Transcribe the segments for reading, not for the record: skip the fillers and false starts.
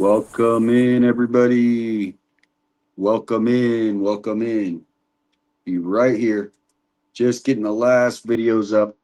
Welcome in, everybody. Welcome in. Welcome in. Be right here. Just getting the last videos up.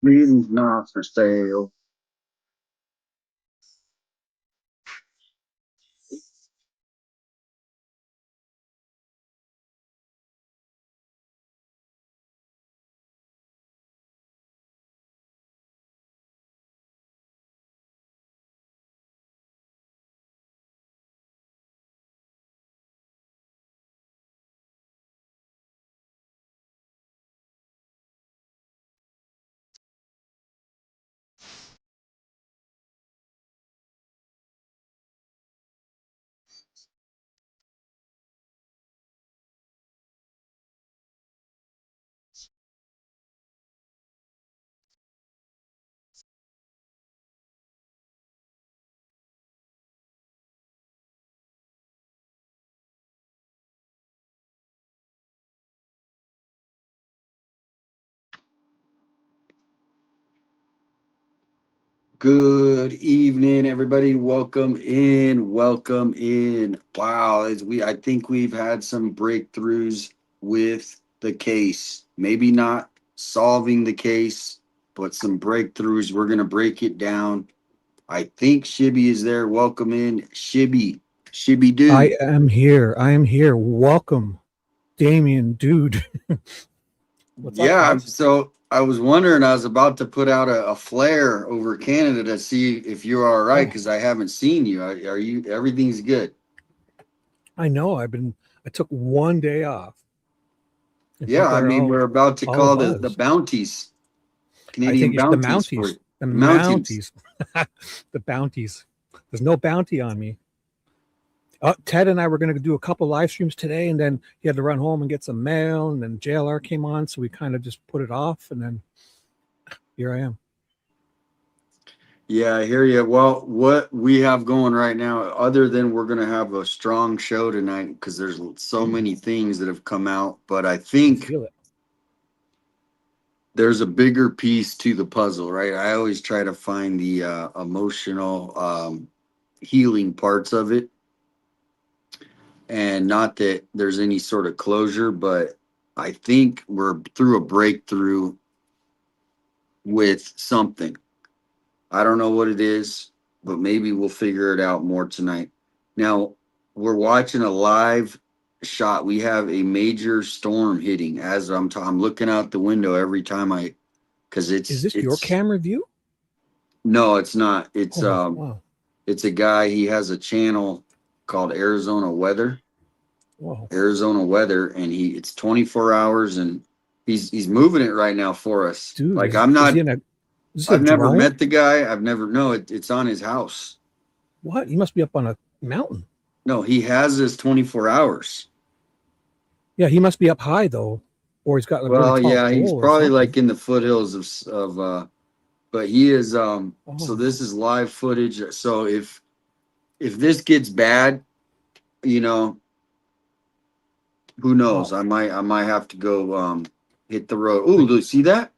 Reading's not for sale. Good evening, everybody. Welcome in. Welcome in. Wow, I think we've had some breakthroughs with the case. Maybe not solving the case, but some breakthroughs. We're going to break it down. I think Shibby is there. Welcome in, Shibby. Shibby dude. I am here. Welcome, Damien, dude. What's up, Yeah, guys? so I was wondering, I was about to put out a flare over Canada to see if you're all right, Oh, because I haven't seen you. Are you, everything's good? I know. I took one day off, and Yeah, people I are mean, we're about to all call the buzz. bounties, I Canadian think it's the bounties for Mounties. you. The The Mounties. Mounties. The bounties. There's no bounty on me. Ted and I were going to do a couple live streams today, and then he had to run home and get some mail, and then JLR came on, so we kind of just put it off, and then here I am. Yeah, I hear you. Well, what we have going right now, other than we're going to have a strong show tonight, because there's so many things that have come out, but I I think feel it. there's a bigger piece to the puzzle, right? I always try to find the emotional healing parts of it. And not that there's any sort of closure, but I think we're through a breakthrough with something. I don't know what it is, but maybe we'll figure it out more tonight. Now, we're watching a live shot. We have a major storm hitting as I'm looking out the window every time because Is this your it's camera view? no, it's not. Oh, wow. It's a guy, he has a channel called Whoa. Arizona Weather, and it's 24 hours, and he's moving it right now for us. Dude, Like is he in a is this a I've never drone? met the guy. I've never no, it's on his house. What? He must be up on a mountain. No, he has this 24 hours. Yeah, he must be up high though, or he's got a really Well, tall yeah, he's pole or probably something. like in the foothills of but he is so Oh, this is live footage. So if this gets bad, you know, who knows? wow. I might have to go hit the road. Ooh, do you see that?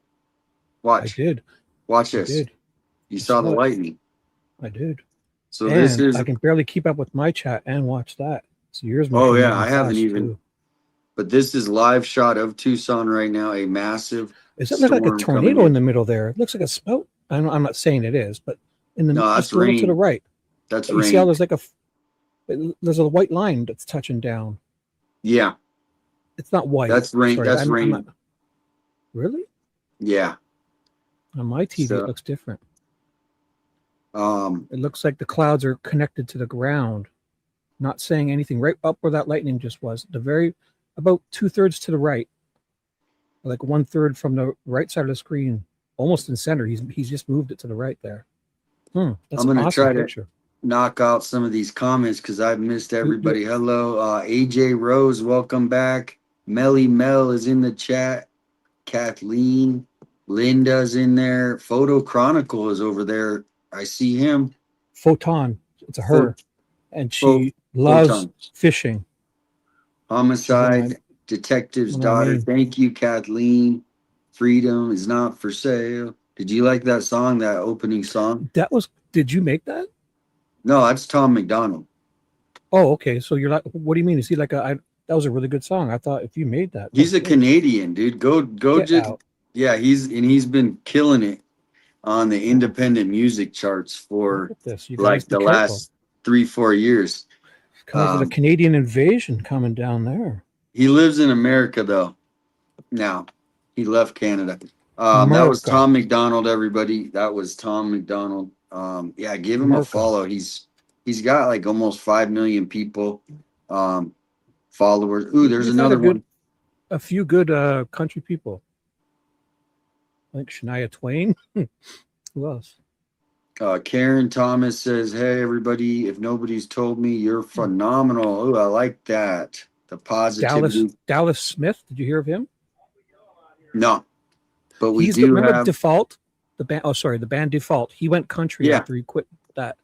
I Watch. did. Watch I this. did. You I saw the saw it. lightning. I did. So this And is I can barely keep up with my chat and watch that. So yours might oh be yeah, moving I haven't fast even too. but this is live shot of Tucson right now, a massive Does that look like a storm coming tornado in in. the middle there? It looks like a spout. I'm not saying it is, but No, that's just a little to the rain. right. That's You see how rain. there's a white line that's touching down. Yeah, It's not white. that's rain. Sorry, That's I'm not rain. really. Yeah. On my TV, it So looks different. um It looks like the clouds are connected to the ground, not saying anything. Right up where that lightning just was, about 2/3 to the right, like 1/3 from the right side of the screen, almost in center. He's just moved it to the right there. That's I'm an gonna awesome try to picture. knock out some of these comments because I've missed You're everybody. Hello, AJ Rose, welcome back. Melly Mel is in the chat. Kathleen, Linda's in there. Photo Chronicle is over there. I see him. Photon. It's a Pho- her, and pho- she loves Photon. fishing. She's Homicide, Detective's one of my daughter. main. Thank you, Kathleen. Freedom is not for sale. Did you like that song, that opening song? That was. Did you make that? No, that's Tom McDonald. Oh, okay. So you're like, what do you mean? Is he like that was a really good song. I thought if you made that, oh, He's a good. Canadian, dude. Go Get just out. yeah, he's been killing it on the Oh, independent music charts look for at this. You guys like be the careful. last 3-4 years. Coming for the Canadian invasion coming down there. He lives in America though. Now he left Canada. That was America. Tom McDonald, everybody. That was Tom McDonald. Yeah, give him a America. follow. He's got like almost 5 million people, followers. Ooh, there's He's had another one. a few good country people. Like Shania Twain. Who else? Karen Thomas says, "Hey everybody, if nobody's told me, you're Hmm. phenomenal." Ooh, I like that. The positivity. Dallas Smith. Did you hear of him? No, but we He's the do remember have. Default, the band. Oh, sorry, the band Default. He went country Yeah. after he quit that.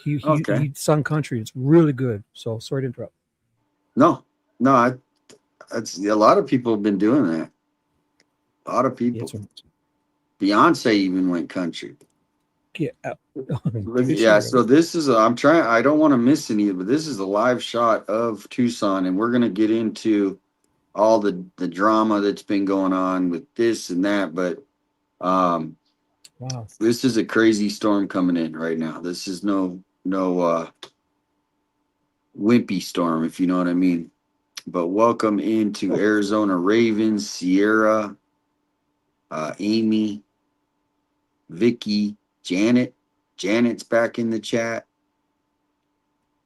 Okay. He sung country. It's really good. So sorry to interrupt. No, no. That's a lot of people have been doing that. A lot of Yeah, people. Beyonce even went country. get out. Yeah, so this is I'm trying. I don't want to miss any, but this is a live shot of Tucson, and we're gonna get into all the drama that's been going on with this and that, but um, Wow. this is a crazy storm coming in right now. This is no wimpy storm, if you know what I mean. But welcome into Oh, Arizona Ravens, Sierra, Amy, Vicky, Janet. Janet's back in the chat.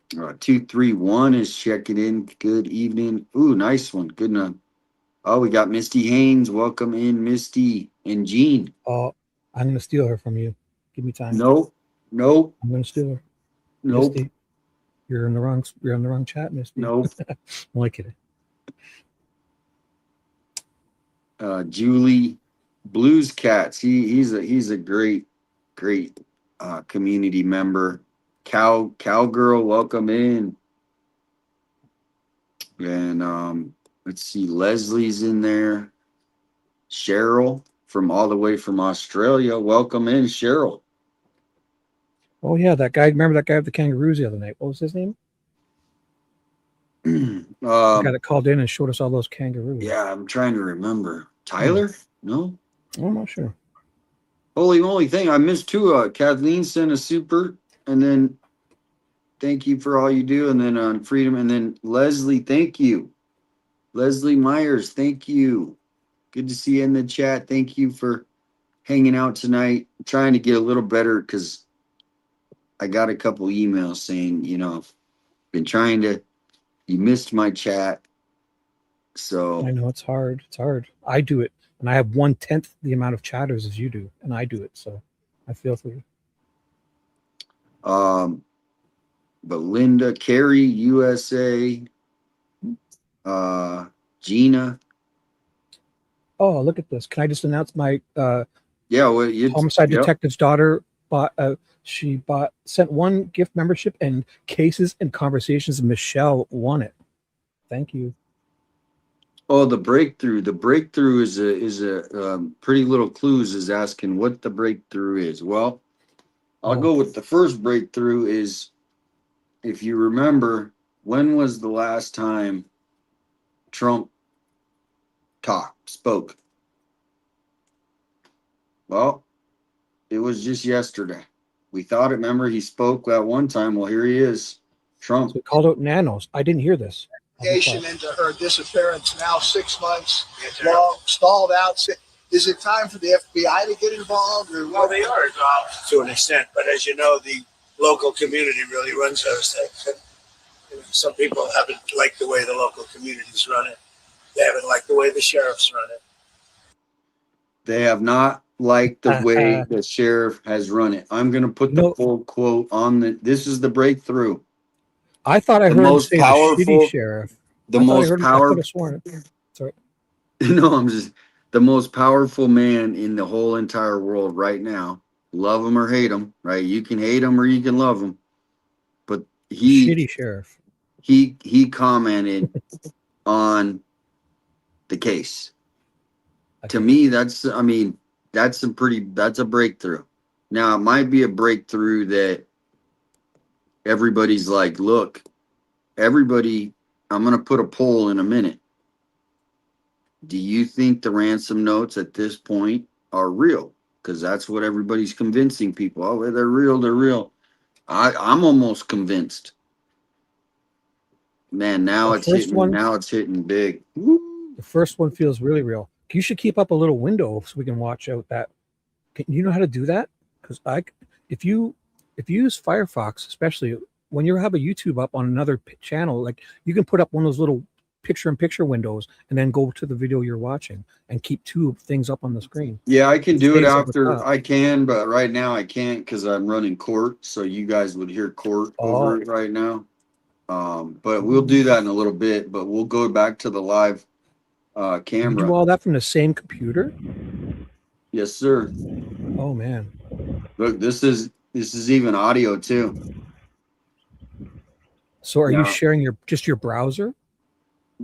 231 is checking in. Good evening. Ooh, nice one. Good enough. Oh, we got Misty Haynes. Welcome in, Misty and Jean. oh, I'm gonna steal her from you. Give me time. Nope. Nope. I'm gonna steal her. Nope. Misty, you're in the wrong. You're in the wrong chat, Misty. Nope. I'm only kidding. Julie Blues Cats. He's a great community member. Cowgirl, welcome in. And let's see, Leslie's in there. Cheryl from all the way from Australia. Welcome in, Cheryl. Oh yeah, that guy. Remember that guy with the kangaroos the other night? What was his name? The guy that called in and showed us all those kangaroos. Yeah, I'm trying to remember. Hmm. Tyler? No? I'm not sure. Holy moly thing. I missed two. Kathleen sent a super, and then thank you for all you do. And then on Freedom, and then Leslie, thank you. Leslie Myers, thank you. Good to see you in the chat. Thank you for hanging out tonight. I'm trying to get a little better because I got a couple emails saying, been trying to, you missed my chat. So I know it's hard. It's hard. I do it, and I have 1/10 the amount of chatters as you do, and I do it. So I feel for you. but Linda, Carrie, USA, Gina. Oh, look at this! Can I just announce my Yeah, well, you homicide yep. detective's daughter bought? Sent one gift membership and cases and conversations. And Michelle won it. Thank you. Oh, the breakthrough. The breakthrough is a Pretty Little Clues is asking what the breakthrough is. Well, I'll go with the first breakthrough is, if you remember, when was the last time Trump spoke? Well, it was just yesterday. We thought it, remember, he spoke that one time. Well, here he is, So Trump. we called out nanos. I didn't hear this. Into her disappearance now 6 months long, stalled out. Is it time for the FBI to get involved? Or well, they are involved to an extent, but as you know, the local community really runs those things. And some people haven't liked the way the local communities run it. They haven't liked the way the sheriffs run it. They have not liked the way the sheriff has run it. I'm going to put the full quote on this is the breakthrough. I thought I heard him say the shitty sheriff. The most powerful. I could have sworn it. Sorry. No, I'm just the most powerful man in the whole entire world right now. Love him or hate him, right? You can hate him or you can love him. But shitty sheriff. He commented on the case. Okay. To me, that's a breakthrough. Now, it might be a breakthrough that everybody's like, look, everybody, I'm going to put a poll in a minute. Do you think the ransom notes at this point are real? Because that's what everybody's convincing people. Oh, they're real. They're real. I'm almost convinced. Man, now it's hitting big. The first one feels really real. You should keep up a little window so we can watch out that. You know how to do that? Because if you use Firefox, especially when you have a YouTube up on another channel, like you can put up one of those little picture-in-picture windows and then go to the video you're watching and keep two things up on the screen. Yeah, I can do it after. I can, but right now I can't because I'm running court. So you guys would hear court over it right now. But we'll do that in a little bit. But we'll go back to the live camera. You do all that from the same computer? Yes, sir. Oh man! Look, this is even audio too. So are you sharing your browser?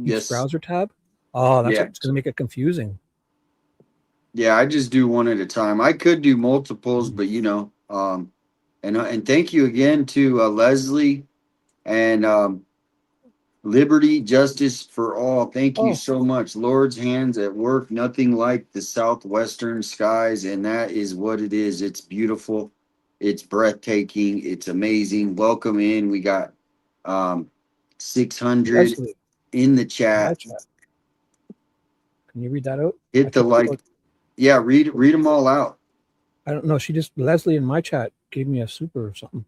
Yes. Browser tab? Oh, that's it's going to make it confusing. Yeah, I just do one at a time. I could do multiples, but and thank you again to Leslie and Liberty, justice for all. Thank you Oh, so much. Lord's hands at work, nothing like the southwestern skies. And that is what it is. It's beautiful. It's breathtaking. It's amazing. Welcome in. We got 600 Leslie, in the my chat. chat. Can you read that out? I Hit the think like. Yeah, read them all out. I don't know. She just Leslie in my chat gave me a super or something. I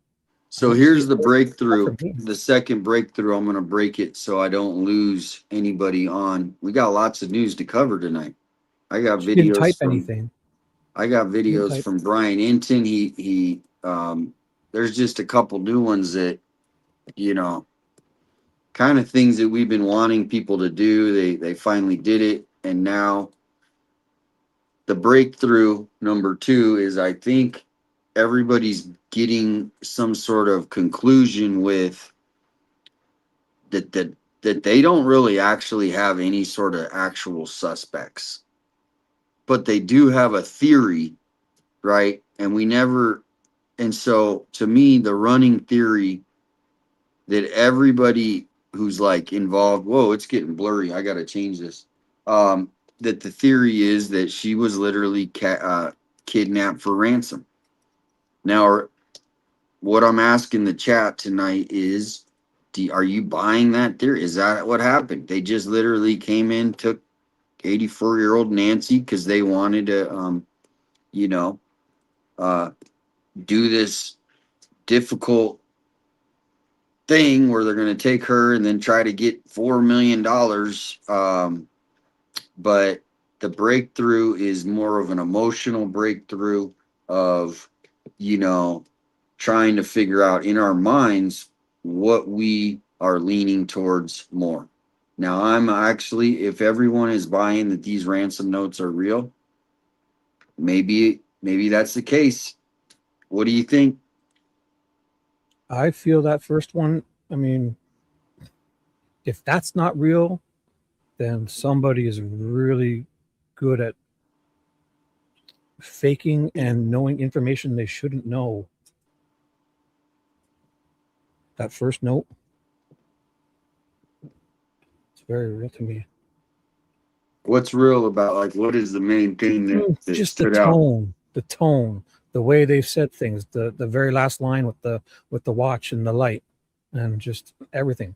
So don't see here's it. the Not breakthrough. for me. The second breakthrough, I'm going to break it so I don't lose anybody on. We got lots of news to cover tonight. I got She didn't type videos from anything. She didn't type. from Brian Inton. There's just a couple new ones that, you know, kind of things that we've been wanting people to do. They finally did it. And now the breakthrough number two is I think everybody's getting some sort of conclusion with that they don't really actually have any sort of actual suspects, but they do have a theory, right? And so to me, the running theory that everybody who's like involved, whoa, it's getting blurry. I got to change this. That the theory is that she was literally kidnapped for ransom. Now, what I'm asking the chat tonight is, are you buying that theory? Is that what happened? They just literally came in, took 84-year-old Nancy because they wanted to, you know, uh, do this difficult thing where they're going to take her and then try to get $4 million. But the breakthrough is more of an emotional breakthrough of, you know, trying to figure out in our minds what we are leaning towards more. Now, I'm actually, if everyone is buying that these ransom notes are real, maybe that's the case. What do you think? I feel that first one. I mean, if that's not real, then somebody is really good at faking and knowing information they shouldn't know. That first note, it's very real to me. What's real about, like, what is the main thing that Just the stood out? tone, the way they've said things, the very last line with the watch and the light, and just everything.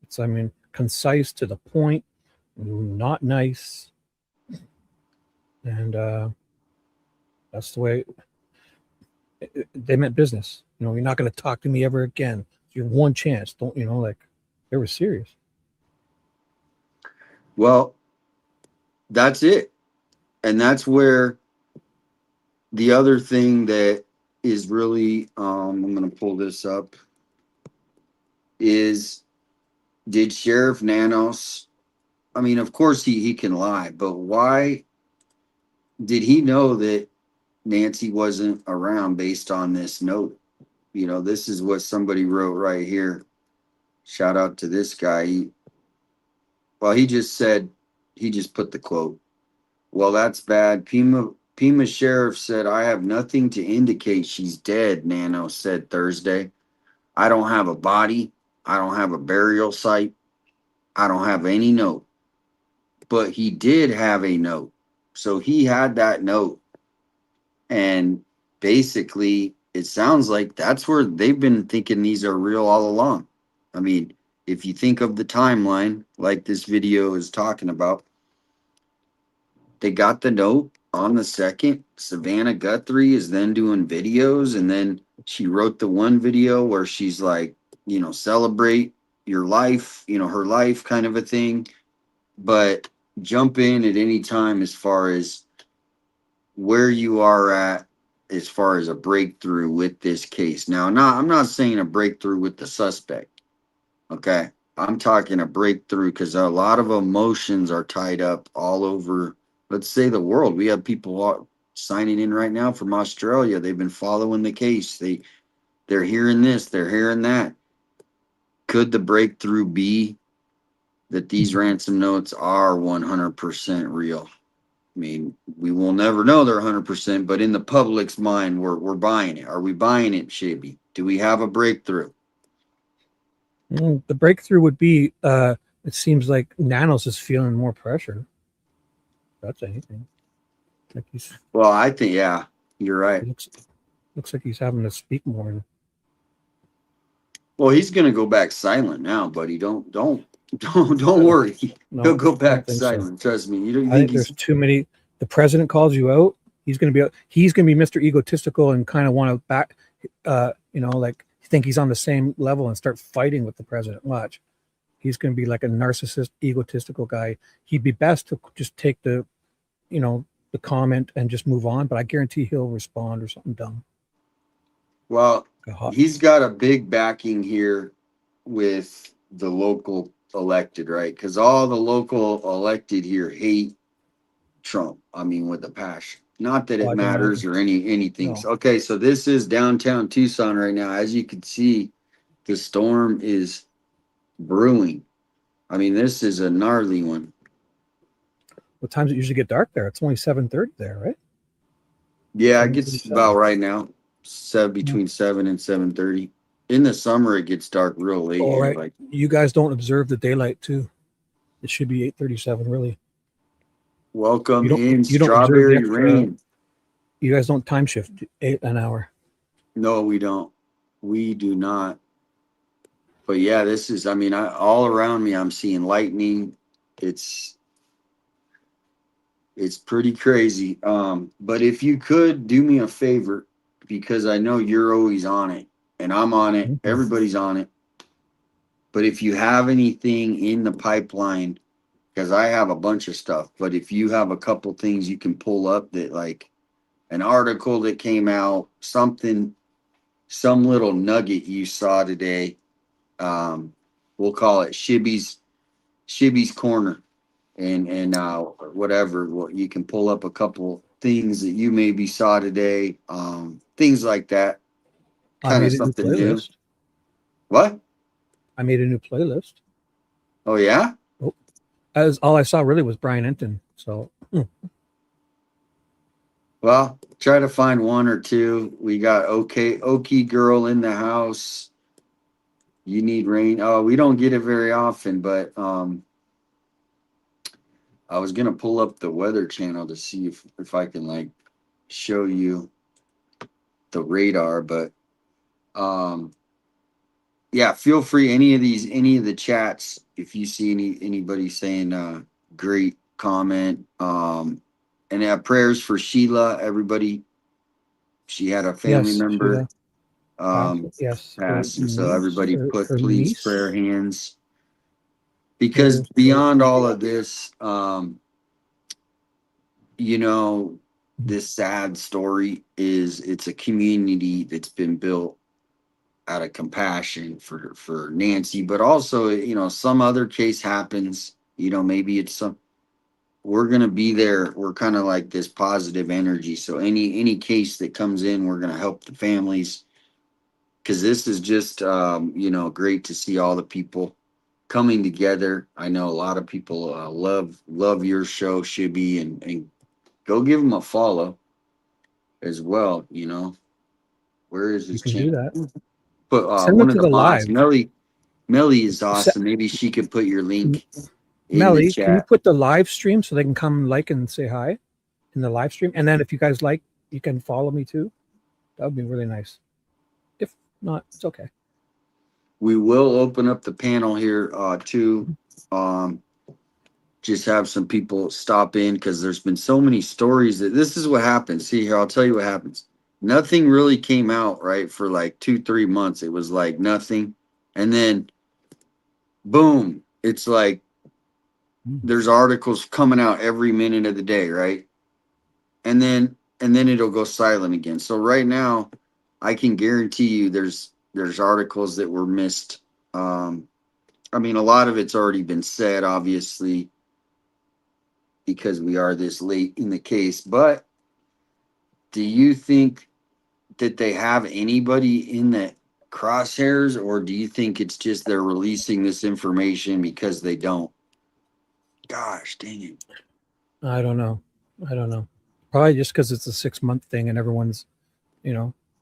It's, I mean, concise to the point, not nice, and that's the way they meant business. You know, you're not going to talk to me ever again. You have one chance. Don't, you know, like, they were serious. Well, that's it. And that's where the other thing that is really, I'm going to pull this up, is did Sheriff Nanos, I mean, of course he can lie, but why did he know that Nancy wasn't around based on this note? You know, this is what somebody wrote right here. Shout out to this guy. He just said, he just put the quote. Well, that's bad. Pima Sheriff said, I have nothing to indicate she's dead, Nano said Thursday. I don't have a body. I don't have a burial site. I don't have any note. But he did have a note. So he had that note. And basically, it sounds like that's where they've been thinking these are real all along. I mean, if you think of the timeline, like this video is talking about, they got the note on the second. Savannah Guthrie is then doing videos, and then she wrote the one video where she's like, you know, celebrate your life, you know, her life kind of a thing. But jump in at any time as far as where you are at as far as a breakthrough with this case. Now, I'm not saying a breakthrough with the suspect. Okay. I'm talking a breakthrough because a lot of emotions are tied up all over, let's say, the world. We have people signing in right now from Australia. They've been following the case. They're hearing this, they're hearing that. Could the breakthrough be that these ransom notes are 100% real? I mean, we will never know they're 100%, but in the public's mind, we're buying it. Are we buying it, Shaby? Do we have a breakthrough? The breakthrough would be it seems like Nanos is feeling more pressure. That's anything. Like Well, I think, yeah, you're right. looks like he's having to speak more. Well, he's gonna go back silent now, buddy. Don't worry. No, He'll go I don't back think so. silent. Trust me. You don't I think think there's too many. The president calls you out. He's gonna be Mr. Egotistical and kind of want to back, like think he's on the same level and start fighting with the president. Watch. He's gonna be like a narcissist, egotistical guy. He'd be best to just take the comment and just move on. But I guarantee he'll respond or something dumb. Well, he's got a big backing here with the local elected, right? Because all the local elected here hate Trump. I mean, with a passion. Not that it matters or anything. No. Okay, so this is downtown Tucson right now. As you can see, the storm is brewing. I mean, this is a gnarly one. What times it usually get dark there? It's only 7:30 there, right? Yeah, it gets about right now. Between 7 and 7:30. In the summer, it gets dark real late. All right. Like, you guys don't observe the daylight too. It should be 8:37, really. welcome in you don't observe strawberry the extra- rain. You guys don't time shift an hour. No, we don't. We do not. But yeah, this is, I mean, all around me, I'm seeing lightning. It's pretty crazy. But if you could do me a favor, because I know you're always on it and I'm on it, Mhm. everybody's on it. But if you have anything in the pipeline, because I have a bunch of stuff, but if you have a couple things you can pull up that, like an article that came out, something, some little nugget you saw today, we'll call it Shibby's Corner, and whatever. Well, you can pull up a couple things that you maybe saw today, things like that. I made a new Something new. playlist. What? I made a new playlist. Oh yeah. As all I saw really was Brian Enton. So Well, try to find one or two. We got Okie Girl in the house. You need rain. Oh, we don't get it very often, but I was gonna pull up the weather channel to see if I can like show you the radar, but yeah, feel free any of the chats if you see anybody saying great comment. And prayers for Sheila, everybody. She had a family member yes, pass, and so everybody put her please niece. prayer hands. Because beyond all of this, this sad story is it's a community that's been built out of compassion for Nancy, but also, some other case happens, maybe it's we're going to be there. We're kind of like this positive energy. So any case that comes in, we're going to help the families, because this is just, great to see all the people coming together. I know a lot of people love your show, Shibby, and go give them a follow as well. Where is his You can do channel? that. But Send one it of to the the mods, live. Melly is awesome. Maybe she could put your link in the Melly, chat. can you put the live stream so they can come like and say hi in the live stream? And then if you guys like, you can follow me too. That would be really nice. If not, it's okay. We will open up the panel here too. Just have some people stop in, because there's been so many stories that this is what happens. See here, I'll tell you what happens. Nothing really came out, right, for like 2-3 months. It was like nothing. And then boom, it's like there's articles coming out every minute of the day, right? And then it'll go silent again. So right now, I can guarantee you there's articles that were missed. I mean, a lot of it's already been said, obviously, because we are this late in the case. But do you think that they have anybody in the crosshairs, or do you think it's just they're releasing this information because they don't? Gosh, dang it. I don't know. Probably just because it's a 6-month thing and everyone's,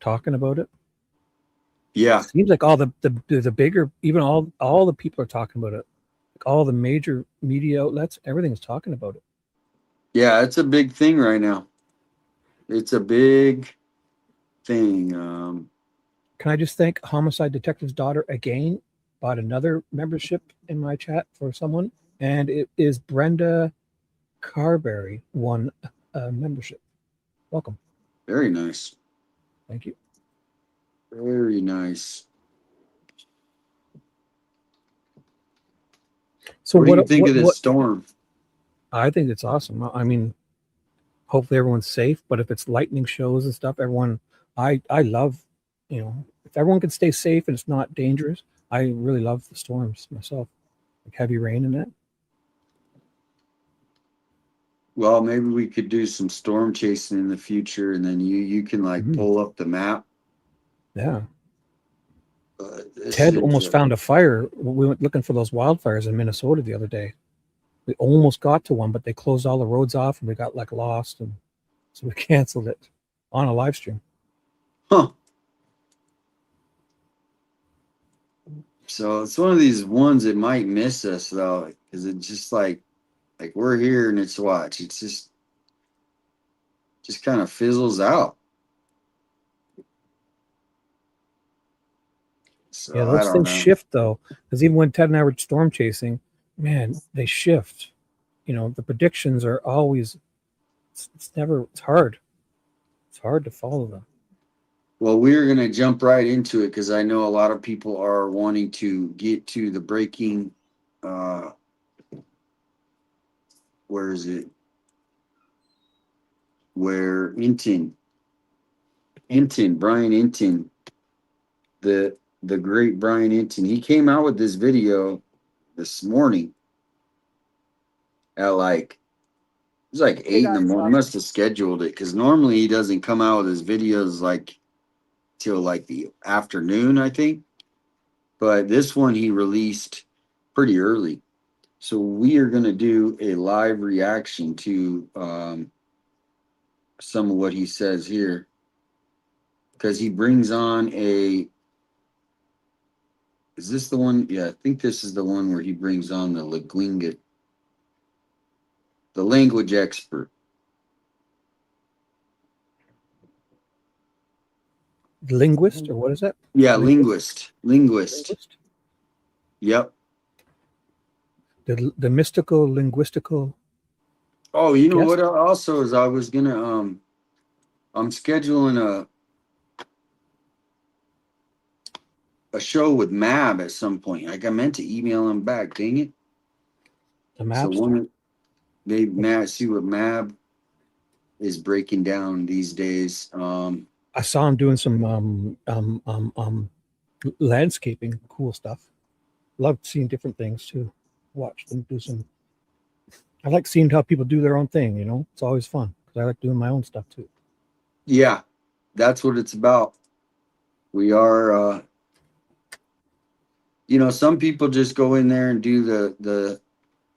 talking about it. Yeah. Seems like all the bigger, even all the people are talking about it. Like all the major media outlets, everything's talking about it. Yeah, it's a big thing right now. It's a big thing. Can I just thank Homicide Detective's daughter again? Bought another membership in my chat for someone, and it is Brenda Carberry won a membership. Welcome. Very nice. Thank you. Very nice. So what do you think of this storm? I think it's awesome. I mean, hopefully everyone's safe, but if it's lightning shows and stuff, everyone, I love, if everyone can stay safe and it's not dangerous, I really love the storms myself, like heavy rain and that. Well, maybe we could do some storm chasing in the future, and then you can like pull up the map. Yeah. Ted almost found a fire. We went looking for those wildfires in Minnesota the other day. We almost got to one, but they closed all the roads off and we got like lost, and so we canceled it on a live stream. Huh. So it's one of these ones that might miss us though, because it's just like we're here and it's watch. It's just kind of fizzles out. So Yeah, those things shift though, because even when Ted and I were storm chasing, man, they shift. The predictions are always, it's hard. It's hard to follow them. Well, we're going to jump right into it because I know a lot of people are wanting to get to the breaking. Where is it? Where Brian Inton, the great Brian Inton, he came out with this video this morning at it was like 8 in the morning. He must have scheduled it because normally he doesn't come out with his videos till the afternoon, I think. But this one he released pretty early. So we are going to do a live reaction to some of what he says here. Because he brings on is this the one? Yeah, I think this is the one where he brings on the language expert. Linguist, or what is that? Yeah, linguist. Yep. The mystical, linguistical. Oh, you know what also is I was gonna I'm scheduling a show with Mab at some point. I meant to email him back, dang it. The Mab stuff? See what Mab is breaking down these days. I saw him doing some landscaping, cool stuff. Loved seeing different things too. Watch them do some. I like seeing how people do their own thing. It's always fun because I like doing my own stuff too. Yeah, that's what it's about. We are, some people just go in there and do the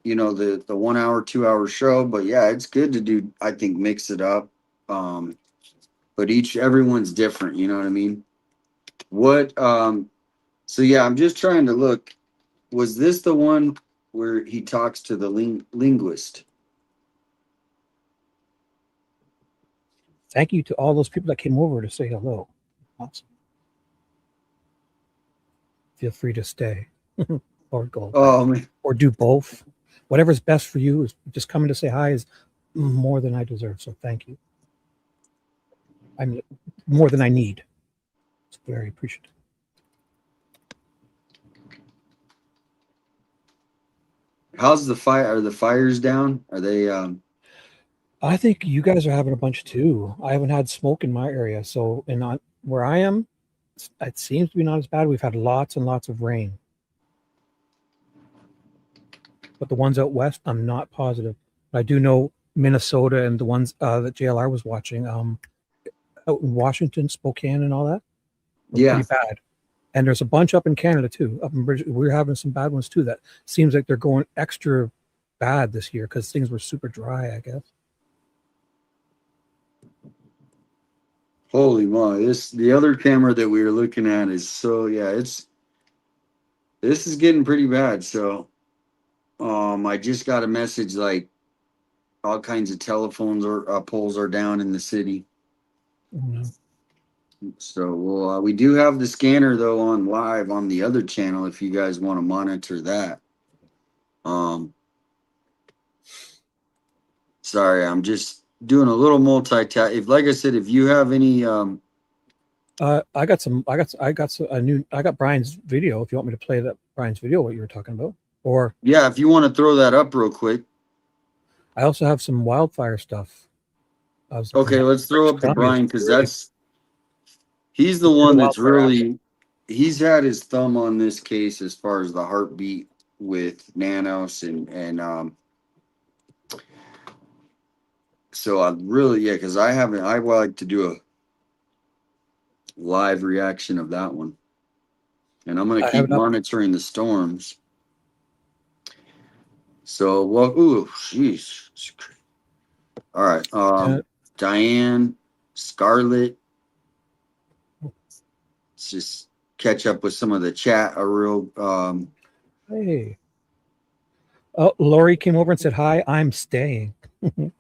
1 hour, 2 hour show. But yeah, it's good to do. I think mix it up. But everyone's different. You know what I mean? So yeah, I'm just trying to look. Was this the one where he talks to the linguist? Thank you to all those people that came over to say hello. Awesome. Feel free to stay or go. Oh, man. Or do both. Whatever's best for you. Is just coming to say hi is more than I deserve. So thank you. I mean, more than I need. It's very appreciative. How's the fire? Are the fires down? Are they? I think you guys are having a bunch too. I haven't had smoke in my area, so where I am, it seems to be not as bad. We've had lots and lots of rain, but the ones out west, I'm not positive. I do know Minnesota and the ones that JLR was watching, out in Washington, Spokane, and all that, were pretty bad. And there's a bunch up in Canada too. Up in British, we're having some bad ones too. That seems like they're going extra bad this year because things were super dry, I guess. Holy moly! The other camera that we were looking at is so yeah. This is getting pretty bad. So I just got a message like all kinds of telephones or poles are down in the city. Oh, no. So we do have the scanner though on live on the other channel if you guys want to monitor that. Um, sorry, I'm just doing a little multitask. If like I said, if you have any I got Brian's video. If you want me to play that Brian's video, what you were talking about, or yeah, if you want to throw that up real quick. I also have some wildfire stuff. I was looking Okay, at let's throw up the Brian because he's the the one that's wildfire app. really he's had his thumb on this case as far as the heartbeat with Nanos and so I really because I would like to do a live reaction of that one. And I'm gonna I have keep it up. monitoring the storms. So well ooh jeez. All right. Diane, Scarlett. Let's just catch up with some of the chat. A real Hey. Oh, Lori came over and said, "Hi, I'm staying."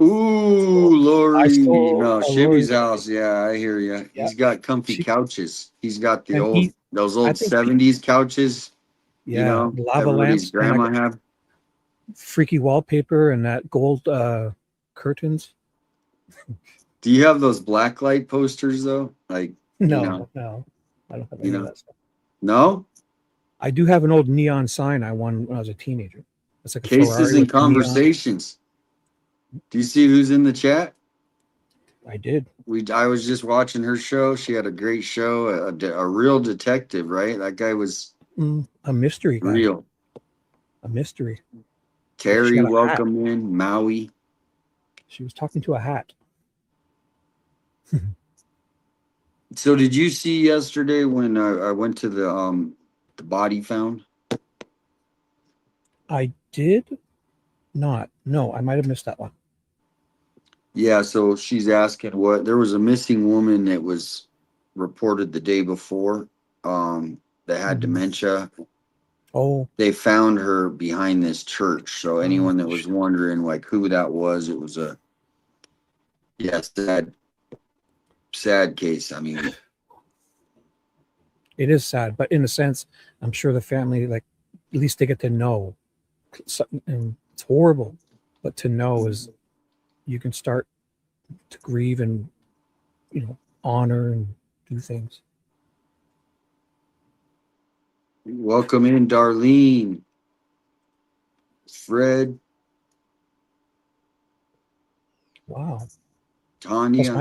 ooh, I Lori. stole No, Lori's. Shivy's house. Yeah, I hear you. Yeah, He's got comfy she couches. He's got the and old he. those I old think 70s couches, you yeah, know, lava everybody's lamps, and I grandma got had. freaky wallpaper and that gold curtains. Do you have those black light posters though? Like, No, I don't have you any of know. that stuff. No? I do have an old neon sign I won when I was a teenager. It's like a Cases Ferrari and with neon. conversations. Do you see who's in the chat? I did. I was just watching her show. She had a great show, a real detective, right? That guy was A mystery guy. real. A mystery. She Terry, had a hat. welcome in. Maui. She was talking to a hat. So did you see yesterday when I went to the body found? I did not. No, I might have missed that one. Yeah, so she's asking what there was a missing woman that was reported the day before that had dementia. Oh, They found her behind this church. So anyone that was wondering like who that was, it was a sad case. I mean, it is sad, but in a sense, I'm sure the family, like, at least they get to know. And it's horrible, but to know is you can start to grieve and honor and do things. welcome in, Darlene, Fred, Wow. Plus, Tanya.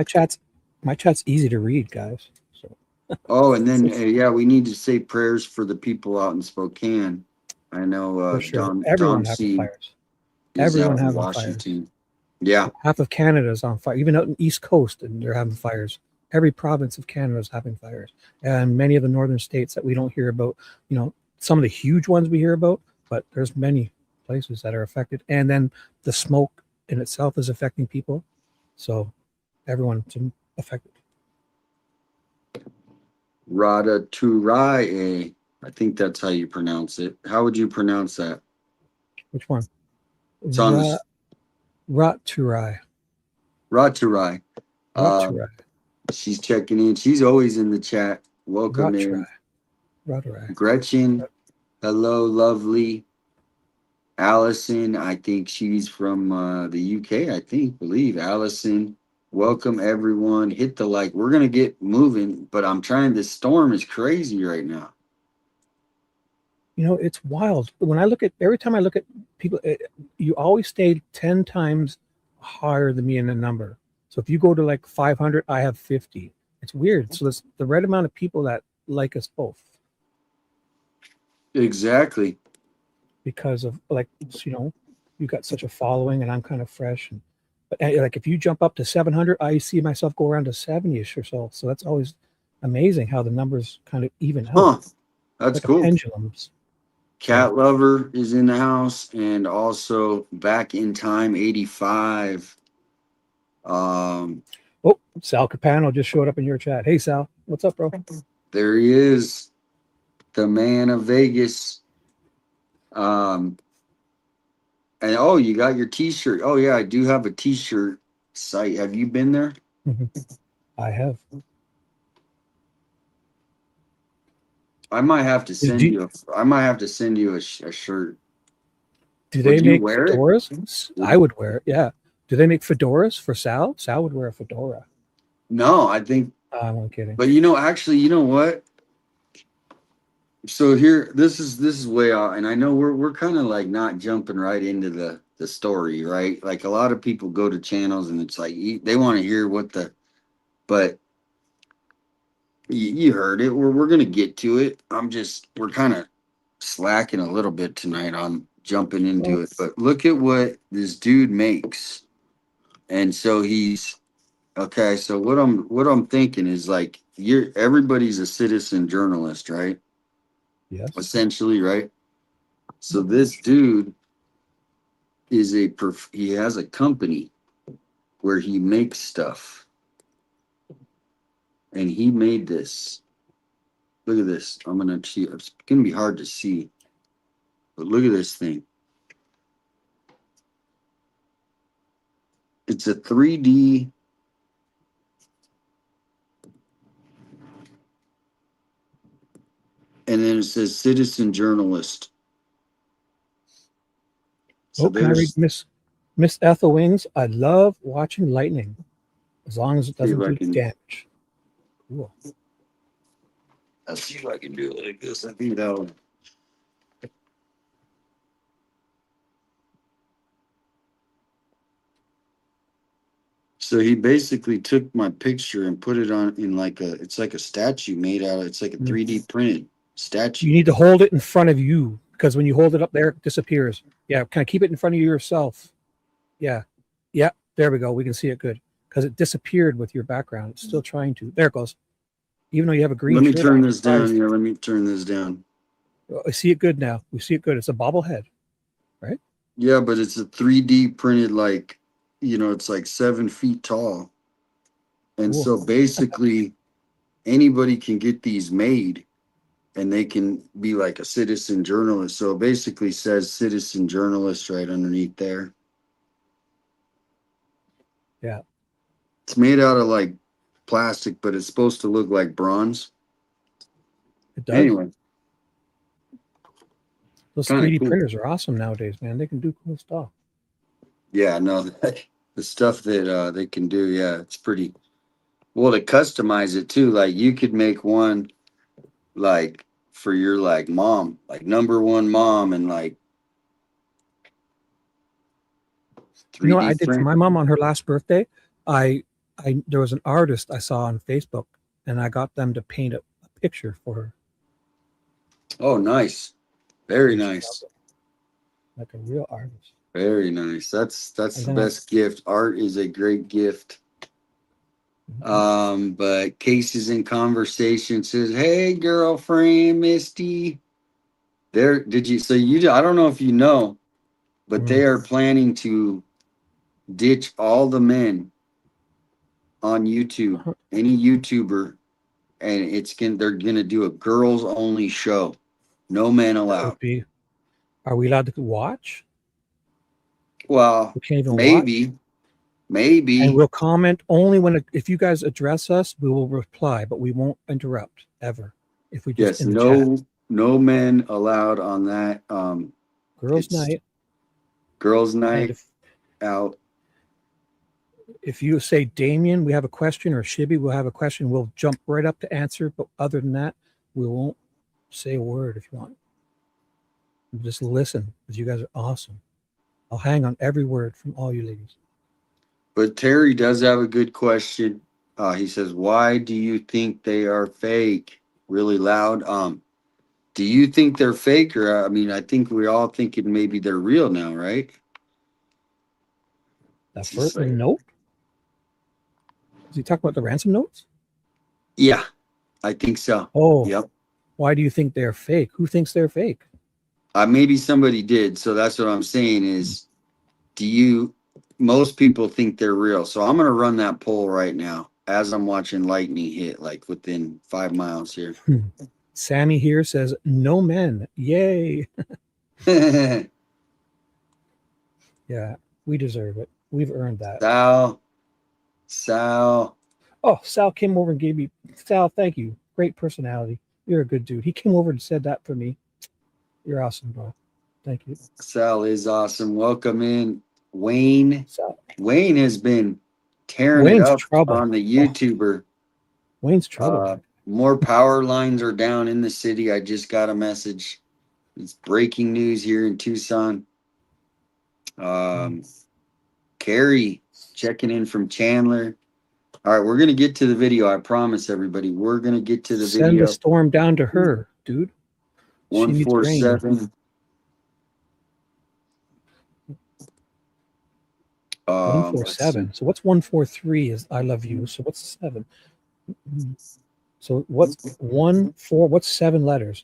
my chat's easy to read, guys. So Oh, and then yeah, we need to say prayers for the people out in Spokane. I know for sure, Don everyone having C fires. is Everyone out in having fires. Washington. Yeah. Half of Canada is on fire. Even out in the East Coast, and they're having fires. Every province of Canada is having fires, and many of the northern states that we don't hear about. Some of the huge ones we hear about, but there's many places that are affected. And then the smoke in itself is affecting people, so everyone's affected. Radaturai. I think that's how you pronounce it. How would you pronounce that? Which one? It's on this Raturai. Raturai. Raturai. She's checking in. She's always in the chat. Welcome in. Raturai. Gretchen. Hello, lovely. Allison, I think she's from the UK, believe. Allison, welcome everyone. Hit the like. We're going to get moving, but I'm trying. This storm is crazy right now. It's wild. Every time I look at people, you always stay 10 times higher than me in a number. So if you go to like 500, I have 50. It's weird. So that's the right amount of people that like us both. Exactly. Because of you got such a following and I'm kind of fresh. But like if you jump up to 700, I see myself go around to 70-ish or so. So that's always amazing how the numbers kind of even out. Huh. That's like cool. Pendulums. Cat Lover is in the house, and also Back in Time 85. Well, Oh, Sal Capano just showed up in your chat. Hey, Sal. What's up, bro? There he is, the man of Vegas. And oh, you got your T-shirt. Oh yeah, I do have a T-shirt site. Have you been there? I have. I might have to send Do, you. I might have to send you a shirt. do they Would you make wear it? fedoras? I would wear it. Yeah. Do they make fedoras for Sal? Sal would wear a fedora. No, I think. I'm kidding. But actually, you know what? So here, this is way out, and I know we're kind of like not jumping right into the story, right? Like a lot of people go to channels, and it's like they want to hear but you heard it. We're gonna get to it. We're kind of slacking a little bit tonight on jumping into it. But look at what this dude makes, and so he's okay. So what I'm thinking is like everybody's a citizen journalist, right? Yes. Essentially, right? So this dude is he has a company where he makes stuff, and he made this. Look at this. It's gonna be hard to see, but look at this thing. It's a 3D. And then it says citizen journalist. So Can I read Miss Ethel Wings? I love watching lightning, as long as it doesn't do damage. Cool. Let's see if I can do it like this. I think that'll. So he basically took my picture and put it on in it's like a statue made out of, it's like a 3D printed statue. You need to hold it in front of you, because when you hold it up there, it disappears. Yeah, kind of keep it in front of you yourself. Yeah. Yeah, there we go. We can see it good, because it disappeared with your background. It's still trying to. There it goes. Even though you have a green Let me shirt turn on, this down here. Let me turn this down. I see it good now. We see it good. It's a bobblehead, right? Yeah, but it's a 3D printed, like, it's like 7 feet tall. And Cool. so basically anybody can get these made, and they can be like a citizen journalist. So it basically says citizen journalist right underneath there. Yeah. It's made out of like plastic, but it's supposed to look like bronze. It does. Anyway. Those Kinda 3D cool. printers are awesome nowadays, man. They can do cool stuff. Yeah, no, the stuff that they can do, yeah, it's pretty well to customize it too. Like you could make one like for your like mom, like number one mom, and like 3D You know what I did for print. my mom on her last birthday? I there was an artist I saw on Facebook, and I got them to paint a picture for her. Oh, nice. Very nice. Like a real artist. Very nice. That's the then best gift. Art is a great gift. But Cases in Conversation says, "Hey, girlfriend, Misty." There, I don't know if you know, but they are planning to ditch all the men on YouTube, any YouTuber, and they're gonna do a girls only show. No men allowed. Are we allowed to watch? Well, We can't even maybe. watch. Maybe. And we'll comment only if you guys address us, we will reply, but we won't interrupt ever. If we just no men allowed on that. Girls' night. Girls' night out. If you say, Damien, we have a question, or Shibby, we'll have a question, we'll jump right up to answer. But other than that, we won't say a word if you want. Just listen, because you guys are awesome. I'll hang on every word from all you ladies. But Terry does have a good question. He says, "Why do you think they are fake?" Really loud. Do you think they're fake, or I think we're all thinking maybe they're real now, right? That first note? Is he talking about the ransom notes? Yeah, I think so. Oh, yep. Why do you think they're fake? Who thinks they're fake? Maybe somebody did. So that's what I'm saying is, do you most people think they're real. So I'm gonna run that poll right now as I'm watching lightning hit, like within 5 miles here. Sammy here says, no men. Yay. Yeah, we deserve it. We've earned that. Sal. Oh, Sal came over and gave me, Sal, thank you. Great personality. You're a good dude. He came over and said that for me. You're awesome, bro. Thank you. Sal is awesome. Welcome in, Wayne. Sal. Wayne has been tearing Wayne's it up trouble. on the YouTuber. Wayne's trouble. More power lines are down in the city. I just got a message. It's breaking news here in Tucson. Carrie checking in from Chandler. All right, we're gonna get to the video. I promise everybody. We're gonna get to the Send video. a storm down to her, dude. 147. 147. So what's 143 is I love you. So what's 7? So what's 1 4? What's 7 letters?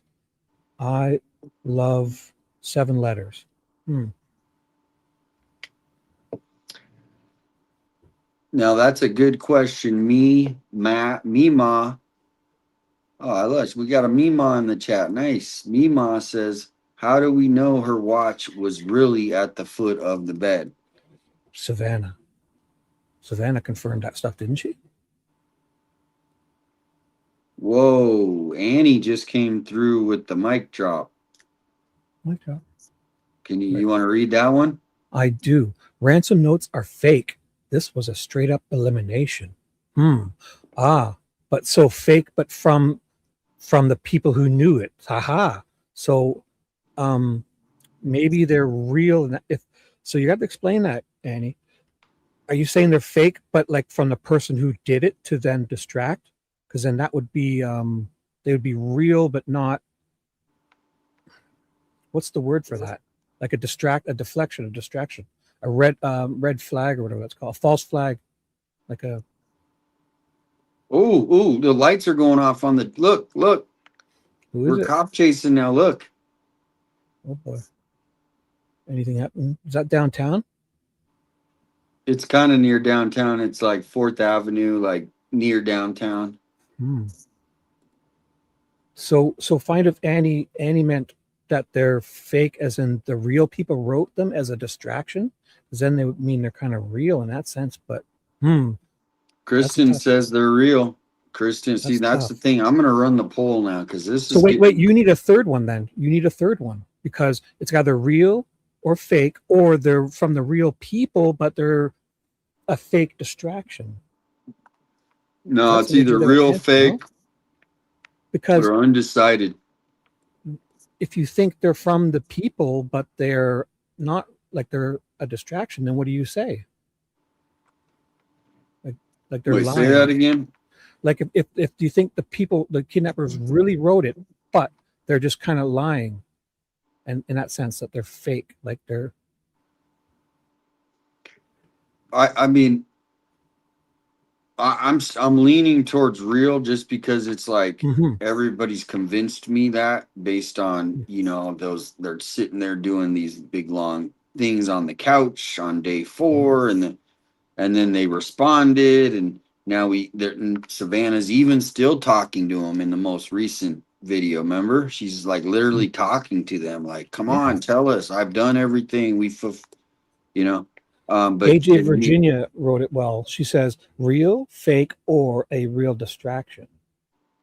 I love 7 letters. Now that's a good question. Mima. Oh, I love. We got a Mima in the chat. Nice. Mima says, "How do we know her watch was really at the foot of the bed?" Savannah confirmed that stuff, didn't she? Whoa, Annie just came through with the mic drop. Mic drop. Can you want to read that one? I do. Ransom notes are fake. This was a straight up elimination. But so fake, but from the people who knew it. Haha. So maybe they're real. So you have to explain that, Annie. Are you saying they're fake, but like from the person who did it to then distract? Because then that would be they would be real, but not. What's the word for that? Like a deflection, a distraction, a red flag or whatever that's called, a false flag, like a. Oh, the lights are going off on the look. Who is We're it? cop chasing now. Look. Oh boy. Anything happen? Is that downtown? It's kind of near downtown. It's like 4th Avenue, like near downtown. So find if Annie meant that they're fake, as in the real people wrote them as a distraction, because then they would mean they're kind of real in that sense. But Kristen says they're real. Kristen, see, that's the thing. I'm gonna run the poll now because this is. So wait. You need a third one then. You need a third one because it's either real or fake, or they're from the real people, but they're a fake distraction. No, it's either real, fake, because we're undecided. If you think they're from the people, but they're not, like they're a distraction, then what do you say? Like they're lying. Say that again. Like if you think the kidnappers really wrote it, but they're just kind of lying, and in that sense that they're fake, like they're. I mean, I'm leaning towards real just because it's like everybody's convinced me that based on those they're sitting there doing these big long things on the couch on day 4 and then they responded and now Savannah's even still talking to them in the most recent video. Remember, she's like literally talking to them like, come on, tell us, I've done everything, but AJ Virginia wrote it well. She says real, fake, or a real distraction.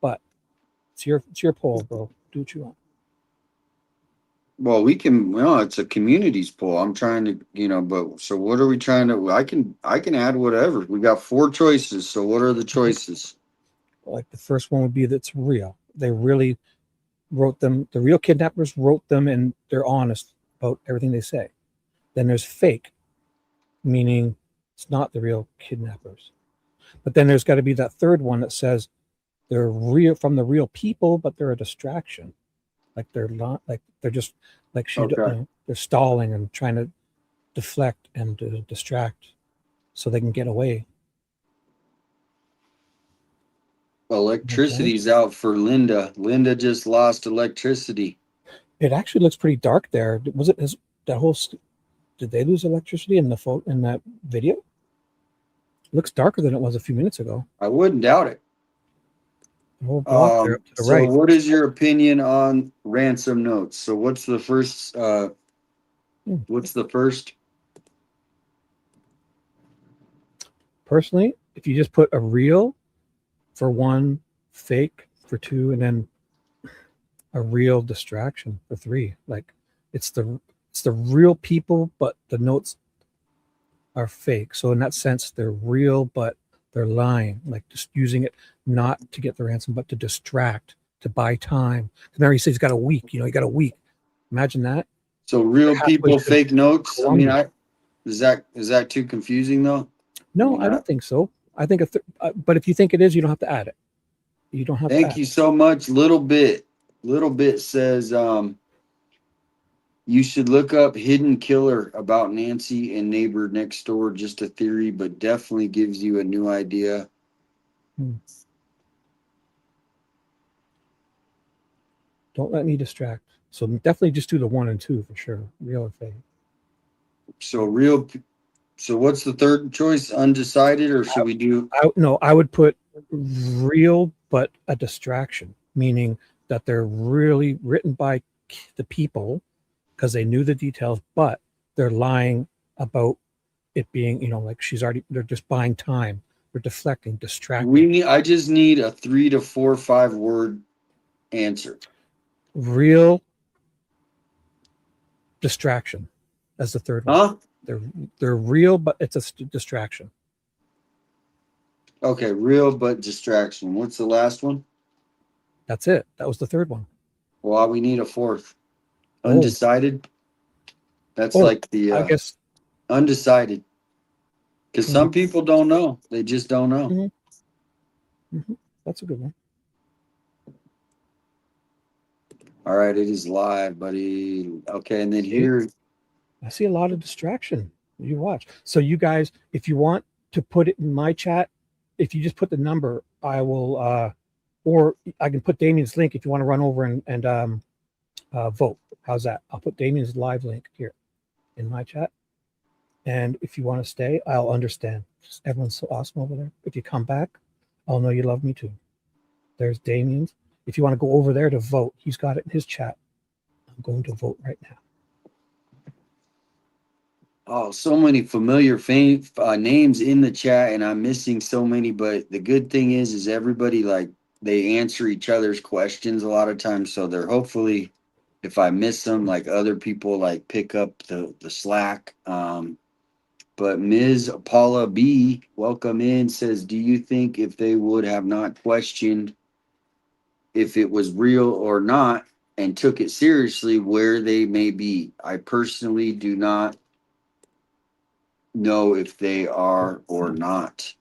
But it's your poll, bro. Do what you want. Well, it's a communities poll. I'm trying to, but so what are we trying to, I can add whatever. We got 4 choices. So what are the choices? Like the first one would be that's real. They really wrote them. The real kidnappers wrote them and they're honest about everything they say. Then there's fake, meaning it's not the real kidnappers. But then there's got to be that third one that says they're real from the real people, but they're a distraction. Like they're not, like they're just like they're stalling and trying to deflect and distract so they can get away. Electricity's out for Linda. Linda just lost electricity. It actually looks pretty dark there. Was it that whole? Did they lose electricity in the photo in that video? It looks darker than it was a few minutes ago. I wouldn't doubt it. The whole block there up to the So right. what is your opinion on ransom notes? So what's the first Personally, if you just put a real for one, fake for two, and then a real distraction for three, like it's the real people, but the notes are fake. So in that sense, they're real, but they're lying, like just using it not to get the ransom, but to distract, to buy time. Remember, he says he's got a week. He got a week. Imagine that. So real Halfway people, to fake notes. Colombia. Is that too confusing though? No, I don't think so. I think but if you think it is, you don't have to add it. You don't have to. Thank you so much. Little bit says you should look up hidden killer about Nancy and neighbor next door. Just a theory, but definitely gives you a new idea. Don't let me distract. So definitely just do the 1 and 2 for sure. Real or fake. So what's the third choice? Undecided, or should we do? I would put real, but a distraction, meaning that they're really written by the people because they knew the details, but they're lying about it being, like they're just buying time. They're deflecting, distracting. I just need a 3 to 4, 5 word answer. Real distraction as the third one. Huh? They're real, but it's a distraction. Okay, real but distraction. What's the last one? That's it. That was the third one. Well, we need a fourth. Undecided. That's like the I guess undecided. Because some people don't know. They just don't know. Mm-hmm. That's a good one. All right, it is live, buddy. Okay, and then here. I see a lot of distraction. You watch. So you guys, if you want to put it in my chat, if you just put the number, I will, or I can put Damien's link if you want to run over and vote. How's that? I'll put Damien's live link here in my chat. And if you want to stay, I'll understand. Just, everyone's so awesome over there. If you come back, I'll know you love me too. There's Damien's. If you want to go over there to vote, he's got it in his chat. I'm going to vote right now. Oh, so many familiar names in the chat, and I'm missing so many. But the good thing is everybody they answer each other's questions a lot of times. So they're hopefully, if I miss them, other people pick up the slack. But Ms. Paula B, welcome in, says, do you think if they would have not questioned if it was real or not and took it seriously, where they may be? I personally do not know if they are or not.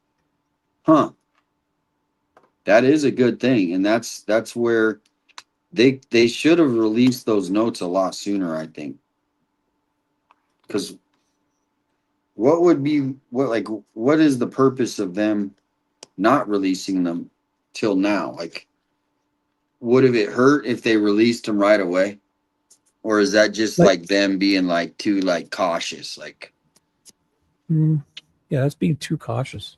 That is a good thing. And that's where they should have released those notes a lot sooner, I think. Because what is the purpose of them not releasing them till now? Would have it hurt if they released them right away? Or is that just them being too cautious? Yeah, that's being too cautious.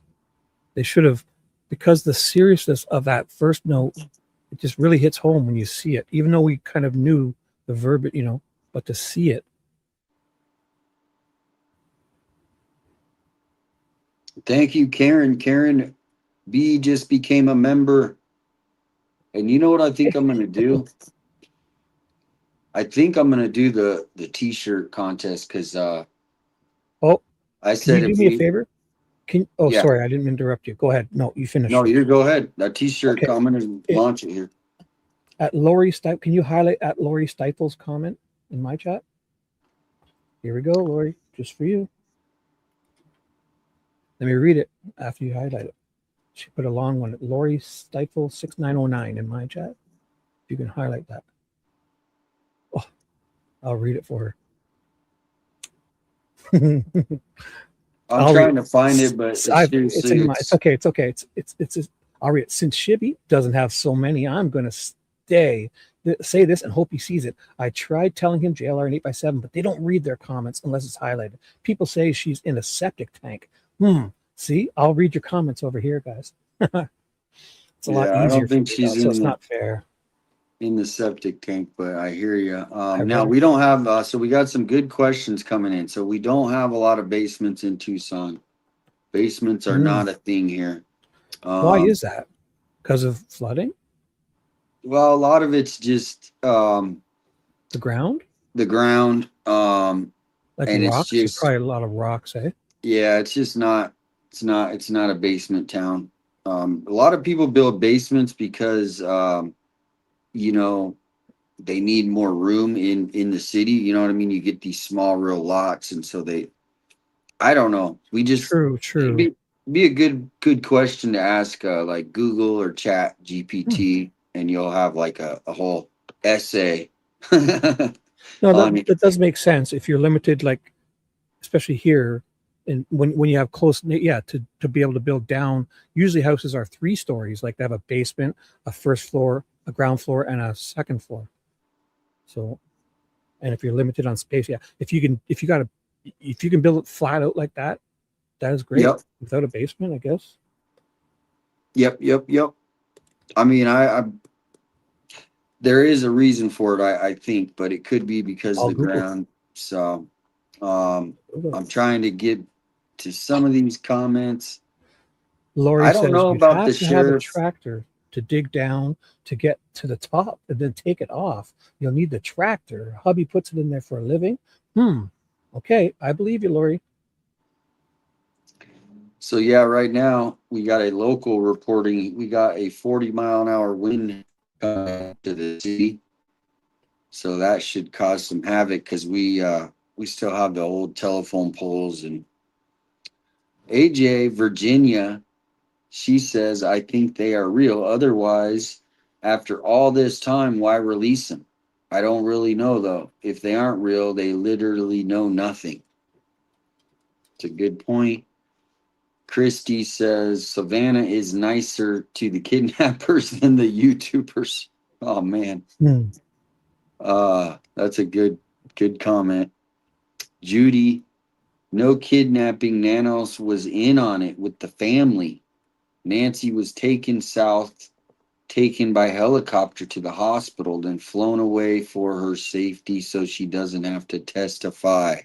They should have, because the seriousness of that first note, it just really hits home when you see it, even though we kind of knew the verb, but to see it. Thank you, Karen. Karen B just became a member. And you know what I think I'm going to do? I think I'm going to do the t-shirt contest because I said, can you do me a favor? Yeah. Sorry, I didn't interrupt you. Go ahead. No, you finish. No, you go ahead. That t-shirt Okay. I'm going to launch it here. At Lori Stipe, can you highlight at Lori Stiple's comment in my chat? Here we go, Lori, just for you. Let me read it after you highlight it. She put a long one. Lori Stiple 6909 in my chat. If you can highlight that. Oh, I'll read it for her. I'm trying to find it, but it's okay. It's okay. I'll read it. Since Shibby doesn't have so many, I'm going to stay say this and hope he sees it. I tried telling him JLR and 8x7, but they don't read their comments unless it's highlighted. People say she's in a septic tank. See, I'll read your comments over here, guys. It's a lot I easier don't think for me, she's so it's not fair. in the septic tank, but I hear you. I Now read we don't have, so we got some good questions coming in. So we don't have a lot of basements in Tucson. Basements are not a thing here. Why is that? Because of flooding? Well, a lot of it's just The ground? the ground. Like And it's rocks? There's just, probably a lot of rocks, eh? yeah, it's just not, it's not a basement town. A lot of people build basements because, you know, they need more room in the city. You know what I mean? You get these small real lots, and so I don't know. We just True. it'd be a good question to ask like Google or Chat GPT, and you'll have like a whole essay No, on it. that does make sense if you're limited, like especially here, and when you have to be able to build down. Usually houses are 3 stories, like they have a basement, a first floor, a ground floor, and a second floor. So, and if you're limited on space, if you can build it flat out like that, that is great. Yep. Without a basement, I guess. Yep. I mean, I there is a reason for it, I think, but it could be because of I'll the Google it. ground. So, I'm trying to get to some of these comments. Lori I don't says know you'd about the have to have a sheriff. tractor to dig down to get to the top and then take it off. You'll need the tractor. Hubby puts it in there for a living. Okay, I believe you, Lori. So yeah, right now we got a local reporting. We got a 40-mile-an-hour wind coming to the city, so that should cause some havoc because we still have the old telephone poles. And AJ Virginia, she says, I think they are real. Otherwise, after all this time, why release them? I don't really know though. If they aren't real, they literally know nothing. It's a good point. Christy says Savannah is nicer to the kidnappers than the YouTubers. Oh man. That's a good comment. Judy, no kidnapping. Nanos was in on it with the family. Nancy was taken by helicopter to the hospital, then flown away for her safety so she doesn't have to testify.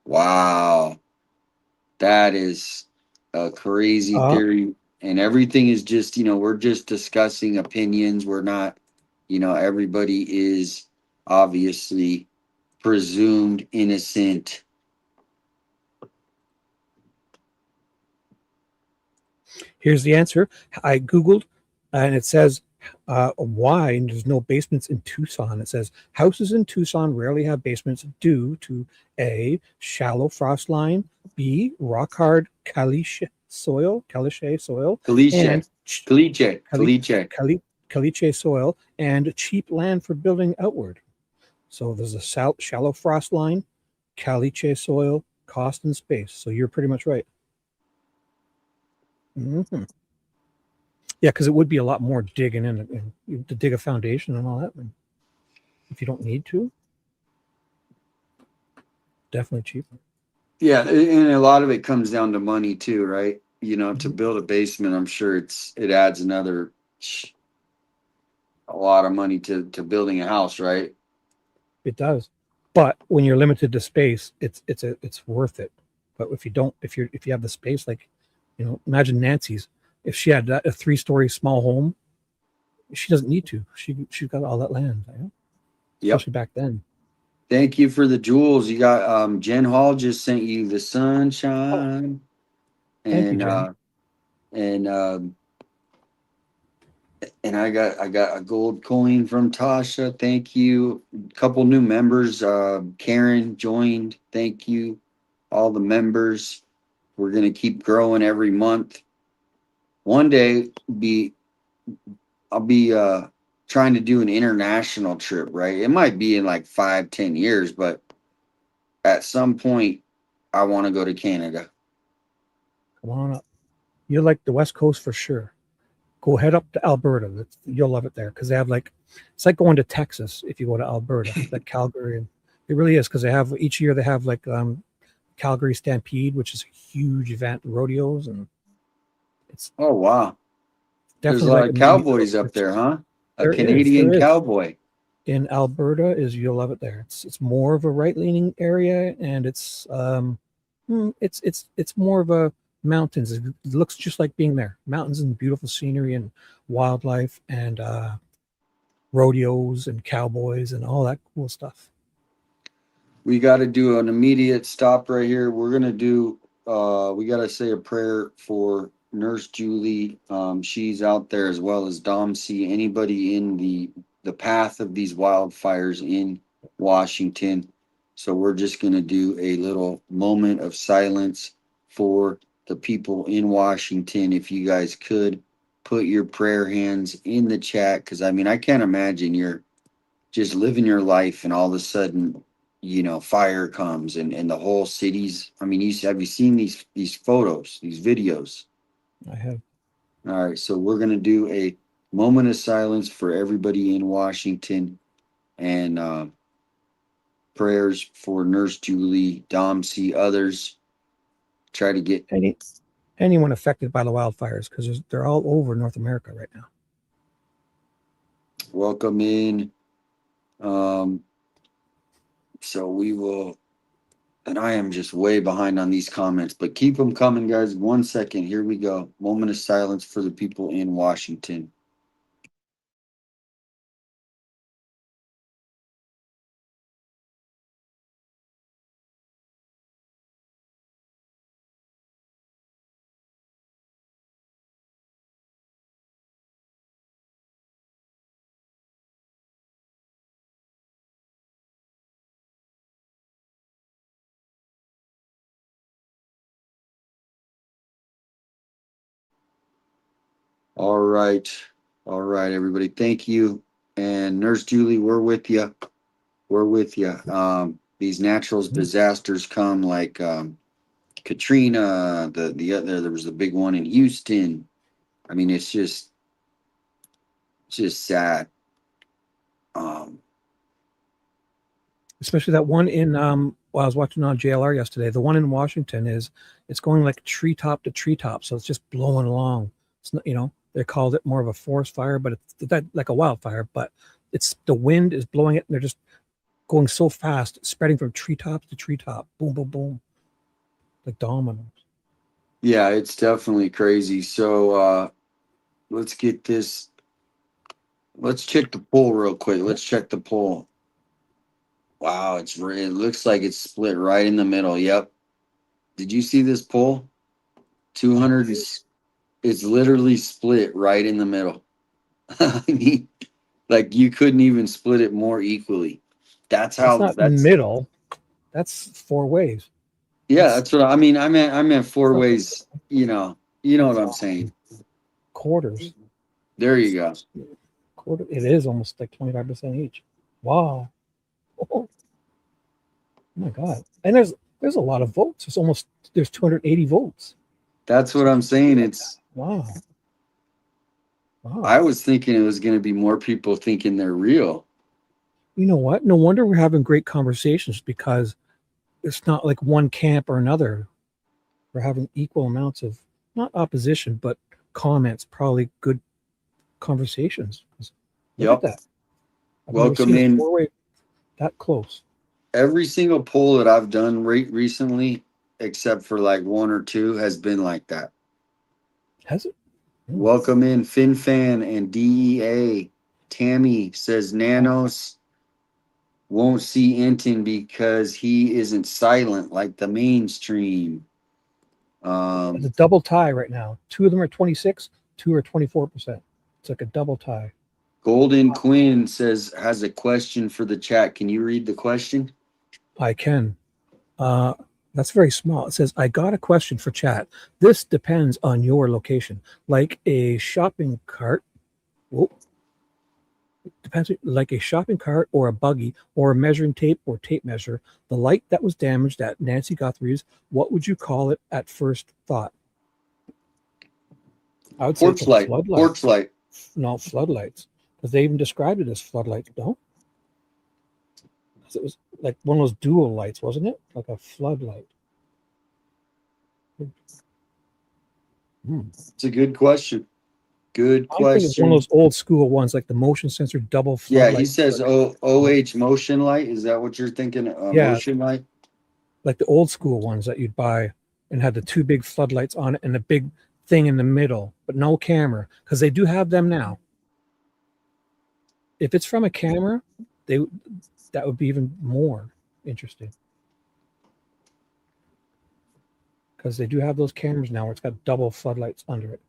Wow. That is a crazy theory. And everything is just, we're just discussing opinions. We're not, everybody is obviously presumed innocent. Here's the answer. I Googled and it says why and there's no basements in Tucson. It says houses in Tucson rarely have basements due to A, shallow frost line, B, rock hard caliche soil, Caliche soil, and cheap land for building outward. So there's a shallow frost line, caliche soil, cost and space. So you're pretty much right. Yeah, because it would be a lot more digging in to dig a foundation and all that. If you don't need to, definitely cheaper. Yeah, and a lot of it comes down to money too, right? To build a basement, I'm sure it adds a lot of money to building a house, right? It does, but when you're limited to space, it's worth it. But if you have the space, like imagine Nancy's. If she had a 3-story small home, she doesn't need to. She's got all that land. Right? Yep. Especially back then. Thank you for the jewels. You got Jen Hall just sent you the sunshine. Thank you, Jen. And I got a gold coin from Tasha. Thank you. A couple new members. Karen joined. Thank you. All the members. We're gonna keep growing every month. One day I'll be trying to do an international trip, right? It might be in like 5-10 years, but at some point I want to go to Canada. Come on up. You like the West Coast for sure. Go head up to Alberta. You'll love it there because they have like it's like going to Texas if you go to Alberta, like Calgary. And it really is, because they have each year they have like Calgary Stampede, which is a huge event, rodeos, and it's Oh wow. There's a definitely lot like of a mini cowboys up there, huh? A there Canadian is. cowboy. In Alberta is you'll love it there. It's more of a right leaning area, and it's more of a mountains. It looks just like being there. Mountains and beautiful scenery and wildlife and rodeos and cowboys and all that cool stuff. We got to do an immediate stop right here. We're gonna do. We got to say a prayer for Nurse Julie. She's out there as well as Dom C. Anybody in the path of these wildfires in Washington. So we're just gonna do a little moment of silence for the people in Washington. If you guys could put your prayer hands in the chat, because I mean I can't imagine you're just living your life and all of a sudden fire comes and the whole city's. I mean, have you seen these photos, these videos? I have. All right, so we're gonna do a moment of silence for everybody in Washington, and prayers for Nurse Julie, Dom C, others. Try to get Anyone affected by the wildfires, because they're all over North America right now. welcome in. So we will, and I am just way behind on these comments, but keep them coming, guys. 1 second. Here we go. Moment of silence for the people in Washington. All right. All right, everybody. Thank you. And Nurse Julie, we're with you. We're with you. These natural disasters come like Katrina, the other, there was the big one in Houston. I mean, it's just sad. Especially that one in well, I was watching on JLR yesterday. The one in Washington it's going like treetop to treetop, so it's just blowing along. It's not, they called it more of a forest fire, but it's that like a wildfire, but it's the wind is blowing it and they're just going so fast, spreading from treetop to treetop. Boom, boom, boom. Like dominoes. Yeah, it's definitely crazy. So let's get this. Let's check the poll real quick. Let's check the poll. Wow, it looks like it's split right in the middle. Yep. Did you see this poll? 200 is, it's literally split right in the middle. I mean, like you couldn't even split it more equally. That's That's how not that's middle. That's four ways. yeah, that's what I mean. I meant four ways, you know what I'm saying. Quarters. There you go. Quarter. It is almost like 25% each. Wow. Oh my God. And there's a lot of votes. There's 280 votes. That's what I'm saying. It's Wow. I was thinking it was going to be more people thinking they're real. You know what? No wonder we're having great conversations, because it's not like one camp or another. We're having equal amounts of not opposition, but comments, probably good conversations. Look Yep. at that. I've never Welcome seen a in. four-way that close. Every single poll that I've done recently, except for like one or two, has been like that. Has it? Welcome in FinFan and DEA. Tammy says Nanos won't see Enton because he isn't silent like the mainstream. It's a double tie right now. Two of them are 26, two are 24%. It's like a double tie. Golden Quinn has a question for the chat. Can you read the question? I can. That's very small. It says, I got a question for chat. This depends on your location. Like a shopping cart. Whoa. Depends, like a shopping cart or a buggy or a measuring tape or tape measure. The light that was damaged at Nancy Guthrie's, what would you call it at first thought? I would say Porch light. Porch light. No, floodlights. because they even described it as floodlights. No, 'cause it was like one of those dual lights, wasn't it? Like a floodlight. It's a good question. Good I'm thinking it's one of question. those old school ones, like the motion sensor double Yeah, floodlight. he says OH motion light. Is that what you're thinking? Yeah. Motion light? Like the old school ones that you'd buy and had the two big floodlights on it and the big thing in the middle, but no camera, because they do have them now. If it's from a camera, that would be even more interesting. Because they do have those cameras now where it's got double floodlights under it.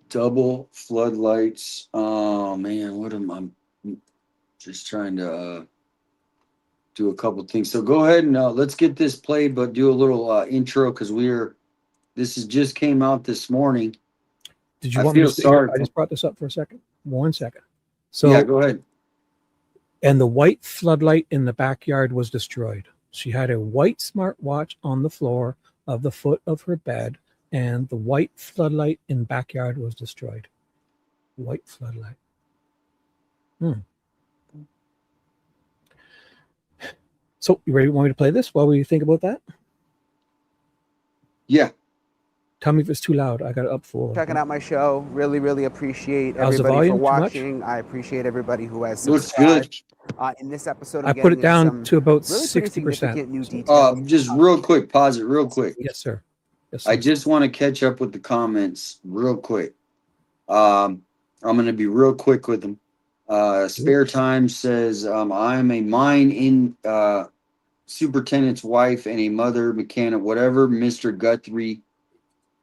Double floodlights. Oh man, I'm just trying to do a couple things. So go ahead and let's get this played, but do a little intro because this has just came out this morning. Did you I want me feel to sit sorry here? I just brought this up for a second. 1 second. So yeah, go ahead. and the white floodlight in the backyard was destroyed. She had a white smartwatch on the floor of the foot of her bed, and the white floodlight in the backyard was destroyed. White floodlight. So you ready? Want me to play this while we think about that? Yeah. Tell me if it's too loud. I got it up full. Checking out my show. Really appreciate How's the everybody for volume? Too much? watching. I appreciate everybody who has Looks subscribed. good. In this episode, I I'm put it getting down some to about really pretty 60%. significant new details. Just real quick, pause it real quick. Yes, sir. Yes, I sir. just want to catch up with the comments real quick. I'm going to be real quick with them. Spare Time says, I'm a mine in superintendent's wife and a mother mechanic, whatever Mr. Guthrie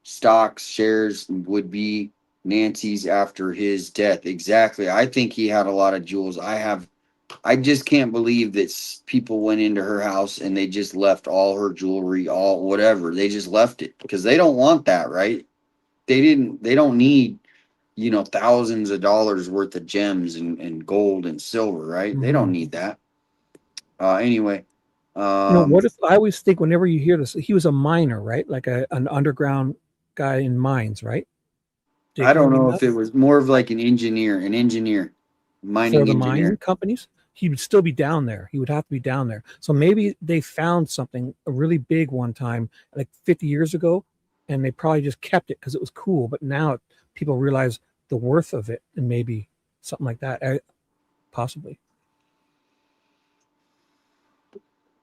stocks shares would be Nancy's after his death. Exactly. I think he had a lot of jewels. I just can't believe that people went into her house and they just left all her jewelry, all whatever. They just left it because they don't want that, right? They don't need, thousands of dollars worth of gems and gold and silver, right? They don't need that. Anyway. What if I always think whenever you hear this, he was a miner, right? Like an underground guy in mines, right? I don't know if it was more of like an engineer, mining for the engineer. mining companies. He would still be down there. He would have to be down there. So maybe they found something a really big one time, like 50 years ago, and they probably just kept it because it was cool. But now people realize the worth of it, and maybe something like that, possibly.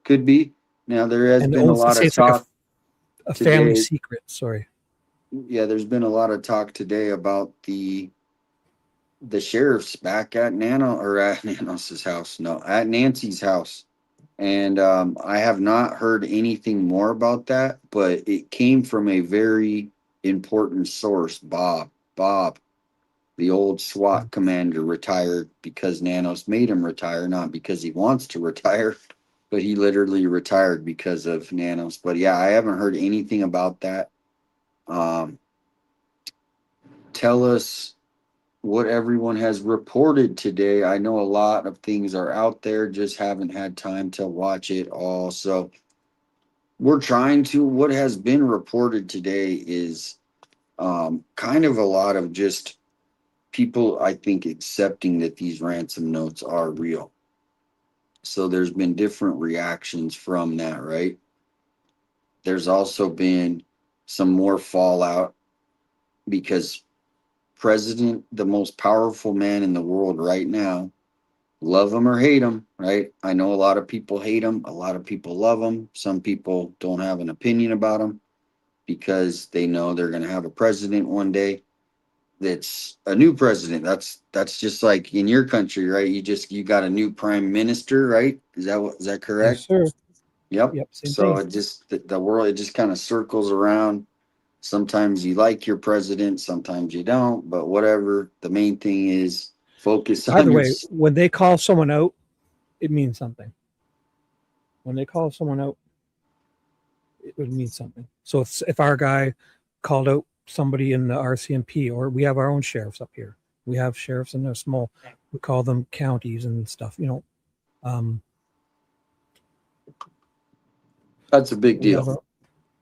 Could be. Now there has been a lot of talk. Like a family secret. Sorry. Yeah, there's been a lot of talk today about the sheriff's back at Nanos's house. No, at Nancy's house. And I have not heard anything more about that, but it came from a very important source, Bob. Bob, the old SWAT commander, retired because Nanos made him retire, not because he wants to retire, but he literally retired because of Nanos. But yeah, I haven't heard anything about that. Tell us what everyone has reported today. I know a lot of things are out there, just haven't had time to watch it all. So we're trying to. What has been reported today is kind of a lot of just people, I think, accepting that these ransom notes are real. So there's been different reactions from that, right? There's also been some more fallout because the most powerful man in the world right now, love him or hate him, right? I know a lot of people hate him. A lot of people love him. Some people don't have an opinion about him because they know they're going to have a president one day that's a new president. That's just like in your country, right? You got a new prime minister, right? Is that correct? Yes, sir. Yep. So thing. it just the world, it just kind of circles around. Sometimes you like your president, sometimes you don't, but whatever. The main thing is focus on By the way, when they call someone out, it means something. When they call someone out, it would mean something. So if our guy called out somebody in the RCMP, or we have our own sheriffs up here, we have sheriffs in they're small, we call them counties and stuff, that's a big deal.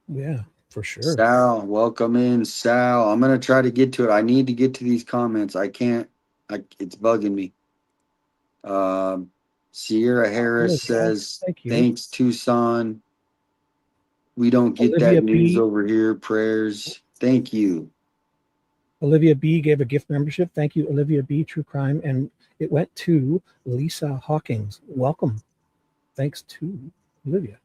Yeah. For sure. Sal, welcome in, Sal. I'm gonna try to get to it. I need to get to these comments. I can't. It's bugging me. Sierra Harris says, Thank you. "Thanks, Tucson. We don't get Olivia that news B. over here. Prayers. Thank you." Olivia B gave a gift membership. Thank you, Olivia B. True Crime. And it went to Lisa Hawkins. Welcome. Thanks to Olivia.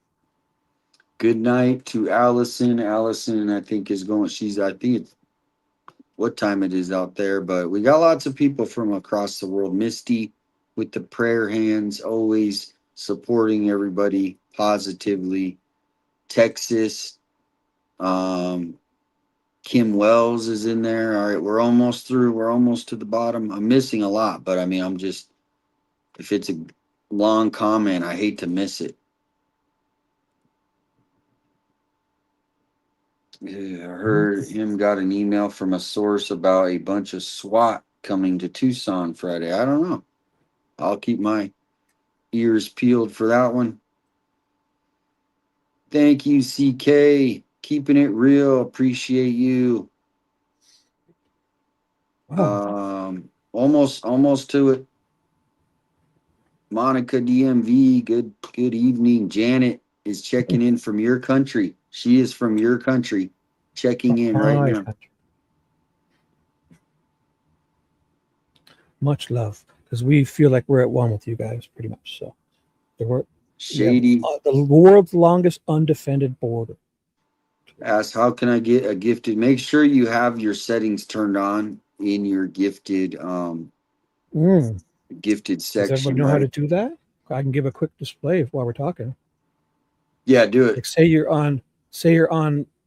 Good night to Allison. Allison, I think is going. I think it's what time it is out there, but we got lots of people from across the world. Misty with the prayer hands, always supporting everybody positively. Texas, Kim Wells is in there. All right, we're almost through. We're almost to the bottom. I'm missing a lot, but I mean, if it's a long comment, I hate to miss it. Yeah, I heard him got an email from a source about a bunch of SWAT coming to Tucson Friday. I don't know. I'll keep my ears peeled for that one. Thank you, CK. Keeping it real. Appreciate you. Wow. Almost to it. Monica DMV, good evening. Janet is checking in from your country. She is from your country, checking in right now. Much love, because we feel like we're at one with you guys, pretty much. So, Shady the world's longest undefended border. asks, how can I get a gifted? Make sure you have your settings turned on in your gifted gifted section. Does everybody know how to do that? I can give a quick display while we're talking. Yeah, do it. Like say you're on.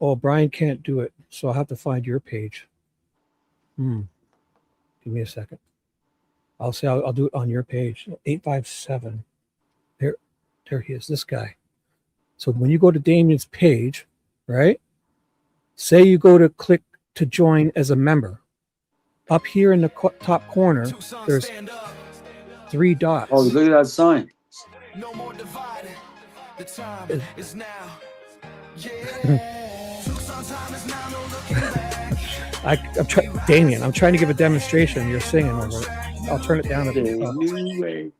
Oh, Brian can't do it, so I'll have to find your page. Give me a second. I'll do it on your page. 857. There he is. This guy. So when you go to Damien's page, right? Say you go to click to join as a member. Up here in the top corner, there's 3 dots. Oh, look at that sign. No more divided. The time is now. Yeah. Tucson time is now, no looking back. Damien, I'm trying to give a demonstration. You're singing over it. I'll turn it down a bit.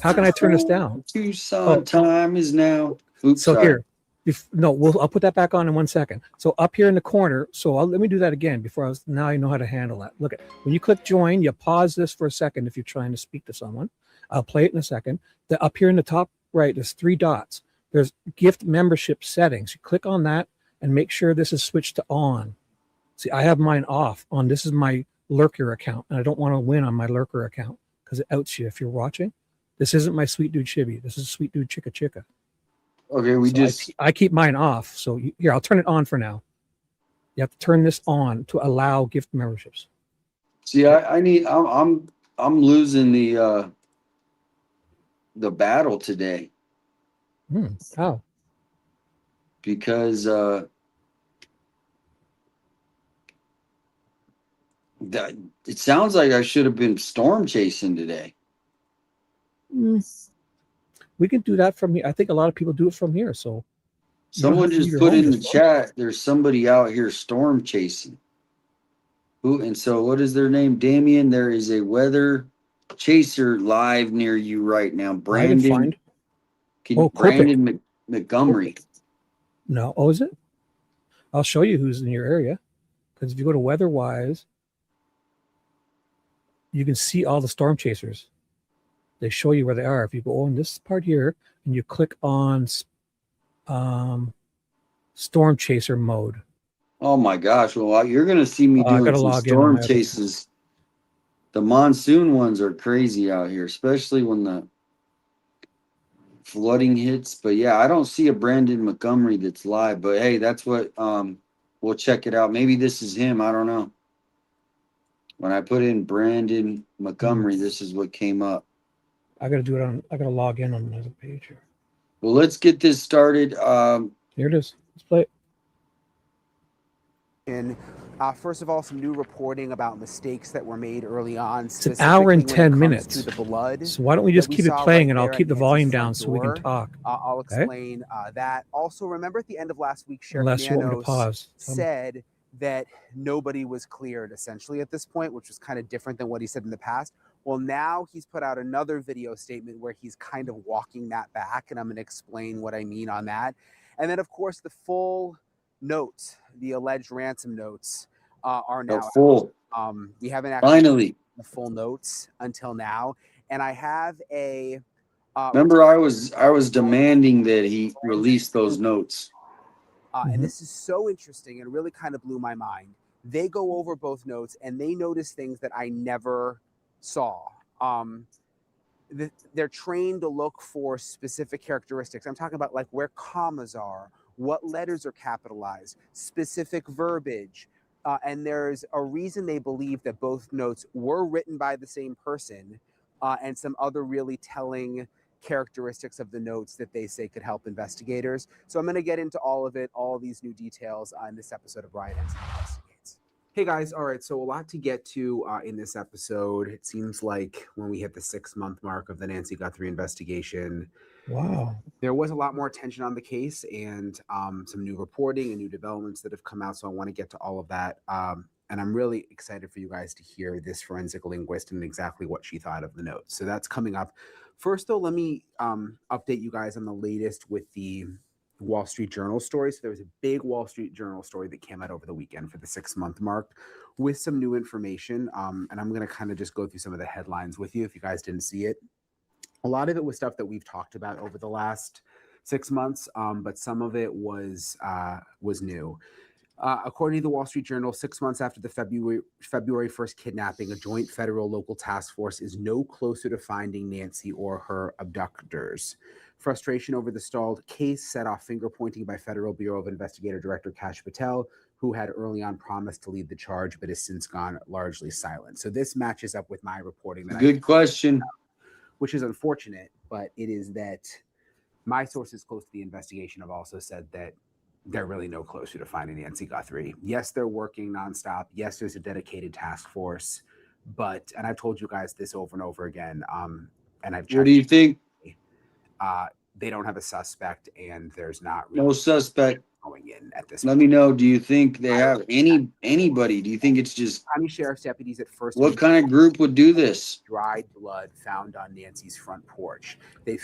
How can I turn this down? Tucson time is now. Oops, so sorry. Here. I'll put that back on in 1 second. So up here in the corner, let me do that again now I know how to handle that. Look at when you click join, you pause this for a second if you're trying to speak to someone. I'll play it in a second. Up here in the top right, there's 3 dots. There's gift membership settings. You click on that and make sure this is switched to on. See, I have mine off on. This is my lurker account, and I don't want to win on my lurker account because it outs you if you're watching. This isn't my Sweet Dude Chibi. This is Sweet Dude Chicka Chicka. Okay, I keep mine off. So here, I'll turn it on for now. You have to turn this on to allow gift memberships. See, I'm losing the battle today. How? Because it sounds like I should have been storm chasing today. We can do that from here. I think a lot of people do it from here. So someone just put in the chat, there's somebody out here storm chasing. Who? And so what is their name? Damien, there is a weather chaser live near you right now. Brandon. Brandon Montgomery. No. Oh, is it? I'll show you who's in your area. Because if you go to weather-wise, you can see all the storm chasers. They show you where they are. If you go in this part here and you click on storm chaser mode. Oh my gosh. Well, you're going to see me doing some storm chases. The monsoon ones are crazy out here, especially when the flooding hits. But yeah, I don't see a Brandon Montgomery that's live, but hey, that's what we'll check it out. Maybe this is him. I don't know. When I put in Brandon Montgomery, this is what came up. I got to log in on another page here. Well, let's get this started. Here it is. Let's play it. In First of all, some new reporting about mistakes that were made early on. It's an hour and 10 minutes. To the blood. So why don't we just keep it playing, and I'll keep the volume down so we can door. talk. I'll Okay? explain that. Also, remember at the end of last week, Sheriff Unless you want me to Nanos pause. said that nobody was cleared essentially at this point, which was kind of different than what he said in the past. Well, now he's put out another video statement where he's kind of walking that back, and I'm going to explain what I mean on that. And then, of course, the full notes, the alleged ransom notes, are now full. out. We haven't actually Finally. the full notes until now, and I have a. Remember, I was demanding that he release those notes. And this is so interesting and really kind of blew my mind. They go over both notes and they notice things that I never saw. They're trained to look for specific characteristics. I'm talking about like where commas are, what letters are capitalized, specific verbiage. And there's a reason they believe that both notes were written by the same person, and some other really telling characteristics of the notes that they say could help investigators. So I'm going to get into all of it, all of these new details in this episode of Brian Investigates. Hey guys, all right, so a lot to get to in this episode. It seems like when we hit the 6-month mark of the Nancy Guthrie investigation, Wow. there was a lot more attention on the case and some new reporting and new developments that have come out. So I want to get to all of that. And I'm really excited for you guys to hear this forensic linguist and exactly what she thought of the notes. So that's coming up. First, though, let me update you guys on the latest with the Wall Street Journal story. So there was a big Wall Street Journal story that came out over the weekend for the 6-month mark with some new information. And I'm going to kind of just go through some of the headlines with you if you guys didn't see it. A lot of it was stuff that we've talked about over the last 6 months, but some of it was new. According to the Wall Street Journal, 6 months after the February 1st kidnapping, a joint federal local task force is no closer to finding Nancy or her abductors. Frustration over the stalled case set off finger pointing by Federal Bureau of Investigator Director Kash Patel, who had early on promised to lead the charge, but has since gone largely silent. So this matches up with my reporting. Good question. Which is unfortunate, but it is that my sources close to the investigation have also said that they're really no closer to finding Nancy Guthrie. Yes, they're working nonstop. Yes, there's a dedicated task force, but, and I've told you guys this over and over again, and I've checked. What do you think? They don't have a suspect, and there's not really No suspect going in at this Let point. me know. Do you think they have anybody? Do you think it's just County Sheriff's deputies at first. what kind of group would do this? Dried blood found on Nancy's front porch.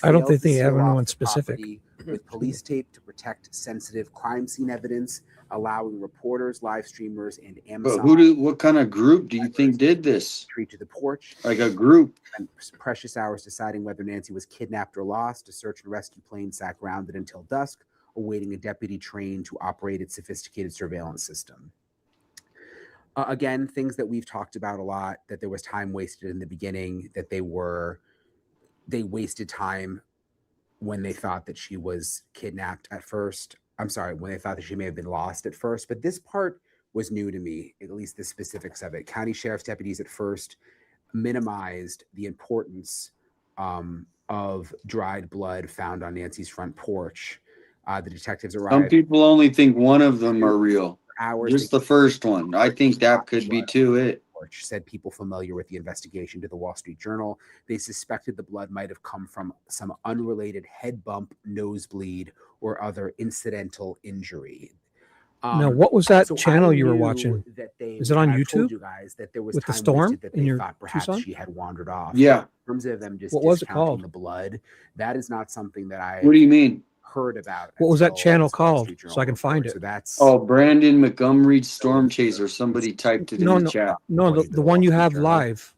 I don't think they have anyone specific. With police tape to protect sensitive crime scene evidence, allowing reporters, live streamers, and Amazon. But what kind of group do you think did this? Retreat to the porch. Like a group. And precious hours deciding whether Nancy was kidnapped or lost. A search and rescue plane sat grounded until dusk, awaiting a deputy trained to operate its sophisticated surveillance system. Again, things that we've talked about a lot, that there was time wasted in the beginning, that they wasted time when they thought that she was kidnapped at first. I'm sorry, when they thought that she may have been lost at first. But this part was new to me, at least the specifics of it. County Sheriff's deputies at first minimized the importance of dried blood found on Nancy's front porch. The detectives arrived. Some people only think one of them are real. Hours. Just the first one. I think that could be too it. Said people familiar with the investigation to the Wall Street Journal. They suspected the blood might have come from some unrelated head bump, nosebleed, or other incidental injury. Now, what was that channel you were watching? Is it on YouTube? You guys that there was with the storm that in your thought perhaps Tucson? she had wandered off. Yeah. In terms of them just what was it discounting called? the blood, that is not something that I. What do you mean? Heard about. What was that channel called? So I can find it. So that's Brandon Montgomery's Storm Chaser. Somebody typed it in the chat. No, the one you have live.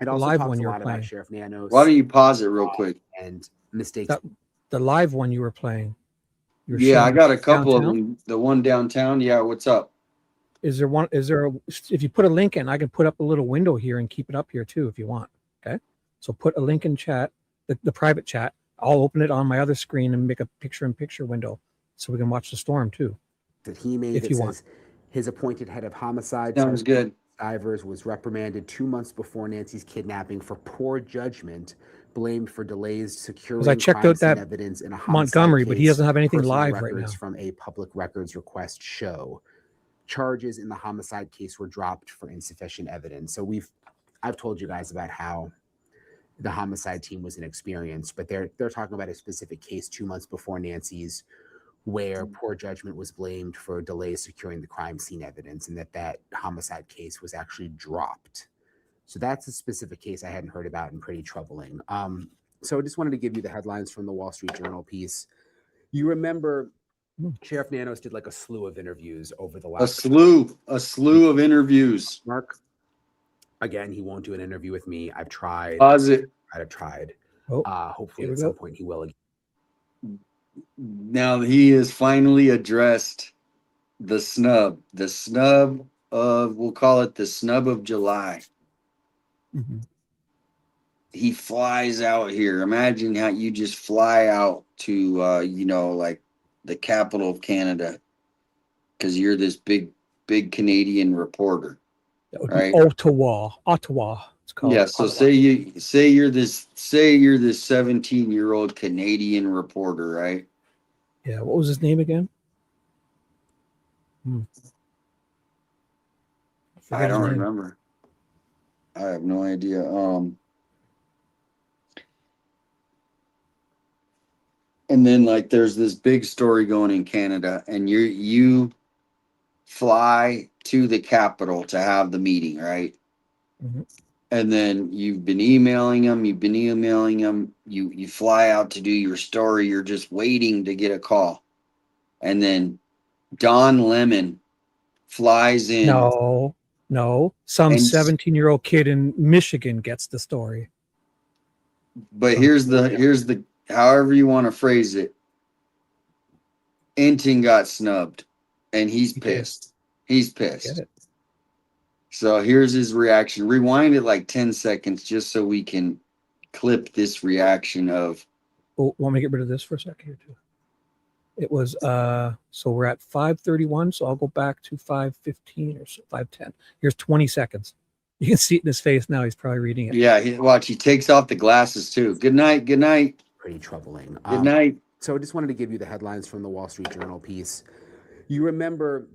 It also live talks one a you're lot playing. about Sheriff Nanos. Why don't you pause it real quick? And mistakes. The live one you were playing. Yeah, I got a couple of them. The one downtown. Yeah, what's up? Is there if you put a link in, I can put up a little window here and keep it up here too if you want. Okay. So put a link in chat, the private chat. I'll open it on my other screen and make a picture-in-picture window so we can watch the storm too. That he made if you want. His appointed head of homicide, Sounds good. Stivers, was reprimanded 2 months before Nancy's kidnapping for poor judgment, blamed for delays securing I checked out that evidence in a Montgomery, case. but he doesn't have anything Personal live right now. records from a public records request show. charges in the homicide case were dropped for insufficient evidence. So I've told you guys about how the homicide team was inexperienced, but they're talking about a specific case 2 months before Nancy's, where poor judgment was blamed for delays securing the crime scene evidence, and that homicide case was actually dropped. So that's a specific case I hadn't heard about and pretty troubling. So I just wanted to give you the headlines from the Wall Street Journal piece. You remember Sheriff Nanos did like a slew of interviews over the last a slew of interviews. Mark. Again, he won't do an interview with me. I've tried. Pause it. I've tried. Oh, Hopefully at some point he will again. Now he has finally addressed the snub of, we'll call it the snub of July. Mhm. He flies out here. Imagine how you just fly out to, like the capital of Canada, because you're this big Canadian reporter. That would Right. be Ottawa. It's called. Yeah. So Ottawa. say you're this 17-year-old Canadian reporter, right? Yeah. What was his name again? I don't remember. I have no idea. And then like there's this big story going in Canada, and you fly to the capital to have the meeting, right? Mhm. And then you've been emailing them, you fly out to do your story, you're just waiting to get a call. And then Don Lemon flies in. No. Some And- 17-year-old kid in Michigan gets the story. But here's the however you want to phrase it. Enton got snubbed, and he's He did. pissed. He's Get pissed. it? So here's his reaction. Rewind it like 10 seconds just so we can clip this reaction of. Oh, want me to get rid of this for a second here too? It was so we're at 5:31, so I'll go back to 5:15 or so, 5:10. Here's 20 seconds. You can see it in his face now. He's probably reading it. Yeah, he takes off the glasses too. Good night. Pretty troubling. Good night. So I just wanted to give you the headlines from the Wall Street Journal piece. You remember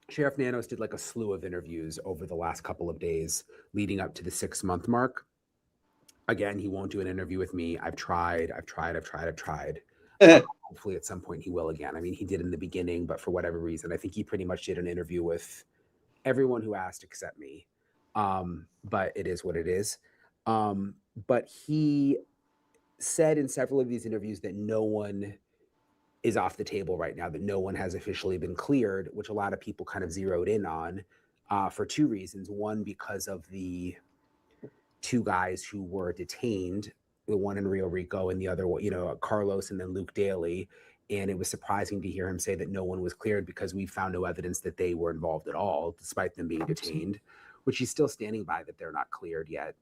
Sheriff Nanos did like a slew of interviews over the last couple of days leading up to the 6-month mark. Again, he won't do an interview with me. I've tried. Hopefully at some point he will again. I mean, he did in the beginning, but for whatever reason, I think he pretty much did an interview with everyone who asked except me. But it is what it is. But he said in several of these interviews that no one is off the table right now, that no one has officially been cleared, which a lot of people kind of zeroed in on for two reasons. One, because of the two guys who were detained, the one in Rio Rico and the other, Carlos and then Luke Daly. And it was surprising to hear him say that no one was cleared because we found no evidence that they were involved at all, despite them being detained, which he's still standing by that they're not cleared yet.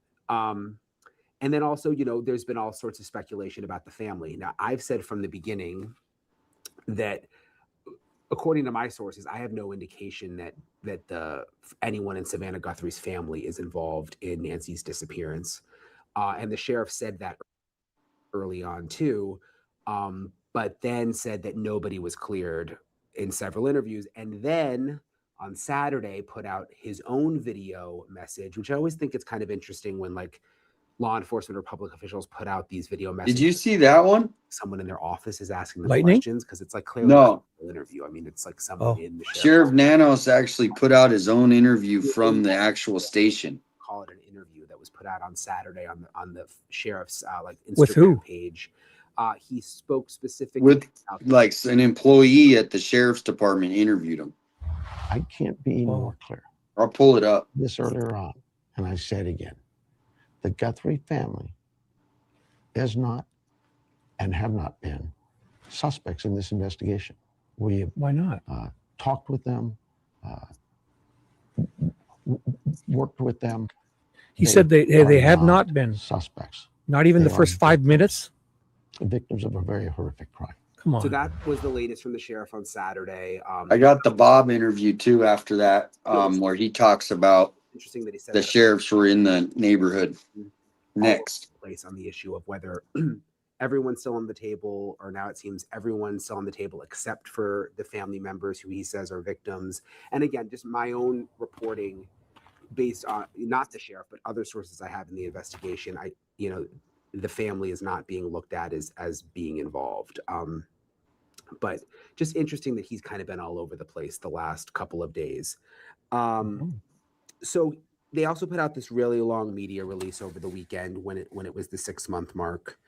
And then also, there's been all sorts of speculation about the family. Now, I've said from the beginning that, according to my sources, I have no indication that anyone in Savannah Guthrie's family is involved in Nancy's disappearance. And the sheriff said that early on too, but then said that nobody was cleared in several interviews. And then on Saturday put out his own video message, which I always think it's kind of interesting when like law enforcement or public officials put out these video messages. Did you see that one? Someone in their office is asking them Lightning? questions because it's like clearly No. an interview. I mean, it's like someone in the Sheriff Nanos actually put out his own interview from the actual station. Call it an interview that was put out on Saturday on the sheriff's Instagram With who? page. He spoke specifically With about like an employee at the sheriff's department interviewed him. I can't be more clear. I'll pull it up. This earlier on, and I said again, the Guthrie family is not and have not been suspects in this investigation. We have Why not? talked with them, worked with them. He said they are have not been, suspects, not even the They first are 5 minutes. victims of a very horrific crime. Come on. So that was the latest from the sheriff on Saturday. I got the Bob interview too after that, where he talks about Interesting that he said the that sheriffs were in the neighborhood next. place on the issue of whether everyone's still on the table, or now it seems everyone's still on the table except for the family members who he says are victims. And again, just my own reporting based on not the sheriff, but other sources I have in the investigation. The family is not being looked at as being involved. But just interesting that he's kind of been all over the place the last couple of days. So they also put out this really long media release over the weekend when it was the 6-month mark,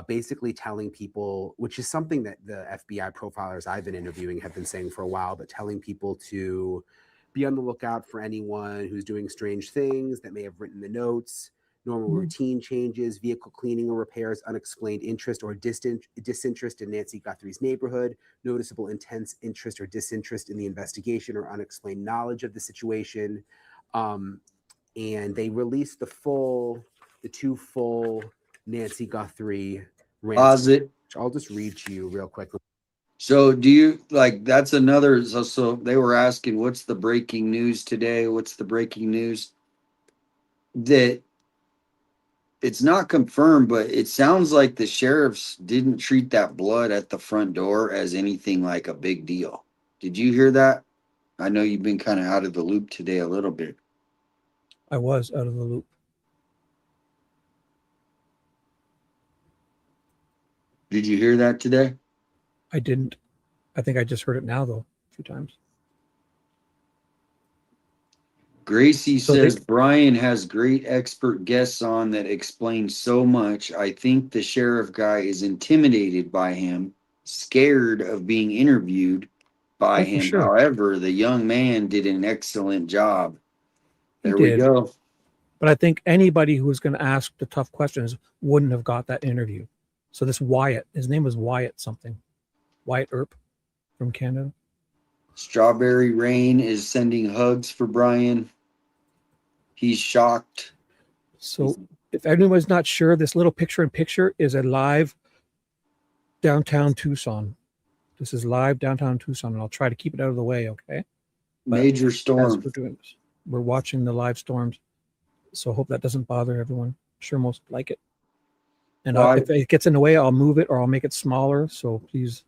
basically telling people, which is something that the FBI profilers I've been interviewing have been saying for a while, but telling people to be on the lookout for anyone who's doing strange things that may have written the notes, normal routine changes, vehicle cleaning or repairs, unexplained interest or disinterest in Nancy Guthrie's neighborhood, noticeable intense interest or disinterest in the investigation or unexplained knowledge of the situation. And they released the 2 full Nancy Guthrie rants. I'll just read to you real quick. So do you like that's another so they were asking what's the breaking news today? What's the breaking news? That it's not confirmed, but it sounds like the sheriffs didn't treat that blood at the front door as anything like a big deal. Did you hear that? I know you've been kind of out of the loop today a little bit. I was out of the loop. Did you hear that today? I didn't. I think I just heard it now, though, a few times. Gracie says Brian has great expert guests on that explain so much. I think the sheriff guy is intimidated by him, scared of being interviewed by him. Sure. However, the young man did an excellent job. There we go. But I think anybody who was going to ask the tough questions wouldn't have got that interview. So this Wyatt, his name was Wyatt something. Wyatt Earp from Canada. Strawberry Rain is sending hugs for Brian. He's shocked. So if anyone's not sure, this little picture-in-picture is a live downtown Tucson. This is live downtown Tucson, and I'll try to keep it out of the way, okay? Major storm. We're doing this, we're watching the live storms, so hope that doesn't bother everyone. I'm sure most like it. And if it gets in the way, I'll move it or I'll make it smaller, so please.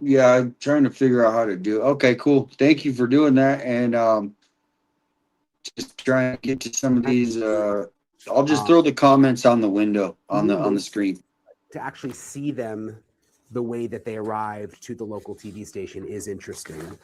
Yeah, I'm trying to figure out how to do it. Okay, cool. Thank you for doing that. And just trying to get to some of these. I'll just throw the comments on the window on the screen. To actually see them the way that they arrived to the local TV station is interesting.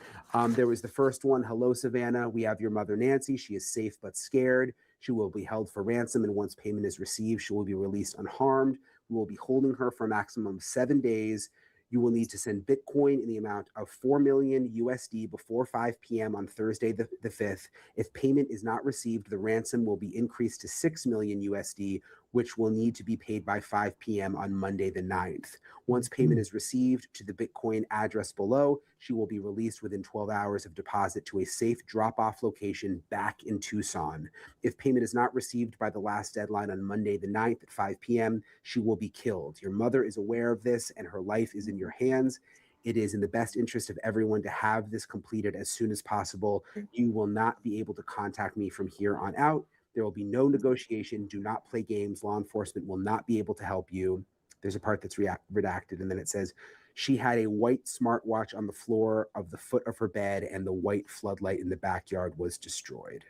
There was the first one. Hello, Savannah. We have your mother, Nancy. She is safe but scared. She will be held for ransom, and once payment is received, she will be released unharmed. We will be holding her for a maximum of 7 days. You will need to send Bitcoin in the amount of 4 million USD before 5 p.m. on Thursday, the 5th. If payment is not received, the ransom will be increased to 6 million USD, which will need to be paid by 5 p.m. on Monday, the 9th. Once payment is received to the Bitcoin address below, she will be released within 12 hours of deposit to a safe drop-off location back in Tucson. If payment is not received by the last deadline on Monday, the 9th at 5 p.m., she will be killed. Your mother is aware of this, and her life is in your hands. It is in the best interest of everyone to have this completed as soon as possible. You will not be able to contact me from here on out. There will be no negotiation. Do not play games. Law enforcement will not be able to help you. There's a part that's redacted, and then it says, she had a white smartwatch on the floor of the foot of her bed, and the white floodlight in the backyard was destroyed.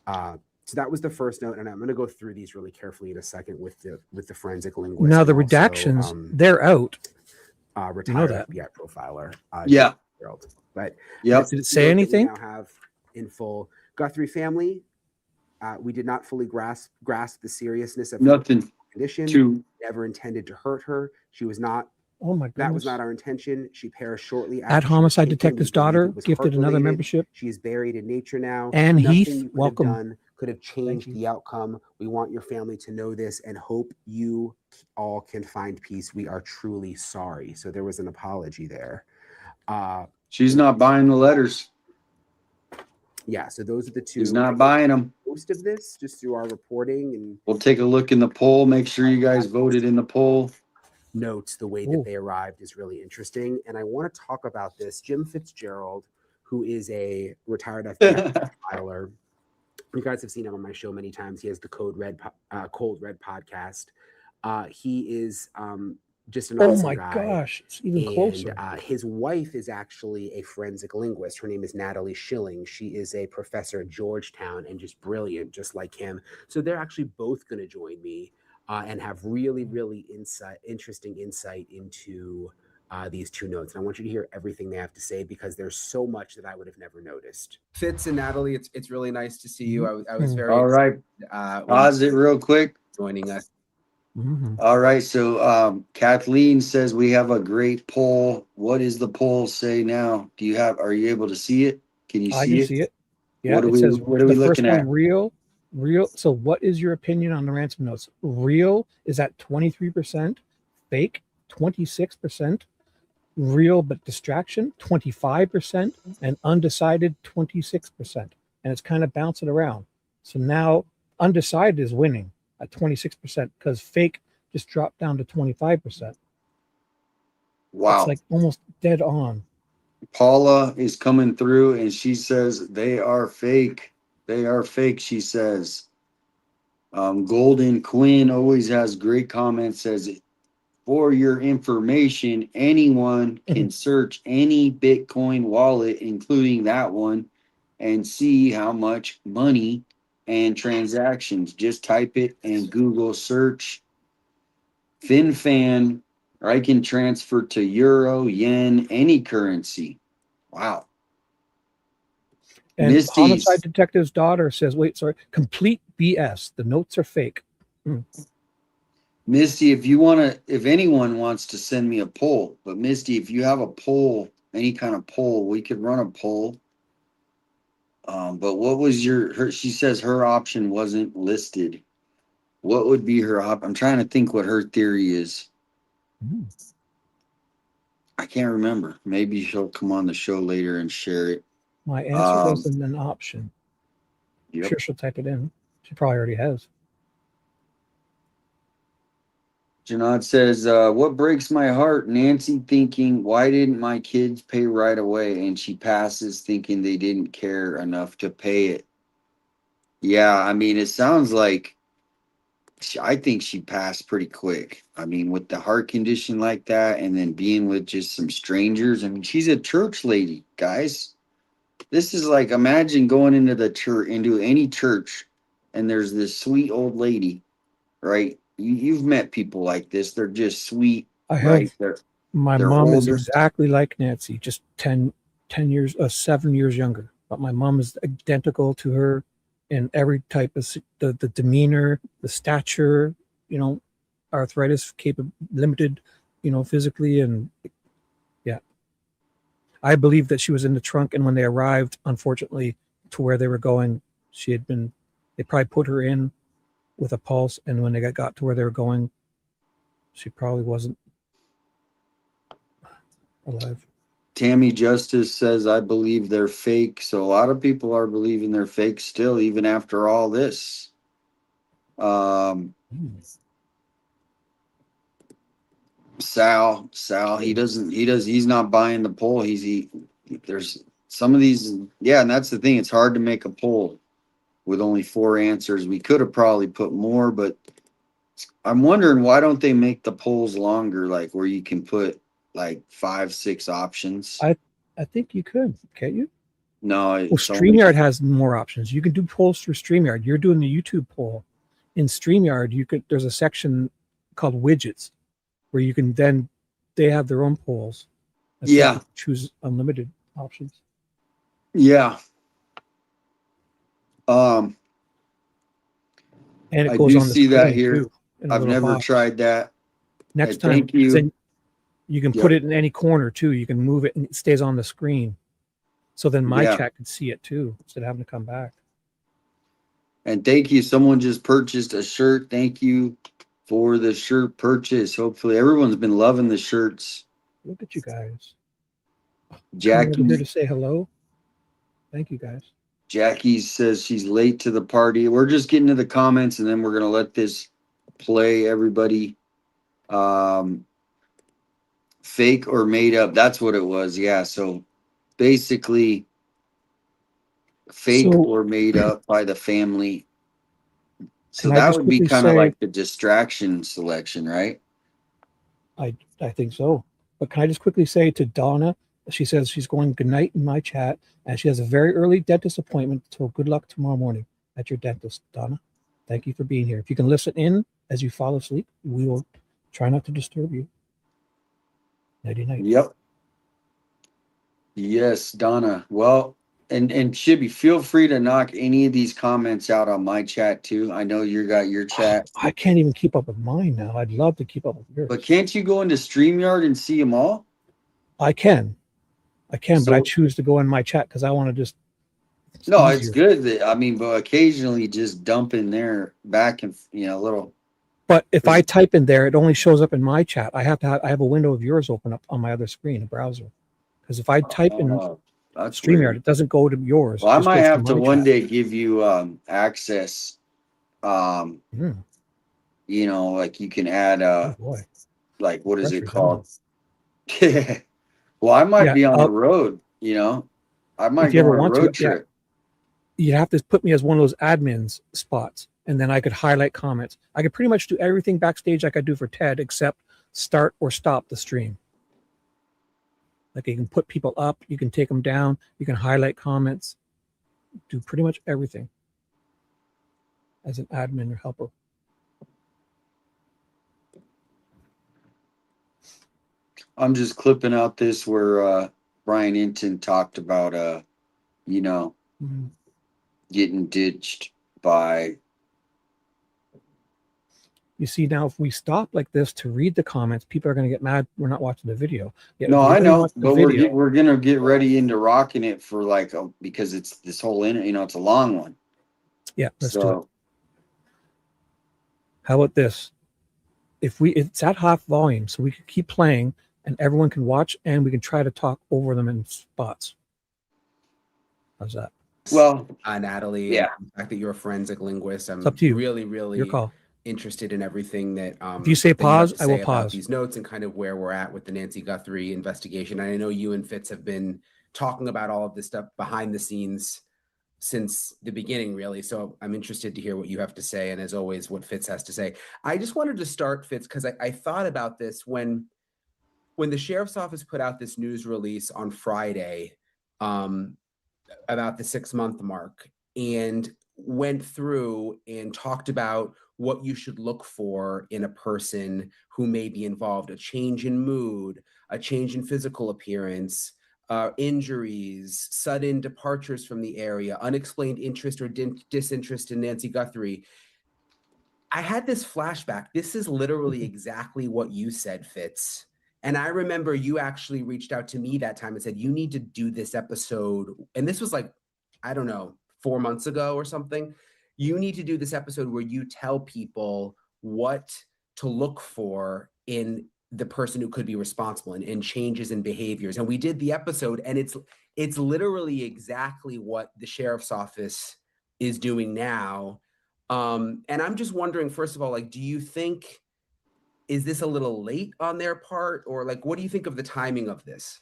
So that was the first note, and I'm going to go through these really carefully in a second with the forensic linguist. Now the redactions, they're out. Retired you know that. FBI profiler. Yeah. But yep. Did it say anything? We now have in full. Guthrie family, we did not fully grasp the seriousness of her condition. Never intended to hurt her. She was not. Oh my goodness. That was not our intention. She perished shortly after. At homicide detective's daughter gifted another membership. She is buried in nature now. And Heath, welcome. Could have changed the outcome. We want your family to know this and hope you all can find peace. We are truly sorry. So there was an apology there. She's not buying the letters. Yeah, so those are the two. She's not buying them. Most of this just through our reporting, and we'll take a look in the poll. Make sure you guys voted in the poll. Notes the way that they arrived is really interesting, and I want to talk about this. Jim Fitzgerald, who is a retired FBI filer. You guys have seen him on my show many times. He has the Cold Red podcast. He is just an Oh awesome my guy. gosh, it's even And closer. his wife is actually a forensic linguist. Her name is Natalie Schilling. She is a professor at Georgetown and just brilliant, just like him. So they're actually both going to join me and have really, really interesting insight into these two notes. And I want you to hear everything they have to say because there's so much that I would have never noticed. Fitz and Natalie, it's really nice to see you. I was very All right. Pause it real quick. joining us. Mhm. All right. So Kathleen says we have a great poll. What does the poll say now? Are you able to see it? Can you I see can it? see it. Yeah, What are it we says what are the we first looking one, at? real. So what is your opinion on the ransom notes? Real is at 23%, fake 26%, real but distraction 25%, and undecided 26%. And it's kind of bouncing around. So now undecided is winning at 26% because fake just dropped down to 25%. Wow. It's like almost dead on. Paula is coming through and she says they are fake. They are fake, she says. Golden Quinn always has great comments, says for your information, anyone can search any Bitcoin wallet, including that one, and see how much money and transactions. Just type it and Google search FinFan. I can transfer to euro, yen, any currency. Wow. And homicide Misty's. detective's daughter says, wait, sorry, complete BS. The notes are fake. Misty, if anyone wants to send me a poll, but Misty, if you have a poll, any kind of poll, we could run a poll. But what was she says her option wasn't listed. What would be her I'm trying to think what her theory is. I can't remember. Maybe she'll come on the show later and share it. My answer wasn't an option. Yep. Sure, she'll type it in. She probably already has. Janad says, what breaks my heart? Nancy thinking, why didn't my kids pay right away? And she passes thinking they didn't care enough to pay it. Yeah, I mean, it sounds like I think she passed pretty quick. I mean, with the heart condition like that and then being with just some strangers. I mean, she's a church lady, guys. This is like imagine going into the church, into any church, and there's this sweet old lady, right? You've met people like this. They're just sweet, I right? have. My They're mom is older. exactly like Nancy, just 10 years, 7 years younger. But my mom is identical to her in every type of the demeanor, the stature, arthritis limited, physically. And yeah, I believe that she was in the trunk. And when they arrived, unfortunately, to where they were going, they probably put her in with a pulse. And when they got to where they were going, she probably wasn't alive. Tammy Justice says, I believe they're fake. So a lot of people are believing they're fake still, even after all this. Sal, he's not buying the poll. There's some of these, yeah, and that's the thing. It's hard to make a poll with only 4 answers. We could have probably put more, but I'm wondering why don't they make the polls longer, like where you can put like 5, 6 options? I think you could, can't you? No, Well, StreamYard has more options. You can do polls through StreamYard. You're doing the YouTube poll. In StreamYard, there's a section called widgets where you can they have their own polls. Yeah. You choose unlimited options. Yeah. And it I goes do on the see that screen here. too. I've never tried that. Next Hey, time, thank you. then you can put it in any corner too. You can move it and it stays on the screen. So then my chat can see it too instead of having to come back. And thank you. Someone just purchased a shirt. Thank you for the shirt purchase. Hopefully everyone's been loving the shirts. Look at you guys. Jackie here to say hello. Thank you guys. Jackie says she's late to the party. We're just getting to the comments and then we're going to let this play, everybody. Fake or made up. That's what it was. Yeah. So basically fake or made up by the family. So Can I that just would be quickly kind of say, like the distraction selection, right? I think so. But can I just quickly say to Donna, she says she's going good night in my chat, and she has a very early dentist appointment. So good luck tomorrow morning at your dentist, Donna. Thank you for being here. If you can listen in as you fall asleep, we will try not to disturb you. Nighty night. Yep. Yes, Donna. Well, and Shibby, feel free to knock any of these comments out on my chat too. I know you got your chat, I can't even keep up with mine now. I'd love to keep up with yours. but can't you go into StreamYard and see them all? I can, but I So choose to go in my chat because I want to just. no, it's easier. good that I mean, but occasionally just dump in there back and a little. But if I type in there, it only shows up in my chat. I have a window of yours open up on my other screen, a browser. Because if I type in That's StreamYard, weird. it doesn't go to yours. Well, It I just might goes have to my one chat. day give you access. You know, like you can add Oh boy. like what is it Pressure's on. called? Well, I might Yeah, be on the road, you know. I might if you go ever on a want to, road yeah, trip. you have to put me as one of those admins spots, and then I could highlight comments. I could pretty much do everything backstage like I do for TED, except start or stop the stream. Like you can put people up, you can take them down, you can highlight comments, do pretty much everything as an admin or helper. I'm just clipping out this where Brian Hinton talked about you know, getting ditched by. You see, now if we stop like this to read the comments, people are going to get mad. We're not watching the video. Yeah, No, I know, watch the but video. we're gonna get ready into rocking it for like because it's this whole it's a long one. Yeah, let's do it. How about this? It's at half volume, so we can keep playing and everyone can watch and we can try to talk over them in spots. How's that? Well, Natalie, yeah. the fact that you're a forensic linguist, I'm It's up to you. really, Your really call. interested in everything that if you say that you have pause, to I will say about pause. these notes and kind of where we're at with the Nancy Guthrie investigation. And I know you and Fitz have been talking about all of this stuff behind the scenes since the beginning, really. So I'm interested to hear what you have to say, and as always, what Fitz has to say. I just wanted to start, Fitz, because I thought about this when the sheriff's office put out this news release on Friday about the 6-month mark, and went through and talked about what you should look for in a person who may be involved: a change in mood, a change in physical appearance, injuries, sudden departures from the area, unexplained interest or disinterest in Nancy Guthrie. I had this flashback. This is literally exactly what you said, Fitz. And I remember you actually reached out to me that time and said, you need to do this episode. And this was like, I don't know, 4 months ago or something. You need to do this episode where you tell people what to look for in the person who could be responsible and changes in behaviors. And we did the episode, and it's literally exactly what the sheriff's office is doing now. And I'm just wondering, first of all, like, do you think, is this a little late on their part, or like, what do you think of the timing of this?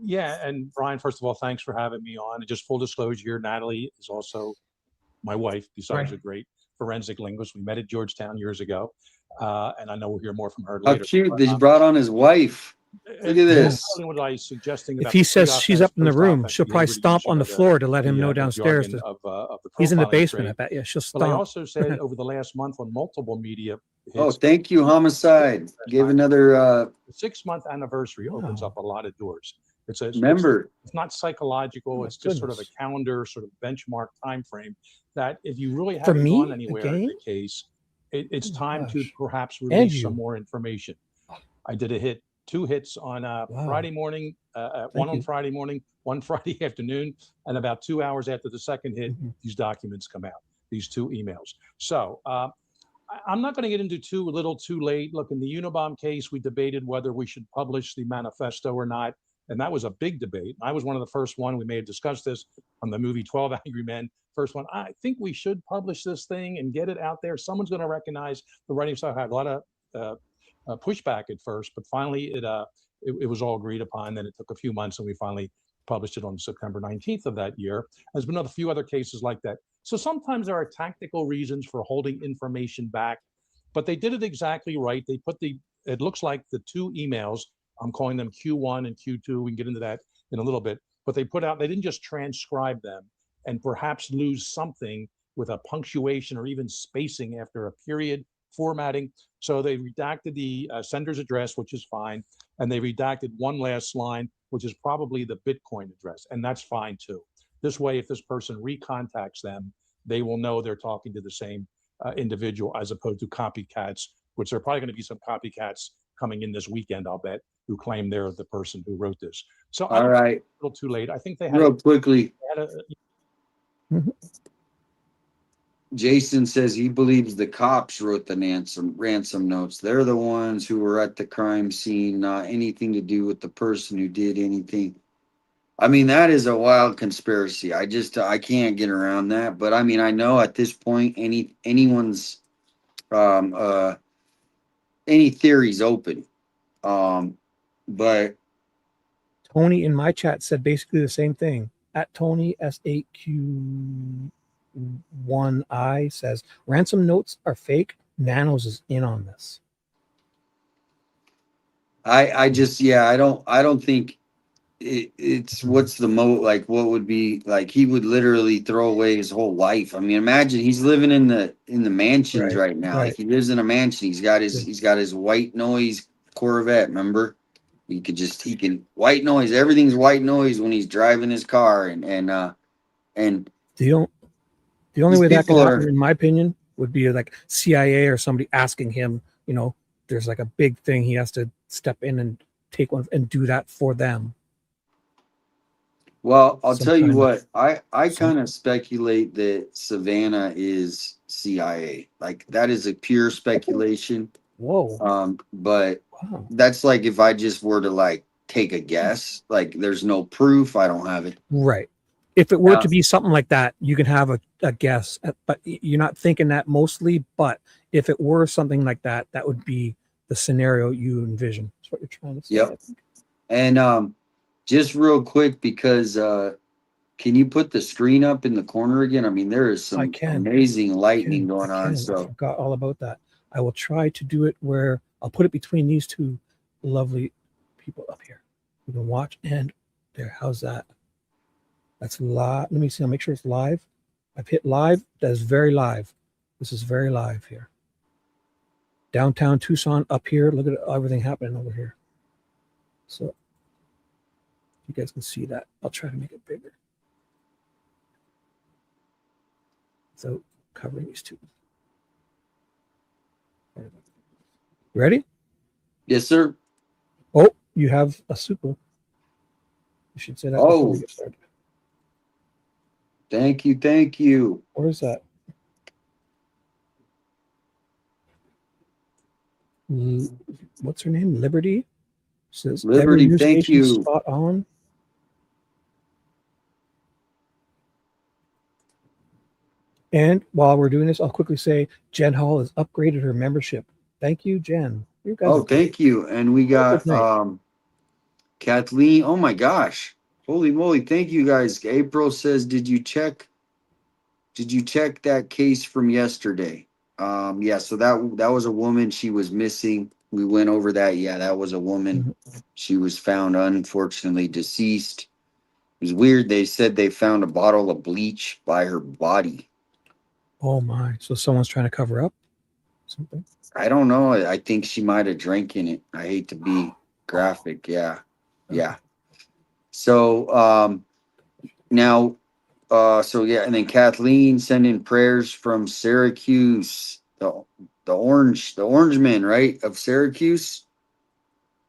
Yeah, and Brian, first of all, thanks for having me on. And just full disclosure, Natalie is also my wife, besides a great forensic linguist. We met at Georgetown years ago, and I know we'll hear more from her later. How cute that he brought on his wife. Look at this. What I was suggesting if he says she's up in the room, she'll probably stomp on the floor to let him know downstairs. He's in the basement, I bet. Yeah, she'll stomp. But I also said over the last month on multiple media hits. Oh, thank you, Homicide. Give another the 6-month anniversary opens up a lot of doors. It's not psychological. It's just sort of a calendar, sort of benchmark time frame that if you really haven't gone anywhere in the case, it's time to perhaps release some more information. I did 2 hits on Friday morning, one on Friday morning, one Friday afternoon, and about 2 hours after the second hit, these documents come out, these 2 emails. So I'm not going to get into too little too late. Look, in the Unabomb case, we debated whether we should publish the manifesto or not. And that was a big debate. I was one of the first one. We may have discussed this on the movie 12 Angry Men. First one, I think we should publish this thing and get it out there. Someone's going to recognize the writing style. I had a lot of pushback at first, but finally it was all agreed upon. Then it took a few months and we finally published it on September 19th of that year. There's been a few other cases like that. So sometimes there are tactical reasons for holding information back, but they did it exactly right. They put it looks like the two emails, I'm calling them Q1 and Q2. We can get into that in a little bit, but they didn't just transcribe them and perhaps lose something with a punctuation or even spacing after a period, formatting. So they redacted the sender's address, which is fine. And they redacted one last line, which is probably the Bitcoin address. And that's fine too. This way, if this person recontacts them, they will know they're talking to the same individual, as opposed to copycats, which there are probably going to be some copycats coming in this weekend, I'll bet, who claim they're the person who wrote this. So all right, a little too late. I think they had real quickly. Mhm. Jason says he believes the cops wrote the ransom notes. They're the ones who were at the crime scene, not anything to do with the person who did anything. I mean, that is a wild conspiracy. I can't get around that. But I mean, I know at this point, anyone's um uh any theory's open. But Tony in my chat said basically the same thing. At Tony S8Q1I says ransom notes are fake. Nanos is in on this. I just I don't think it's what's the like what would be like he would literally throw away his whole life. I mean, imagine he's living in the mansions right now. Like he lives in a mansion. He's got his white noise Corvette, remember? He can white noise, everything's white noise when he's driving his car and the only way that could happen, in my opinion, would be like CIA or somebody asking him, there's like a big thing he has to step in and take one and do that for them. Well, I'll tell you what, I kind of speculate that Savannah is CIA. Like that is a pure speculation. Whoa. But that's like if I just were to like take a guess, like there's no proof, I don't have it. Right. If it were to be something like that, you can have a guess, but you're not thinking that mostly. But if it were something like that, that would be the scenario you envision. That's what you're trying to say. Yep. And just real quick, because can you put the screen up in the corner again? I mean, there is some amazing lightning going on. So I forgot all about that. I will try to do it where I'll put it between these two lovely people up here. You can watch and there. How's that? That's live. Let me see. I'll make sure it's live. I've hit live. That is very live. This is very live here. Downtown Tucson up here. Look at everything happening over here. So you guys can see that. I'll try to make it bigger. So covering these two. Ready? Yes, sir. Oh, you have a super. You should say that before we get started. Thank you. Where's that? What's her name? Liberty? Says Liberty, thank you. Spot on. And while we're doing this, I'll quickly say Jen Hall has upgraded her membership. Thank you, Jen. You guys thank you. And we got Kathleen. Oh my gosh. Holy moly. Thank you guys. April says, did you check that case from yesterday? Yeah, so that was a woman. She was missing. We went over that. Yeah, that was a woman. Mm-hmm. She was found unfortunately deceased. It was weird. They said they found a bottle of bleach by her body. Oh my. So someone's trying to cover up something? I don't know. I think she might have drank in it. I hate to be graphic. Yeah. Yeah. So now and then Kathleen sending prayers from Syracuse, the Orangeman, right? Of Syracuse.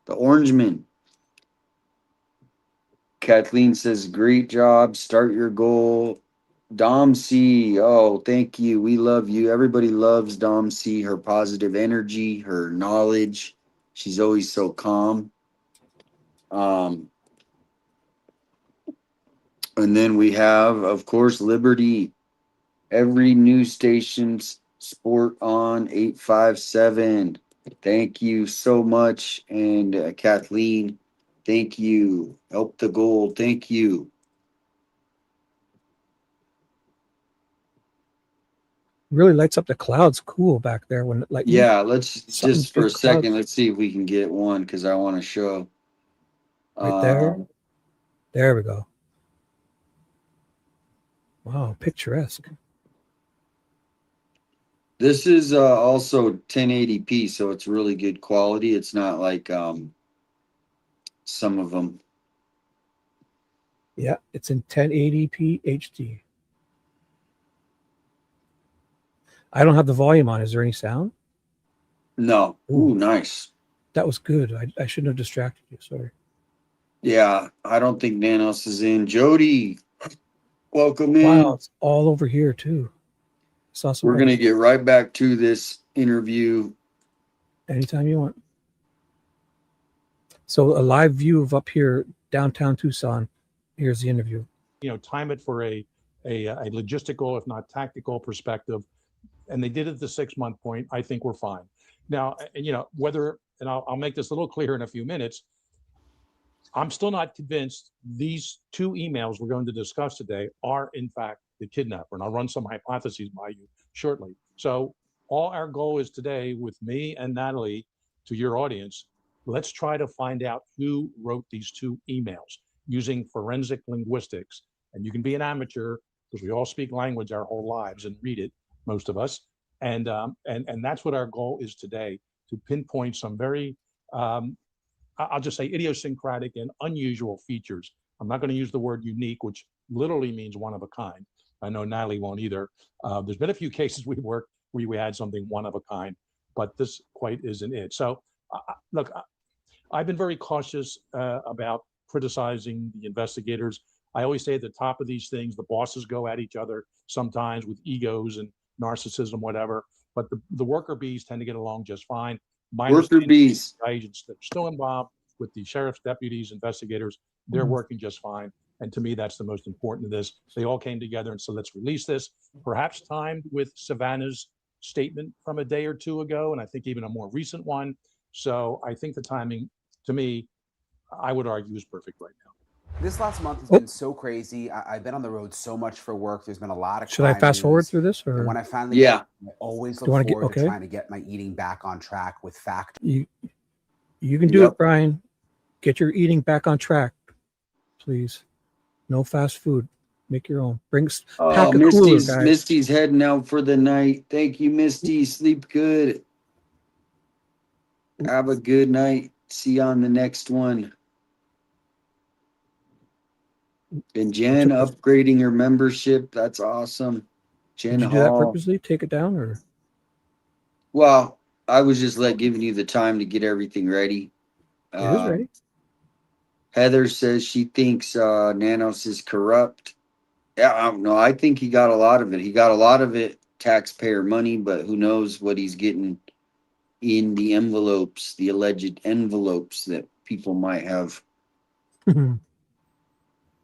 The Orangeman. Kathleen says, great job. Start your goal. Dom C. Oh, thank you. We love you. Everybody loves Dom C. Her positive energy, her knowledge. She's always so calm. And then we have, of course, Liberty. Every news station's Sport on 857. Thank you so much. And Kathleen, Thank you. Help the goal. Thank you. Really lights up the clouds cool back there when lightning. Yeah, let's Something just for a big second, clouds. let's see if we can get one because I want to show. Right there. There we go. Wow, picturesque. This is also 1080p, so it's really good quality. It's not like some of them. Yeah, it's in 1080p HD. I don't have the volume on. Is there any sound? No. Ooh, nice. That was good. I shouldn't have distracted you. Sorry. Yeah, I don't think Nanos is in. Jody, welcome in. Wow, it's all over here too. Saw some. We're gonna get right back to this interview anytime you want. So a live view of up here, downtown Tucson. Here's the interview. You know, time it for a logistical, if not tactical perspective. And they did it at the 6-month point. I think we're fine. Now, you know, whether, and I'll make this a little clearer in a few minutes, I'm still not convinced these 2 emails we're going to discuss today are in fact the kidnapper. And I'll run some hypotheses by you shortly. So all our goal is today with me and Natalie, to your audience, let's try to find out who wrote these 2 emails using forensic linguistics. And you can be an amateur because we all speak language our whole lives and read it, most of us. And that's what our goal is today, to pinpoint some very, I'll just say idiosyncratic and unusual features. I'm not going to use the word unique, which literally means one of a kind. I know Natalie won't either. There's been a few cases we worked where we had something one of a kind, but this quite isn't it. So look, I've been very cautious about criticizing the investigators. I always say at the top of these things, the bosses go at each other sometimes with egos and narcissism, whatever, but the worker bees tend to get along just fine. Worker bees. Agents that are still involved with the sheriff's deputies, investigators, they're working just fine. And to me, that's the most important of this. They all came together, and so let's release this, perhaps timed with Savannah's statement from a day or 2 ago, and I think even a more recent one. So I think the timing, to me, I would argue, is perfect right now. This last month has been so crazy. I've been on the road so much for work. There's been a lot of. Should I fast forward through this, or when I finally I always look forward to trying to get my eating back on track with fact. You can do it, Brian. Get your eating back on track, please. No fast food. Make your own. Pack a cooler, guys. Misty's heading out for the night. Thank you, Misty. Sleep good. Have a good night. See you on the next one. And Jen upgrading her membership. That's awesome. Jen Did you do that purposely? Take it down, or? Well, I was just giving you the time to get everything ready. It is ready. Heather says she thinks Nanos is corrupt. Yeah, I don't know. I think he got a lot of it. He got a lot of it taxpayer money, but who knows what he's getting in the envelopes, the alleged envelopes that people might have.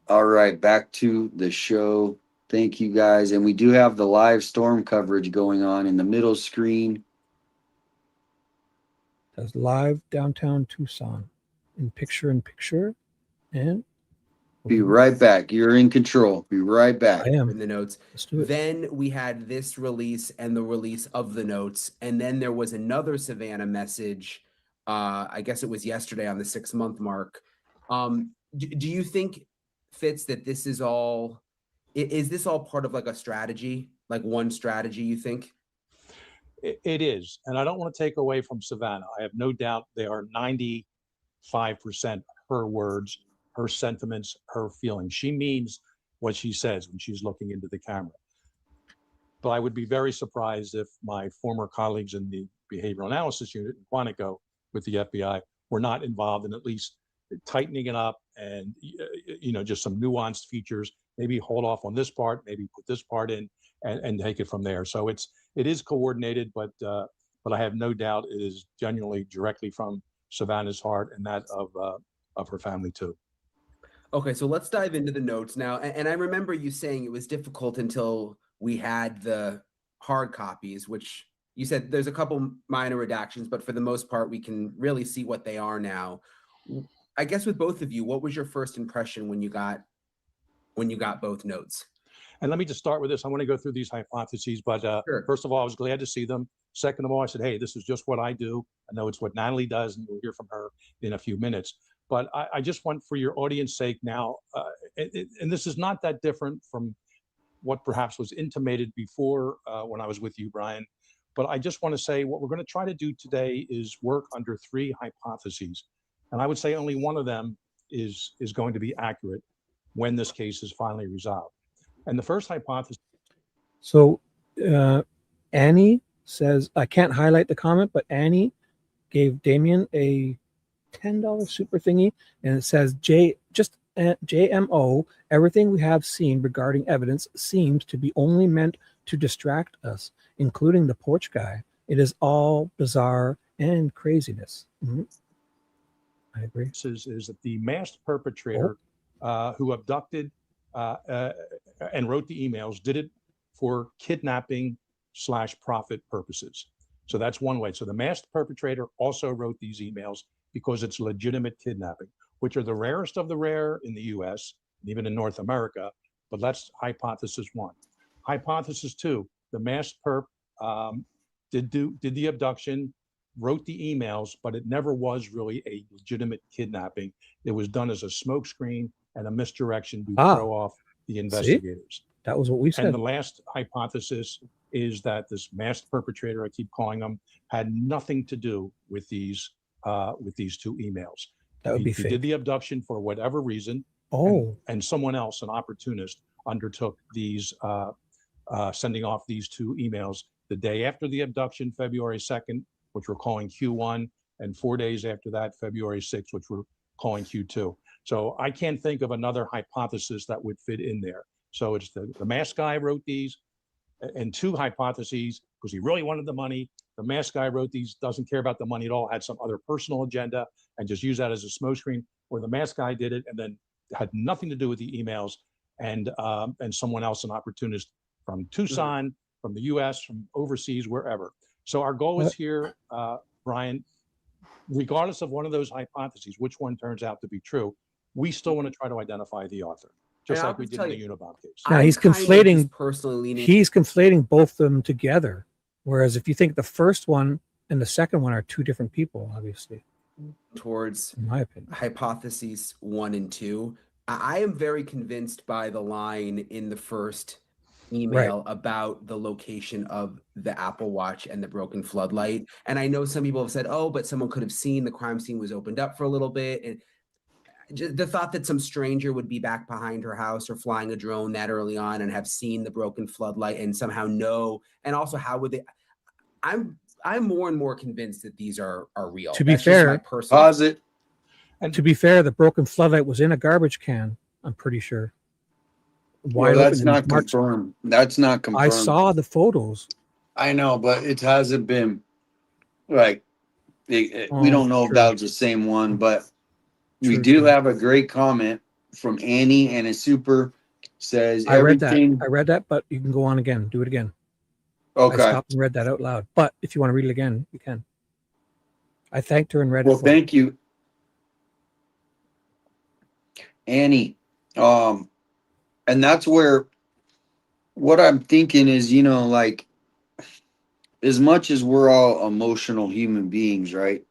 All right, back to the show. Thank you, guys. And we do have the live storm coverage going on in the middle screen. That's live downtown Tucson in picture. And be right back. You're in control. Be right back. I am. In the notes. Let's do it. Then we had this release and the release of the notes. And then there was another Savannah message. I guess it was yesterday on the 6-month mark. Do you think, Fitz, that this is all, is this all part of like a strategy, like one strategy, you think? It is. And I don't want to take away from Savannah. I have no doubt they are 95% her words, her sentiments, her feelings. She means what she says when she's looking into the camera. But I would be very surprised if my former colleagues in the behavioral analysis unit in Quantico with the FBI were not involved in at least tightening it up and, just some nuanced features, maybe hold off on this part, maybe put this part in and take it from there. So it is coordinated, but I have no doubt it is genuinely directly from Savannah's heart and that of her family too. Okay, so let's dive into the notes now. And I remember you saying it was difficult until we had the hard copies, which you said there's a couple minor redactions, but for the most part, we can really see what they are now. I guess with both of you, what was your first impression when you got both notes? And let me just start with this. I want to go through these hypotheses, but Sure. first of all, I was glad to see them. Second of all, I said, hey, this is just what I do. I know it's what Natalie does, and we'll hear from her in a few minutes. But I just want, for your audience sake now, and this is not that different from what perhaps was intimated before when I was with you, Brian. But I just want to say what we're going to try to do today is work under 3 hypotheses. And I would say only one of them is going to be accurate when this case is finally resolved. And the first hypothesis. So Annie says, I can't highlight the comment, but Annie gave Damien a $10 super thingy, and it says, JMO, everything we have seen regarding evidence seems to be only meant to distract us, including the porch guy. It is all bizarre and craziness. Mm-hmm. I agree. Is that the masked perpetrator who abducted and wrote the emails did it for kidnapping / profit purposes. So that's one way. So the masked perpetrator also wrote these emails because it's legitimate kidnapping, which are the rarest of the rare in the US, and even in North America. But that's hypothesis 1. Hypothesis 2, the masked perp did the abduction, wrote the emails, but it never was really a legitimate kidnapping. It was done as a smokescreen and a misdirection to throw off the investigators. See? That was what we said. And the last hypothesis is that this masked perpetrator, I keep calling him, had nothing to do with these 2 emails. That would be fake. He did the abduction for whatever reason. And someone else, an opportunist, undertook these sending off these 2 emails the day after the abduction, February 2nd, which we're calling Q1, and 4 days after that, February 6th, which we're calling Q2. So I can't think of another hypothesis that would fit in there. So it's the masked guy wrote these, and 2 hypotheses, because he really wanted the money. The masked guy wrote these, doesn't care about the money at all, had some other personal agenda, and just used that as a smokescreen, or the masked guy did it and then had nothing to do with the emails, and someone else, an opportunist from Tucson, from the US, from overseas, wherever. So our goal is here, Brian, regardless of one of those hypotheses, which one turns out to be true, we still want to try to identify the author, just like we did in the Unabomber case. Now he's conflating both of them together. Whereas if you think the first one and the second one are 2 different people, obviously. Towards, in my opinion, hypotheses 1 and 2, I am very convinced by the line in the first email about the location of the Apple Watch and the broken floodlight. And I know some people have said, oh, but someone could have seen the crime scene was opened up for a little bit. And just the thought that some stranger would be back behind her house or flying a drone that early on and have seen the broken floodlight and somehow know, and also how would they, I'm more and more convinced that these are real. To be fair, posit. And to be fair, the broken floodlight was in a garbage can, I'm pretty sure. Well, that's not confirmed. That's not confirmed. I saw the photos. I know, but it hasn't been like we don't know if that was the same one, but we do have a great comment from Annie, and a super says I read everything. I read that, but you can go on again. Do it again. Okay. I stopped and read that out loud. But if you want to read it again, you can. I thanked her and read it. Well, thank you, Annie. And that's where what I'm thinking is, like, as much as we're all emotional human beings, right?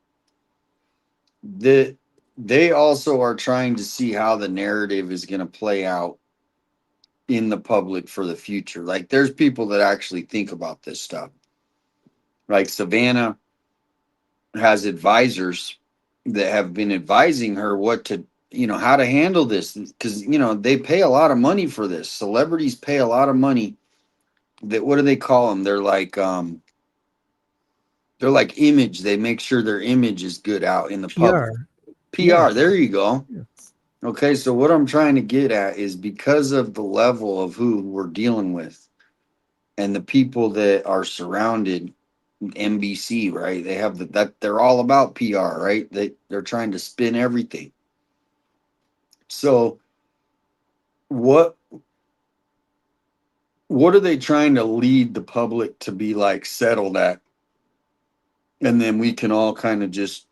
They also are trying to see how the narrative is going to play out in the public for the future. Like, there's people that actually think about this stuff. Like Savannah has advisors that have been advising her what to, how to handle this, because, they pay a lot of money for this. Celebrities pay a lot of money. What do they call them? They're like image. They make sure their image is good out in the public. PR. There you go. Yeah. Okay. So what I'm trying to get at is, because of the level of who we're dealing with and the people that are surrounded, NBC, right? They have that they're all about PR, right? They're trying to spin everything. So what are they trying to lead the public to be like settled at? And then we can all kind of just,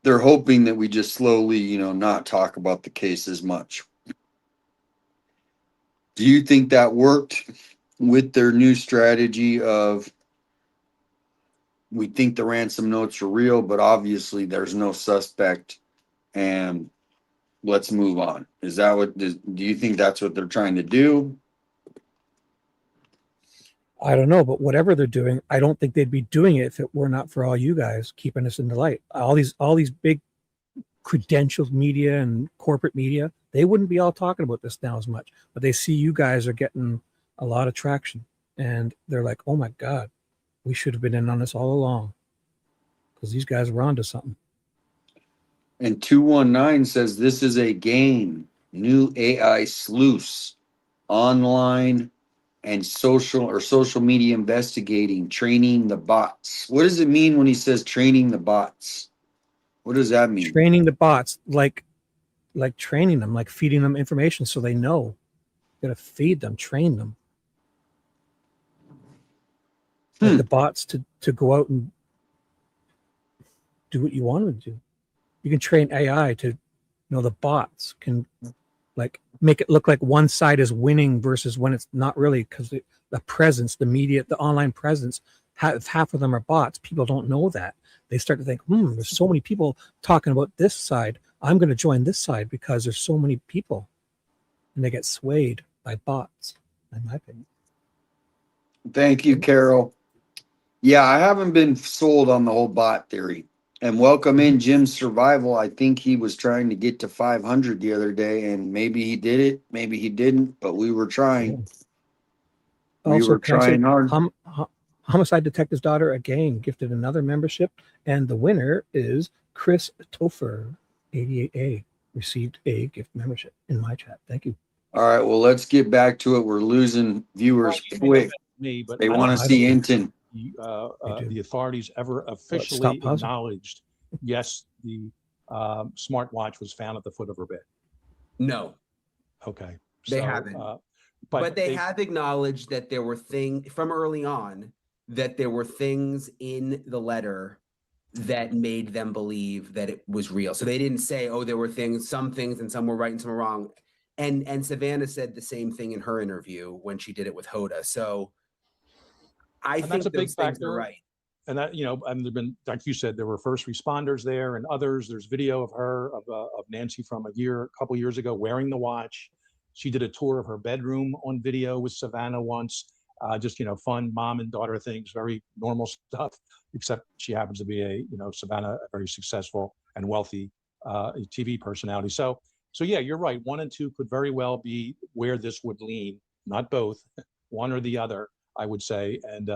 they're hoping that we just slowly, not talk about the case as much. Do you think that worked with their new strategy of, we think the ransom notes are real, but obviously there's no suspect, and let's move on? Is that do you think that's what they're trying to do? I don't know, but whatever they're doing, I don't think they'd be doing it if it were not for all you guys keeping us in the light. All these big credentialed media and corporate media, they wouldn't be all talking about this now as much, but they see you guys are getting a lot of traction, and they're like, oh my God, we should have been in on this all along, because these guys were onto something. And 219 says this is a game, new AI sleuths, online and social media investigating, training the bots. What does it mean when he says training the bots? What does that mean? Training the bots, like training them, like feeding them information so they know. You gotta feed them, train them. Like the bots to go out and do what you want them to do. You can train AI to, the bots can like make it look like one side is winning versus when it's not really, because the presence, the media, the online presence, half of them are bots. People don't know that. They start to think, there's so many people talking about this side. I'm going to join this side because there's so many people. And they get swayed by bots, in my opinion. Thank you, Carol. Yeah, I haven't been sold on the whole bot theory. And welcome in Jim's Survival. I think he was trying to get to 500 the other day, and maybe he did it, maybe he didn't, but we were trying. We were trying hard. Homicide Detective's Daughter again gifted another membership, and the winner is Chris Topher, 88A, received a gift membership in my chat. Thank you. All right, well, let's get back to it. We're losing viewers quick. But they want to see Hinton. The authorities ever officially acknowledged, yes, the smartwatch was found at the foot of her bed? No. Okay. They haven't. But they have acknowledged that there were things from early on, that there were things in the letter that made them believe that it was real. So they didn't say, oh, there were some things and some were right and some were wrong. And Savannah said the same thing in her interview when she did it with Hoda. So I think that's a big factor, right? And that, and there've been, like you said, there were first responders there and others. There's video of her, of Nancy from a couple years ago wearing the watch. She did a tour of her bedroom on video with Savannah once. Just, fun mom and daughter things, very normal stuff, except she happens to be Savannah, a very successful and wealthy TV personality. So yeah, you're right. 1 and 2 could very well be where this would lean, not both, one or the other, I would say, and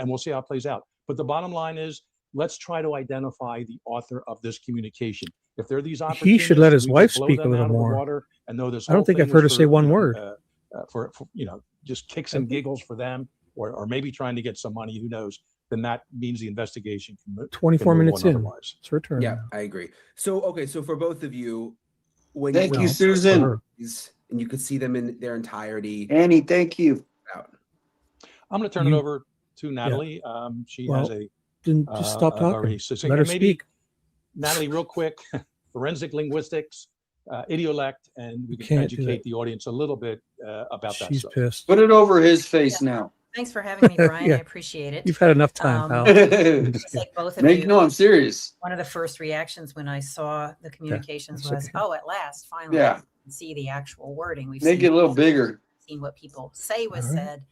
we'll see how it plays out. But the bottom line is, let's try to identify the author of this communication. If there are these opportunities, he should let his wife speak a little more. And know this. I don't think I've heard her say one word. For just kicks and giggles for them, or maybe trying to get some money. Who knows? Then that means the investigation can 24 minutes in. Otherwise. It's her turn. Yeah, I agree. So for both of you, thank you, Susan. And you could see them in their entirety. Annie, thank you. I'm going to turn it over to Natalie. Yeah. She has a just stop talking. Let her speak. Natalie, real quick, forensic linguistics, idiolect, and we can educate the audience a little bit about that. She's pissed. Put it over his face now. Thanks for having me, Brian. I appreciate it. You've had enough time, pal. Like both of you. No, I'm serious. One of the first reactions when I saw the communications was, "Oh, at last, finally, I can see the actual wording." We've make it a little bigger. Seen what people say was said,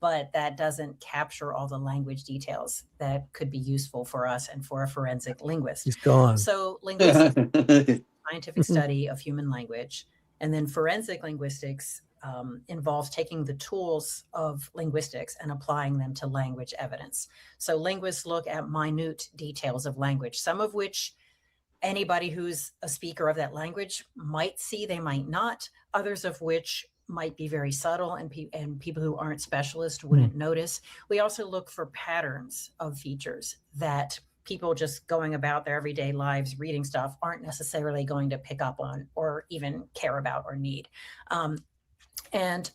but that doesn't capture all the language details that could be useful for us and for a forensic linguist. He's gone. So linguistics, scientific study of human language, and then forensic linguistics involves taking the tools of linguistics and applying them to language evidence. So linguists look at minute details of language, some of which anybody who's a speaker of that language might see, they might not, others of which might be very subtle and people who aren't specialists wouldn't notice. We also look for patterns of features that people just going about their everyday lives reading stuff aren't necessarily going to pick up on or even care about or need. And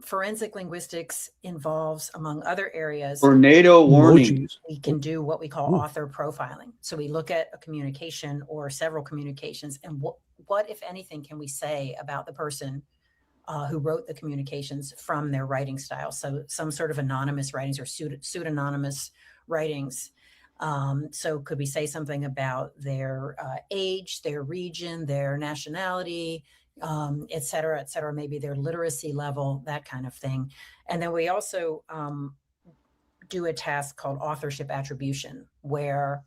forensic linguistics involves, among other areas, tornado warning. Emojis. we can do what we call Ooh. author profiling. So we look at a communication or several communications, and what, if anything, can we say about the person who wrote the communications from their writing style? So some sort of anonymous writings or pseudonymous writings. So could we say something about their age, their region, their nationality, et cetera, maybe their literacy level, that kind of thing. And then we also do a task called authorship attribution, where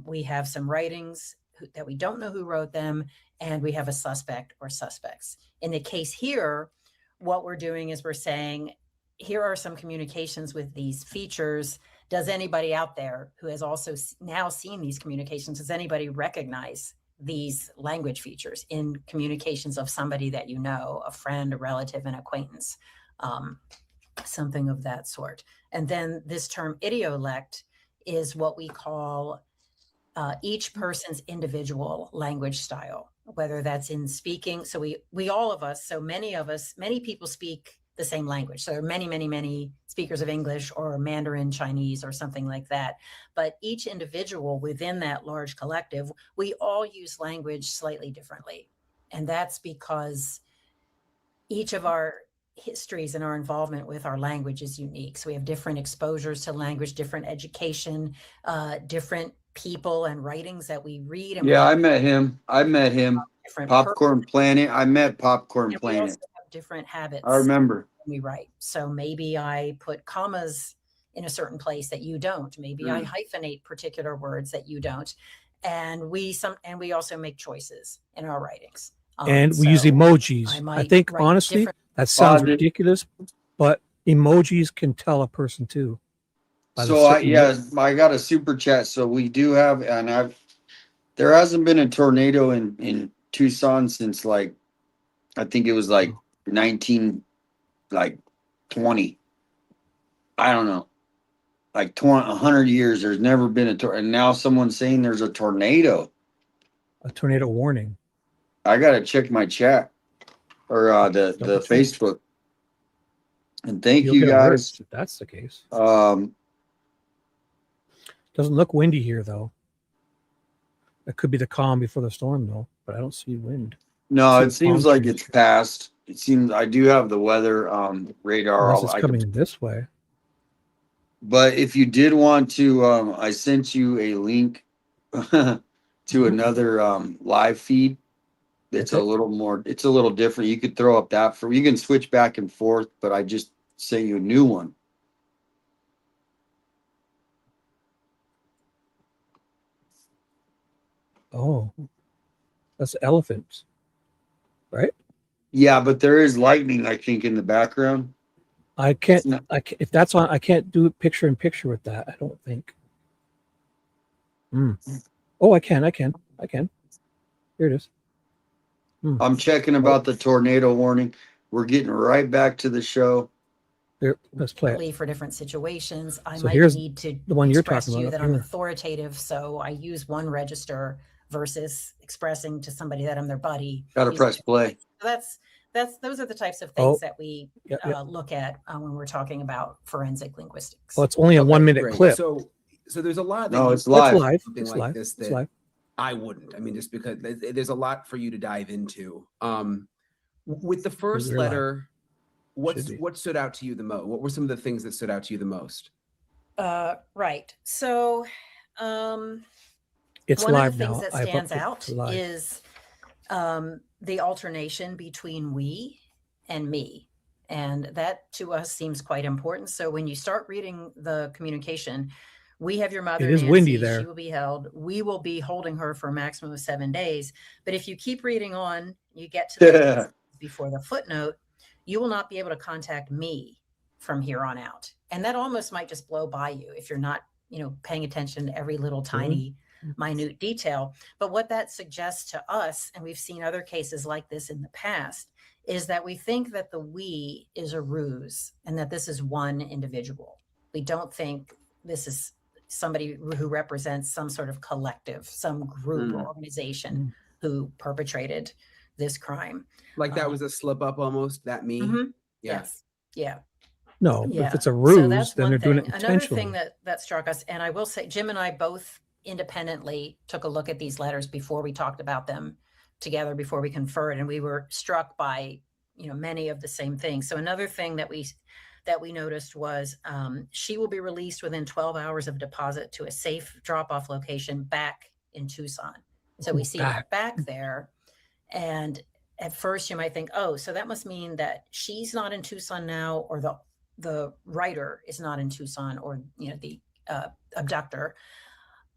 we have some writings that we don't know who wrote them, and we have a suspect or suspects. In the case here, what we're doing is we're saying, here are some communications with these features. Does anybody out there who has also now seen these communications, does anybody recognize these language features in communications of somebody that you know, a friend, a relative, an acquaintance, something of that sort? And then this term idiolect is what we call each person's individual language style, whether that's in speaking. So we all of us, so many of us, many people speak the same language. So there are many speakers of English or Mandarin Chinese or something like that. But each individual within that large collective, we all use language slightly differently. And that's because each of our histories and our involvement with our language is unique. So we have different exposures to language, different education, different people and writings that we read. And I met him. Popcorn Planet. I met Popcorn and Planet. we also have different habits. I remember. When we write. So maybe I put commas in a certain place that you don't. Maybe I hyphenate particular words that you don't. And we also make choices in our writings. And we use emojis. I think honestly, that sounds ridiculous, but emojis can tell a person too. So I got a super chat. So we do have, and there hasn't been a tornado in Tucson since I think it was 20. I don't know, 100 years. There's never been a tornado, and now someone's saying there's a tornado. A tornado warning. I gotta check my chat or the Facebook. And thank you guys. If that's the case. Doesn't look windy here though. It could be the calm before the storm though, but I don't see wind. No, it seems like it's past. It seems I do have the weather radar. Unless it's coming this way. But if you did want to, I sent you a link to another live feed. It's a little different. You could throw up that you can switch back and forth, but I just sent you a new one. Oh, that's elephants, right? Yeah, but there is lightning, I think, in the background. I can't. If that's on, I can't do picture in picture with that. I don't think. Oh, I can. Here it is. I'm checking about the tornado warning. We're getting right back to the show. There, let's play it. For different situations, I So might here's need to the one you're express talking to you about that up I'm here. authoritative, so I use one register versus expressing to somebody that I'm their buddy. Gotta press play. So those are the types of things that we look at when we're talking about forensic linguistics. Well, it's only a 1 minute clip. So there's a lot. No, it's live. Something like this that live. I wouldn't. I mean, just because there's a lot for you to dive into. With the first letter, what stood out to you the most? What were some of the things that stood out to you the most? Right. So it's one live of the things now. that stands out is the alternation between we and me. And that to us seems quite important. So when you start reading the communication, we have your mother. It is Nancy, windy there. She will be held. We will be holding her for a maximum of 7 days. But if you keep reading on, you get to the before the footnote, you will not be able to contact me from here on out. And that almost might just blow by you if you're not, paying attention to every little tiny minute detail. But what that suggests to us, and we've seen other cases like this in the past, is that we think that the we is a ruse and that this is one individual. We don't think this is somebody who represents some sort of collective, some group or organization who perpetrated this crime. Like that was a slip up almost, that me? Mhm. Yeah. Yes. Yeah. No, Yeah. if it's a So ruse, that's then one they're doing thing. it Another thing intentionally. that struck us, and I will say, Jim and I both independently took a look at these letters before we talked about them together, before we conferred, and we were struck by, many of the same things. So another thing that we noticed was she will be released within 12 hours of deposit to a safe drop-off location back in Tucson. So we see that back there, and at first you might think, oh, so that must mean that she's not in Tucson now, or the writer is not in Tucson, or the abductor.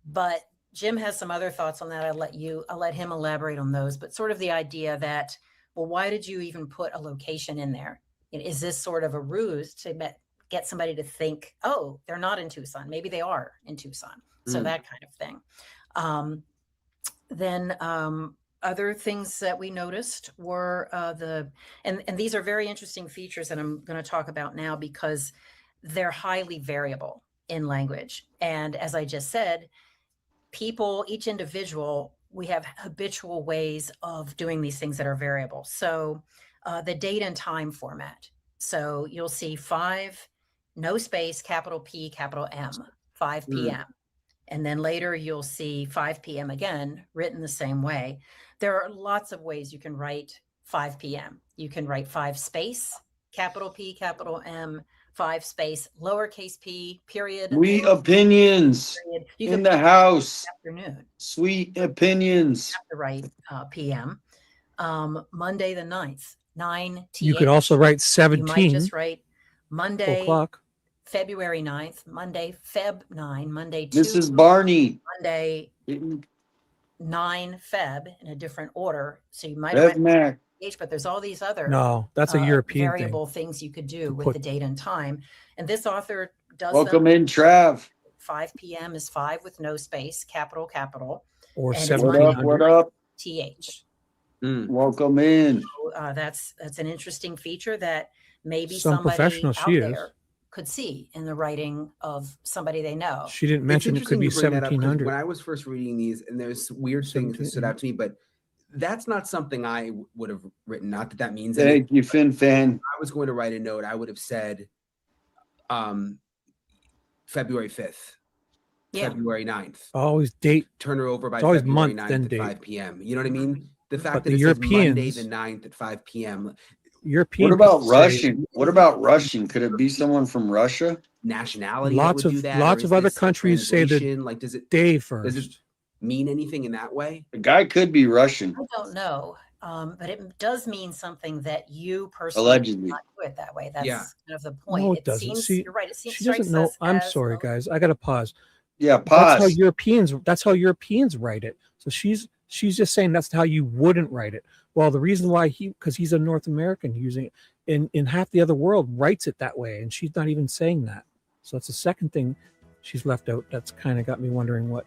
But Jim has some other thoughts on that. I'll let him elaborate on those. But sort of the idea that, well, why did you even put a location in there? Is this sort of a ruse to get somebody to think, oh, they're not in Tucson? Maybe they are in Tucson. So that kind of thing. Then other things that we noticed were and these are very interesting features that I'm going to talk about now, because they're highly variable in language. And as I just said, each individual, we have habitual ways of doing these things that are variable. So the date and time format. So you'll see 5, no space, capital P, capital M, 5 p.m. And then later you'll see 5 p.m. again, written the same way. There are lots of ways you can write 5 p.m. You can write 5 space, capital P, capital M, 5 space, lowercase p, period. Sweet opinions period. in the house. Afternoon. Sweet opinions. You have to write p.m. Monday the 9th, 9 t. You could also write 17. You might just write Monday, o'clock. February 9th, Monday, Feb 9, Monday 2. This is Barney. Monday 9 Feb in a different order. So you might Mac. but there's all these other No, that's a European variable thing. things you could do with the date and time. And this author does Welcome them. in, Trav. 5 p.m. is 5 with no space, capital. Or and 1700. What up? TH. Welcome in. So, that's an interesting feature that maybe Some somebody professional out she is. there could see in the writing of somebody they know. She didn't mention it could be interesting you bring that up, 'cause 1700. when I was first reading these, and there's weird things that stood out to me, but that's not something I would have written. Not that means anything. Thank you, Fin Fan. I was going to write a note. I would have said February 5th, February 9th. Always date. Turn her over by always February month, 9th then at date. 5 p.m. You know what I mean? The fact But that the it says Monday Europeans- the 9th at 5 p.m. European. What about people say Russian? What about Russian? Could it be someone from Russia? Nationality. Lots that would of do that, lots or of is other this a countries say the translation? Like, does it day does first. it mean anything in that way? The guy could be Russian. I don't know, but it does mean something that you personally Allegedly. do not do it that way. That's Yeah. kind of the point. No, it doesn't. Seems, See, you're right. It seems She doesn't strikes know. us I'm as sorry, though- guys. I got to pause. Yeah, That's how pause. Europeans write it. So she's just saying that's how you wouldn't write it. Well, the reason why because he's a North American using it in half the other world writes it that way, and she's not even saying that. So that's the second thing she's left out. That's kind of got me wondering what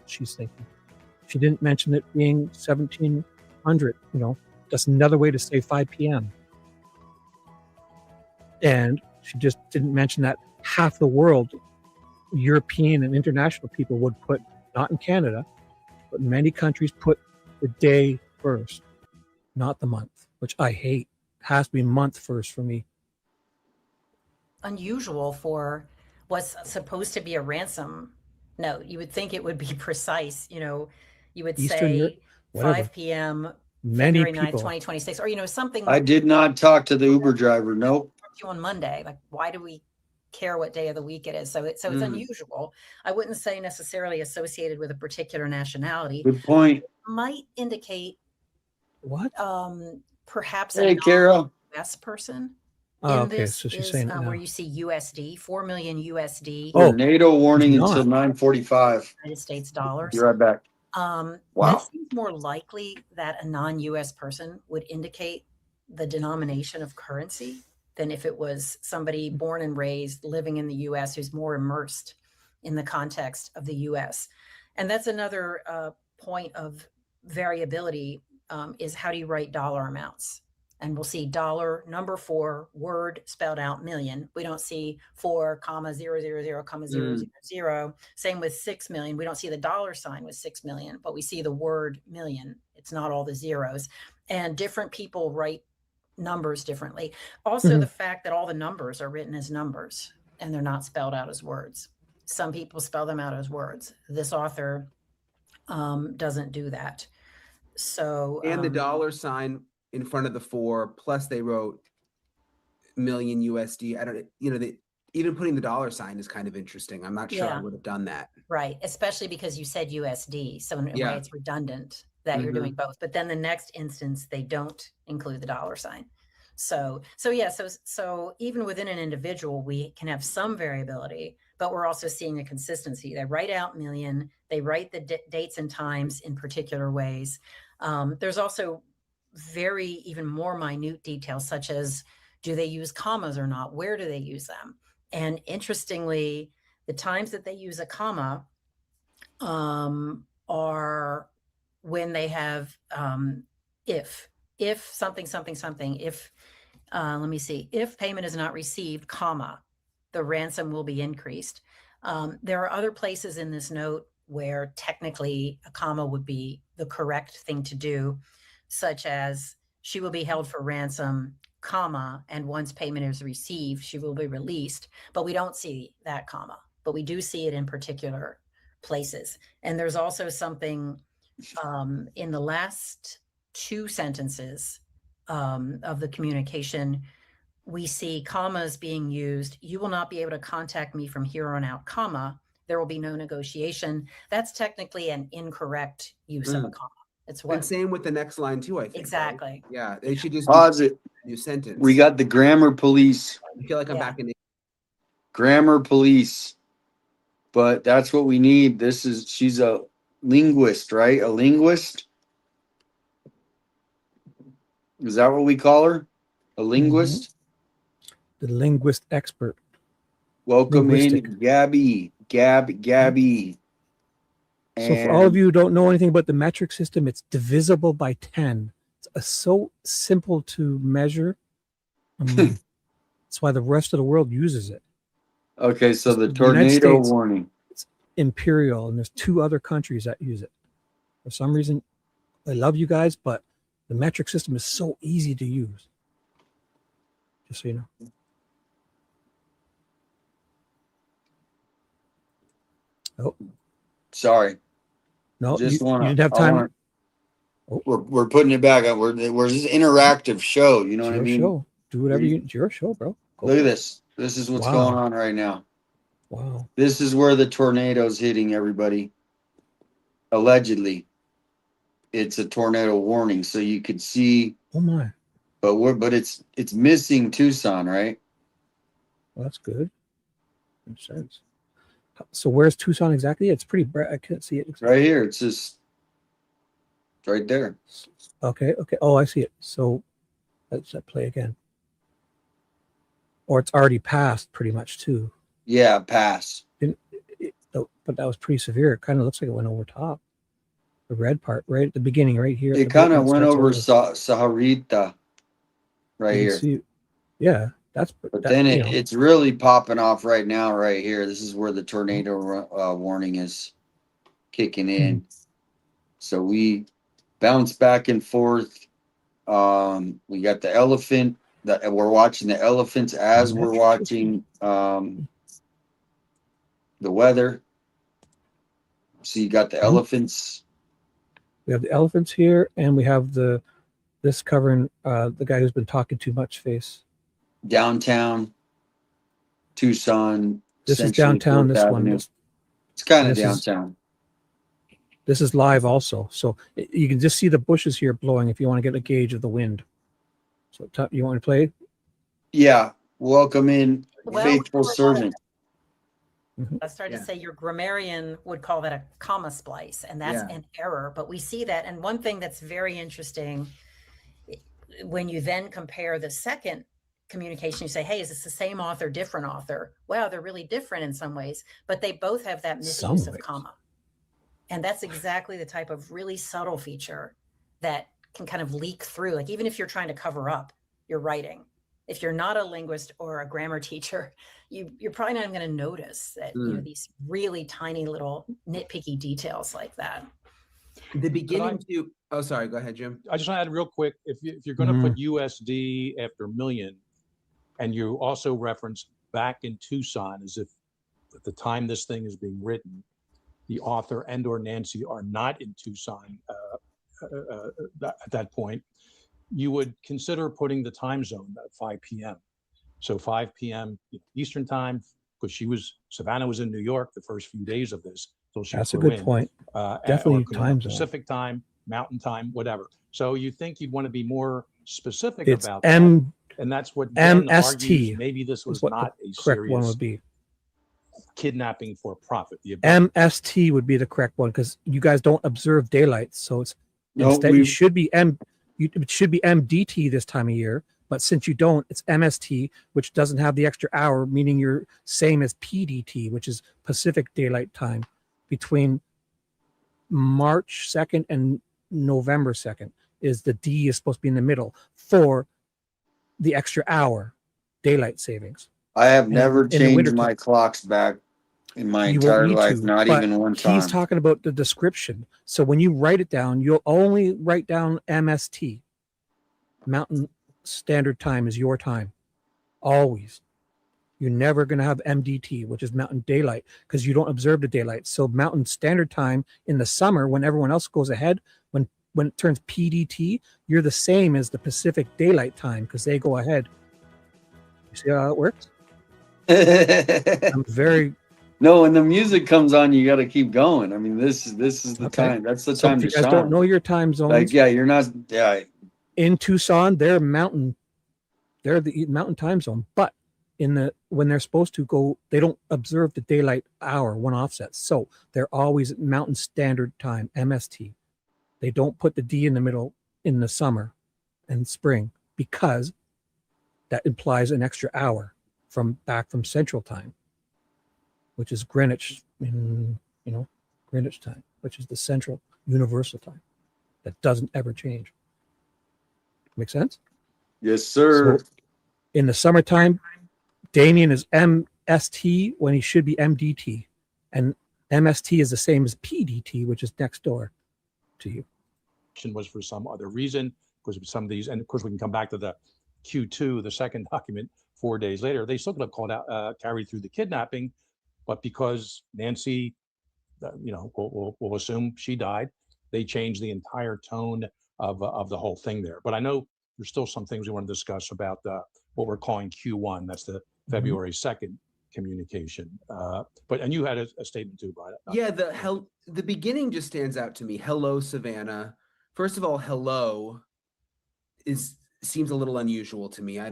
she's thinking. She didn't mention it being 1700. That's another way to say 5 p.m. And she just didn't mention that half the world, European and international people, would put, not in Canada, but many countries put the day first, not the month, which I hate. It has to be month first for me. unusual for what's supposed to be a ransom note. You would think it would be precise. You would Eastern Europe, say whatever. 5 p.m. Many February 9th, people. 2026, or something. I did not talk to the Uber driver. Nope. You on Monday. Like, why do we care what day of the week it is? So it's unusual. I wouldn't say necessarily associated with a particular nationality. Good point. Might indicate What? perhaps Hey, a Carol. non-US person. Oh, in okay, this so she's is, saying it now. where you see USD, 4 million USD, Oh, Tornado warning it's until not. 9:45. United States dollars. Be right back. Wow. Wow. That seems more likely that a non-US person would indicate the denomination of currency than if it was somebody born and raised living in the US who's more immersed in the context of the US. And that's another point of variability, is how do you write dollar amounts? and we'll see dollar number 4 word spelled out million. We don't see 4,000,000,000. Same with 6 million. We don't see the dollar sign with 6 million, but we see the word million. It's not all the zeros. And different people write numbers differently. Also, the fact that all the numbers are written as numbers and they're not spelled out as words. Some people spell them out as words. This author doesn't do that. So and the dollar sign in front of the 4, plus they wrote million USD. I don't, even putting the dollar sign is kind of interesting. I'm not sure I would have done that. Right. Especially because you said USD. So in a way it's redundant that you're doing both. But then the next instance, they don't include the dollar sign. So even within an individual, we can have some variability, but we're also seeing a consistency. They write out million, they write the dates and times in particular ways. There's also very even more minute details, such as, do they use commas or not? Where do they use them? And interestingly, the times that they use a comma are when they have if something, if let me see, if payment is not received, comma, the ransom will be increased. There are other places in this note where technically a comma would be the correct thing to do, such as, she will be held for ransom, comma, and once payment is received, she will be released. But we don't see that comma, but we do see it in particular places. And there's also something in the last 2 sentences of the communication, we see commas being used. You will not be able to contact me from here on out, comma, there will be no negotiation. That's technically an incorrect use of a comma. It's what. And same with the next line too, I think. Exactly. Right? Yeah, they should just pause it. New sentence. We got the grammar police. I feel like I'm back in. Grammar police, but that's what we need. She's a linguist, right? A linguist. Is that what we call her? A linguist? The linguist expert. Welcome in, Gabby. Gabby. So for all of you who don't know anything about the metric system, it's divisible by 10. It's so simple to measure. That's why the rest of the world uses it. Okay, so the tornado warning. It's imperial, and there's 2 other countries that use it. For some reason, I love you guys, but the metric system is so easy to use. Just so you know. Oh, sorry. No, just you didn't have time. We're putting it back. We're this interactive show. You know what I mean? Show. Do whatever it's your show, bro. Look at this. This is what's going on right now. Wow. This is where the tornado's hitting everybody. Allegedly, it's a tornado warning, so you could see. Oh my! But it's missing Tucson, right? Well, that's good. Makes sense. So where's Tucson exactly? It's pretty bright. I can't see it exactly. Right here. It's just right there. Okay. Oh, I see it. So let's play again. Or it's already passed pretty much too. Yeah, pass. But that was pretty severe. It kind of looks like it went over top. The red part right at the beginning, right here. It kind of went over Saharita right here. See, yeah. But then it's really popping off right now, right here. This is where the tornado warning is kicking in. So we bounce back and forth. We got the elephant that we're watching the elephants as we're watching the weather. So you got the elephants. We have the elephants here, and we have this covering the guy who's been talking too much face. Downtown Tucson. This is downtown. This Avenue. One. It's kind of downtown. This is live also, so you can just see the bushes here blowing. If you want to get a gauge of the wind, so you want to play? Yeah. Welcome in, faithful servant. I started to say your grammarian would call that a comma splice, and that's an error. But we see that, and one thing that's very interesting when you then compare the second communication, you say, hey, is this the same author, different author? Wow, they're really different in some ways, but they both have that misuse of comma. And that's exactly the type of really subtle feature that can kind of leak through. Like even if you're trying to cover up your writing, if you're not a linguist or a grammar teacher, you're probably not even going to notice that these really tiny little nitpicky details like that. The beginning to oh, sorry, go ahead, Jim. I just want to add real quick. If you're going to put USD after million, and you also reference back in Tucson, as if at the time this thing is being written, the author and or Nancy are not in Tucson at that point, you would consider putting the time zone at 5 p.m. So 5 p.m. Eastern time, because Savannah was in New York the first few days of this. So that's a good point. Definitely time zone. Pacific time, Mountain time, whatever. So you think you'd want to be more specific about that. And that's what Ben argues. MST. Maybe this was not a correct one would be kidnapping for profit. The MST would be the correct one because you guys don't observe daylight, so it's instead it should be MDT this time of year. But since you don't, it's MST, which doesn't have the extra hour, meaning you're same as PDT, which is Pacific Daylight Time, between March 2nd and November 2nd. Is the D is supposed to be in the middle for the extra hour daylight savings. I have never changed my clocks back in my entire life, not even one time. He's talking about the description. So when you write it down, you'll only write down MST. Mountain Standard Time is your time. Always. You're never going to have MDT, which is Mountain Daylight, because you don't observe the daylight. So Mountain Standard Time in the summer, when everyone else goes ahead, when it turns PDT, you're the same as the Pacific Daylight Time because they go ahead. You see how it works? I'm very... No, when the music comes on, you got to keep going. I mean, this is the time. That's the time to shine. If you guys don't know your time zones. Like, yeah, you're not... Yeah. In Tucson, they're mountain. They're the mountain time zone. But when they're supposed to go, they don't observe the daylight hour, one offset. So they're always at Mountain Standard Time, MST. They don't put the D in the middle in the summer and spring because that implies an extra hour back from Central Time, which is Greenwich, Greenwich time, which is the Central Universal Time that doesn't ever change. Make sense? Yes, sir. So in the summertime, Damien is MST when he should be MDT, and MST is the same as PDT, which is next door to you. Was for some other reason, because of some of these, and of course we can come back to the Q2, the second document 4 days later. They still could have called out, carried through the kidnapping, but because Nancy, we'll assume she died, they changed the entire tone of the whole thing there. But I know there's still some things we want to discuss about what we're calling Q1. That's the February 2nd communication. And you had a statement too, Brian. Yeah, the beginning just stands out to me. Hello, Savannah. First of all, hello seems a little unusual to me. I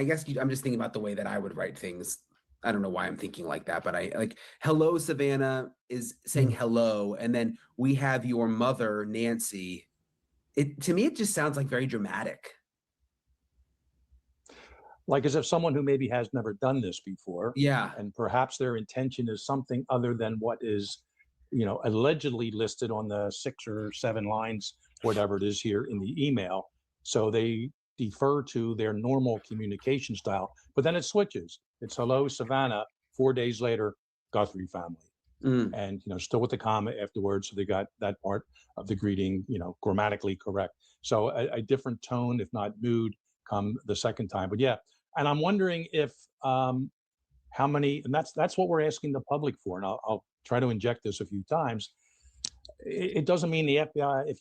guess I'm just thinking about the way that I would write things. I don't know why I'm thinking like that, but I like hello, Savannah is saying hello, and then we have your mother, Nancy. To me, it just sounds like very dramatic. Like as if someone who maybe has never done this before. Yeah. And perhaps their intention is something other than what is, allegedly listed on the 6 or 7 lines, whatever it is here in the email. So they defer to their normal communication style, but then it switches. It's hello, Savannah. 4 days later, Guthrie family. And, still with the comma afterwards. So they got that part of the greeting, grammatically correct. So a different tone, if not mood, come the second time. But yeah. And I'm wondering if how many, and that's what we're asking the public for. And I'll try to inject this a few times. It doesn't mean the FBI,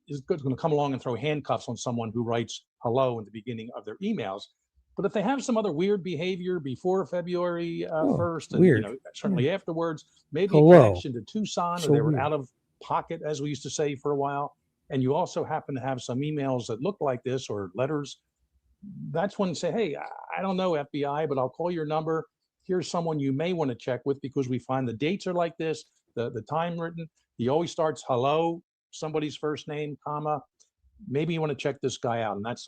is going to come along and throw handcuffs on someone who writes hello in the beginning of their emails. But if they have some other weird behavior before February 1st, and certainly afterwards, maybe a connection to Tucson, or they were out of pocket, as we used to say for a while, and you also happen to have some emails that look like this or letters, that's when you say, hey, I don't know, FBI, but I'll call your number. Here's someone you may want to check with because we find the dates are like this, the time written. He always starts hello, somebody's first name, comma. Maybe you want to check this guy out. And that's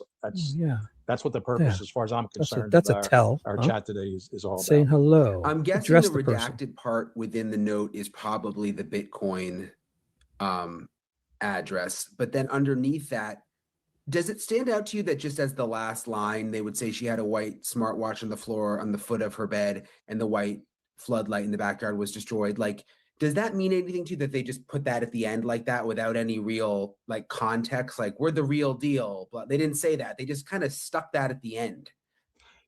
what the purpose, as far as I'm concerned. That's a tell. Our chat today is all saying about. Hello. I'm guessing the redacted part within the note is probably the Bitcoin address. But then underneath that, does it stand out to you that just as the last line, they would say she had a white smartwatch on the floor on the foot of her bed and the white floodlight in the backyard was destroyed? Like, does that mean anything to you that they just put that at the end like that without any real like context? Like, we're the real deal, but they didn't say that. They just kind of stuck that at the end.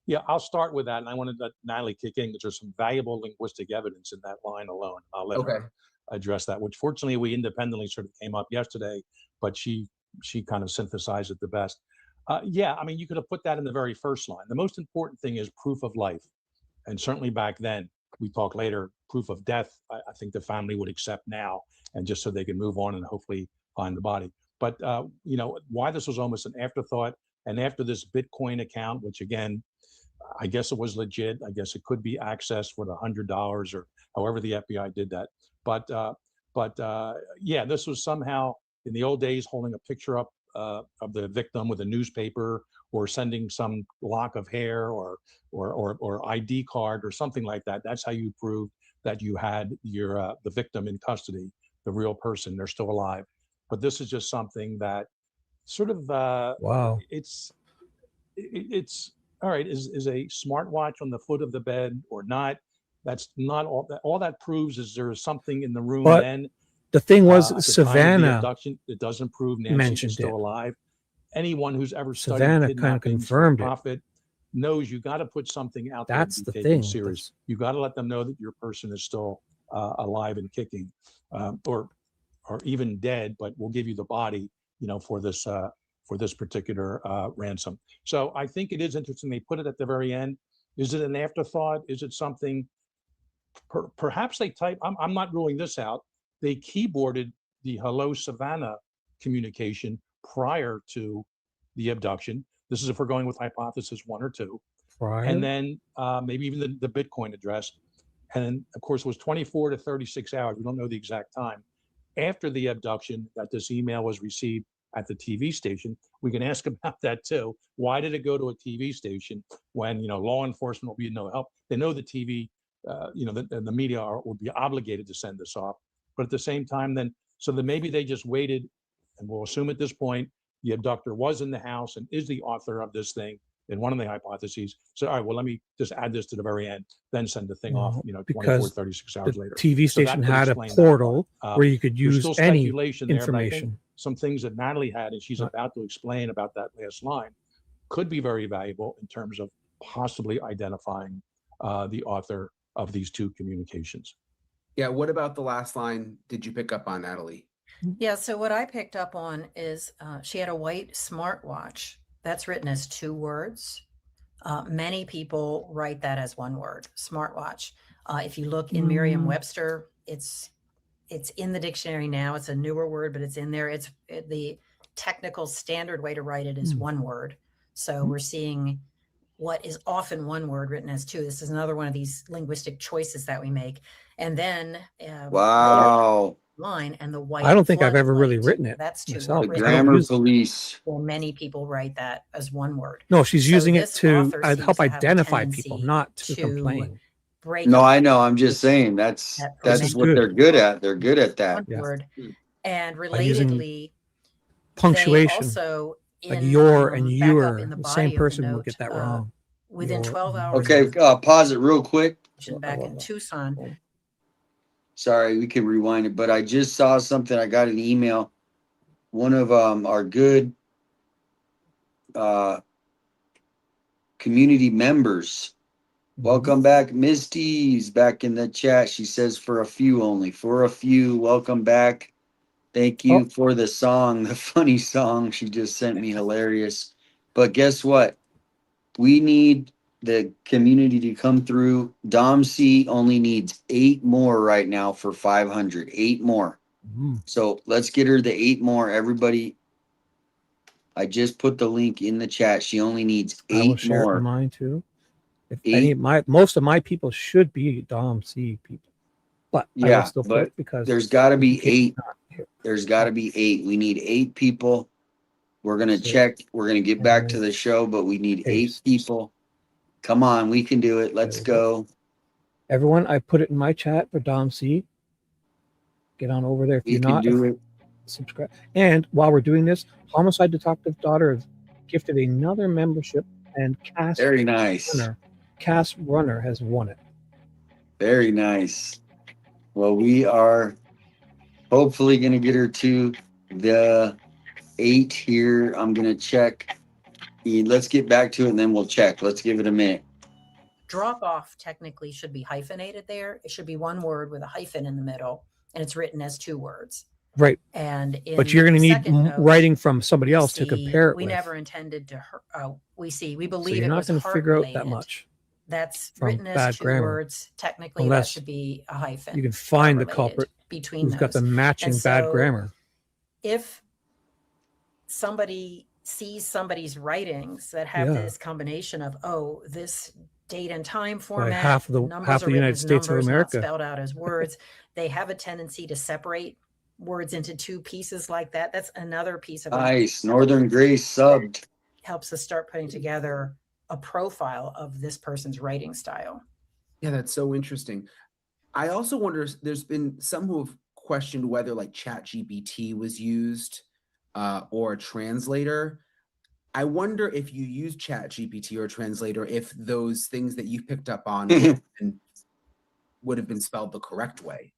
Yeah, I'll start with that. And I wanted to let Natalie kick in because there's some valuable linguistic evidence in that line alone. I'll let her address that, which fortunately we independently sort of came up yesterday, but she kind of synthesized it the best. Yeah, I mean, you could have put that in the very first line. The most important thing is proof of life. And certainly back then, we talk later, proof of death, I think the family would accept now, and just so they can move on and hopefully find the body. But, you know, why this was almost an afterthought. And after this Bitcoin account, which again, I guess it was legit. I guess it could be accessed with $100 or however the FBI did that. But yeah, this was somehow in the old days holding a picture up of the victim with a newspaper or sending some lock of hair or ID card or something like that. That's how you proved that you had your the victim in custody, the real person. They're still alive. But this is just something that sort of wow. It's all right, is a smartwatch on the foot of the bed or not? That's not all that. All that proves is there is something in the room but then. The thing was, At the time of the Savannah abduction, it doesn't prove Nancy is still alive. Anyone who's ever studied Savannah kind of kidnapping for confirmed it. profit knows you got to put something out there That's to the be taken thing. serious. You got to let them know that your person is still alive and kicking, or even dead, but we'll give you the body, you know, for this particular ransom. So I think it is interesting they put it at the very end. Is it an afterthought? Is it something? Perhaps they type. I'm not ruling this out. They keyboarded the "Hello Savannah" communication prior to the abduction. This is if we're going with hypothesis 1 or 2. Prior? And then maybe even the Bitcoin address. And then, of course, it was 24 to 36 hours. We don't know the exact time after the abduction that this email was received at the TV station. We can ask about that too. Why did it go to a TV station when, you know, law enforcement will be no help? They know the TV, you know, the media would be obligated to send this off. But at the same time, then maybe they just waited, and we'll assume at this point the abductor was in the house and is the author of this thing in one of the hypotheses. So, all right, well, let me just add this to the very end, then send the thing off, you know, 24, 36 hours later. TV station had a portal where you could use still any speculation there, but I think information. some things that Natalie had, and she's about to explain about that last line, could be very valuable in terms of possibly identifying the author of these two communications. Yeah, what about the last line did you pick up on, Natalie? Yeah, so what I picked up on is she had a white smartwatch. That's written as 2 words. Many people write that as 1 word, smartwatch. If you look in Merriam-Webster, it's in the dictionary now. It's a newer word, but it's in there. The technical standard way to write it is 1 word. So we're seeing what is often 1 word written as 2. This is another one of these linguistic choices that we make. And then wow. Line and the white. I don't think I've ever really written it. That's 2 myself. words. The grammar police. Well, many people write that as 1 word. No, she's using it to author seems help to have a identify people, tendency not to complain. break No, up I know. I'm just saying that's is what good. they're good at. They're good at that. one word. And using relatedly, punctuation, they also like your and back up your, in the the body same of the person would get note, that wrong. within Your- 12 hours. Okay, pause it real quick. Back in Tucson. Sorry, we can rewind it, but I just saw something. I got an email. One of our good community members. Welcome back. Misty's back in the chat. She says for a few only. For a few. Welcome back. Thank you for the song, the funny song she just sent me. Hilarious. But guess what? We need the community to come through. Dom C only needs 8 more right now for 500. 8 more. So let's get her the 8 more. Everybody, I just put the link in the chat. She only needs 8 I will share more. it in mine too. If 8. any, most of my people should be Dom C people, but I will still put it because there's got to be 8. There's got to be 8. We need 8 people. We're gonna check. We're gonna get back to the show, but we need 8 people. Come on, we can do it. Let's go. Everyone, I put it in my chat for Dom C. Get on over there if We you're can not. do it. subscribe. And while we're doing this, Homicide Detective Daughter has gifted another membership, and Very nice. Cass Runner has won it. Very nice. Well, we are hopefully going to get her to the 8 here. I'm going to check. Let's get back to it and then we'll check. Let's give it a minute. Drop off technically should be hyphenated there. It should be one word with a hyphen in the middle, and it's written as 2 words. Right. And but you're going to need writing from somebody else to compare it we with. never intended to we believe so you're not going to figure out that much. That's written as 2 words. Technically, that should be a hyphen. You can find the culprit between who's got the matching bad grammar. If somebody sees somebody's writings that have this combination of this date and time format, half the United States of America not spelled out as words, they have a tendency to separate words into 2 pieces like that. That's another piece of nice. Northern Grace subbed. Helps us start putting together a profile of this person's writing style. Yeah, that's so interesting. I also wonder, there's been some who have questioned whether like ChatGPT was used or a translator. I wonder if you use ChatGPT or a translator, if those things that you picked up on would have been spelled the correct way.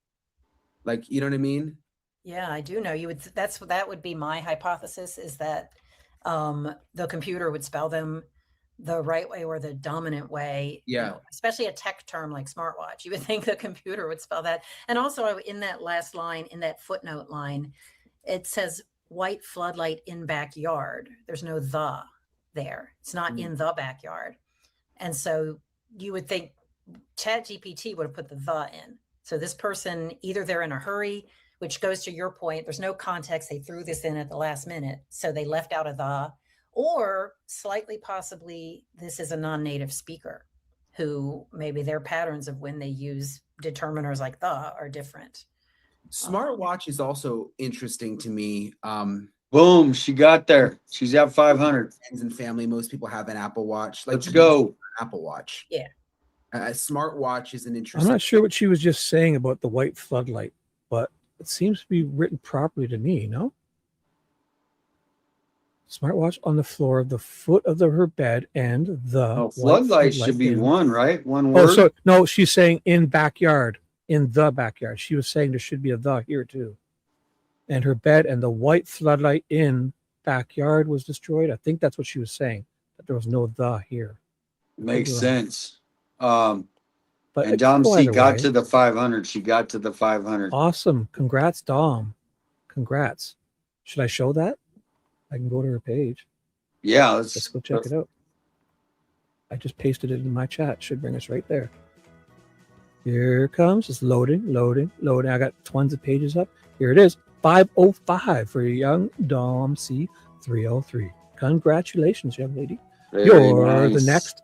Like, you know what I mean? Yeah, I do know. That would be my hypothesis, is that the computer would spell them the right way or the dominant way. Yeah. You know, especially a tech term like smartwatch. You would think the computer would spell that. And also in that last line, in that footnote line, it says white floodlight in backyard. There's no the there. It's not in the backyard. And so you would think ChatGPT would have put the in. So this person, either they're in a hurry, which goes to your point, there's no context. They threw this in at the last minute, so they left out a the, or slightly possibly this is a non-native speaker who maybe their patterns of when they use determiners like the are different. Smartwatch is also interesting to me. Boom, she got there. She's at 500. Friends and family, most people have an Apple Watch. Let's go. Apple Watch. Yeah. A smartwatch is an interesting. I'm not sure what she was just saying about the white floodlight, but it seems to be written properly to me, no? Smartwatch on the floor of the foot of her bed, and the floodlight should be one, right? One word. Oh, so no, she's saying in backyard, in the backyard. She was saying there should be a the here too. And her bed and the white floodlight in backyard was destroyed. I think that's what she was saying, that there was no the here. Makes sense. But and Dom C got to the 500. She got to the 500. Awesome. Congrats, Dom. Congrats. Should I show that? I can go to her page. Yeah. Let's go check it out. I just pasted it in my chat. Should bring us right there. Here it comes. It's loading. I got tons of pages up. Here it is. 505 for young Dom C 303. Congratulations, young lady. You're the next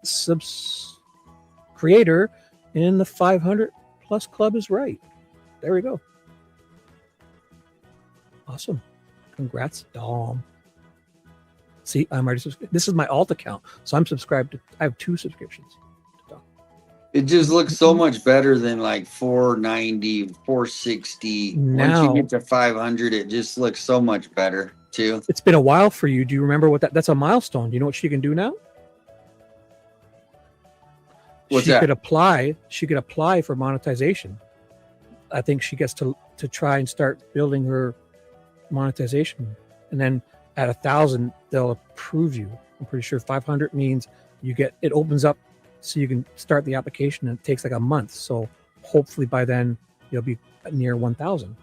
creator in the 500 plus club is right. There we go. Awesome. Congrats, Dom. See, I'm already subscribed. This is my alt account, so I'm subscribed to. I have 2 subscriptions. It just looks so much better than like 490, 460. Once you get to 500, it just looks so much better too. It's been a while for you. Do you remember what that's a milestone? Do you know what she can do now? What's she that? could apply for monetization. I think she gets to try and start building her monetization, and then at 1,000 they'll approve you. I'm pretty sure 500 means you get it opens up so you can start the application, and it takes like a month. So hopefully by then you'll be near 1,000,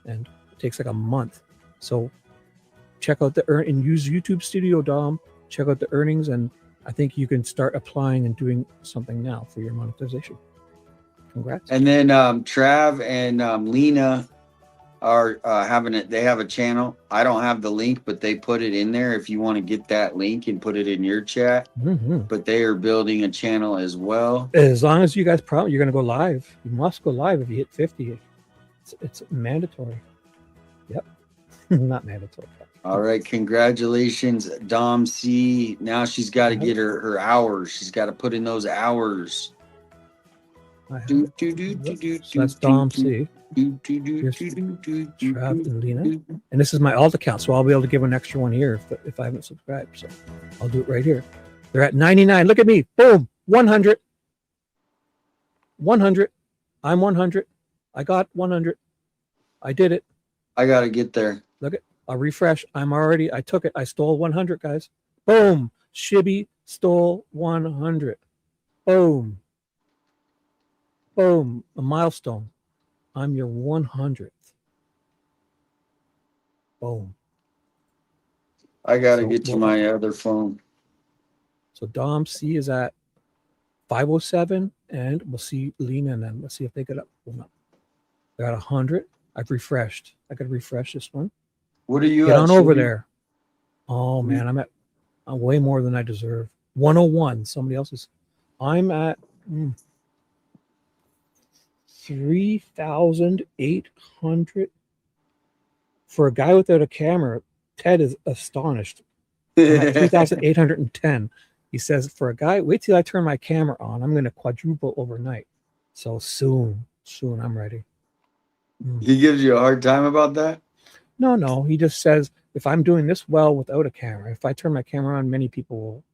and it takes like a month. So check out and use YouTube Studio, Dom. Check out the earnings, and I think you can start applying and doing something now for your monetization. Congrats. And then Trav and Lena are having it. They have a channel. I don't have the link, but they put it in there if you want to get that link and put it in your chat. Mm-hmm. But they are building a channel as well. As long as you guys you're going to go live. You must go live if you hit 50. It's mandatory. Yep. Not mandatory. All right. Congratulations, Dom C. Now she's got to get her hours. She's got to put in those hours. I have. So that's Dom C. Here's Trav and Lena. And this is my alt account, so I'll be able to give an extra one here if I haven't subscribed. So I'll do it right here. They're at 99. Look at me. Boom. 100. 100. I'm 100. I got 100. I did it. I got to get there. Look at, I'll refresh. I took it. I stole 100, guys. Boom. Shibby stole 100. Boom. Boom. A milestone. I'm your 100th. Boom. I got to get to my other phone. So Dom C is at 507, and we'll see Lena and them. Let's see if they get up. They're at 100. I've refreshed. I got to refresh this one. What are you Get at, on over Shibby? there. Oh, man, I'm way more than I deserve. 101. Somebody else is. I'm at 3,800. For a guy without a camera, Ted is astonished. I'm at 3,810. He says, for a guy, wait till I turn my camera on. I'm going to quadruple overnight. So soon, I'm ready. He gives you a hard time about that? No. He just says, if I'm doing this well without a camera, if I turn my camera on, many people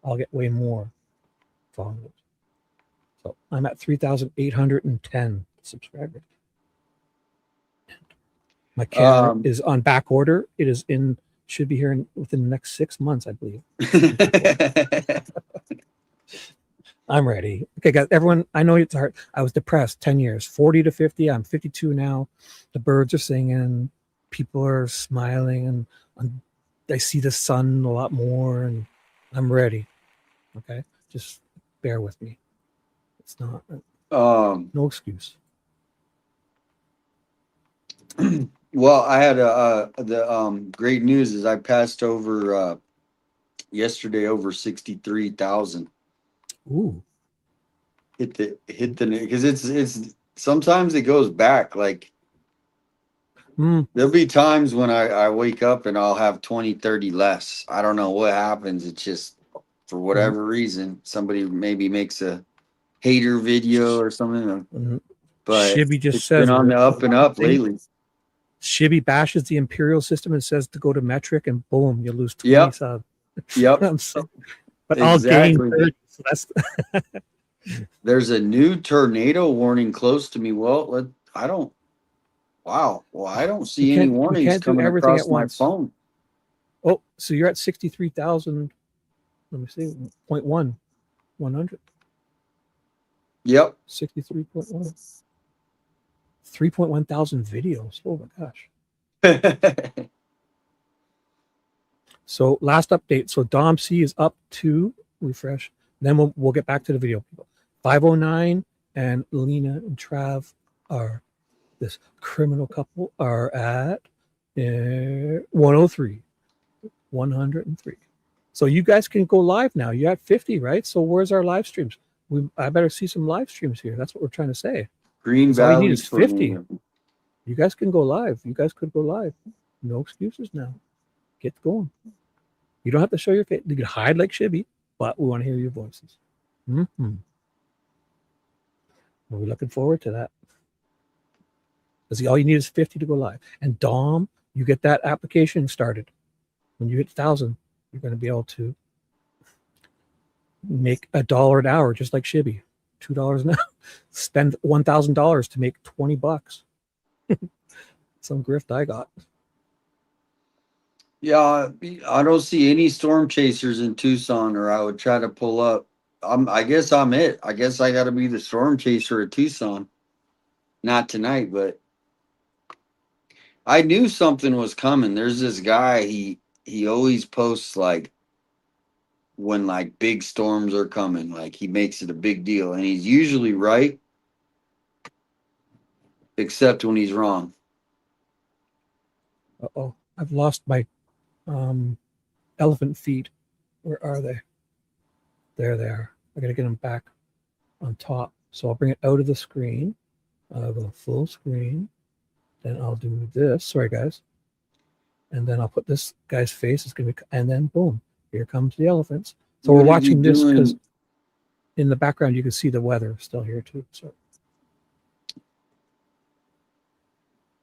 I'll get way more followers. So I'm at 3,810 subscribers. My camera is on back order. It is should be here within the next 6 months, I believe. I'm ready. Okay, guys, everyone, I know it's hard. I was depressed 10 years, 40 to 50. I'm 52 now. The birds are singing. People are smiling. And I see the sun a lot more. And I'm ready. Okay? Just bear with me. It's not, no excuse. Well, I had the great news is I passed over yesterday over 63,000. Ooh. Hit the because it's sometimes it goes back. Like there'll be times when I wake up and I'll have 20, 30 less. I don't know what happens. It's just for whatever reason, somebody maybe makes a hater video or something. But Shibby just it's says been on the up and up lately. Shibby bashes the imperial system and says to go to metric, and boom, you lose 20 subs. Yep. But I'll gain 30. So that's There's a new tornado warning close to me. Well, I don't see any warnings coming across my phone. Oh, so you're at 63,000. Let me see, 100. Yep. 63.1. 3.1 thousand videos. Oh my gosh. So last update. So Dom C is up to refresh. Then we'll get back to the video people. 509 and Lena and Trav are this criminal couple are at 103. 103. So you guys can go live now. You're at 50, right? So where's our live streams? I better see some live streams here. That's what we're trying to say. Green Valley. All you need is 50. You guys can go live. You guys could go live. No excuses now. Get going. You don't have to show your face. You can hide like Shibby, but we want to hear your voices. We're looking forward to that. Because all you need is 50 to go live. And Dom, you get that application started. When you hit 1,000, you're going to be able to make $1 an hour, just like Shibby. $2 an hour. Spend $1,000 to make $20. Some grift I got. Yeah, I don't see any storm chasers in Tucson, or I would try to pull up. I guess I'm it. I guess I got to be the storm chaser at Tucson. Not tonight, but I knew something was coming. There's this guy. He always posts like when like big storms are coming. Like he makes it a big deal, and he's usually right, except when he's wrong. Uh-oh, I've lost my elephant feet. Where are they? There they are. I gotta get them back on top. So I'll bring it out of the screen. I'll go full screen. Then I'll do this. Sorry, guys. And then I'll put this guy's face. It's gonna be, and then boom, here comes the elephants. So we're watching this because in the background you can see the weather still here too. So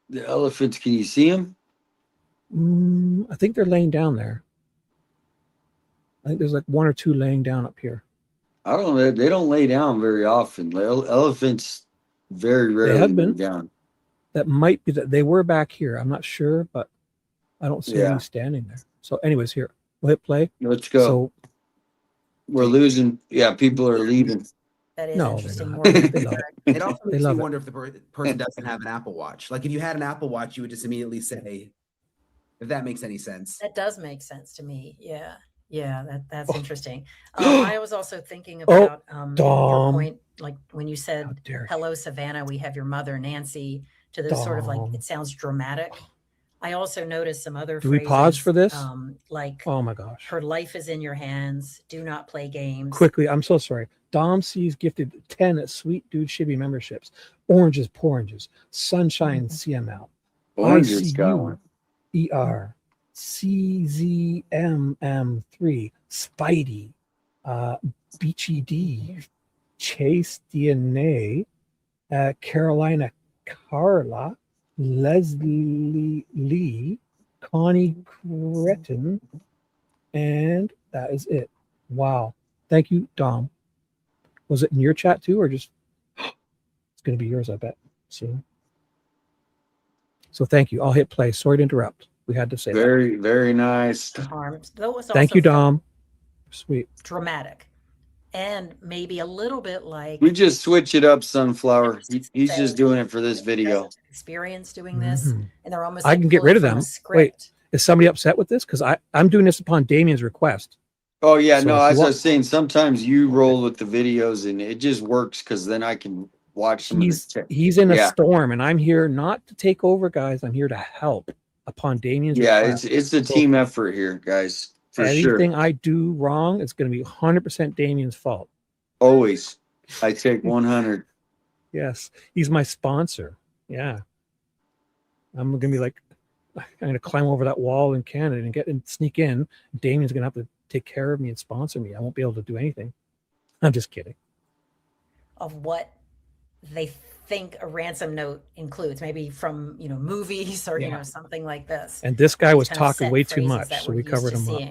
The elephants, can you see them? I think they're laying down there. I think there's like one or two laying down up here. I don't know. They don't lay down very often. Elephants very They rarely have lay been. down. That might be that they were back here. I'm not sure, but I don't see Yeah. any standing there. So, anyways, here we'll hit play. Let's go. So we're losing. Yeah, people are leaving. That is No, they're interesting. not. More They love it. It also They makes me love it. wonder if the person doesn't have an Apple Watch. Like if you had an Apple Watch, you would just immediately say, if that makes any sense. That does make sense to me. Yeah. Yeah, that's interesting. I was also thinking about your Dom. point, like when you How said, dare you. hello, Savannah, we have your mother, Nancy, to this sort of like, Dom. it sounds dramatic. I also noticed some other Do we pause for this? Like, Oh my gosh. her life is in your hands. Do not play games. Quickly, I'm so sorry. Dom C's gifted 10 Sweet Dude Shibby memberships. Oranges, Poranges, Sunshine CML. Oranges got one. ER, CZMM3, Spidey, Beachy D, Chase DNA, Carolina Carla, Leslie Lee, Connie Cretin, and that is it. Wow. Thank you, Dom. Was it in your chat too, or just it's going to be yours, I bet, soon. So thank you. I'll hit play. Sorry to interrupt. We had to say very, that. Very nice. Harms. That was thank you, Dom. Sweet. Dramatic. And maybe a little bit like we just switch it up, Sunflower. He's just doing it for this video. Experience doing this, and they're almost. I can get rid of them. Wait, is somebody upset with this? Because I'm doing this upon Damien's request. Oh yeah, So no. As I was saying, sometimes you roll with the videos, and it just works because then I can watch some. He's in a storm, and I'm here not to take over, guys. I'm here to help upon Damien's request. It's a team effort here, guys. For anything sure. I do wrong, it's going to be 100% Damien's fault. Always. I take 100. Yes. He's my sponsor. Yeah. I'm going to be like, I'm going to climb over that wall in Canada and sneak in. Damien's going to have to take care of me and sponsor me. I won't be able to do anything. I'm just kidding. Of what they think a ransom note includes, maybe from movies or something like this. And this guy was talking way too much, so we covered him up.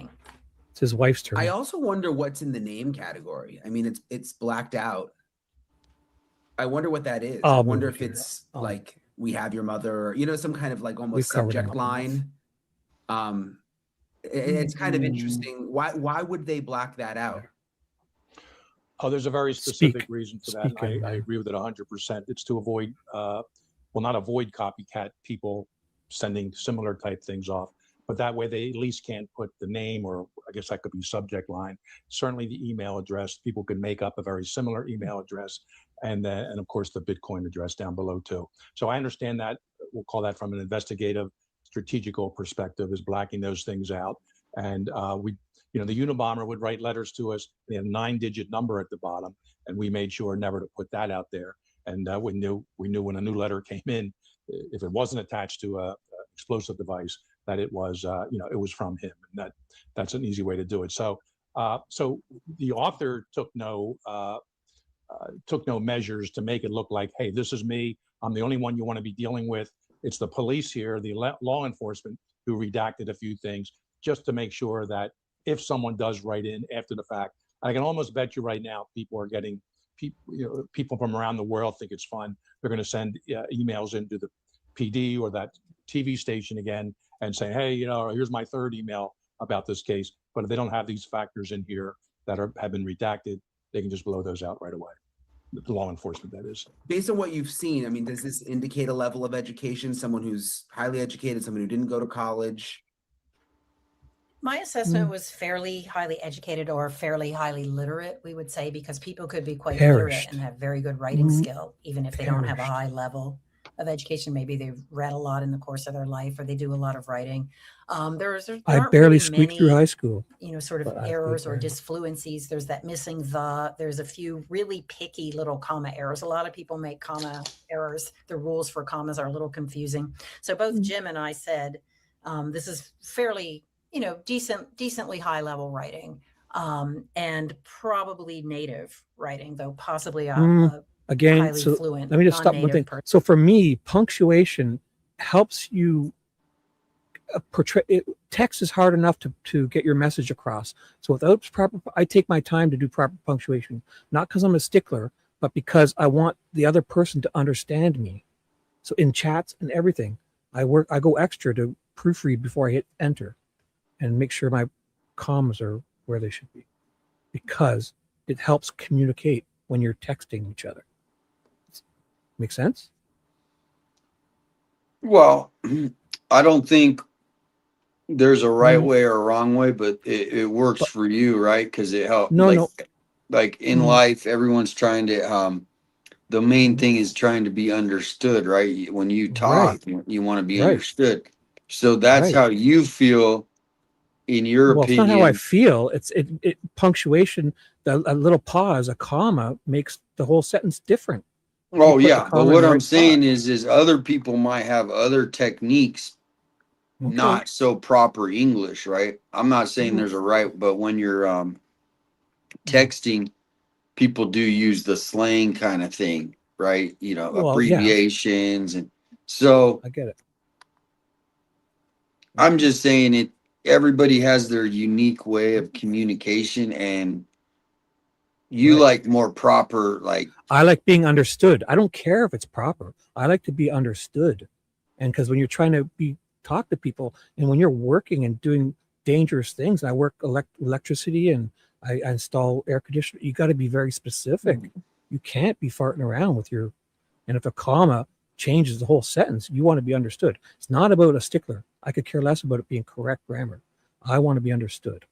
It's his wife's turn. I also wonder what's in the name category. I mean, it's blacked out. I wonder what that is. I wonder if it's like we have your mother, some kind of like almost subject line. It's kind of interesting. Why would they black that out? Oh, there's a very specific reason for that. I agree with it 100%. It's to avoid, not avoid copycat people sending similar type things off, but that way they at least can't put the name, or I guess that could be subject line. Certainly the email address, people could make up a very similar email address, and of course the Bitcoin address down below too. So I understand that. We'll call that from an investigative, strategical perspective, is blacking those things out. And the Unabomber would write letters to us. They had a 9-digit number at the bottom, and we made sure never to put that out there. And we knew when a new letter came in, if it wasn't attached to a explosive device, that it was it was from him, and that's an easy way to do it. So the author took no measures to make it look like, hey, this is me. I'm the only one you want to be dealing with. It's the police here, the law enforcement, who redacted a few things just to make sure that if someone does write in after the fact, I can almost bet you right now people are getting people from around the world think it's fun. They're going to send emails into the PD or that TV station again and say, hey, here's my third email about this case. But if they don't have these factors in here that have been redacted, they can just blow those out right away. The law enforcement, that is. Based on what you've seen, I mean, does this indicate a level of education? Someone who's highly educated, someone who didn't go to college? My assessment was fairly highly educated or fairly highly literate, we would say, because people could be quite literate and have very good writing skill, even if they don't have a high level of education. Maybe they've read a lot in the course of their life, or they do a lot of writing. There I barely squeaked through high school. Sort of errors or disfluencies. There's that missing the. There's a few really picky little comma errors. A lot of people make comma errors. The rules for commas are a little confusing. So both Jim and I said this is fairly decently high level writing, and probably native writing, though possibly again, so fluent, let me just stop one thing. So for me, punctuation helps you portray it. Text is hard enough to get your message across. So without proper, I take my time to do proper punctuation, not because I'm a stickler, but because I want the other person to understand me. So in chats and everything, I go extra to proofread before I hit enter and make sure my commas are where they should be, because it helps communicate when you're texting each other. Make sense? Well, I don't think there's a right way or a wrong way, but it works for you, right? Because it helps. Like in life, everyone's trying to. The main thing is trying to be understood, right? When you talk, you want to be understood. So that's how you feel, in your opinion. It's not how I feel. It's punctuation. A little pause, a comma makes the whole sentence different. Oh yeah, but what I'm saying is other people might have other techniques, not so proper English, right? I'm not saying there's a right, but when you're texting, people do use the slang kind of thing, right? You know, abbreviations, and so I get it. I'm just saying everybody has their unique way of communication, and you like more proper, like I like being understood. I don't care if it's proper. I like to be understood. And because when you're trying to talk to people, and when you're working and doing dangerous things, I work electricity and I install air conditioning, you got to be very specific. You can't be farting around with and if a comma changes the whole sentence, you want to be understood. It's not about a stickler. I could care less about it being correct grammar. I want to be understood.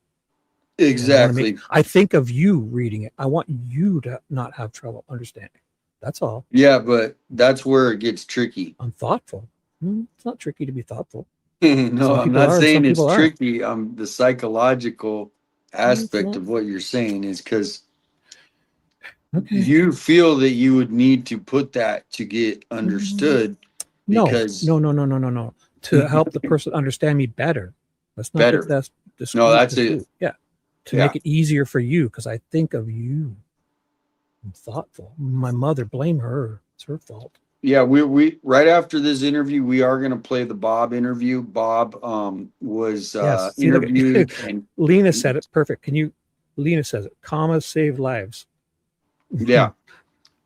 Exactly. I think of you reading it. I want you to not have trouble understanding. That's all. Yeah, but that's where it gets tricky. I'm thoughtful. It's not tricky to be thoughtful. No, I'm not saying it's tricky. The psychological aspect of what you're saying is because you feel that you would need to put that to get understood. Because no. To help the person understand me better. That's not better. That's it. Yeah. To make it easier for you, because I think of you. I'm thoughtful. My mother, blame her. It's her fault. Yeah, we right after this interview, we are going to play the Bob interview. Bob was interviewed. And Lena said it perfect. Lena says it. Commas save lives. Yeah.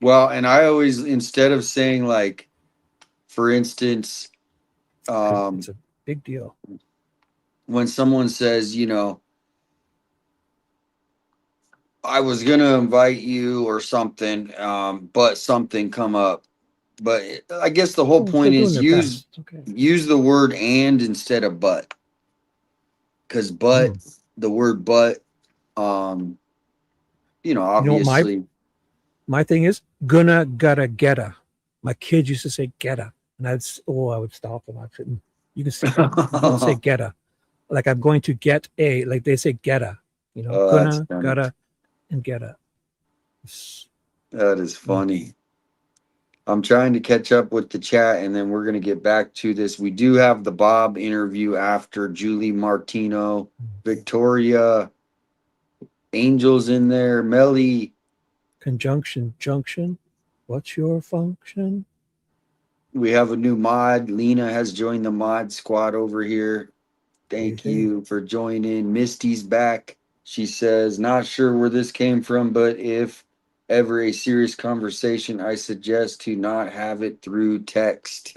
Well, and I always, instead of saying, like, for instance, it's a big deal. When someone says, I was going to invite you or something, but something come up. But I guess the whole point is use the word and instead of but. Because the word but, obviously. My thing is gonna, gotta, getta. My kids used to say getta. And I would stop them. I couldn't. You can say getta. Like I'm going to get a, like they say getta. Gonna, gotta, and getta. That is funny. I'm trying to catch up with the chat, and then we're going to get back to this. We do have the Bob interview after. Julie Martino, Victoria, Angel's in there, Melly. Conjunction, junction. What's your function? We have a new mod. Lena has joined the mod squad over here. Thank you for joining. Misty's back. She says, not sure where this came from, but if ever a serious conversation, I suggest to not have it through text.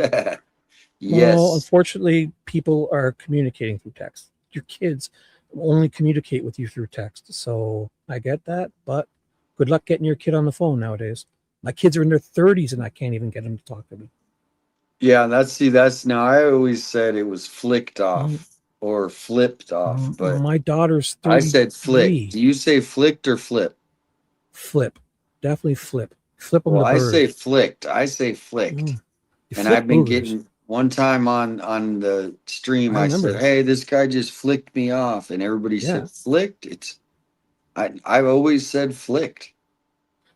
Yes. Well, unfortunately, people are communicating through text. Your kids only communicate with you through text. So I get that, but good luck getting your kid on the phone nowadays. My kids are in their 30s and I can't even get them to talk to me. Yeah, that's now I always said it was flicked off or flipped off, but my daughter's 33. I said flick. Do you say flicked or flip? Flip. Definitely flip. Flip them. Well, I say flicked. I say flicked. And I've been getting one time on the stream, I said, hey, this guy just flicked me off. And everybody said flicked. I've always said flicked.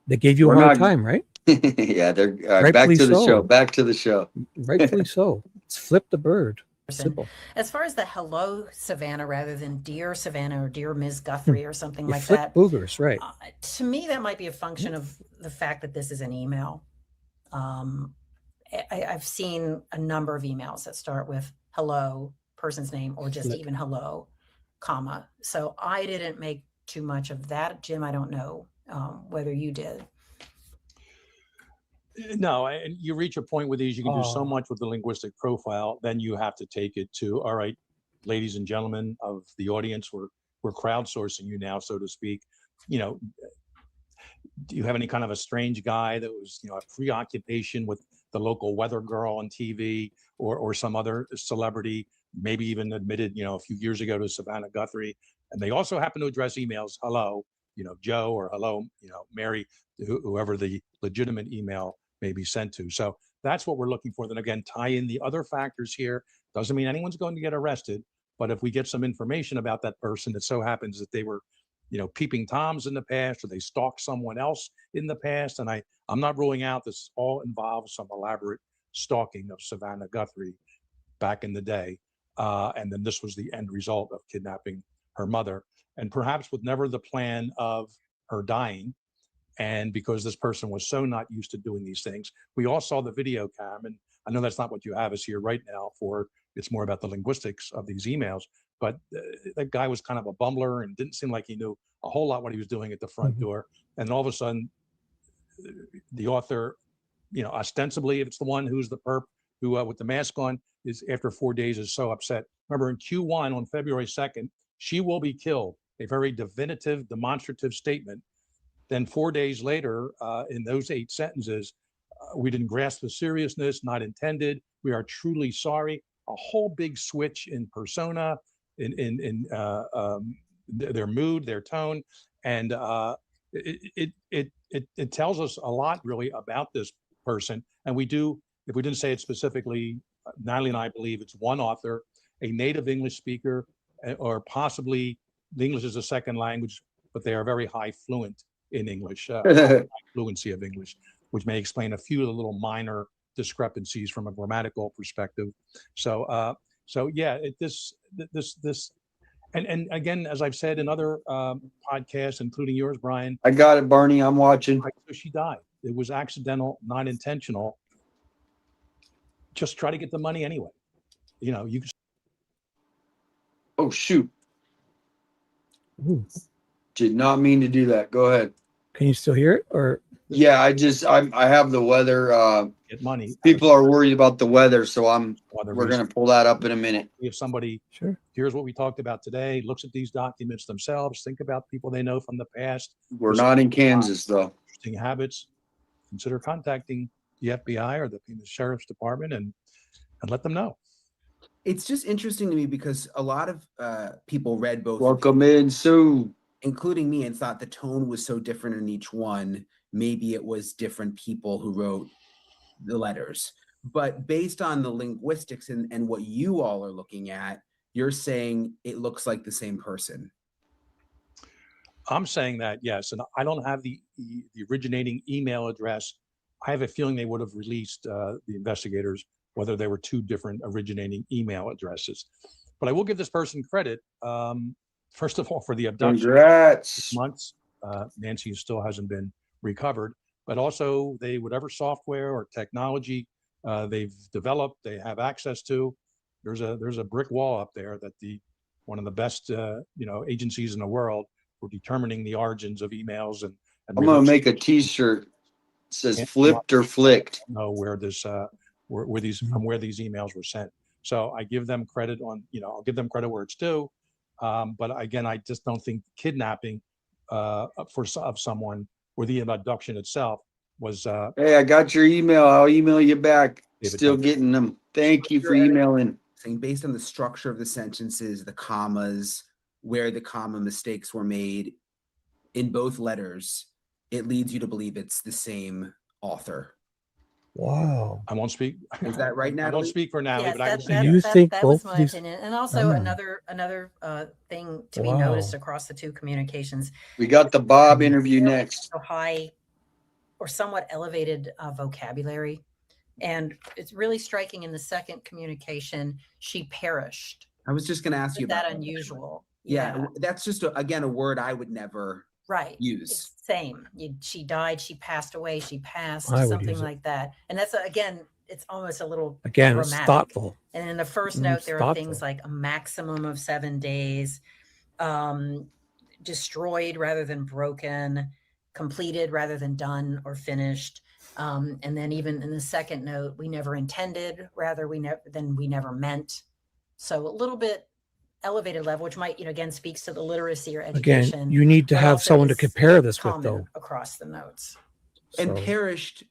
They gave you a hard time, right? Yeah, they're back to the show. Back to the show. Rightfully so. It's flip the bird. Simple. As far as the hello Savannah rather than dear Savannah or dear Ms. Guthrie or something like flip that. Boogers, right. To me, that might be a function of the fact that this is an email. I've seen a number of emails that start with hello, person's name, or just even hello, comma. So I didn't make too much of that. Jim, I don't know whether you did. No, and you reach a point with these, you can do so much with the linguistic profile, then you have to take it to, all right, ladies and gentlemen of the audience, we're crowdsourcing you now, so to speak. You know, do you have any kind of a strange guy that was, you know, a preoccupation with the local weather girl on TV or some other celebrity, maybe even admitted, you know, a few years ago to Savannah Guthrie. And they also happen to address emails, hello, you know, Joe, or hello, you know, Mary, whoever the legitimate email may be sent to. So that's what we're looking for. Then again, tie in the other factors here. Doesn't mean anyone's going to get arrested, but if we get some information about that person, it so happens that they were, you know, peeping Toms in the past, or they stalked someone else in the past. And I'm not ruling out this all involves some elaborate stalking of Savannah Guthrie back in the day. And then this was the end result of kidnapping her mother, and perhaps with never the plan of her dying. And because this person was so not used to doing these things, we all saw the video cam, and I know that's not what you have us here right now for. It's more about the linguistics of these emails, but that guy was kind of a bumbler and didn't seem like he knew a whole lot what he was doing at the front door. And all of a sudden, the author, you know, ostensibly, if it's the one who's the perp who with the mask on, is after 4 days is so upset. Remember in Q1 on February 2nd, she will be killed, a very definitive, demonstrative statement. Then 4 days later, in those 8 sentences, we didn't grasp the seriousness, not intended. We are truly sorry. A whole big switch in persona, in their mood, their tone, and it tells us a lot really about this person. And we do, if we didn't say it specifically, Natalie and I believe it's one author, a native English speaker, or possibly the English is a second language, but they are very high fluent in English, fluency of English, which may explain a few of the little minor discrepancies from a grammatical perspective. So, so yeah, this, and again, as I've said in other podcasts, including yours, Brian. I got it, Barney. I'm watching. So she died. It was accidental, not intentional. Just try to get the money anyway. You know, you. Oh shoot! Ooh. Did not mean to do that. Go ahead. Can you still hear it? Or yeah, I have the weather. Get money. People are worried about the weather, so we're gonna pull that up in a minute. If somebody sure, here's what we talked about today, looks at these documents themselves, think about people they know from the past. We're not in Kansas though. Interesting habits. Consider contacting the FBI or the sheriff's department and let them know. It's just interesting to me because a lot of people read both. Welcome in, Sue. Including me, and thought the tone was so different in each one. Maybe it was different people who wrote the letters. But based on the linguistics and what you all are looking at, you're saying it looks like the same person. I'm saying that, yes. And I don't have the originating email address. I have a feeling they would have released the investigators, whether they were 2 different originating email addresses. But I will give this person credit. First of all, for the abduction. Congrats. 6 months. Nancy still hasn't been recovered, but also whatever software or technology they've developed, they have access to. There's a brick wall up there that one of the best agencies in the world for determining the origins of emails and I'm gonna make a T-shirt. It says flipped or flicked. Know where this where these emails were sent. So I give them credit on I'll give them credit where it's due. But again, I just don't think kidnapping of someone or the abduction itself was. Hey, I got your email. I'll email you back. Still getting them. Thank you for emailing. Saying based on the structure of the sentences, the commas, where the comma mistakes were made in both letters, it leads you to believe it's the same author. Wow. I won't speak. Is that right, Natalie? I don't speak for Natalie, Yes, but that was my opinion. And also another thing to be noticed across the 2 communications. We got the Bob interview next. So high or somewhat elevated vocabulary. And it's really striking in the second communication, she perished. I was just going to ask you about that. Unusual. Yeah, that's just again a word I would never use. It's same. She died, she passed away, she passed, something like that. And that's again, it's almost a little Again, it's dramatic. thoughtful. And in the first Mm, note, it's there are thoughtful. things like a maximum of 7 days, destroyed rather than broken, completed rather than done or finished. And then even in the second note, we never intended, rather we never meant. So a little bit elevated level, which might, again, speaks to the literacy or education. Again, you need to but have also someone to is compare this with, common though. across the notes. And So, perished,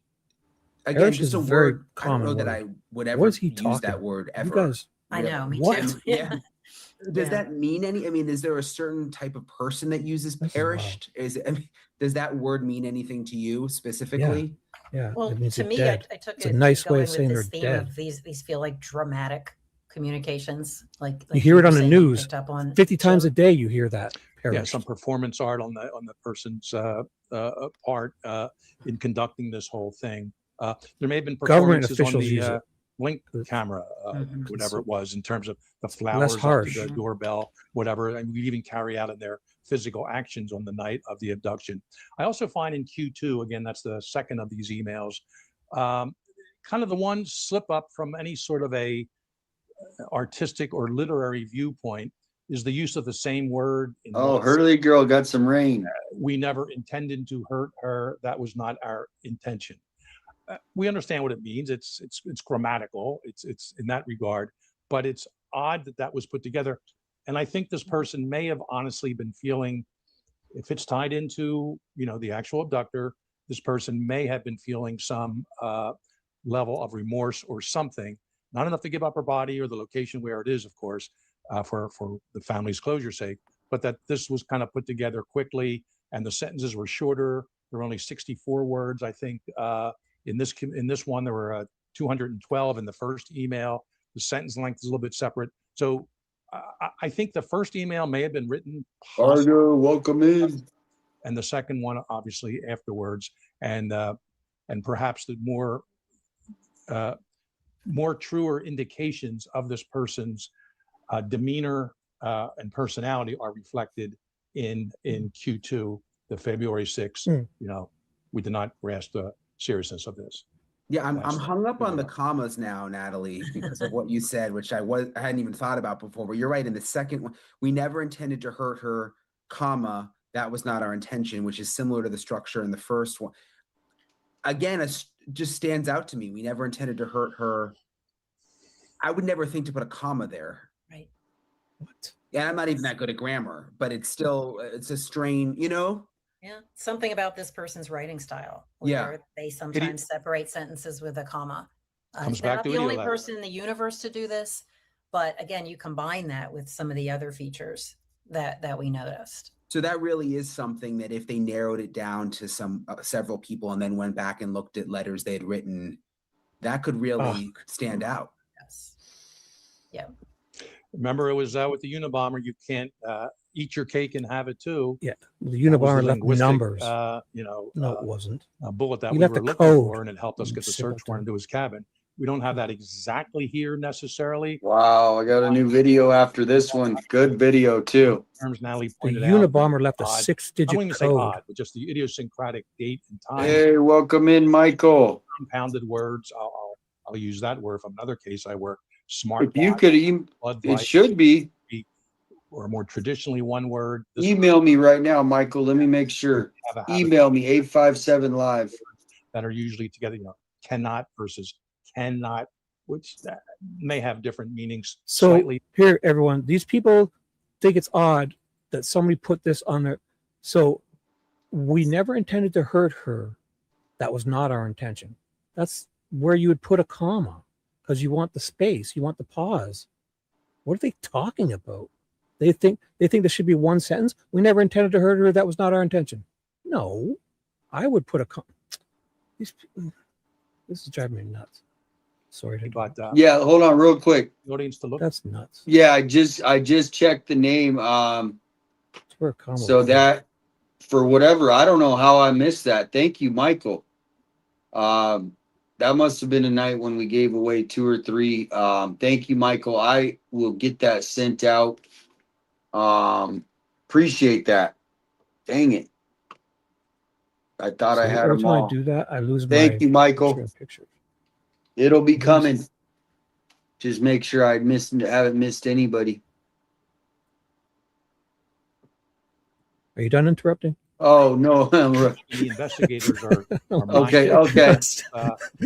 again, perish just is a a very word. I don't know common that word. I would ever What is he use talking? that word You ever. guys, I know, me What? too. Yeah. Does Yeah. that mean any? I mean, is there a certain type of person that uses This is wild. perished? I mean, does that word mean anything to you specifically? yeah, Well, it means to they're me, dead. I took It's it a nice way going of with saying this they're theme dead. of these feel like dramatic communications, like You hear you it were on the saying you news picked up on 50 times Joe. a day. You hear that. Yeah, Perished. some performance art on the person's part in conducting this whole thing. There may have been Government performances on officials use the it. Blink camera, Mhm. whatever it was, in terms of the Less flowers up to harsh. the doorbell, whatever, and we even carry out in their physical actions on the night of the abduction. I also find in Q2, again, that's the second of these emails, kind of the one slip up from any sort of a artistic or literary viewpoint is the use of the same word in Oh, both. Hurley girl got some rain. We never intended to hurt her. That was not our intention. We understand what it means. It's grammatical. It's in that regard, but it's odd that that was put together. And I think this person may have honestly been feeling, if it's tied into the actual abductor, this person may have been feeling some level of remorse or something. Not enough to give up her body or the location where it is, of course, for the family's closure's sake, but that this was kind of put together quickly, and the sentences were shorter. There were only 64 words, I think. In this one, there were 212 in the first email. The sentence length is a little bit separate. So I think the first email may have been written possibly, Argo, welcome in. and the second one obviously afterwards, and perhaps the more truer indications of this person's demeanor and personality are reflected in Q2, the February 6th. We did not grasp the seriousness of this. Yeah, I'm That's hung up who on they the are. commas now, Natalie, because of what you said, which I hadn't even thought about before. But you're right. In the second one, we never intended to hurt her, comma, that was not our intention, which is similar to the structure in the first one. Again, it just stands out to me. We never intended to hurt her. I would never think to put a comma there. Right. What? Yeah, I'm not even that good at grammar, but it's a strain, Yeah. Something about this person's writing style. Yeah. Where they sometimes separate sentences with a comma. Comes They're back not to the only idiom. person in the universe to do this, but again, you combine that with some of the other features that we noticed. So that really is something that if they narrowed it down to several people and then went back and looked at letters they had written, that could really stand out. Yes. Yeah. Remember, it was with the Unabomber. You can't eat your cake and have it too. Yeah, the That was Unabomber the left linguistic, numbers. no, it wasn't. a bullet that He we left were the looking code, for, and it helped us you get the search simpleton. warrant into his cabin. We don't have that exactly here necessarily. Wow, I got a new video after this one. Good video too. Terms Natalie The pointed out. Unabomber left a odd. I 6-digit won't even say code. odd, but just the idiosyncratic date and time. Hey, welcome in, Michael. Compounded words. I'll use that word from another case I work. Smart. If you could, it should be. Or more traditionally one word. Email me right now, Michael. Let me make sure. Email me 857 live. That are usually together, cannot versus cannot, which may have different meanings. So slightly. here, everyone, these people think it's odd that somebody put this on there. So we never intended to hurt her. That was not our intention. That's where you would put a comma because you want the space, you want the pause. What are they talking about? They think there should be one sentence. We never intended to hurt her. That was not our intention. No, I would put a comma. This is driving me nuts. Sorry to But yeah, hold on real quick. the audience to look. That's nuts. Yeah, I just checked the name. It's where a comma So would be. that for whatever, I don't know how I missed that. Thank you, Michael. That must have been a night when we gave away 2 or 3. Thank you, Michael. I will get that sent out. Appreciate that. Dang it. I thought I See, had every them time all. I do that, I lose Thank my you, Michael. picture. It'll be coming. Just make sure haven't missed anybody. Are you done interrupting? Oh no. The investigators are Okay, mindful. okay.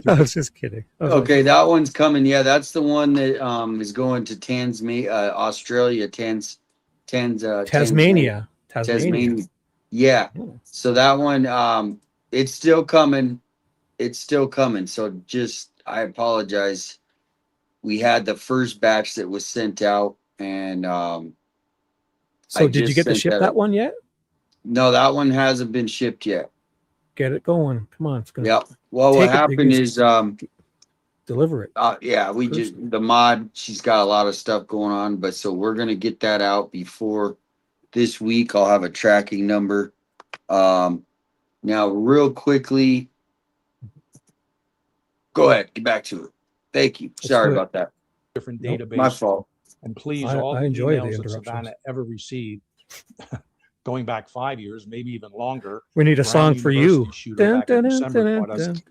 I was just kidding. Okay, that one's coming. Yeah, that's the one that is going to Australia, Tasmania. Tasmania. Yeah. So that one, it's still coming. It's still coming. So I apologize. We had the first batch that was sent out, and so did you get to ship that one yet? No, that one hasn't been shipped yet. Get it going. Come on. It's gonna Yeah. Well, what happened is deliver it. Yeah, the mod, she's got a lot of stuff going on, but so we're gonna get that out before this week. I'll have a tracking number. Now real quickly, go ahead, get back to it. Thank you. Sorry about that. Different database. My fault. And please, I all the enjoy the emails that interruptions. Savannah ever received, going back 5 years, maybe even longer. We need a song for you.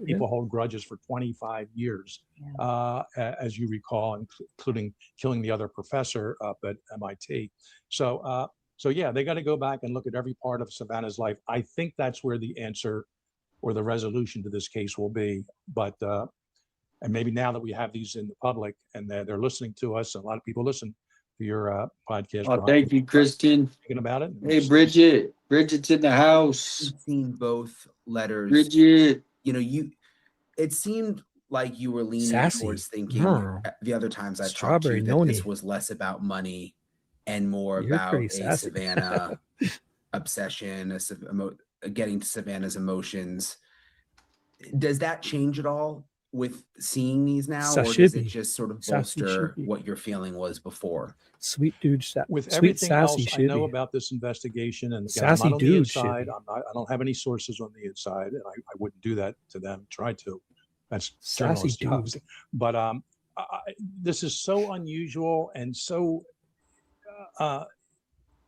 People hold grudges for 25 years, as you recall, including killing the other professor up at MIT. So yeah, they got to go back and look at every part of Savannah's life. I think that's where the answer or the resolution to this case will be. But and maybe now that we have these in the public and they're listening to us, a lot of people listen to your podcast. Oh, thank you, Kristen. Thinking about it. Hey, Bridget. Bridget's in the house. I've seen both letters. Bridget. It seemed like you were leaning Sassy. towards thinking the other times I talked to you that this was less about money and more about a Savannah obsession, getting to Savannah's emotions. Does that change at all with seeing these now, or does it just sort of bolster what your feeling was before? Sweet dude, with sweet everything sassy else I know about this investigation, and again, sassy I'm not on dude the inside. I don't have any sources on the inside, and I wouldn't do that to them. Try to. That's sassy jobs. But this is so unusual and so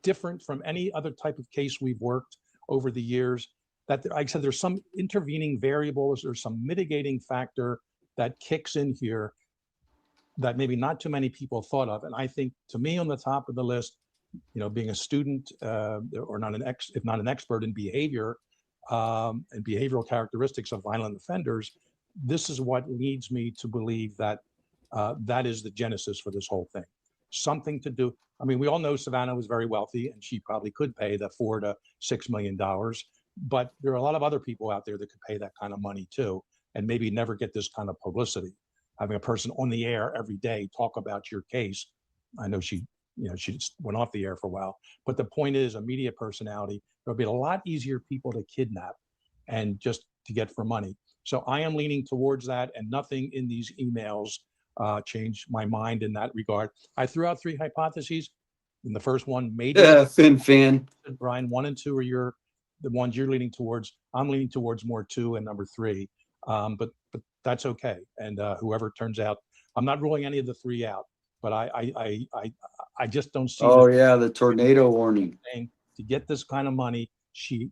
different from any other type of case we've worked over the years, that like I said, there's some intervening variables, there's some mitigating factor that kicks in here that maybe not too many people thought of. And I think, to me, on the top of the list, being a student or if not an expert in behavior and behavioral characteristics of violent offenders, this is what leads me to believe that that is the genesis for this whole thing. Something to do. I mean, we all know Savannah was very wealthy and she probably could pay the $4 to $6 million, but there are a lot of other people out there that could pay that kind of money too, and maybe never get this kind of publicity. Having a person on the air every day talk about your case. I know she just went off the air for a while, but the point is, a media personality, there'll be a lot easier people to kidnap and just to get for money. So I am leaning towards that, and nothing in these emails changed my mind in that regard. I threw out 3 hypotheses. And the first one, maybe Fin. Brian, 1 and 2 are the ones you're leaning towards. I'm leaning towards more 2 and number 3. But that's okay. And whoever turns out, I'm not ruling any of the 3 out. But I just don't see. Oh yeah, the tornado warning. To get this kind of money,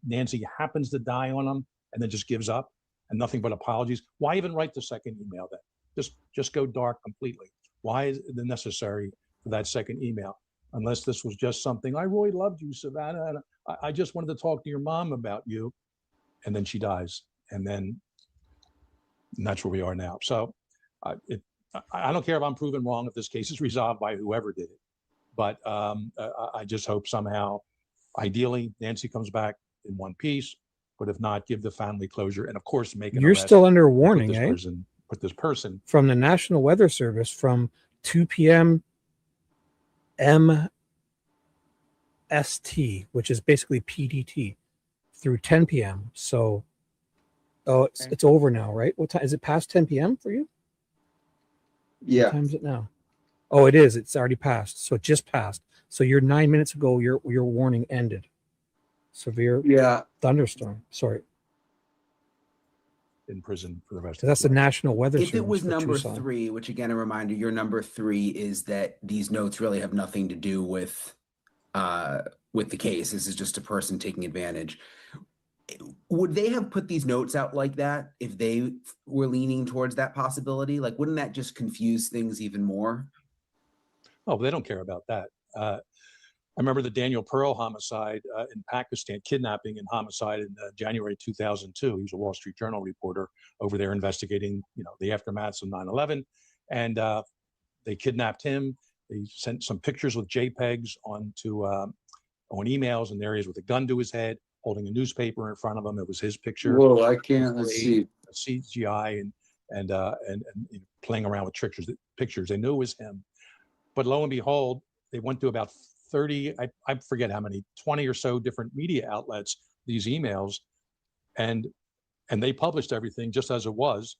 Nancy happens to die on them and then just gives up and nothing but apologies. Why even write the second email then? Just go dark completely. Why is it necessary for that second email? Unless this was just something, I really loved you, Savannah, and I just wanted to talk to your mom about you. And then she dies. And that's where we are now. So I don't care if I'm proven wrong, if this case is resolved by whoever did it. But I just hope somehow, ideally, Nancy comes back in one piece. But if not, give the family closure. And of course, make an You're arrest. still under warning, Put this person. From the National Weather Service from 2 p.m. MST, which is basically PDT, through 10 p.m. So, it's over now, right? What time is it? Past 10 p.m. for you? Yeah. What time is it now? Oh, it is. It's already passed. So it just passed. So your 9 minutes ago, your warning ended. Severe thunderstorm. Sorry. In prison for the rest. That's the National Weather Service. If it was number Tucson. 3, which again, a reminder, your number 3 is that these notes really have nothing to do with the case. This is just a person taking advantage. would they have put these notes out like that if they were leaning towards that possibility? Like, wouldn't that just confuse things even more? Oh, they don't care about that. I remember the Daniel Pearl homicide in Pakistan, kidnapping and homicide in January 2002. He was a Wall Street Journal reporter over there investigating, the aftermaths of 9/11, and they kidnapped him. They sent some pictures with JPEGs on emails, and there he is with a gun to his head, holding a newspaper in front of him. It was his picture. Whoa, I can't. Let's see. CGI and playing around with pictures. They knew it was him, but lo and behold, they went to about 30, I forget how many, 20 or so different media outlets, these emails, and they published everything just as it was.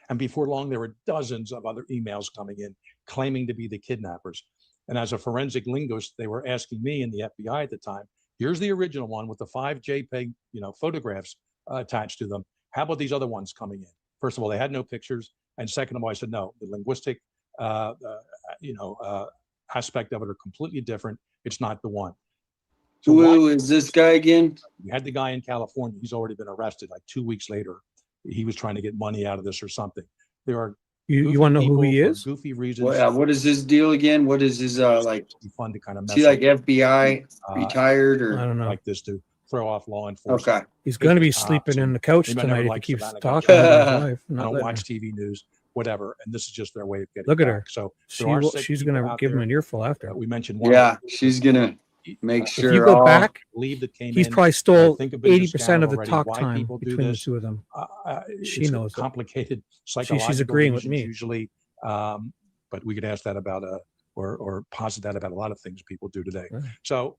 And before long, there were dozens of other emails coming in claiming to be the kidnappers. And as a forensic linguist, they were asking me and the FBI at the time, here's the original one with the 5 JPEG, photographs attached to them. How about these other ones coming in? First of all, they had no pictures. And second of all, I said, no, the linguistic, aspect of it are completely different. It's not the one. So who is this guy again? We had the guy in California. He's already been arrested like 2 weeks later. He was trying to get money out of this or something. There are you want to know who he is? Goofy reasons. What is his deal again? What is his like? Fun to kind of is he like FBI retired or I don't know. like this to throw off law enforcement? Okay, he's going to be sleeping in the couch tonight if he keeps talking about his wife. I don't watch TV news, whatever, and this is just their way of getting. Look at her. So she's going to give him an earful after. We mentioned one. Yeah, she's gonna make sure. If you go back, that came he's in, probably stole 80% of the talk time between the two of them. She knows complicated psychological. She's agreeing with me. Usually, but we could ask that about or posit that about a lot of things people do today. Right. So,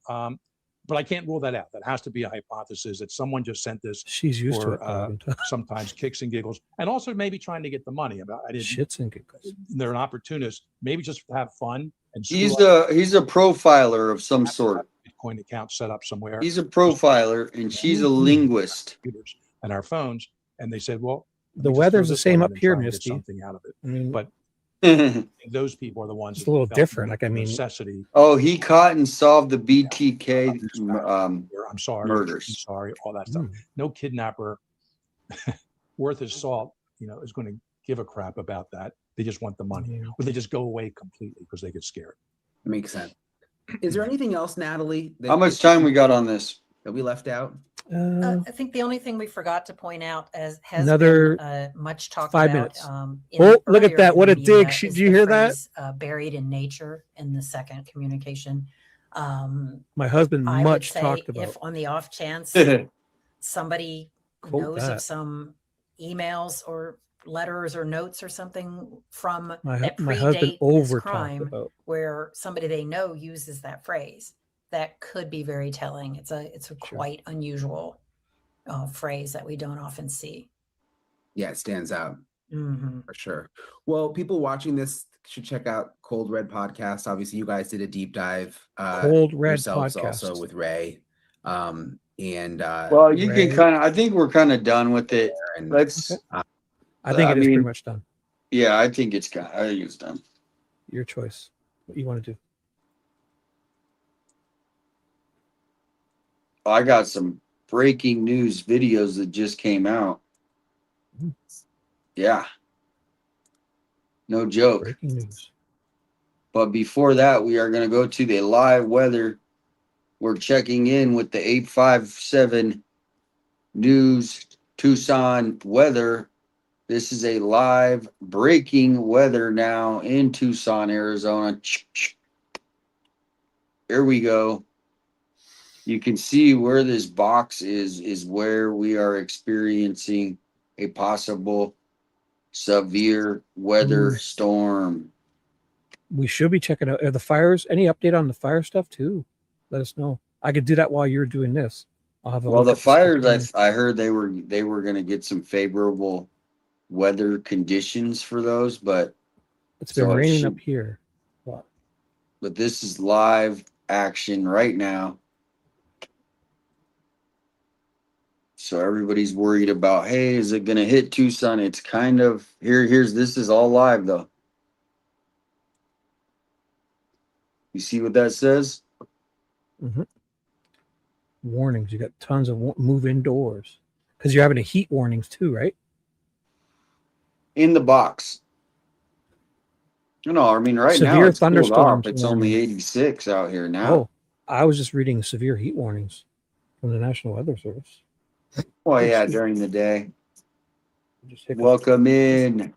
but I can't rule that out. That has to be a hypothesis that someone just sent this. She's used to it. Sometimes kicks and giggles, and also maybe trying to get the money. Shits and giggles. They're an opportunist, maybe just to have fun. And he's a profiler of some sort. Bitcoin account set up somewhere. He's a profiler, and she's a linguist. And our phones, and they said, well, the weather's the same up here, Misty. Something out of it, I mean, but those people are the ones. It's a little different. Like, I mean, necessity. Oh, he caught and solved the BTK I'm sorry, murders. I'm sorry, all that stuff. No kidnapper worth his salt, is going to give a crap about that. They just want the money, or they just go away completely because they get scared. That makes sense. Is there anything else, Natalie? How much time we got on this? That we left out? I think the only thing we forgot to point out has another been much talked 5 about. minutes. Look at that! What a dig! Did you hear that? Buried in nature in the second communication. My husband much talked about. If on the off chance somebody knows of some emails or letters or notes or something from that predate this crime, where somebody they know uses that phrase, that could be very telling. It's a quite unusual phrase that we don't often see. Yeah, it stands out for sure. Well, people watching this should check out Cold Red Podcast. Obviously, you guys did a deep dive. Cold Red Podcast, also with Ray. Well, you Ray. Can kind of. I think we're kind of done with it. And let's. Okay. I think it is pretty much done. Yeah, I think it's done. Your choice. What you want to do? I got some breaking news videos that just came out. Yeah. No joke. Breaking news. But before that, we are going to go to the live weather. We're checking in with the 857 News Tucson weather. This is a live breaking weather now in Tucson, Arizona. Here we go. You can see where this box is where we are experiencing a possible severe weather storm. We should be checking out the fires. Any update on the fire stuff too? Let us know. I could do that while you're doing this. I'll have the fires. I heard they were going to get some favorable weather conditions for those, but it's been raining up here. But this is live action right now. So everybody's worried about, hey, is it going to hit Tucson? It's kind of this is all live though. You see what that says? warnings. You got tons of move indoors because you're having a heat warnings too, right? In the box. No, I mean, right now Severe it's cooled off. thunderstorms It's only warning. 86 out here now. Oh, I was just reading severe heat warnings from the National Weather Service. Oh, yeah, during the day. Just hiccup. Welcome in.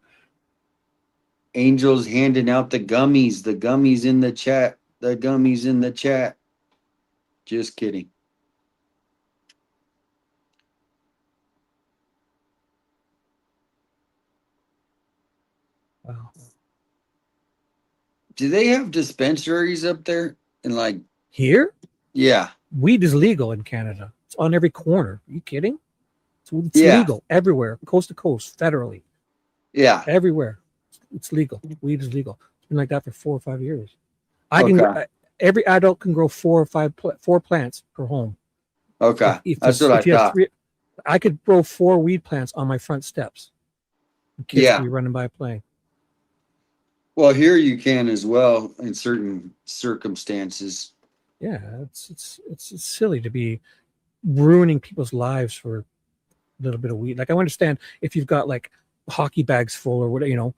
Angel's handing out the gummies. The gummies in the chat. The gummies in the chat. Just kidding. Wow. Do they have dispensaries up there? And like Here, yeah. weed is legal in Canada. It's on every corner. Are you kidding? It's Yeah. legal everywhere, coast to coast, federally, Yeah. everywhere. It's legal. Weed is legal. It's been like that for 4 or 5 years. I can. Every adult can grow 4 or 5 4 plants per home. Okay. That's what I you have thought. 3, I could grow 4 weed plants on my front steps. The kids Yeah. could be running by playing. Well, here you can as well in certain circumstances. Yeah, it's silly to be ruining people's lives for a little bit of weed. Like I understand if you've got like hockey bags full or whatever,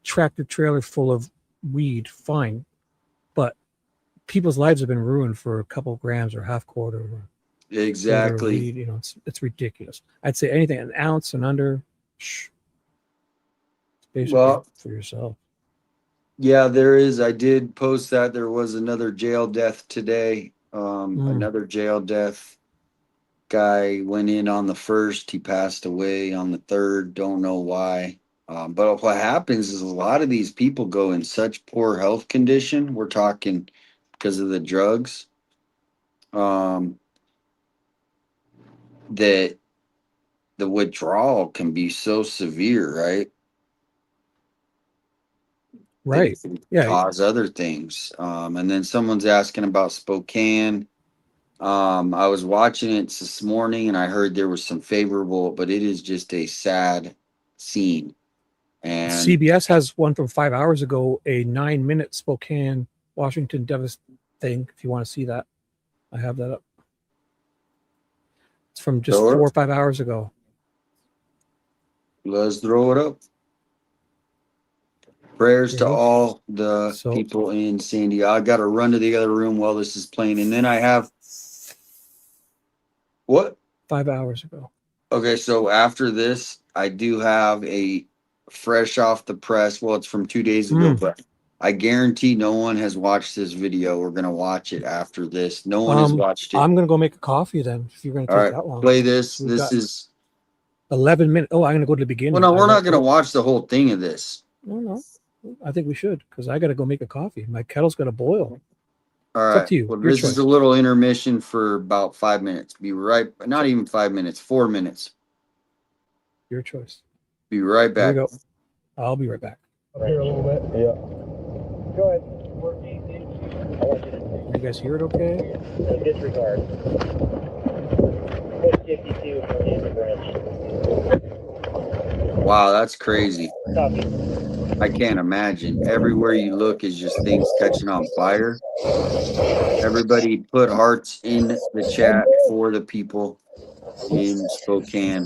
tractor trailer full of weed, fine. But people's lives have been ruined for a couple grams or half quarter. Or Exactly. weed, it's ridiculous. I'd say anything an ounce and under. Basically for yourself. Yeah, there is. I did post that there was another jail death today. Another jail death. Guy went in on the 1st. He passed away on the 3rd. Don't know why. But what happens is a lot of these people go in such poor health condition. We're talking because of the drugs. That the withdrawal can be so severe, right? Right. Yeah. Cause other things. And then someone's asking about Spokane. I was watching it this morning and I heard there was some favorable, but it is just a sad scene. And CBS has one from 5 hours ago, a 9-minute Spokane, Washington thing. If you want to see that, I have that up. It's from just 4 or 5 hours ago. Let's throw it up. Prayers to all the people in San Diego. I got to run to the other room while this is playing. And then I have what? 5 hours ago. Okay, so after this, I do have a fresh off the press. Well, it's from 2 days ago, but I guarantee no one has watched this video. We're going to watch it after this. No one has watched it. I'm going to go make a coffee then, if you're going to take that long. Play this. So this is 11 minutes. Oh, I'm going to go to the beginning. Well, no, we're not going to watch the whole thing of this. No. I think we should, because I got to go make a coffee. My kettle's got to boil. All right. It's up to you. Well, this is a little intermission for about 5 minutes. Be right. Not even 5 minutes. 4 minutes. Your choice. Be right back. Here we go. I'll be right back. Up here a little bit. Yeah. Go ahead. You guys hear it okay? Disregard. 52 for the branch. Wow, that's crazy. Copy. I can't imagine. Everywhere you look is just things catching on fire. Everybody put hearts in the chat for the people in Spokane.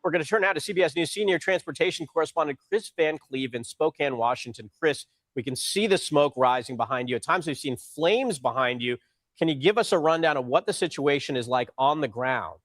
We're going to turn now to CBS News senior transportation correspondent Chris Van Cleve in Spokane, Washington. Chris, we can see the smoke rising behind you. At times we've seen flames behind you. Can you give us a rundown of what the situation is like on the ground?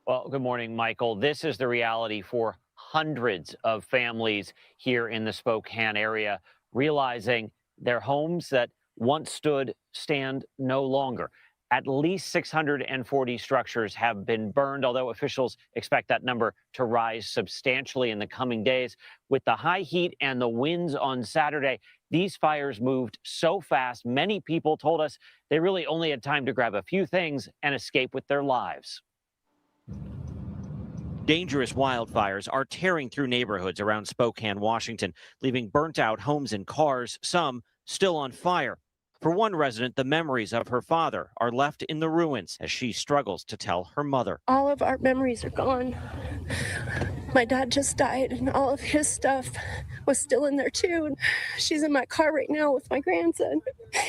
Well, good morning, Michael. This is the reality for hundreds of families here in the Spokane area, realizing their homes that once stood stand no longer. At least 640 structures have been burned, although officials expect that number to rise substantially in the coming days. With the high heat and the winds on Saturday, these fires moved so fast, many people told us they really only had time to grab a few things and escape with their lives. Dangerous wildfires are tearing through neighborhoods around Spokane, Washington, leaving burnt-out homes and cars, some still on fire. For one resident, the memories of her father are left in the ruins as she struggles to tell her mother. All of our memories are gone. My dad just died, and all of his stuff was still in there, too. She's in my car right now with my grandson.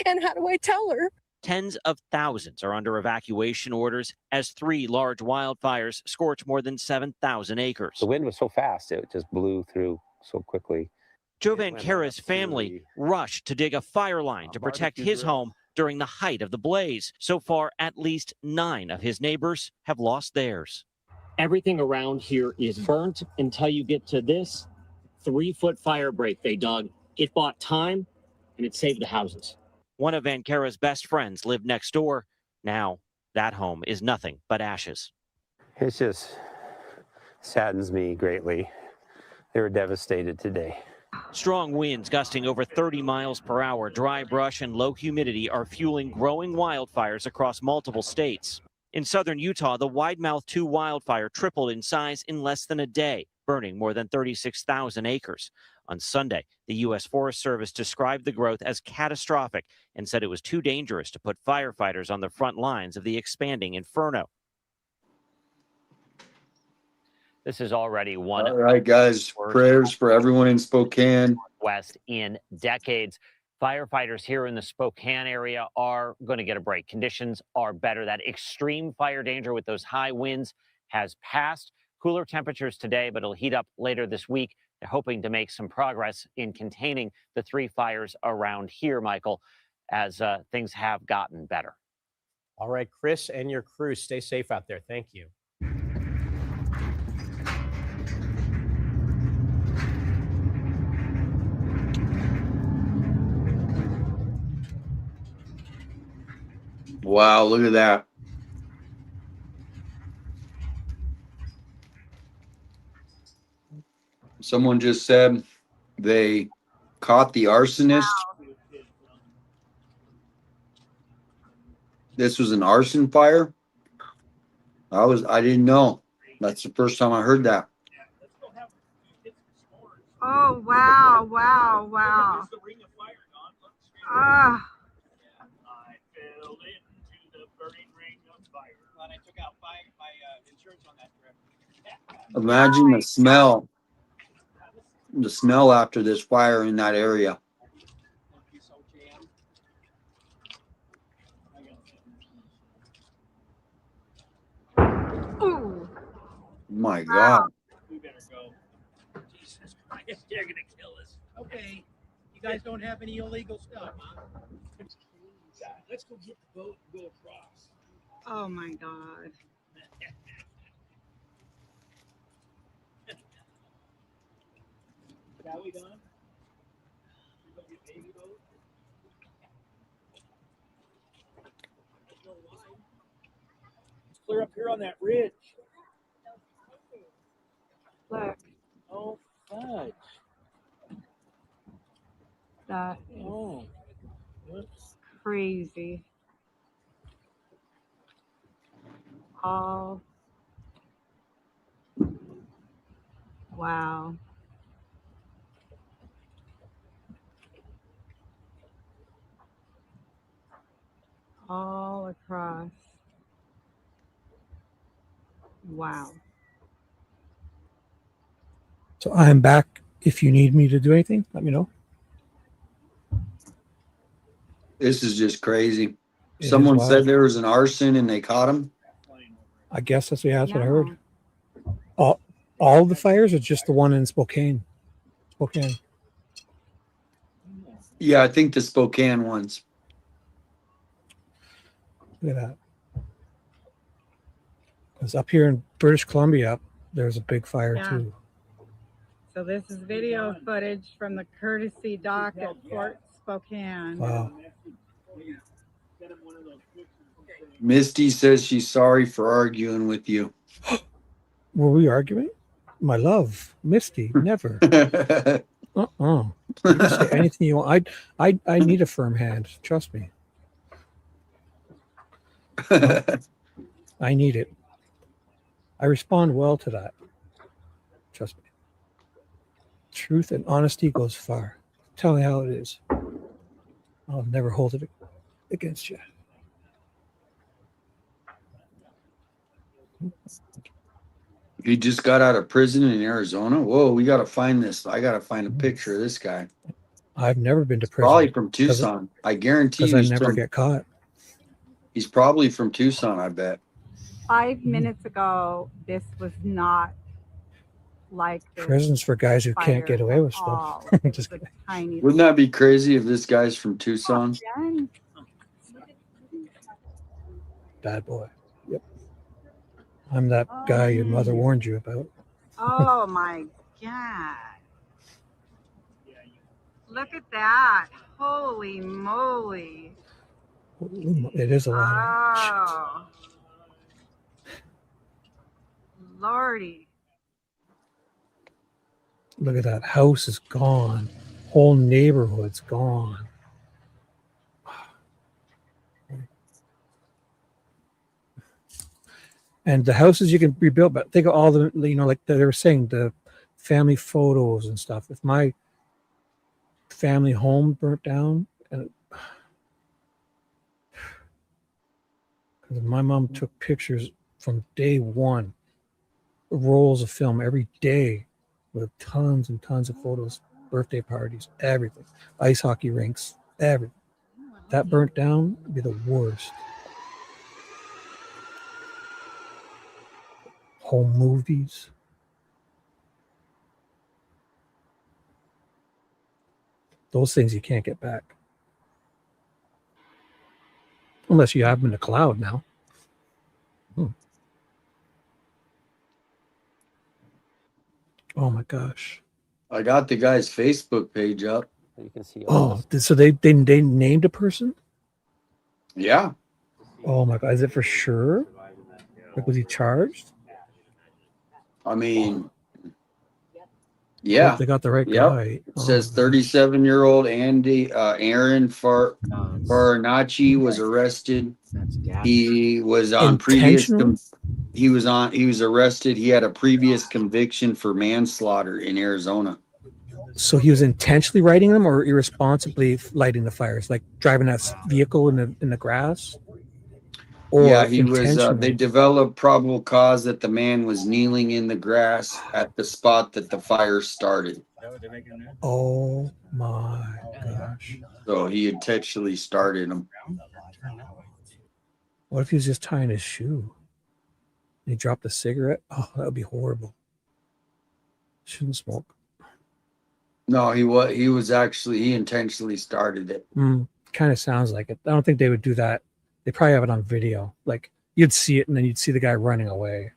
And how do I tell her? Tens of thousands are under evacuation orders as 3 large wildfires scorch more than 7,000 acres. The wind was so fast, it just blew through so quickly. Joe Van Kara's family rushed to dig a fire line to protect his home during the height of the blaze. So far, at least 9 of his neighbors have lost theirs. Everything around here is burnt until you get to this 3-foot fire break they dug. It bought time and it saved the houses. One of Van Kara's best friends lived next door. Now, that home is nothing but ashes. It just saddens me greatly. They were devastated today. Strong winds gusting over 30 miles per hour, dry brush and low humidity are fueling growing wildfires across multiple states. In southern Utah, the Widemouth 2 wildfire tripled in size in less than a day, burning more than 36,000 acres. On Sunday, the U.S. Forest Service described the growth as catastrophic and said it was too dangerous to put firefighters on the front lines of the expanding inferno. This is already one. All right, guys, prayers for everyone in Spokane. West in decades. Firefighters here in the Spokane area are going to get a break. Conditions are better. That extreme fire danger with those high winds has passed. Cooler temperatures today, but it'll heat up later this week. They're hoping to make some progress in containing the 3 fires around here, Michael, as things have gotten better. All right, Chris and your crew, stay safe out there. Thank you. Wow, look at that. Someone just said they caught the arsonist. This was an arson fire. I didn't know. That's the first time I heard that. Oh, wow, wow, wow. Ah. Imagine the smell after this fire in that area. Ooh. My God. We better go. Jesus Christ, they're gonna kill us. Okay, you guys don't have any illegal stuff, huh? Let's go get the boat and go across. Oh my God. Shall we, Don? We go get baby boat? There's no line. It's clear up here on that ridge. Look. Oh, fudge. That is crazy. Oh. Wow. All across. Wow. So I'm back. If you need me to do anything, let me know. This is just crazy. Someone said there was an arson and they caught him. I guess that's what I heard. All the fires, or just the one in Spokane? Spokane. Yeah, I think the Spokane ones. Look at that. Because up here in British Columbia, there's a big fire too. So this is video footage from the courtesy dock at Port Spokane. Wow. Misty says she's sorry for arguing with you. Were we arguing? My love, Misty, never. You can say anything you want. I need a firm hand. Trust me. I need it. I respond well to that. Trust me. Truth and honesty goes far. Tell me how it is. I'll never hold it against you. He just got out of prison in Arizona. Whoa, we got to find this. I got to find a picture of this guy. I've never been to prison. Probably from Tucson. I guarantee you. Because I never get caught. He's probably from Tucson, I bet. 5 minutes ago, this was not like this. Prisons for guys who can't get away with stuff. Just kidding. Wouldn't that be crazy if this guy's from Tucson? Bad boy. Yep. I'm that guy your mother warned you about. Oh my God. Look at that. Holy moly. It is a lot. Oh. Lordy. Look at that. House is gone. Whole neighborhood's gone. And the houses you can rebuild, but think of all the, like they were saying, the family photos and stuff. If my family home burnt down, and my mom took pictures from day one, rolls of film every day with tons and tons of photos, birthday parties, everything, ice hockey rinks, everything. That burnt down would be the worst. Home movies. Those things you can't get back. Unless you have them in the cloud now. Oh my gosh. I got the guy's Facebook page up. You can see. So they named a person? Yeah. Oh my God. Is it for sure? Like, was he charged? I mean, yeah. They got the right guy. It says 37-year-old Aaron Farinacci was arrested. He was on he was arrested. He had a previous conviction for manslaughter in Arizona. So he was intentionally lighting them or irresponsibly lighting the fires, like driving that vehicle in the grass? Or yeah, he was. They developed probable cause that the man was kneeling in the grass at the spot that the fire started. Oh my gosh! So he intentionally started them. What if he was just tying his shoe? And he dropped a cigarette. Oh, that would be horrible. Shouldn't smoke. No, he intentionally started it. Kind of sounds like it. I don't think they would do that. They probably have it on video. Like, you'd see it and then you'd see the guy running away.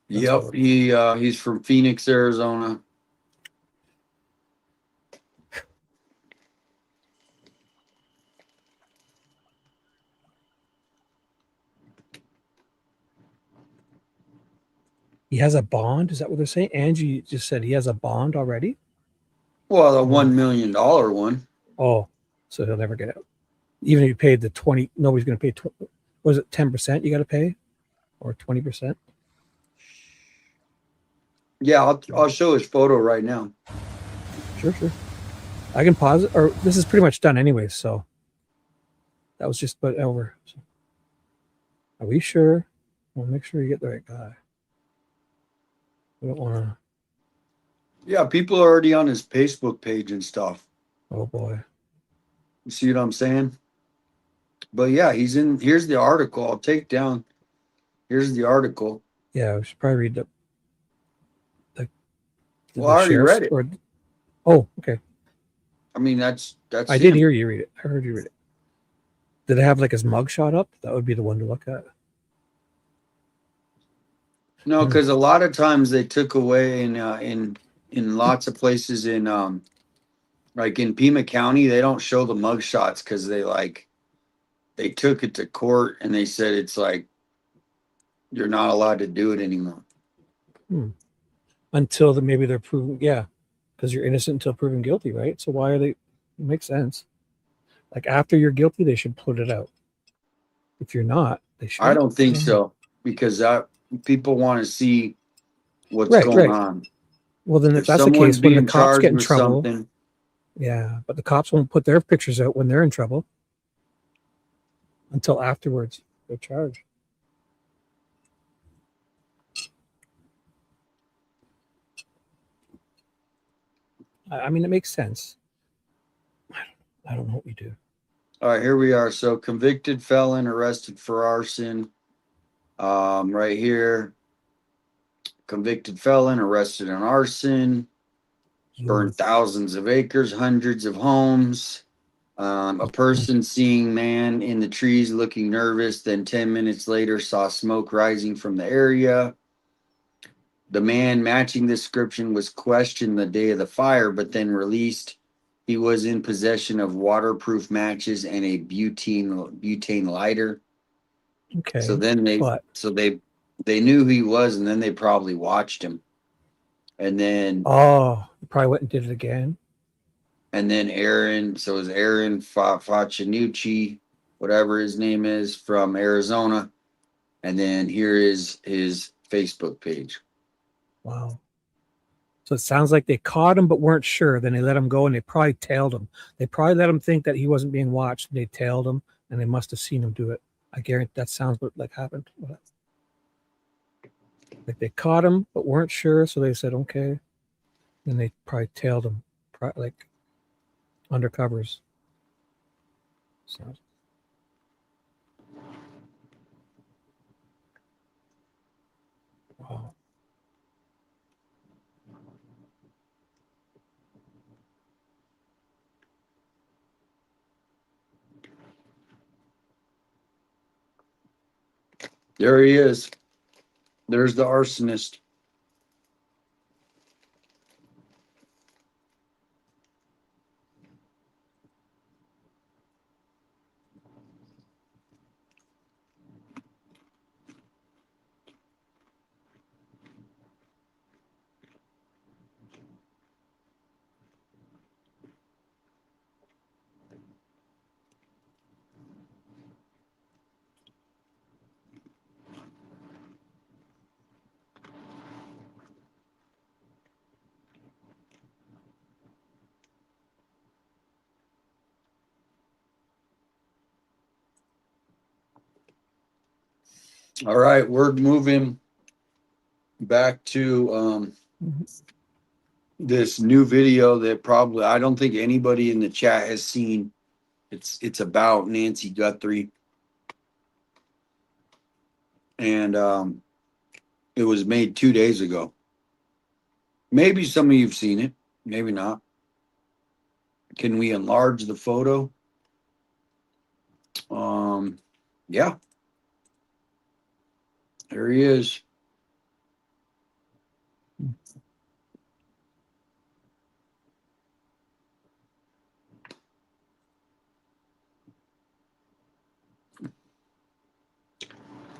That's Yep. He's from Phoenix, Arizona. He has a bond? Is that what they're saying? Angie just said he has a bond already? Well, a $1 million one. Oh, so he'll never get out. Even if you paid the 20, nobody's going to pay, was it 10% you got to pay? Or 20%? Yeah, I'll show his photo right now. Sure. I can pause it, or this is pretty much done anyway, so that was just about over. So, are we sure? We'll make sure you get the right guy. We don't want to. Yeah, people are already on his Facebook page and stuff. Oh boy. You see what I'm saying? But yeah, here's the article. I'll take down. Here's the article. Yeah, we should probably read the well, I already read it. Oh, okay. I mean, that's. I did hear you read it. I heard you read it. Did it have like his mugshot up? That would be the one to look at. No, because a lot of times they took away in lots of places in like in Pima County, they don't show the mugshots because they took it to court and they said it's like you're not allowed to do it anymore. Until maybe they're proven, yeah, because you're innocent until proven guilty, right? So why are they? It makes sense. Like after you're guilty, they should put it out. If you're not, they should. I don't think so. because people want to see what's Right, going right. on. Well, then if If that's the someone's case, when the being cops charged get in with trouble, something, yeah, but the cops won't put their pictures out when they're in trouble until afterwards they're charged. I mean, it makes sense. I don't know what we do. all right, here we are. So convicted felon arrested for arson. Right here, convicted felon arrested in arson. Burned thousands of acres, hundreds of homes. A person seeing man in the trees looking nervous, then 10 minutes later saw smoke rising from the area. The man matching the description was questioned the day of the fire, but then released. He was in possession of waterproof matches and a butane lighter. Okay. So then they knew who he was, and then they probably watched him. And then he probably went and did it again. And then Aaron, so it was Aaron Facinucci, whatever his name is, from Arizona. And then here is his Facebook page. Wow. So it sounds like they caught him but weren't sure. Then they let him go and they probably tailed him. They probably let him think that he wasn't being watched. And they tailed him and they must have seen him do it. I guarantee that sounds like happened. Like they caught him but weren't sure. So they said, okay. Then they probably tailed him, like undercovers. So. Wow. There he is. There's the arsonist. All right, we're moving back to this new video that probably I don't think anybody in the chat has seen. It's about Nancy Guthrie. And it was made 2 days ago. Maybe some of you've seen it, maybe not. Can we enlarge the photo? Yeah. There he is.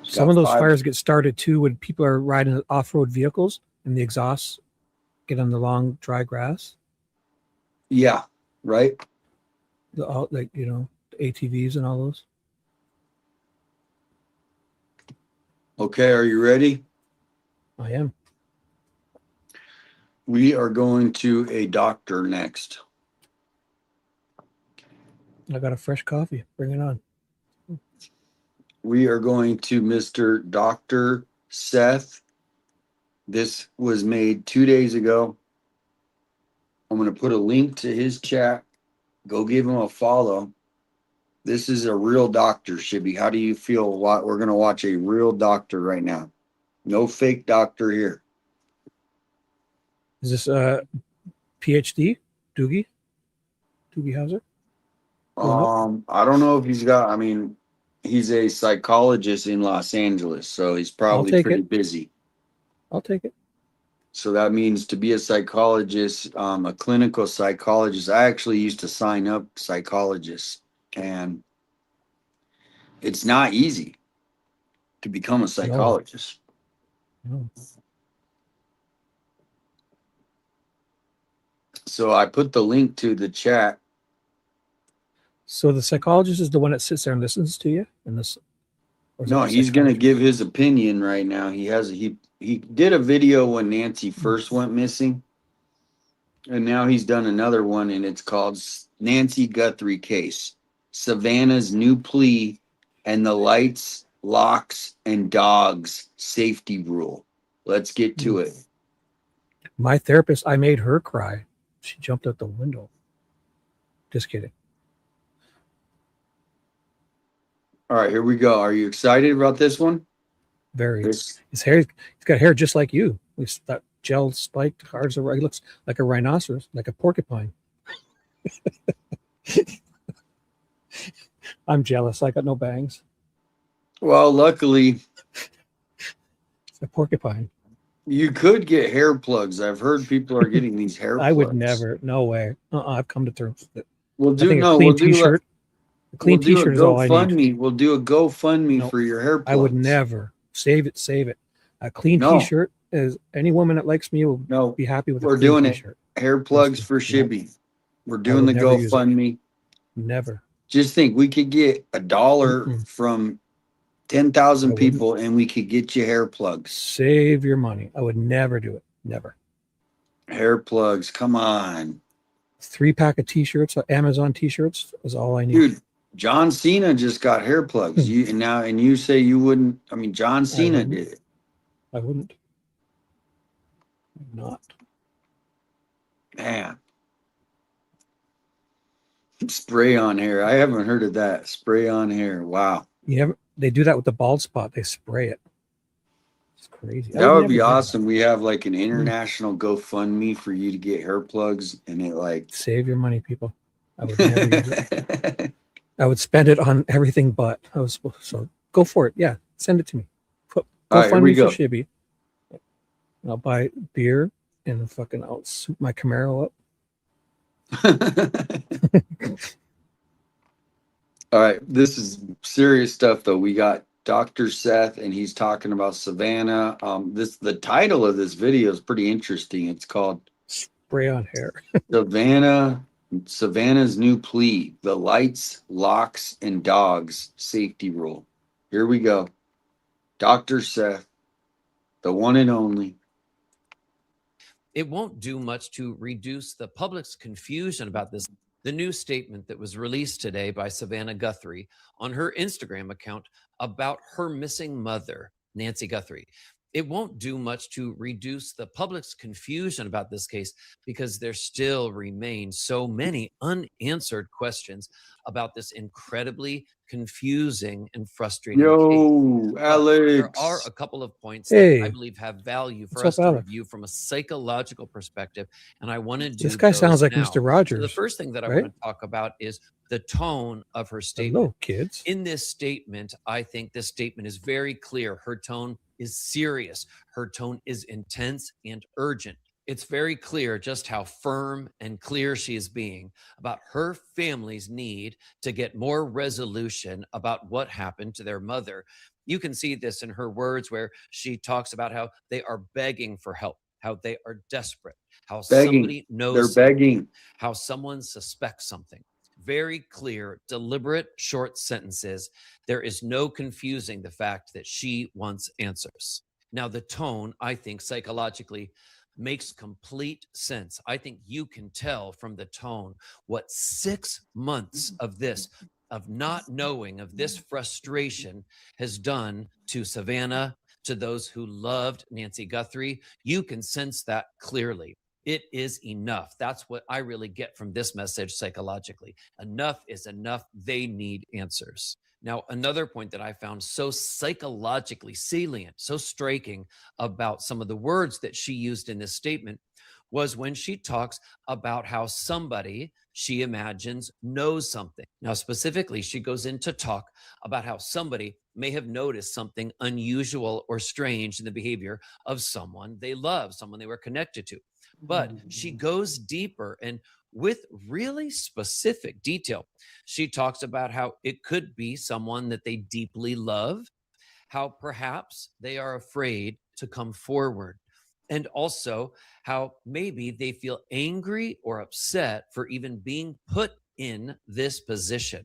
Some of those fires get started too when people are riding off-road vehicles and the exhausts get on the long dry grass. Yeah, right. The ATVs and all those. Okay, are you ready? I am. We are going to a doctor next. I got a fresh coffee. Bring it on. We are going to Mr. Dr. Seth. This was made 2 days ago. I'm going to put a link to his chat. Go give him a follow. This is a real doctor, Shibby. How do you feel? We're going to watch a real doctor right now. No fake doctor here. Is this PhD? Doogie Howser? I don't know if he's got, he's a psychologist in Los Angeles, so he's probably pretty busy. I'll take it. So that means to be a psychologist, a clinical psychologist. I actually used to sign up psychologists, and it's not easy to become a psychologist. No. So I put the link to the chat. So the psychologist is the one that sits there and listens to you, and this. No, he's going to give his opinion right now. He did a video when Nancy first went missing, and now he's done another one, and it's called Nancy Guthrie Case, Savannah's New Plea, and the Lights, Locks, and Dogs Safety Rule. Let's get to it. My therapist, I made her cry. She jumped out the window. Just kidding. All right, here we go. Are you excited about this one? Very. His hair, he's got hair just like you. He's that gel spiked hairs. He looks like a rhinoceros, like a porcupine. I'm jealous. I got no bangs. Well, luckily, it's a porcupine. You could get hair plugs. I've heard people are getting these hair plugs. I would never. No way. I've come to terms with it. We'll do a clean t-shirt. A clean t-shirt is all I need. We'll do a GoFundMe for your hair plugs. I would never. Save it. A clean t-shirt is any woman that likes me will be happy with. We're doing t-shirt. Hair plugs for Shibby. We're doing the GoFundMe. Never. Just think, we could get $1 from 10,000 people, and we could get you hair plugs. Save your money. I would never do it. Never. Hair plugs. Come on. 3-pack of t-shirts, Amazon t-shirts is all I need. Dude, John Cena just got hair plugs. And you say you wouldn't. I mean, John Cena did it. I wouldn't. Not. Man. Spray on hair. I haven't heard of that. Spray on hair. Wow. They do that with the bald spot. They spray it. It's crazy. That would be awesome. We have like an international GoFundMe for you to get hair plugs, and it like save your money, people. I would never use it. I would spend it on everything but. So go for it. Yeah, send it to me. GoFundMe for Shibby. I'll buy beer and I'll soup my Camaro up. All right, this is serious stuff though. We got Dr. Seth, and he's talking about Savannah. The title of this video is pretty interesting. It's called Spray on Hair. Savannah's New Plea: The Lights, Locks, and Dogs Safety Rule. Here we go. Dr. Seth, the one and only. It won't do much to reduce the public's confusion about this. The new statement that was released today by Savannah Guthrie on her Instagram account about her missing mother, Nancy Guthrie. It won't do much to reduce the public's confusion about this case because there still remain so many unanswered questions about this incredibly confusing and frustrating case. Alex. There are a couple of points that I believe have value for us to review from a psychological perspective, and I want to do this guy sounds like now. Mr. Rogers. So the first thing that I want to talk about is the tone of her statement. Hello, kids. In this statement, I think this statement is very clear. Her tone is serious. Her tone is intense and urgent. It's very clear just how firm and clear she is being about her family's need to get more resolution about what happened to their mother. You can see this in her words where she talks about how they are begging for help, how they are desperate, how somebody knows, they're begging, how someone suspects something. Very clear, deliberate, short sentences. There is no confusing the fact that she wants answers. Now, the tone, I think, psychologically makes complete sense. I think you can tell from the tone what 6 months of this, of not knowing, of this frustration has done to Savannah, to those who loved Nancy Guthrie. You can sense that clearly. It is enough. That's what I really get from this message psychologically. Enough is enough. They need answers. Now, another point that I found so psychologically salient, so striking about some of the words that she used in this statement was when she talks about how somebody she imagines knows something. Now, specifically, she goes into talk about how somebody may have noticed something unusual or strange in the behavior of someone they love, someone they were connected to. But she goes deeper and with really specific detail. She talks about how it could be someone that they deeply love, how perhaps they are afraid to come forward, and also how maybe they feel angry or upset for even being put in this position.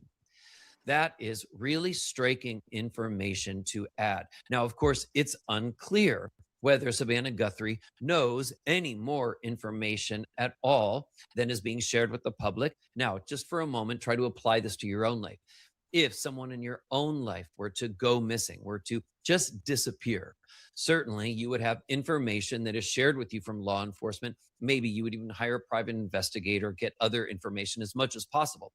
That is really striking information to add. Now, of course, it's unclear whether Savannah Guthrie knows any more information at all than is being shared with the public. Now, just for a moment, try to apply this to your own life. If someone in your own life were to go missing, were to just disappear, certainly you would have information that is shared with you from law enforcement. Maybe you would even hire a private investigator, get other information as much as possible.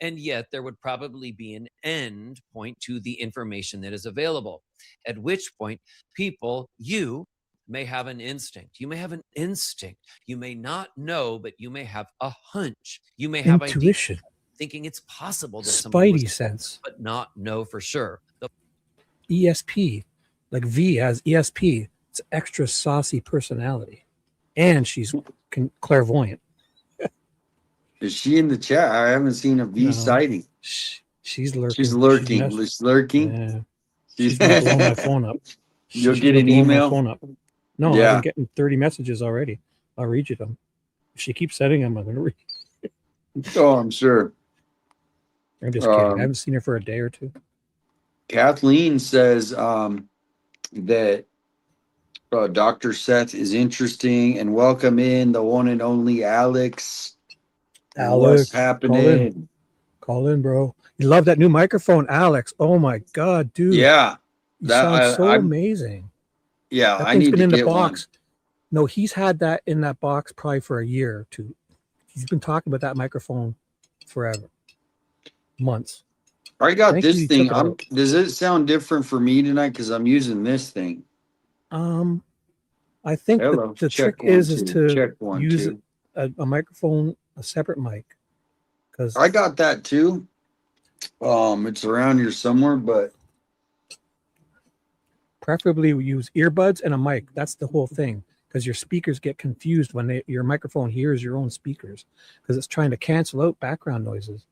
And yet there would probably be an end point to the information that is available, at which point people, you may have an instinct. You may have an instinct. You may not know, but you may have a hunch. You may have intuition, thinking it's possible that somebody was spidey sense, but not know for sure. ESP, like V has ESP. It's extra saucy personality, and she's clairvoyant. Is she in the chat? I haven't seen a V sighting. She's lurking. She's lurking. She's lurking. Yeah. She's been blowing my phone up. You'll get an email. Phone up. No, Yeah. I've been getting 30 messages already. I'll read you them. If she keeps sending them, I'm gonna read. Oh, I'm sure. I'm just kidding. I haven't seen her for a day or two. Kathleen says that Dr. Seth is interesting, and welcome in the one and only Alex. What's happening? Call in, bro. You love that new microphone, Alex. Oh my god, dude. Yeah, you sound so amazing. Yeah, that I need been to in get the box. one. No, he's had that in that box probably for a year or two. He's been talking about that microphone forever, months. I got this thing. Does it sound different for me tonight? Because I'm using this thing. I think the trick is to use a microphone, a separate mic. Because I got that too. It's around here somewhere, but preferably we use earbuds and a mic. That's the whole thing. Because your speakers get confused when your microphone hears your own speakers, because it's trying to cancel out background noises.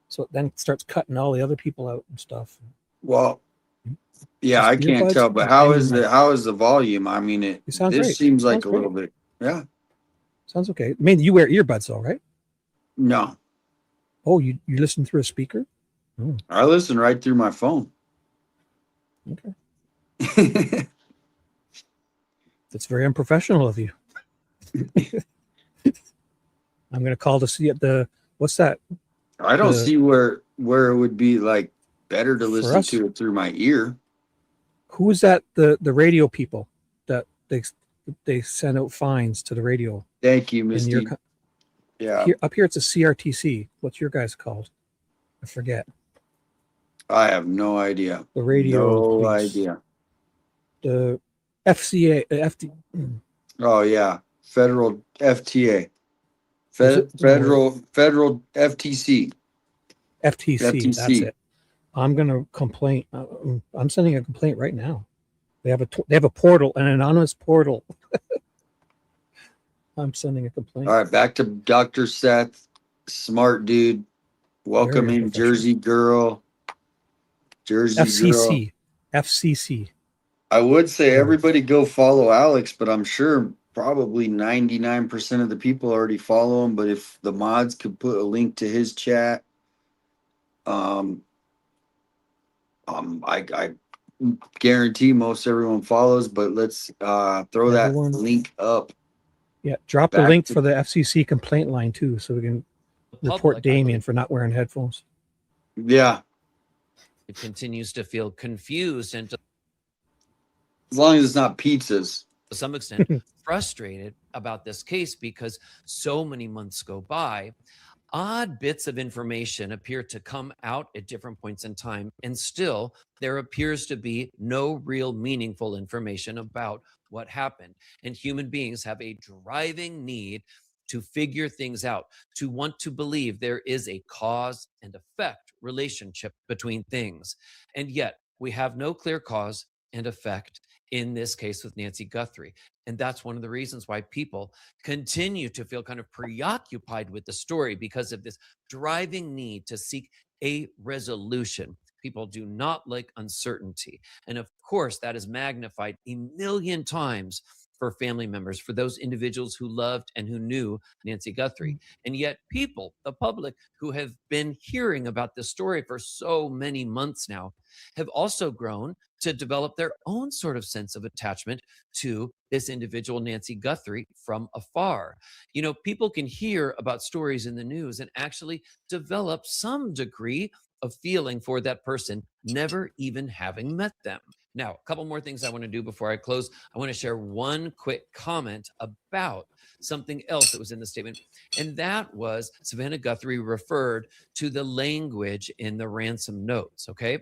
So then it starts cutting all the other people out and stuff. Well, yeah, I can't tell, but how is the volume? I mean, this great. seems like Sounds a little bit. Yeah. Sounds okay. I mean, you wear earbuds though, right? No. Oh, you listen through a speaker? Oh. I listen right through my phone. Okay. That's very unprofessional of you. I'm going to call to see what's that? I don't see where it would be like better to listen to it through my ear. Who is that? The radio people that they send out fines to the radio. Thank you, Misty. Yeah. Up here it's a CRTC. What's your guys called? I forget. I have no idea. The radio. No idea. The FCA, Oh yeah, federal FTA, federal FTC. FTC. That's it. I'm gonna complain. I'm sending a complaint right now. They have a portal, an anonymous portal. I'm sending a complaint. All right, back to Dr. Seth, smart dude. Welcome in, Jersey girl. FCC. I would say everybody go follow Alex, but I'm sure probably 99% of the people already follow him. But if the mods could put a link to his chat, I guarantee most everyone follows. But let's throw that link up. Yeah, drop the link for the FCC complaint line too, so we can report Damien for not wearing headphones. Yeah, it continues to feel confused and as long as it's not pizzas, to some extent frustrated about this case because so many months go by. Odd bits of information appear to come out at different points in time, and still there appears to be no real meaningful information about what happened. And human beings have a driving need to figure things out, to want to believe there is a cause and effect relationship between things. And yet we have no clear cause and effect in this case with Nancy Guthrie. And that's one of the reasons why people continue to feel kind of preoccupied with the story, because of this driving need to seek a resolution. People do not like uncertainty. And of course, that is magnified a million times for family members, for those individuals who loved and who knew Nancy Guthrie. And yet people, the public who have been hearing about this story for so many months now, have also grown to develop their own sort of sense of attachment to this individual, Nancy Guthrie, from afar. You know, people can hear about stories in the news and actually develop some degree of feeling for that person, never even having met them. Now, a couple more things I want to do before I close. I want to share one quick comment about something else that was in the statement, and that was Savannah Guthrie referred to the language in the ransom notes, okay?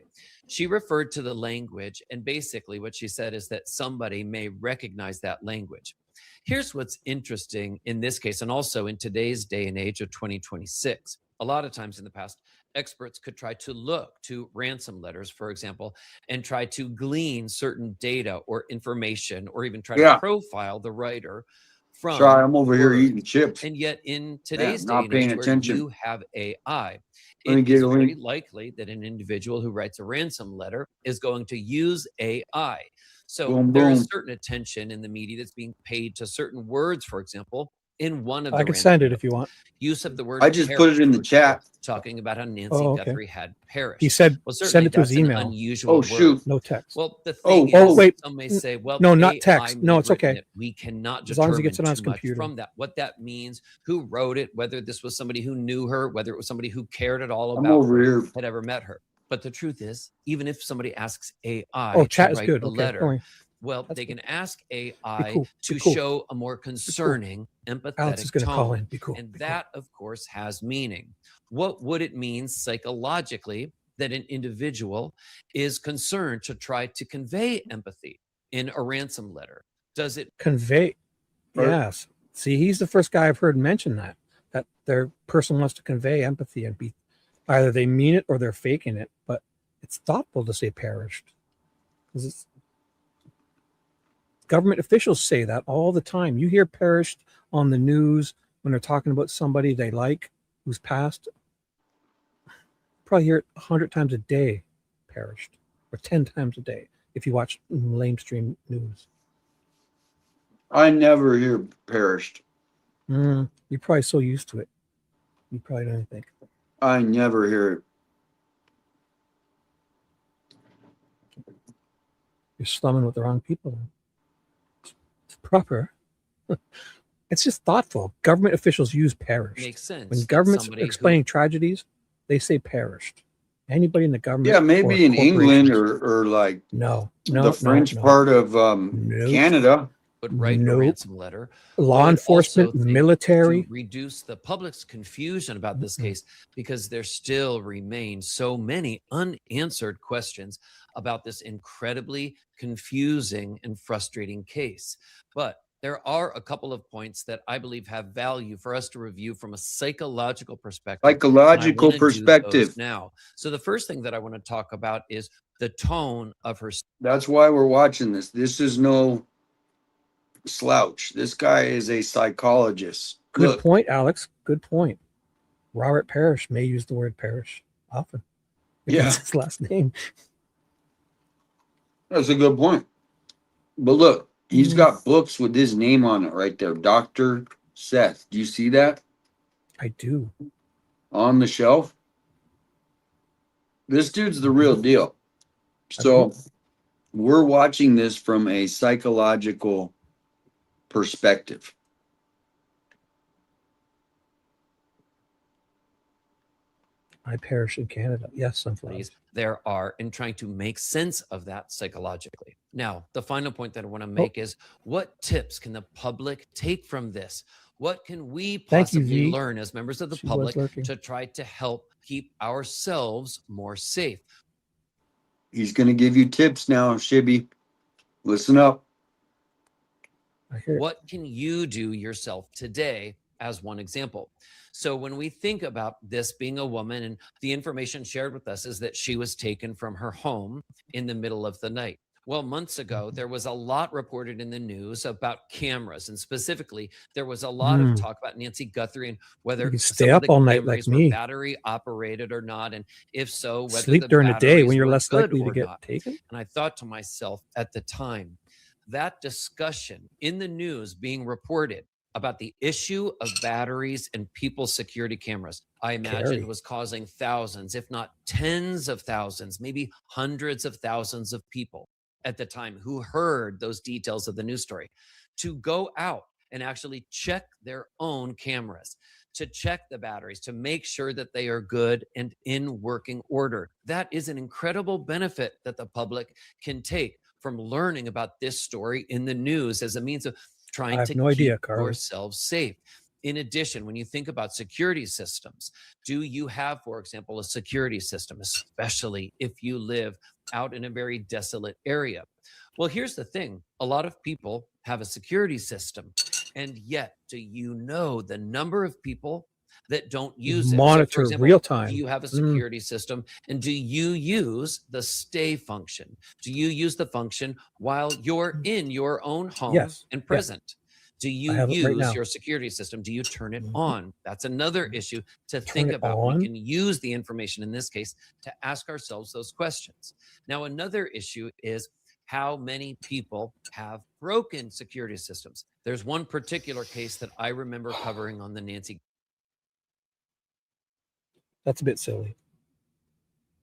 She referred to the language, and basically what she said is that somebody may recognize that language. Here's what's interesting in this case, and also in today's day and age of 2026. A lot of times in the past, experts could try to look to ransom letters, for example, and try to glean certain data or information, or even try to profile the writer from Sorry, I'm over here words. eating chips. And yet in today's day not and paying age where attention. you have AI, Let me it get is a very link. likely that an individual who writes a ransom letter is going to use AI. So Boom, there is boom. certain attention in the media that's being paid to certain words, for example, in one of the I can ransom send it notes. if you want. Use of the word I just put it in the perished, for example, chat. talking about how Nancy Oh, okay. Guthrie had perished. He said, Well, send certainly it to his that's an email. unusual Oh, word. shoot. No text. Well, the thing Oh, is, wait. some may say, well, No, not AI text. may No, have it's written okay. it. We cannot As long as he determine gets it on his too much computer. from that. What that means, who wrote it, whether this was somebody who knew her, whether it was somebody who cared at all I'm about over her, here. had ever met her. But the truth is, even if somebody asks AI Oh, to chat is write good. the Okay, don't letter, worry. well, That's they good. can ask AI cool. to Be cool. show a more concerning, Alex is empathetic going to call tone. in. Be cool. And Be cool. that, of course, has meaning. What would it mean psychologically that an individual is concerned to try to convey empathy in a ransom letter? Does it Convey. Yes. See, he's the first guy I've heard mention that their person wants to convey empathy and be either they mean it or they're faking it, but it's thoughtful to say perished. Because it's government officials say that all the time. You hear perished on the news when they're talking about somebody they like who's passed. Probably hear it 100 times a day, perished, or 10 times a day if you watch mainstream news. I never hear perished. You're probably so used to it. You probably don't even think. I never hear it. You're slumming with the wrong people. It's proper. It's just thoughtful. Government officials use perished. Makes sense When that government's somebody who- explaining tragedies, they say perished. Anybody in the government. Yeah, maybe or in England corporations. or like the French part of Canada. would write a ransom letter. Law would enforcement, also think military. to reduce the public's confusion about this case, because there still remain so many unanswered questions about this incredibly confusing and frustrating case. But there are a couple of points that I believe have value for us to review from a psychological perspective. and I Psychological wanna do those perspective. now. So the first thing that I want to talk about is the tone of her. That's why we're watching this. This is no slouch. This guy is a psychologist. Good Look, point, Alex. Good point. Robert Parrish may use the word parish often. If Yeah. that's his last name. that's a good point. But look, he's got books with his name on it right there. Dr. Seth. Do you see that I do. on the shelf? This dude's the real deal. So we're watching this from a psychological perspective. I perish in Canada. Yes, sunflowers. There are, and trying to make sense of that psychologically. Now, the final point that I want to make is, what tips can the public take from this? What can we Thank you, possibly V. learn as members of the She was public lurking. to try to help keep ourselves more safe? He's going to give you tips now, Shibby. Listen up. What can you do yourself today as one example? So when we think about this being a woman, and the information shared with us is that she was taken from her home in the middle of the night. Well, months ago, there was a lot reported in the news about cameras, and specifically, there was a lot of talk about Nancy Guthrie and whether You can some stay of up the all night like cameras were me. battery operated or not, and if so, whether Sleep the during the day when batteries you're were less good likely to or get not. taken. And I thought to myself at the time, that discussion in the news being reported about the issue of batteries and people's security cameras, I imagined was causing thousands, if not tens of thousands, maybe hundreds of thousands of people at the time who heard those details of the news story to go out and actually check their own cameras, to check the batteries, to make sure that they are good and in working order. That is an incredible benefit that the public can take from learning about this story in the news as a means of trying to keep yourselves safe. In addition, when you think about security systems, do you have, for example, a security system, especially if you live out in a very desolate area? Well, here's the thing. A lot of people have a security system, and yet do you know the number of people that don't use it? Monitor So, for example, real time. Do you have a security system, and do you use the stay function? Do you use the function while you're in your own home and present? Do you use your security system? Do you turn it on? That's another issue to think about. We can use the information in this case to ask ourselves those questions. Now, another issue is how many people have broken security systems. There's one particular case that I remember covering on the Nancy. That's a bit silly.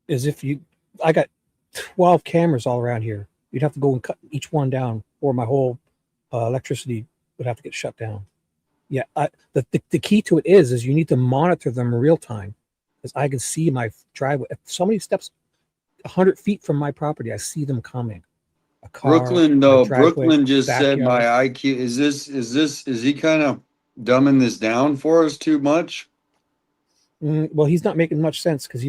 I got 12 cameras all around here. You'd have to go and cut each one down, or my whole electricity would have to get shut down. Yeah, the key to it is you need to monitor them in real time, because I can see my driveway. If somebody steps 100 feet from my property, I see them coming. A car, Brooklyn, though, Brooklyn just said my IQ is he kind of dumbing this down for us too much? Well, he's not making much sense, because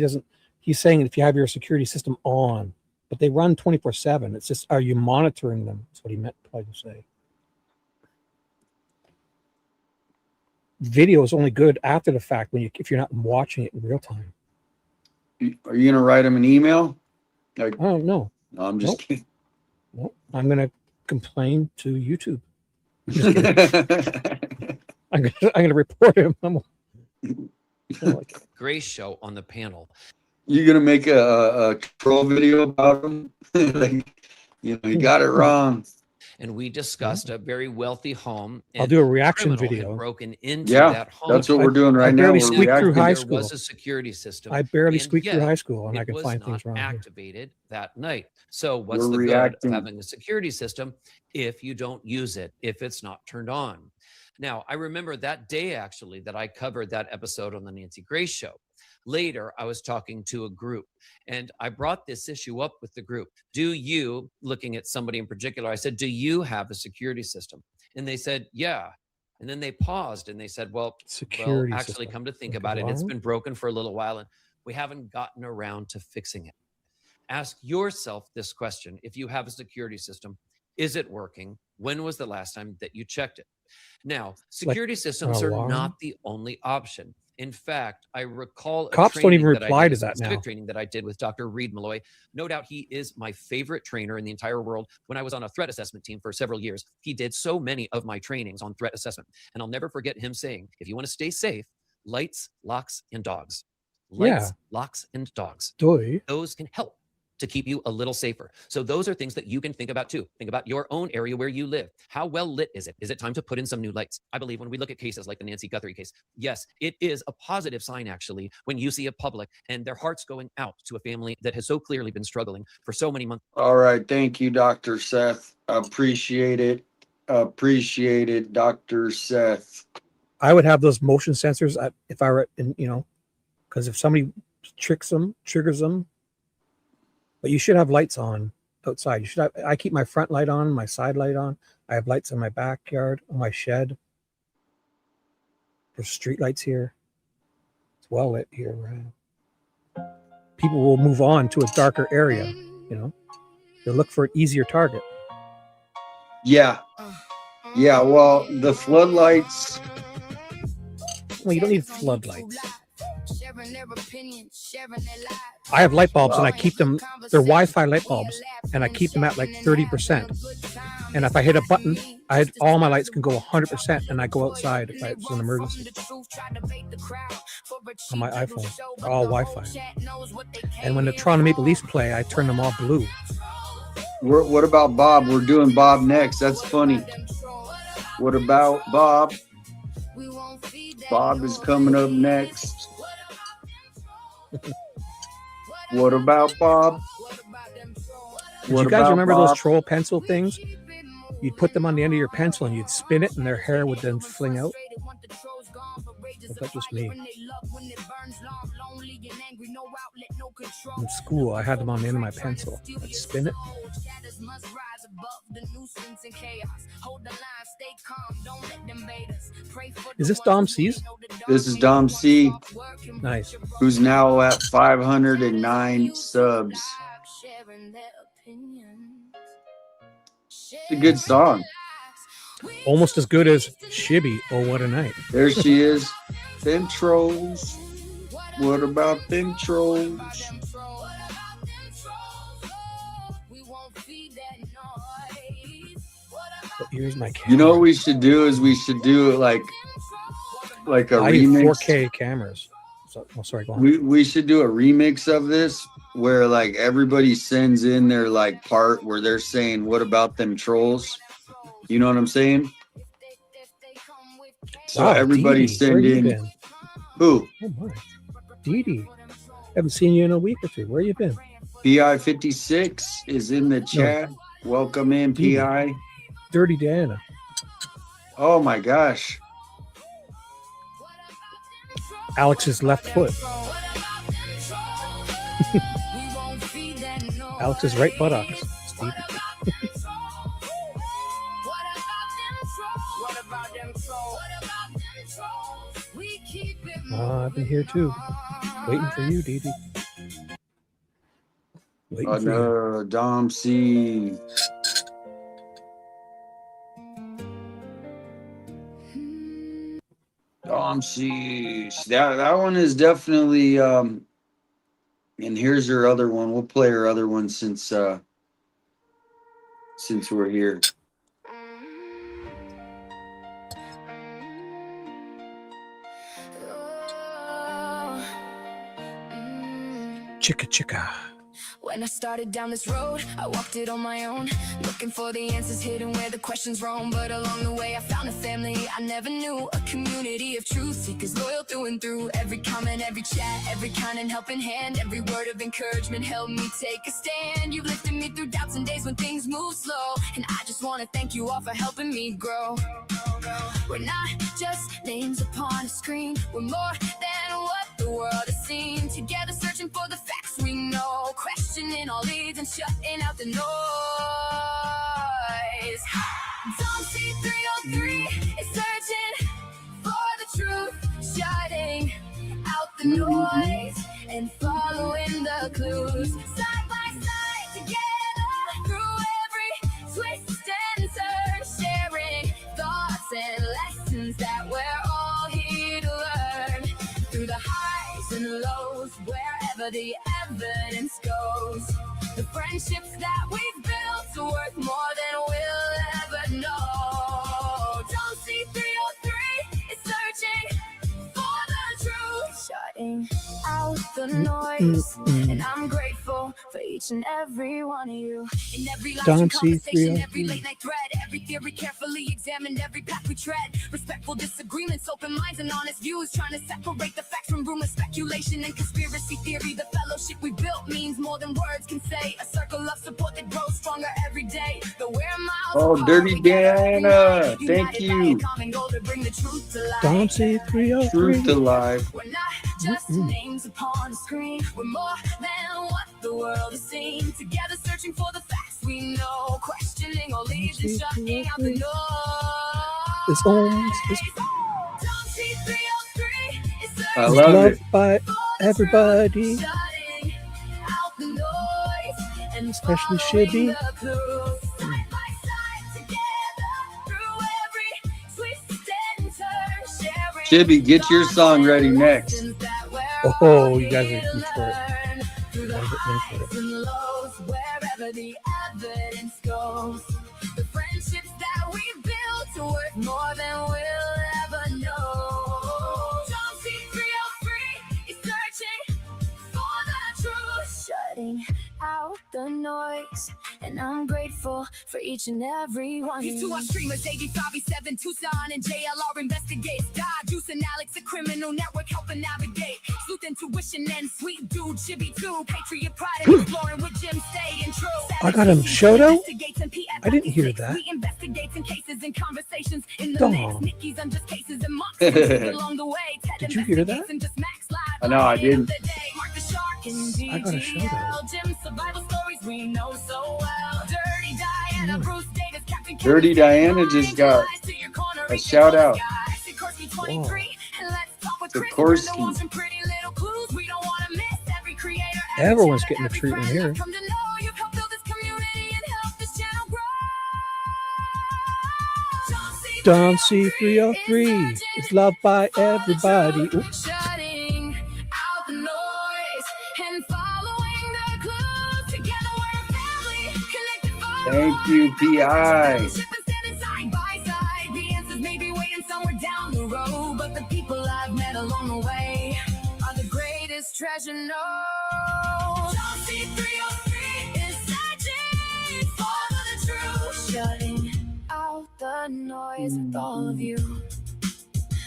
he's saying if you have your security system on, but they run 24/7. It's just, are you monitoring them? That's what he meant probably to say. Video is only good after the fact if you're not watching it in real time. Are you gonna write him an email? Oh no. No, I'm just kidding. Nope. I'm gonna complain to YouTube. I'm gonna report him. Grace show on the panel. You gonna make a troll video about him? You got it wrong. And we discussed a very wealthy home. I'll do a reaction video. Broken into that home. That's what we're doing right now. I barely squeaked through high school. There was a security system. I barely squeaked through high school, and I can find things wrong. Activated that night. So what's the good of having a security system if you don't use it, if it's not turned on? Now, I remember that day, actually, that I covered that episode on the Nancy Grace show. Later, I was talking to a group, and I brought this issue up with the group. Do you, looking at somebody in particular, I said, do you have a security system? And they said, yeah. And then they paused and they said, well, actually, come to think about it, it's been broken for a little while, and we haven't gotten around to fixing it. Ask yourself this question. If you have a security system, is it working? When was the last time that you checked it? Now, security systems are not the only option. In fact, I recall cops don't even reply to that now. Training that I did with Dr. Reed Malloy. No doubt he is my favorite trainer in the entire world. When I was on a threat assessment team for several years, he did so many of my trainings on threat assessment. And I'll never forget him saying, if you want to stay safe, lights, locks, and dogs. Lights, locks, and dogs. Those can help to keep you a little safer. So those are things that you can think about too. Think about your own area where you live. How well lit is it? Is it time to put in some new lights? I believe when we look at cases like the Nancy Guthrie case, yes, it is a positive sign actually when you see a public and their hearts going out to a family that has so clearly been struggling for so many months. All right. Thank you, Dr. Seth. Appreciate it. Appreciate it, Dr. Seth. I would have those motion sensors if I were in, because if somebody triggers them, but you should have lights on outside. I keep my front light on, my side light on. I have lights in my backyard, on my shed. There's street lights here. It's well lit here. Right? People will move on to a darker area, They'll look for an easier target. Yeah. Yeah, well, the floodlights. Well, you don't need floodlights. I have light bulbs and I keep them, they're Wi-Fi light bulbs, and I keep them at like 30%. And if I hit a button, all my lights can go 100%, and I go outside if it's an emergency. On my iPhone, they're all Wi-Fi. And when the Toronto Maple Leafs play, I turn them all blue. What about Bob? We're doing Bob next. That's funny. What about Bob? Bob is coming up next. What about Bob? Did you guys remember those troll pencil things? You'd put them on the end of your pencil and you'd spin it and their hair would then fling out. Was that just me? In school, I had them on the end of my pencil. I'd spin it. Is this Dom C's? This is Dom C. Nice. Who's now at 509 subs. It's a good song. Almost as good as Shibby or What a Night. There she is. Them trolls. What about them trolls? Here's my camera. You know what we should do is we should do it like a remix. 4K cameras. So, oh, sorry, go on. We should do a remix of this where like everybody sends in their like part where they're saying, what about them trolls? You know what I'm saying? So Wow, everybody Dee Dee, send where you in. been? Who? Oh my. Dee Dee. Haven't seen you in a week or two. Where you been? PI 56 is in the chat. Welcome in, Dee Dee. PI. Dirty Diana. Oh my gosh. Alex's left foot. Alex's right buttocks. Steve. I've been here too. Waiting for you, Dee Dee. Waiting for you. Dom C. Dom C. That one is definitely and here's her other one. We'll play her other one since we're here. Chicka chicka. When I started down this road, I walked it on my own, looking for the answers hidden where the questions roam. But along the way I found a family I never knew, a community of truth seekers loyal through and through. Every comment, every chat, every kind and helping hand, every word of encouragement helped me take a stand. You've lifted me through doubts and days when things move slow, and I just want to thank you all for helping me grow. We're not just names upon a screen, we're more than what the world has seen. Together searching for the facts we know, questioning all leads and shutting out the noise. Dom C303 is searching for the truth, shutting out the noise and following the clues. Side by side together through every twist and turn, sharing thoughts and lessons that we're all here to learn. Through the highs and lows, wherever the evidence goes, the friendships that we've built are worth more than we'll ever know. Dom C303 is searching for the truth, shutting out the noise, and I'm grateful for each and every one of you. In every live conversation, every late night thread, every theory carefully examined, every path we tread. Respectful disagreements, open minds, and honest views, trying to separate the facts from rumors, speculation, and conspiracy theory. The fellowship we built means more than words can say. A circle of support that grows stronger every day. The we're miles apart, Dirty Diana. Thank you. Dom C303. Truth to life. We're not just names upon a screen, we're more than what the world has seen. Together searching for the facts we know, questioning all leads and shutting out the noise. It's almost I love loved it. by everybody, especially Shibby. Shibby, get your song ready next. Oh, you guys are in for it. Wherever the evidence goes, the friendships that we built are worth more than we'll ever know. Dom C303 is searching for the truth, shutting out the noise, and I'm grateful for each and every one. These two are streamers, 85, Tucson and JLR investigates. Juice and Alex, a criminal network helping navigate. Sleuth intuition and sweet dude, Chibby too. Patriot pride and exploring with Jim staying true. I got him Shoto. I didn't hear that. We investigate in cases and conversations in the Dog. mix. Nikki's on just cases and monsters along the way. Did you hear that? I know I didn't. I got a Shoto. Jim survival stories we know so well. Dirty Diana, Bruce Davis, Captain Dirty Diana just got a shout out. Sikorsky. Everyone's getting a treatment here. Dom C303 is loved by everybody. Oops. Shutting out the noise and following the clues. Together we're a family, collective. Thank you, PI. Side by side, the answers may be waiting somewhere down the road, but the people I've met along the way are the greatest treasure. No, John C303 is searching for the truth, shutting out the noise with all of you.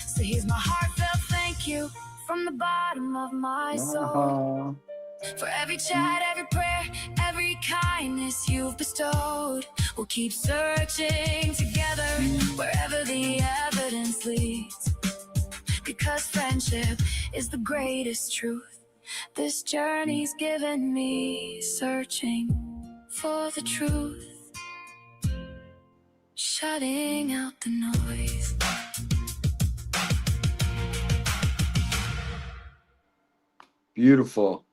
So here's my heartfelt thank you from the bottom of my soul. For every chat, every prayer, every kindness you've bestowed. We'll keep searching together wherever the evidence leads. Because friendship is the greatest truth. This journey's given me searching for the truth. Shutting out the noise. Beautiful.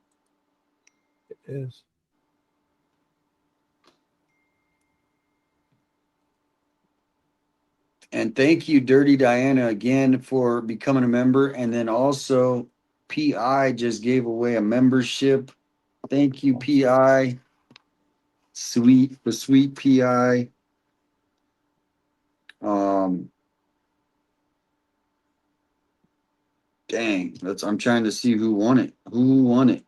It is. And thank you, Dirty Diana, again for becoming a member. And then also, PI just gave away a membership. Thank you, PI. The sweet PI. Dang, I'm trying to see who won it. Who won it?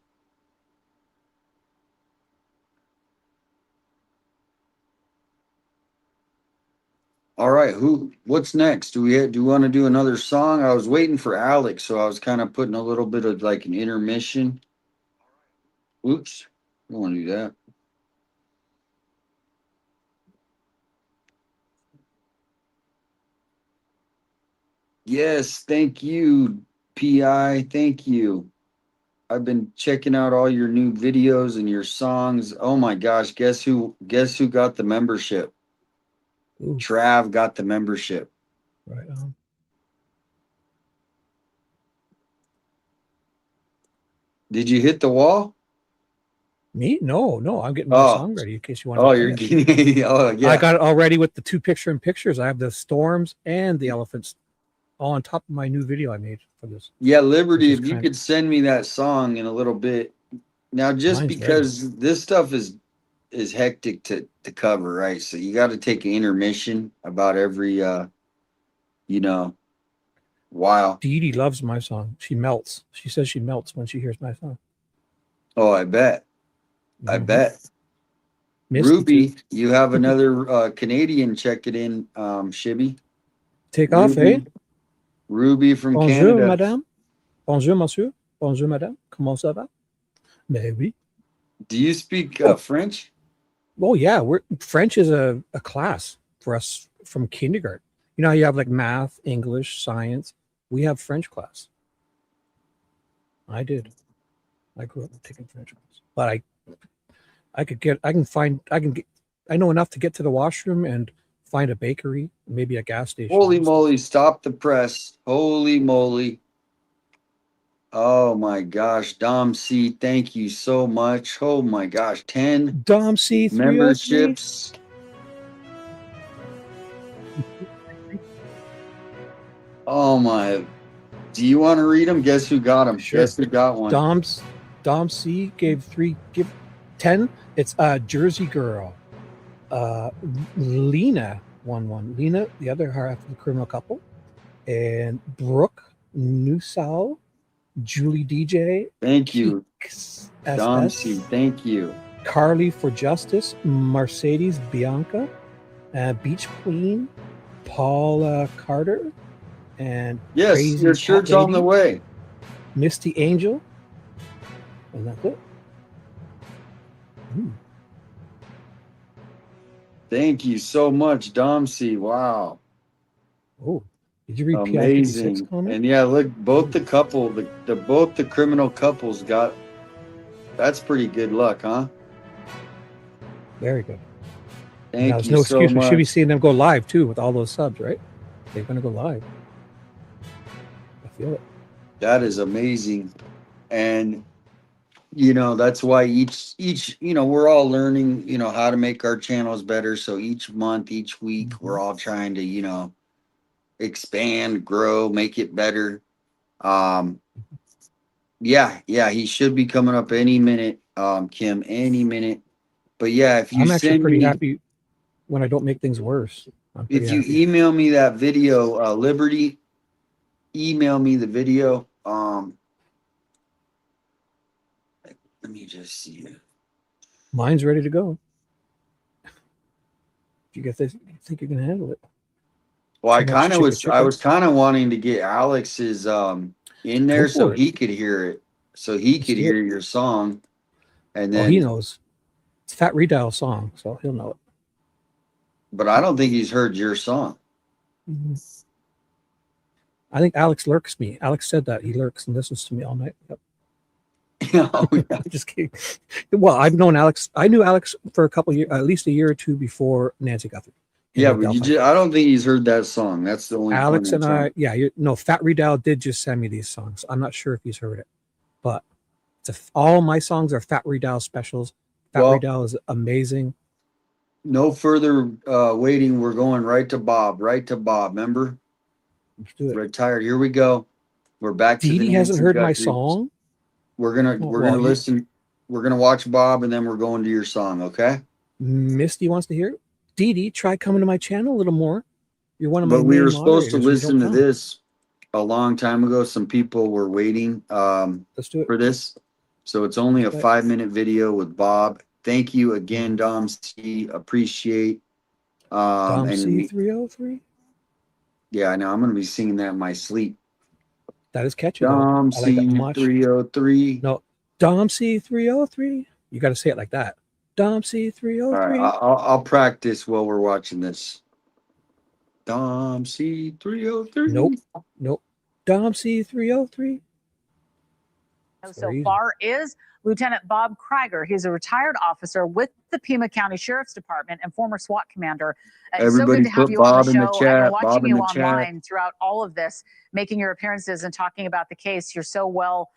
All right, what's next? Do we want to do another song? I was waiting for Alex, so I was kind of putting a little bit of like an intermission. Oops, I don't want to do that. Yes, thank you, PI. Thank you. I've been checking out all your new videos and your songs. Oh my gosh, guess who got the membership? Ooh. Trav got the membership. Right on. Did you hit the wall? Me? No. I'm getting my song ready in case you want to. Oh, you're getting. Oh, yeah. I got it all ready with the 2 picture-in-pictures. I have the storms and the elephants all on top of my new video I made for this. Yeah, Liberty, if you could send me that song in a little bit. Now, just because this stuff is hectic to cover, right? So you got to take an intermission about every while. Dee Dee loves my song. She melts. She says she melts when she hears my song. Oh, I bet. Mm-hmm. I bet. Misty Ruby, too. you have another Canadian checking in, Shibby. Take off, eh? Ruby from Bonjour, Canada. madame. Bonjour, monsieur. Bonjour, madame. Comment ça va? Mais oui. Do you speak French? Oh, yeah. French is a class for us from kindergarten. You know how you have like math, English, science? We have French class. I did. I grew up taking French class. But I know enough to get to the washroom and find a bakery, maybe a gas station. Holy moly, stop the press. Holy moly. Oh my gosh, Dom C, thank you so much. Oh my gosh, 10 Dom C memberships. Oh my. Do you want to read them? Guess who got them? Sure. Guess who got one? Dom C gave 10. It's Jersey Girl. Lena won one. Lena, the other half of the criminal couple. And Brooke Newsall, Julie DJ. Thank you. SS. Dom C, thank you. Carly for Justice, Mercedes Bianca, Beach Queen, Paula Carter, and Yes, Crazy your Cat shirt's on the Lady, way. Misty Angel, and that's it. Thank you so much, Domsey. Wow. Oh, did you read Amazing. PI56 comment? And yeah, look, both the couple, both the criminal couples got, that's pretty good luck, huh? Very good. Thank Now, there's you no so excuse. We should be much. seeing them go live too with all those subs, right? They're going to go live. I feel it. That is amazing. And you know, that's why each, you know, we're all learning, you know, how to make our channels better. So each month, each week, we're all trying to, you know, expand, grow, make it better. Yeah, he should be coming up any minute, Kim, any minute. But yeah, if you I'm actually send pretty me, happy when I don't make things worse. I'm pretty if you happy. email me that video, Liberty, email me the video. Let me just see it. Mine's ready to go. If you get this, you think you can handle it? Well, I Too much kind of was, I chicka. was kind of wanting to get Alex's in there Go so for it. he could hear it, so he Let's could do hear it. your song, and Oh, he then. knows. It's Fat Redial song, so he'll know it. But I don't think he's heard your song. I think Alex lurks me. Alex said that he lurks and listens to me all night. Yep. Oh, yeah. Just kidding. Well, I've known Alex. I knew Alex for a couple years, at least a year or two before Nancy Guthrie. Yeah, but I don't think he's heard that song. That's the only Alex point and I'm I, yeah, no, Fat Redial did just send me these songs. I'm not sure if he's heard it, but all my songs are Fat Redial specials. Fat Redial is amazing. No further waiting. We're going right to Bob. Remember? Let's do it. Retired. Here we go. We're back to the Dee hasn't Nancy heard my Guthrie. song. We're gonna listen. We're gonna watch Bob, and then we're going to your song. Okay. Misty wants to hear it. Dee, try coming to my channel a little more. You're one of my But we main were supposed to moderators and listen you to don't come. this a long time ago. Some people were waiting Let's do it. for this. So it's only a 5-minute video with Bob. Thank you again, Dom C. Appreciate. Dom and C303? Yeah, I know. I'm going to be singing that in my sleep. That is catchy. Dom I like that much. C303. No, Dom C303. You got to say it like that. Dom C303. All right, I'll practice while we're watching this. Dom C303. Nope. Dom C303. So far is Lieutenant Bob Krieger. He's a retired officer with the Pima County Sheriff's Department and former SWAT commander. It's so good to have you on the show. I've been watching you online throughout all of this, making your appearances and talking about the case. You're so well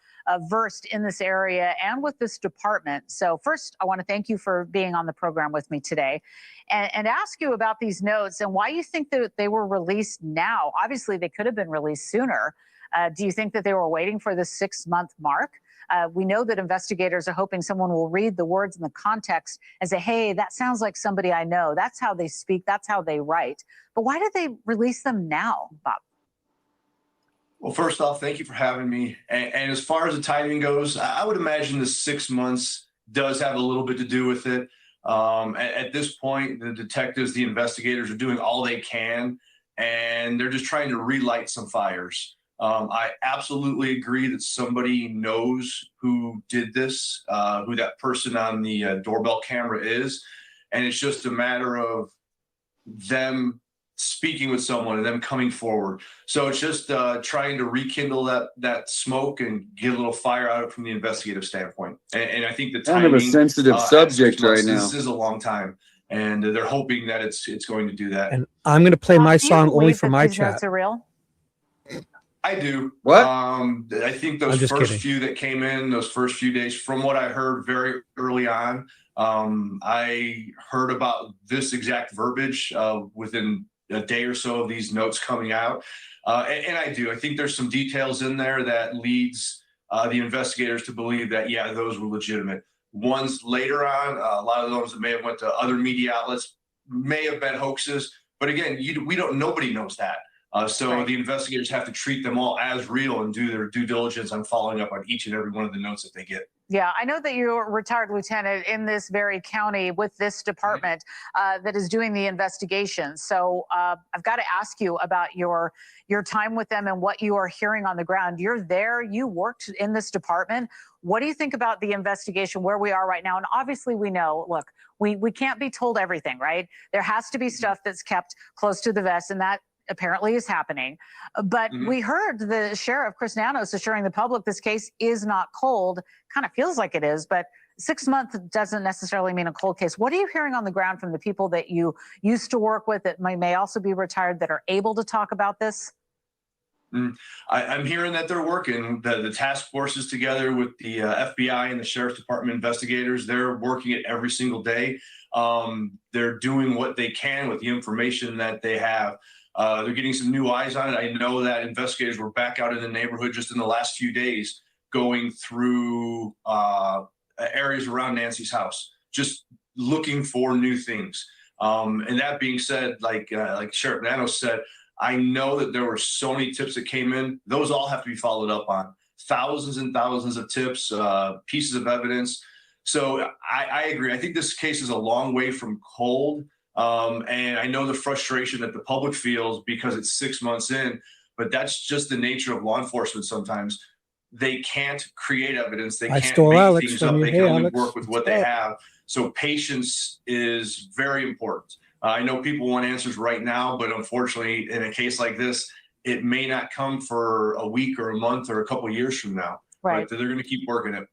versed in this area and with this department. So first, I want to thank you for being on the program with me today and ask you about these notes and why you think that they were released now. Obviously, they could have been released sooner. Do you think that they were waiting for the 6-month mark? We know that investigators are hoping someone will read the words in the context and say, hey, that sounds like somebody I know. That's how they speak. That's how they write. But why did they release them now, Bob? Well, first off, thank you for having me. And as far as the timing goes, I would imagine the 6 months does have a little bit to do with it. At this point, the detectives, the investigators are doing all they can, and they're just trying to relight some fires. I absolutely agree that somebody knows who did this, who that person on the doorbell camera is. And it's just a matter of them speaking with someone and them coming forward. So it's just trying to rekindle that smoke and get a little fire out of it from the investigative standpoint. And I think the timing, kind of a sensitive subject right now. This is a long time, and they're hoping that it's going to do that. And I'm going to play my song only for my chat. Notes are real? I do. What? I think those first few that came in, those first few days, from what I heard very early on, I heard about this exact verbiage within a day or so of these notes coming out. And I do. I think there's some details in there that leads the investigators to believe that, yeah, those were legitimate. Ones later on, a lot of those that may have went to other media outlets may have been hoaxes. But again, nobody knows that. So the investigators have to treat them all as real and do their due diligence on following up on each and every one of the notes that they get. Yeah, I know that you're a retired lieutenant in this very county with this department that is doing the investigation. So I've got to ask you about your time with them and what you are hearing on the ground. You're there, you worked in this department. What do you think about the investigation, where we are right now? And obviously we know, look, we can't be told everything, right? There has to be stuff that's kept close to the vest, and that apparently is happening. But we heard the sheriff, Chris Nanos, assuring the public this case is not cold. Kind of feels like it is, but 6 months doesn't necessarily mean a cold case. What are you hearing on the ground from the people that you used to work with that may also be retired that are able to talk about this? I'm hearing that they're working. The task force is together with the FBI and the Sheriff's Department investigators. They're working it every single day. They're doing what they can with the information that they have. They're getting some new eyes on it. I know that investigators were back out in the neighborhood just in the last few days, going through areas around Nancy's house, just looking for new things. And that being said, like Sheriff Nanos said, I know that there were so many tips that came in. Those all have to be followed up on. Thousands and thousands of tips, pieces of evidence. So I agree. I think this case is a long way from cold. And I know the frustration that the public feels because it's 6 months in, but that's just the nature of law enforcement. Sometimes they can't create evidence. They can't make things up. They can only work with what they have. So patience is very important. I know people want answers right now, but unfortunately, in a case like this, it may not come for a week or a month or a couple of years from now. Right. But they're going to keep working it.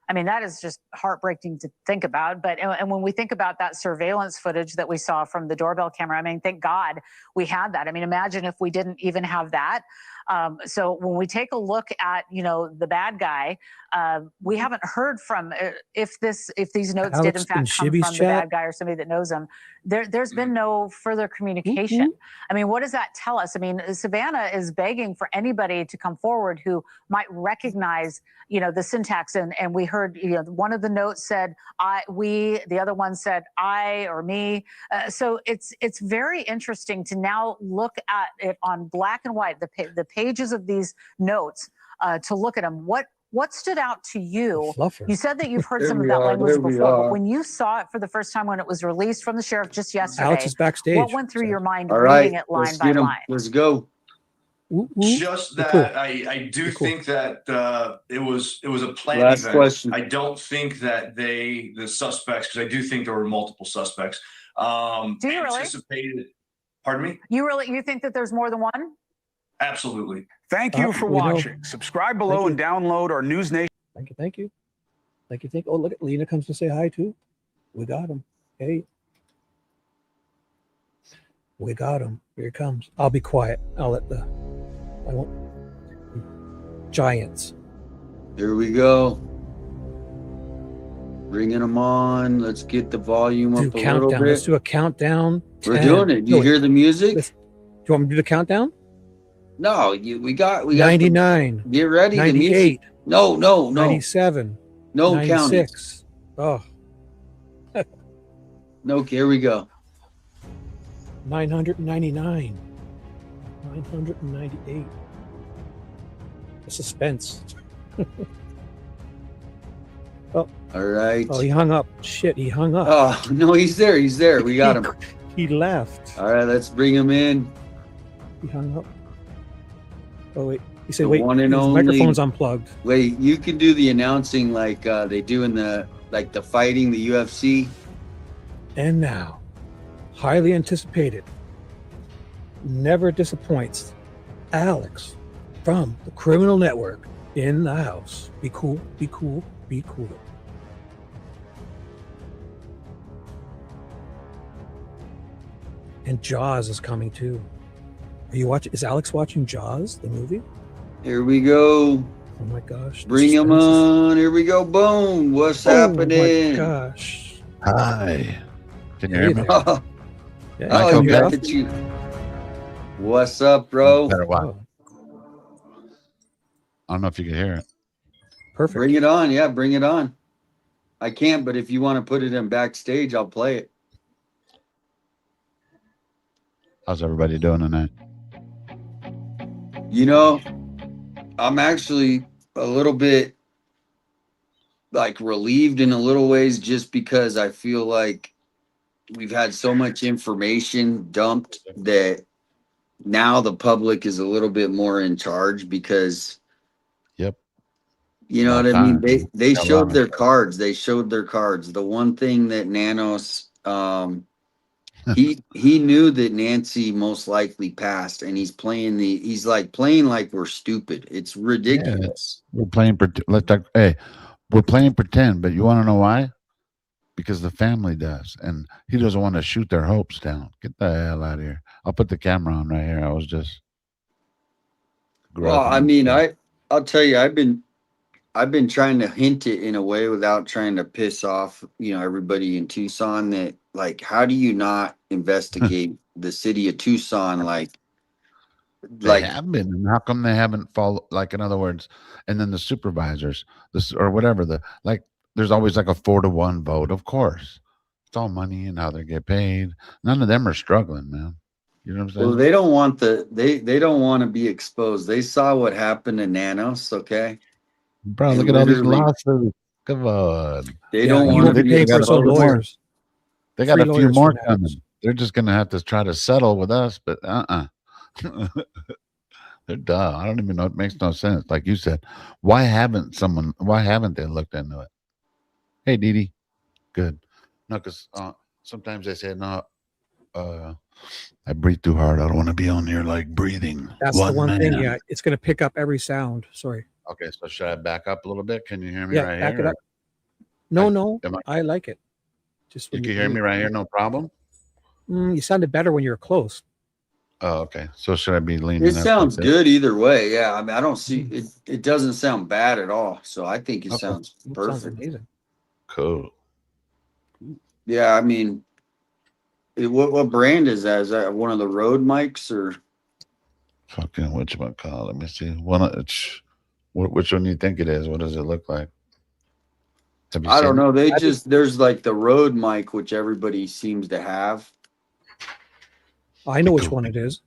I mean, that is just heartbreaking to think about. But and when we think about that surveillance footage that we saw from the doorbell camera, I mean, thank God we had that. I mean, imagine if we didn't even have that. So when we take a look at, the bad guy, we haven't heard from if these notes did in fact come from the bad guy or somebody that knows him. There's been no further communication. I mean, what does that tell us? I mean, Savannah is begging for anybody to come forward who might recognize, the syntax. And we heard, one of the notes said we, the other one said I or me. So it's very interesting to now look at it on black and white, the pages of these notes, to look at them. What stood out to you? You said that you've heard some of that language before, but when you saw it for the first time when it was released from the sheriff just yesterday, Alex is backstage. What went through your mind All reading right, it line let's by get 'em. line? Let's go. Just that I do think that it was a planned Last event. question. I don't think that the suspects, because I do think there were multiple suspects, Do you really? anticipated. Pardon me? You think that there's more than one? Absolutely. Thank you for watching. Subscribe below and download our News Nation. Thank you. Oh, look at Lena comes to say hi too. We got him. Hey. We got him. Here he comes. I'll be quiet. I won't. Giants. Here we go. Bringing them on. Let's get the volume up a little bit. Let's do a countdown. We're doing it. You hear the music? Do you want me to do the countdown? No, we got 99. Get ready. 98. No. 97. No 96. counting. Oh. No, here we go. 999. 998. The suspense. Oh. All right. Oh, he hung up. Shit, he hung up. Oh, no, he's there. We got him. He left. All right, let's bring him in. He hung up. Oh, wait. He said, The wait, one and his only- microphone's unplugged. Wait, you can do the announcing like they do in the fighting, the UFC. And now, highly anticipated, never disappoints, Alex from the Criminal Network in the house. Be cool, be cool, be cool. And Jaws is coming too. Are you watching? Is Alex watching Jaws, the movie? Here we go. Oh my gosh. Bring him on. Here we go. Boom. What's happening? Oh my gosh. Hi. Can you Hey hear me? there. Oh, Yeah, oh, you back off? at you. What's up, bro? Better watch. I don't know if you can hear it. Perfect. Bring it on. Yeah, bring it on. I can't, but if you want to put it in backstage, I'll play it. How's everybody doing tonight? You know, I'm actually a little bit like relieved in a little ways just because I feel like we've had so much information dumped that now the public is a little bit more in charge because Yep. you know About what I mean? time. They How showed long? their cards. They showed their cards. The one thing that Nanos he knew that Nancy most likely passed, and he's playing like we're stupid. It's ridiculous. We're playing hey, we're playing pretend, but you want to know why? Because the family does, and he doesn't want to shoot their hopes down. Get the hell out of here. I'll put the camera on right here. I was just Well, I mean, I'll tell you, I've been trying to hint it in a way without trying to piss off, everybody in Tucson that like, how do you not investigate the city of Tucson? They have been, and how come they haven't followed? Like, in other words, and then the supervisors, this or whatever there's always like a 4-to-1 vote. Of course, it's all money and how they get paid. None of them are struggling, man. You know what I'm saying? Well, they don't want they don't want to be exposed. They saw what happened to Nanos, okay? Bro, look at all these lawsuits. Come on. They don't want to be paying for his own lawyers. They got a few more coming. They're just gonna have to try to settle with us, but they're dumb. I don't even know. It makes no sense. Like you said, why haven't they looked into it? Hey, Dee. Good. No, because sometimes they say, no, I breathe too hard. I don't want to be on here like breathing. That's the one thing. Yeah, it's going to pick up every sound. Sorry. Okay, so should I back up a little bit? Can you hear me right back here? It up. No, I like it. Just you can hear me right here, no problem? You sounded better when you were close. Oh, okay. So should I be leaning? It sounds good either way. Yeah, I mean, I don't see it. It doesn't sound bad at all. So I think it sounds perfect. Sounds amazing. Cool. Yeah, I mean, what brand is that? Is that one of the Rode mics or? Fucking whatchamacallit? Let me see. Which one do you think it is? What does it look like? I don't know. There's like the Rode mic, which everybody seems to have. I know which one it is.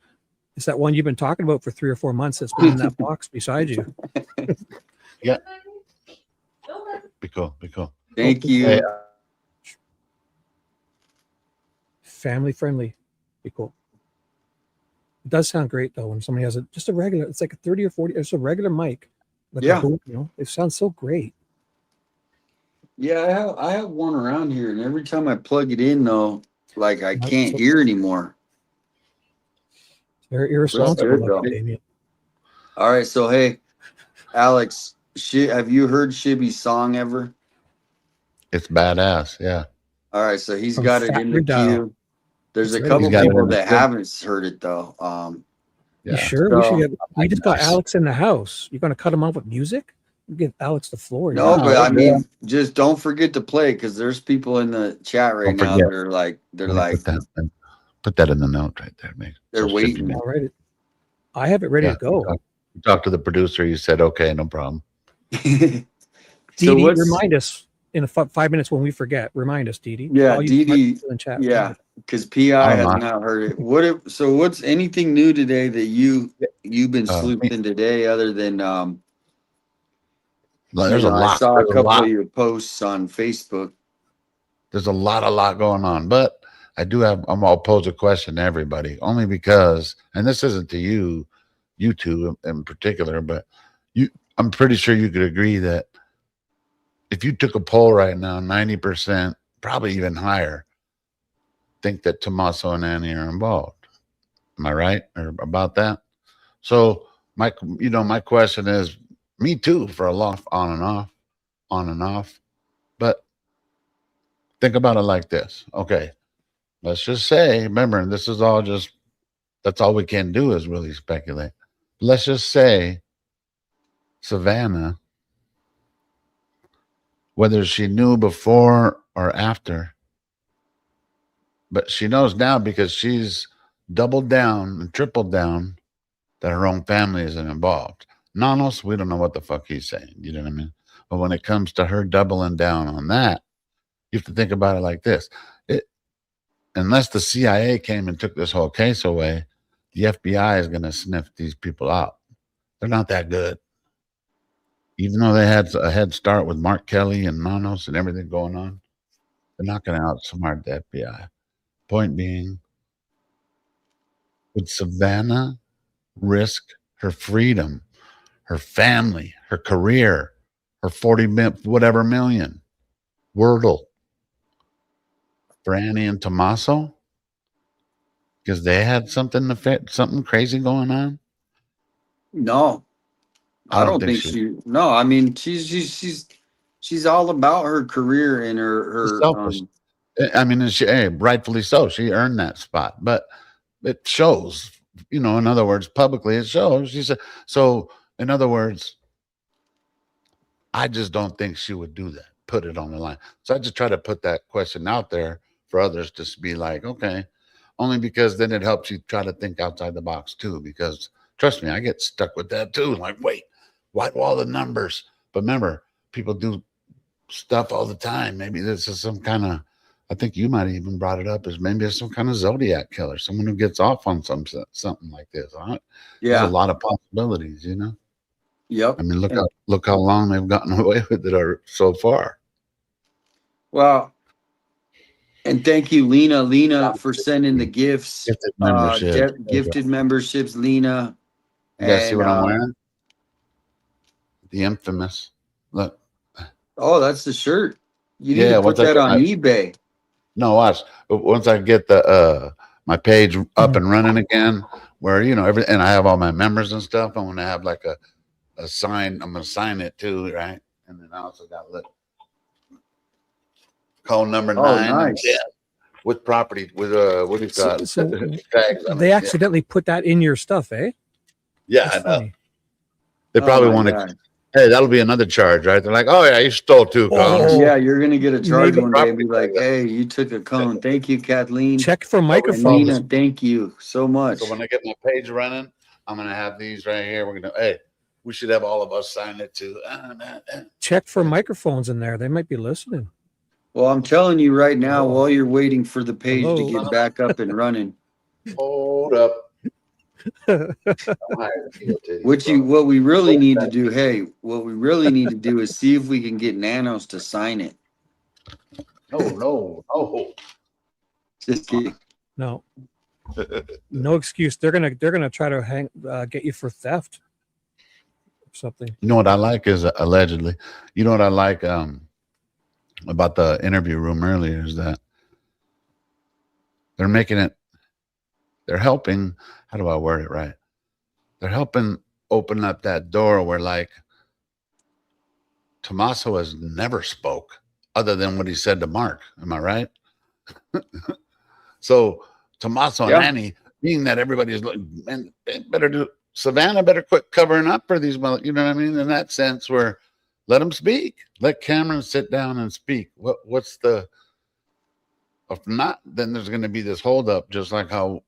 It's that one you've been talking about for 3 or 4 months that's been in that box beside you. Yeah. Be cool. Thank you. Hey, family friendly. Be cool. It does sound great though when somebody has just a regular, it's like a 30 or 40, it's a regular mic. Like it sounds so great. Yeah, I have one around here, and every time I plug it in though, like I can't hear anymore. Very irresponsible. All right, so hey, Alex, have you heard Shibby's song ever? It's badass, yeah. All right, so he's got it in the queue. There's a couple people that haven't heard it though. You sure? So, we just got Alex in the house. You're gonna cut him off with music? Give Alex the floor. No, but I mean, just don't forget to play because there's people in the chat right now that are like, put that in the note right there, mate. They're waiting. All right. I have it ready to go. Talk to the producer. You said, okay, no problem. Dee Dee, remind us in 5 minutes when we forget. Remind us, Dee Dee. Yeah, Dee Dee. Yeah, because PI has not heard it. What's anything new today that you've been sleuthing today other than there's a lot. I saw a couple of your posts on Facebook. There's a lot going on, but I'm gonna pose a question to everybody, only because, and this isn't to you two in particular, but I'm pretty sure you could agree that if you took a poll right now, 90%, probably even higher, think that Tommaso and Annie are involved. Am I right about that? So my question is, me too, for a long on and off. But think about it like this. Okay, let's just say, remember, and this is all that's all we can do is really speculate. Let's just say Savannah, whether she knew before or after, but she knows now because she's doubled down and tripled down that her own family isn't involved. Nanos, we don't know what the fuck he's saying. You know what I mean? But when it comes to her doubling down on that, you have to think about it like this. Unless the CIA came and took this whole case away, the FBI is going to sniff these people out. They're not that good. Even though they had a head start with Mark Kelly and Nanos and everything going on, they're not going to outsmart the FBI. Point being, would Savannah risk her freedom, her family, her career, her 40 whatever million, Wordle, for Annie and Tommaso? Because they had something crazy going on? No, I don't think she. No, I mean she's all about her career and her. Selfish. I mean, hey, rightfully so. She earned that spot, but it shows. You know, in other words, publicly it shows. She said so. In other words, I just don't think she would do that. Put it on the line. So I just try to put that question out there for others to be like, okay, only because then it helps you try to think outside the box too. Because trust me, I get stuck with that too. Like, wait, why do all the numbers? But remember, people do stuff all the time. Maybe this is some kind of, I think you might have even brought it up, is maybe it's some kind of Zodiac killer, someone who gets off on something like this. Yeah. There's a lot of possibilities, you know? Yep. I mean, look how long they've gotten away with it so far. Well, and thank you, Lena, for sending the gifts. Gifted memberships, Lena. You guys see what I'm wearing? The infamous. Look. Oh, that's the shirt. You need to put that on eBay. No, watch. Once I get my page up and running again, where and I have all my members and stuff, I'm gonna have like a sign. I'm gonna sign it too, right? And then I also got call number 9. Nice. Yeah, with property with what do you got? So they accidentally put that in your stuff, eh? Yeah, that's I know. funny. They probably want to. Hey, that'll be another charge, right? They're like, oh yeah, you stole 2 cones. Yeah, you're gonna get a charge one day and be like, hey, you took a cone. Thank you, Kathleen. Check for microphones. Lena, thank you so much. So when I get my page running, I'm gonna have these right here. We're gonna, hey, we should have all of us sign it too. Check for microphones in there. They might be listening. Well, I'm telling you right now, while you're waiting for the page to get back up and running. Hold up. What we really need to do, is see if we can get Nanos to sign it. No. Just kidding. No excuse. They're gonna try to get you for theft or something. You know what I like is allegedly. You know what I like about the interview room earlier is that they're helping. How do I word it right? They're helping open up that door where, like, Tommaso has never spoke other than what he said to Mark. Am I right? So Tommaso and Annie, being that everybody's man, Savannah better quit covering up for these, you know what I mean? In that sense, where let them speak. Let Cameron sit down and speak. What's the? If not, then there's going to be this holdup, just like how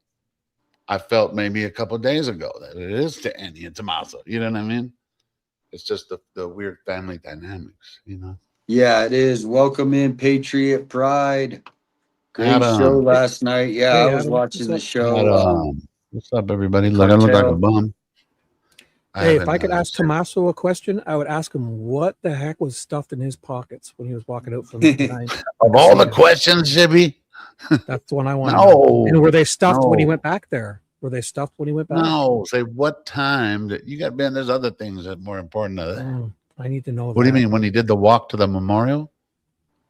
I felt maybe a couple of days ago that it is to Annie and Tommaso. You know what I mean? It's just the weird family dynamics, you know? Yeah, it is. Welcome in, Patriot Pride. Great show last night. Yeah, I was watching the show. What's up, everybody? Look, I look like a bum. Hey, if I could ask Tommaso a question, I would ask him what the heck was stuffed in his pockets when he was walking out from the night. Of all the questions, Jibby? That's the one I want. No. And were they stuffed when he went back there? Were they stuffed when he went back? No. Say what time that you got, Ben? There's other things that are more important than that. I need to know. What do you mean? When he did the walk to the memorial?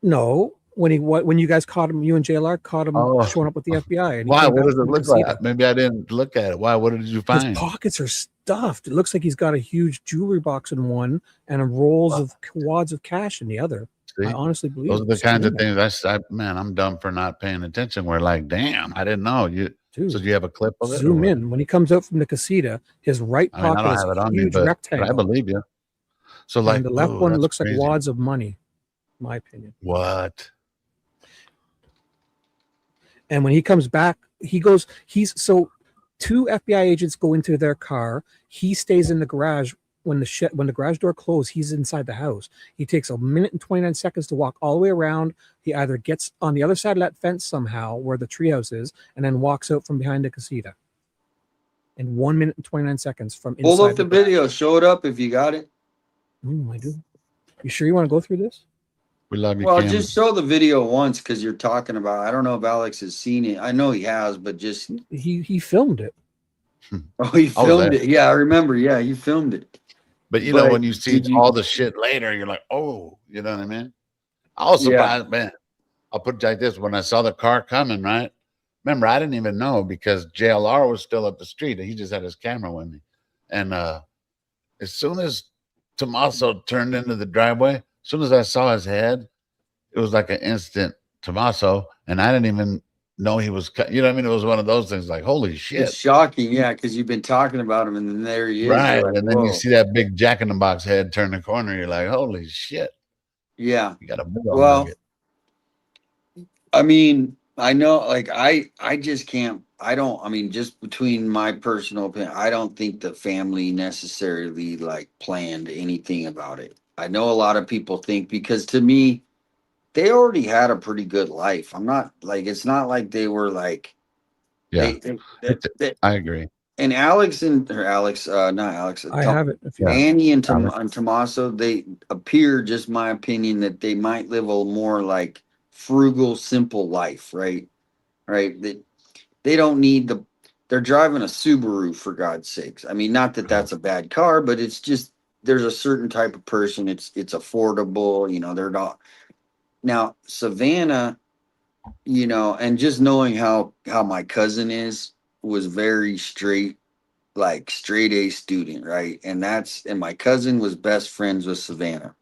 No. When you guys caught him, you and JLR caught him showing up with the FBI. And why? What does it look like? Maybe I didn't look at it. Why? What did you find? His pockets are stuffed. It looks like he's got a huge jewelry box in one and a rolls of wads of cash in the other. See? I honestly believe those are the kinds of things. I'm dumb for not paying attention. We're like, damn, I didn't know you. Dude, so do you have a clip of it? Zoom in. When he comes out from the casita, his right pocket is a huge rectangle. I believe you. So like, and the left one looks like wads of money, in my opinion. What? And when he comes back, so 2 FBI agents go into their car. He stays in the garage. When the garage door closed, he's inside the house. He takes 1 minute and 29 seconds to walk all the way around. He either gets on the other side of that fence somehow where the treehouse is and then walks out from behind the casita. and 1 minute and 29 seconds from inside. Pull up the video. Show it up if you got it. I do. You sure you want to go through this? We love you, Well, Kim. just show the video once because you're talking about. I don't know if Alex has seen it. I know he has, but just he filmed it. Oh, he filmed it. Yeah, I remember. Yeah, you filmed it. But you know, when you see all the shit later, you're like, oh, you know what I mean? I was surprised, man. I'll put it like this: when I saw the car coming, right? Remember, I didn't even know because JLR was still up the street. He just had his camera with me, and as soon as Tommaso turned into the driveway, as soon as I saw his head, it was like an instant Tommaso, and I didn't even know he was. You know what I mean? It was one of those things like, holy shit! It's shocking, yeah, because you've been talking about him, and then there he is. Right, like, and then you see that big Jack in the Box head turn the corner. You're like, holy shit! Yeah, you got a big nugget. I mean, I know, like I just can't. I don't. I mean, just between my personal opinion, I don't think the family necessarily like planned anything about it. I know a lot of people think because to me, they already had a pretty good life. I'm not like it's not like they were like. Yeah, I agree. And Alex and or Alex, not Alex. I have it. If Annie and Tommaso, they appear, just my opinion, that they might live a more like frugal, simple life, right? Right. They don't need they're driving a Subaru for God's sakes. I mean, not that that's a bad car, but it's just there's a certain type of person. It's affordable. You know, they're not. Now Savannah, you know, and just knowing how my cousin was very straight, like straight A student, right? And my cousin was best friends with Savannah.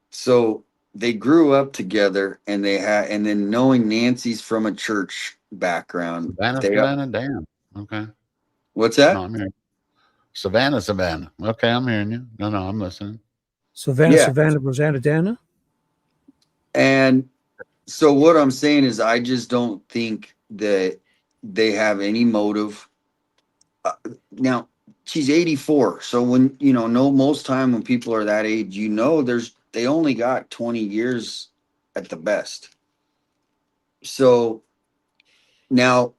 So they grew up together and then knowing Nancy's from a church background. Savannah, damn. Okay. What's that? No, I'm hearing Savannah. Okay, I'm hearing you. No, I'm listening. Savannah, Rosanna, Dana. And so what I'm saying is I just don't think that they have any motive. Now she's 84. So when, most time when people are that age, they only got 20 years at the best. So now,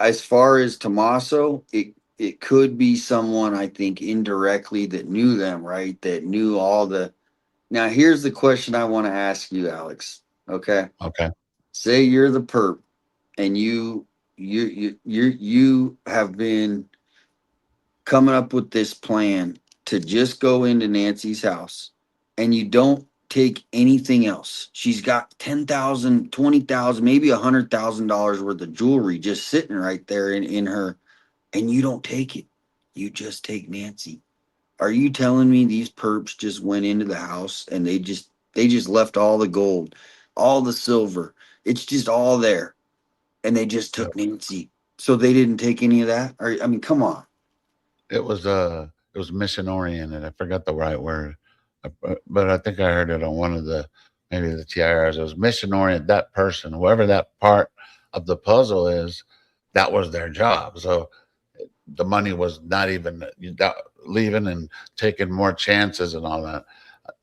as far as Tommaso, it could be someone I think indirectly that knew them, right? That knew all the. Now, here's the question I want to ask you, Alex. Okay. Okay. Say you're the perp, and you have been coming up with this plan to just go into Nancy's house, and you don't take anything else. She's got $10,000, $20,000, maybe $100,000 worth of jewelry just sitting right there in her, and you don't take it. You just take Nancy. Are you telling me these perps just went into the house and they just left all the gold, all the silver? It's just all there, and they just took Nancy. So they didn't take any of that? I mean, come on. It was mission oriented. I forgot the right word, but I think I heard it on one of maybe the TIRs. It was mission oriented. That person, whoever that part of the puzzle is, that was their job. So the money was not even leaving and taking more chances and all that.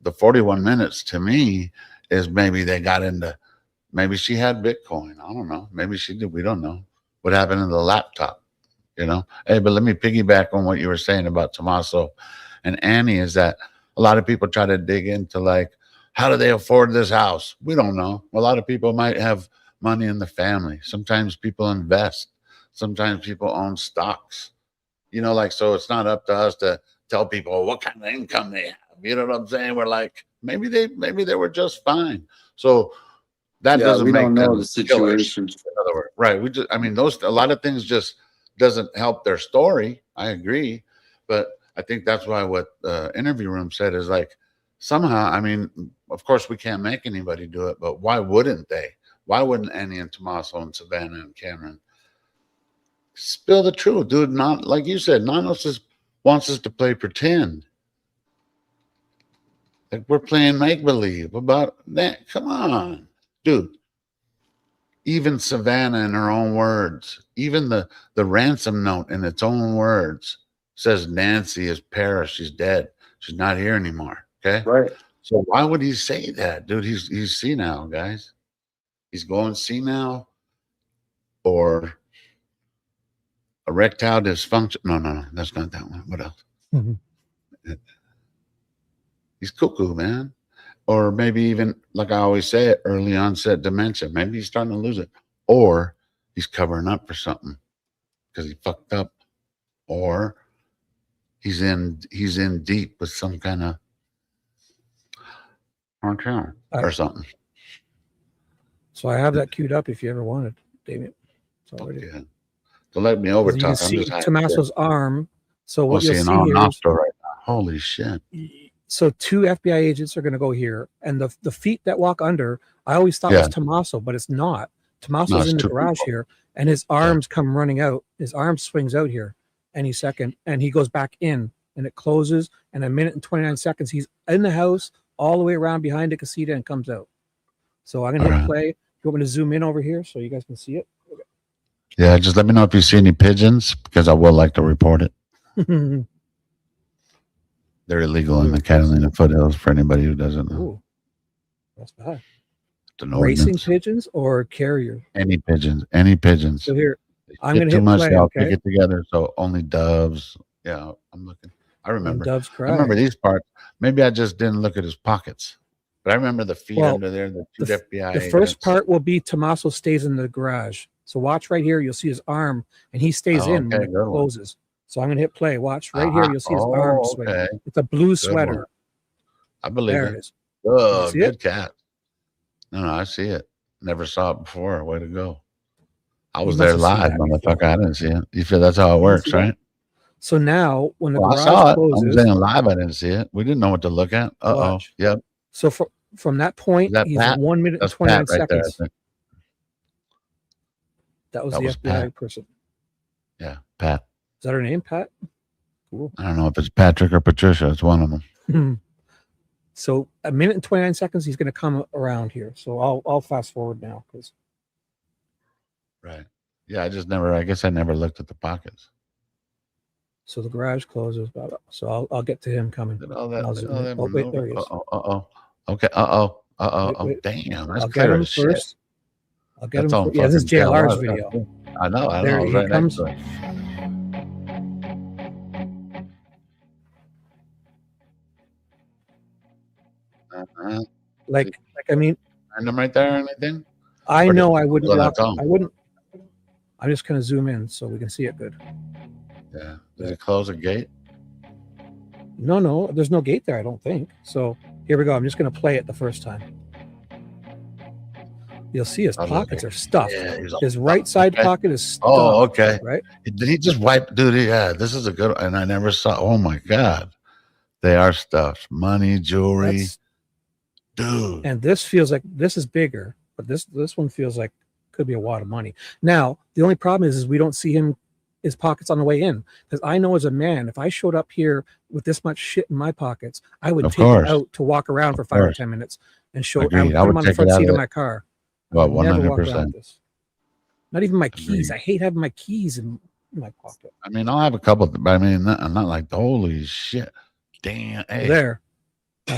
The 41 minutes to me is maybe they got into, maybe she had Bitcoin. I don't know. Maybe she did. We don't know what happened in the laptop. Hey, but let me piggyback on what you were saying about Tommaso and Annie is that a lot of people try to dig into like, how do they afford this house? We don't know. A lot of people might have money in the family. Sometimes people invest. Sometimes people own stocks. So it's not up to us to tell people what kind of income they have. You know what I'm saying? We're like, maybe they were just fine. So that doesn't make them the situation. In other words, right? A lot of things just doesn't help their story. I agree, but I think that's why what the interview room said is like somehow. I mean, of course, we can't make anybody do it, but why wouldn't they? Why wouldn't Annie and Tommaso and Savannah and Cameron spill the truth, dude? Not like you said. Nanos wants us to play pretend. Like we're playing make believe about that. Come on, dude. Even Savannah in her own words, even the ransom note in its own words says Nancy is perished. She's dead. She's not here anymore. Okay. Right. So why would he say that, dude? He's senile, guys. He's going senile, or erectile dysfunction. No, that's not that one. What else? He's cuckoo, man. Or maybe even, like I always say, early onset dementia. Maybe he's starting to lose it. Or he's covering up for something because he fucked up. Or he's in deep with some kind of or something. So I have that queued up if you ever wanted, David. It's already. Okay. So let me over You talk. can see Tommaso's arm. So what We'll you'll see see an here nostril right now. Holy shit. So 2 FBI agents are going to go here, and the feet that walk under, I always thought was Tommaso, but it's not. Tommaso's it's in the 2 garage people. here, and his arms come running out. His arm swings out here any second, and he goes back in, and it closes. And 1 minute and 29 seconds, he's in the house all the way around behind the casita and comes out. So I'm going to hit play. You want me to zoom in over here so you guys can see it? Okay. Yeah, just let me know if you see any pigeons because I would like to report it. They're illegal in the Catalina foothills for anybody who doesn't know. Ooh, that's bad. Racing Racing pigeons or carrier? Any pigeons. So here, I'm going to too hit much. play. They all Okay. pick it together. So only doves. Yeah, I'm looking. I remember. Doves cry. I remember these parts. Maybe I just didn't look at his pockets, but I remember the feet under there. The 2 FBI. The first part will be Tommaso stays in the garage. So watch right here. You'll see his arm, and he stays in when it closes. So I'm going to hit play. Watch right here. You'll see his arm swing. It's a blue sweater. I believe there it. It is. Oh, good cat. No, I see it. Never saw it before. Way to go. I was there live, motherfucker. I didn't see it. You feel that's how it works, right? So now when the I garage saw it. closes, I'm saying live. I didn't see it. We didn't know what to look at. Watch. Yep. So from that point, he's Pat? 1 minute and That's 29 Pat right there, I seconds. think. That was That the was FBI Pat. person. Yeah, Pat. Is that her name, Pat? Cool. I don't know if it's Patrick or Patricia. It's one of them. So 1 minute and 29 seconds, he's going to come around here. So I'll fast forward now because. Right. Yeah, I guess I never looked at the pockets. So the garage closes. So I'll get to him coming. Wait, there he is. Okay. Wait. Damn. That's I'll get clear him as shit. first. I'll get That's him. on Yeah, this is fucking JLR's KLR. video. I know. I There was he right comes. next to it. Like I mean, Find them right there or anything? I Or know just I wouldn't on walk. its own? I wouldn't. I'm just going to zoom in so we can see it good. Yeah. Does it close a gate? No, there's no gate there. I don't think. So here we go. I'm just going to play it the first time. You'll see his pockets are stuffed. Yeah, His right side pocket is stuffed. Oh, okay. Right. Did he just wipe? Dude, yeah, this is a good and I never saw. Oh, my God. They are stuffed. Money, jewelry. Dude. And this feels like this is bigger, but this one feels like could be a wad of money. Now, the only problem is we don't see his pockets on the way in. Because I know as a man, if I showed up here with this much shit in my pockets, I would take it out to walk around for 5 or 10 minutes and show. I would put them on the front seat of my car. Well, Never walk around 100%. with this. Not even my keys. I hate having my keys in my pocket. I mean, I'll have a couple, but I mean, not like holy shit. Damn. Hey. There.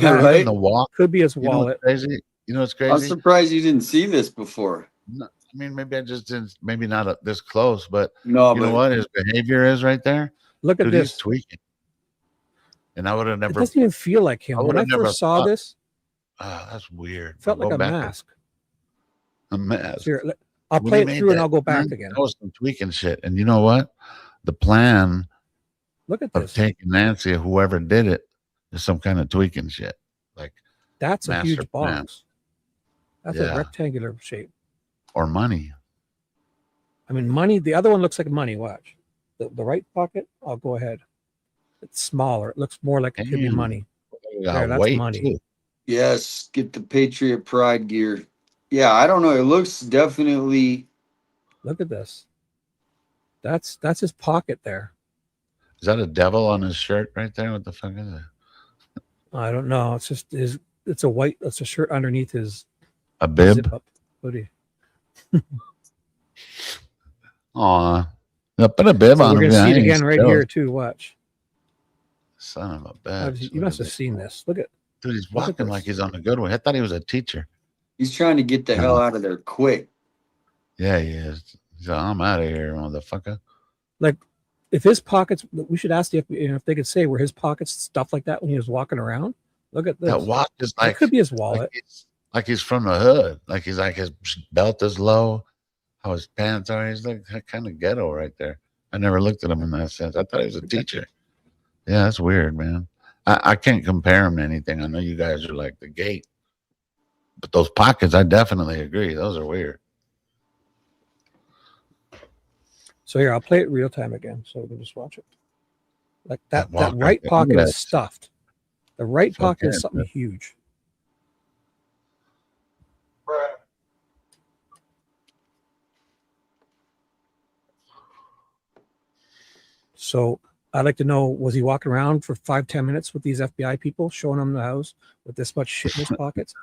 Right? The walk could be his You know wallet. what's crazy? You know what's I'm crazy? surprised you didn't see this before. No, I mean, maybe I just didn't. Maybe not this close, but No, you know but- what his behavior is right there. Look at Dude, this. He's tweaking, and I would have It never. doesn't even feel like him. I When I would've never first saw thought- this, that's weird. felt I'll like go a back. mask. A mask. Here, I'll When play he it made through and that, I'll go back man, again. That was some tweaking shit. And you know what? The plan Look at of this. taking Nancy, or whoever did it, is some kind of tweaking shit. Like That's a master huge plan. box. That's Yeah. a rectangular shape. Or money. I mean, money. The other one looks like money. Watch. The right pocket, I'll go ahead. It's smaller. It looks more like it could be Damn. money. You got There, that's weight, money. too. Yes, get the Patriot Pride gear. Yeah, I don't know. It looks definitely. Look at this. That's his pocket there. Is that a devil on his shirt right there? What the fuck is it? I don't know. It's just his. It's a white. It's a shirt underneath his. A bib? Zip up hoodie. Aw. Yeah, put a bib So on we're him. gonna see it Yeah, again he's right jealous. here too. Watch. Son of a bitch. You must have seen this. Look at. Dude, he's look at walking this. like he's on the good way. I thought he was a teacher. He's trying to get the hell out of there quick. Yeah, he is. He's like, I'm out of here, motherfucker. Like, if his pockets, we should ask the FBI if they could say were his pockets stuff like that when he was walking around. Look at this. That watch is That could be his wallet. Like he's from the hood. Like his belt is low. How his pants are. He's like kind of ghetto right there. I never looked at him in that sense. I thought he was a teacher. Yeah, that's weird, man. I can't compare him to anything. I know you guys are like the gate. But those pockets, I definitely agree. Those are weird. So here, I'll play it real time again, so we can just watch it. Like that right pocket is stuffed. The right pocket is something huge. So I'd like to know, was he walking around for 5-10 minutes with these FBI people showing him the house with this much shit in his pockets?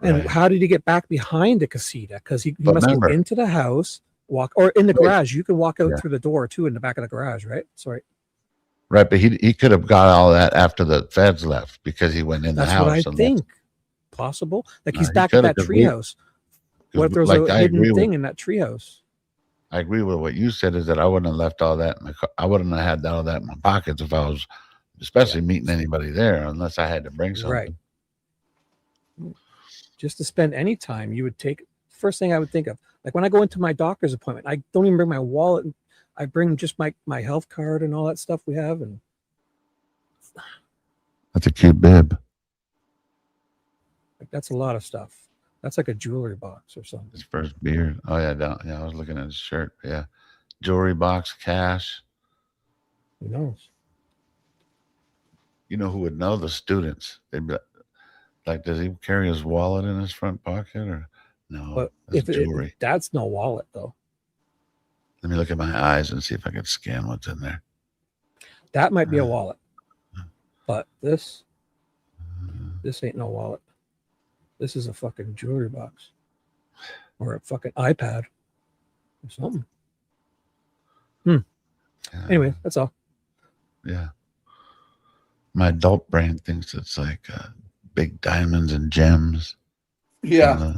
And how did he get back behind the casita? Because he must go into the house, walk, or in the garage. You could walk out through the door too in the back of the garage, right? Sorry. Right, but he could have got all that after the feds left because he went in the house. That's what I think. Possible. Like he's back at that treehouse. What if there's a hidden thing in that treehouse? I agree with what you said, is that I wouldn't have left all that in my car. I wouldn't have had all that in my pockets if I was, especially meeting anybody there, unless I had to bring something. Right. Just to spend any time, you would take, first thing I would think of, like when I go into my doctor's appointment, I don't even bring my wallet. I bring just my health card and all that stuff we have. And that's a cute bib. Like, that's a lot of stuff. That's like a jewelry box or something. His first beard. Oh yeah, yeah. I was looking at his shirt. Yeah, jewelry box, cash. Who knows? You know who would know? The students. They'd be like, does he carry his wallet in his front pocket or no? But that's jewelry. That's no wallet though. Let me look at my eyes and see if I can scan what's in there. That might be a wallet, but this ain't no wallet. This is a fucking jewelry box or a fucking iPad or something. Anyway, that's all. Yeah. My adult brain thinks it's like big diamonds and gems. Yeah.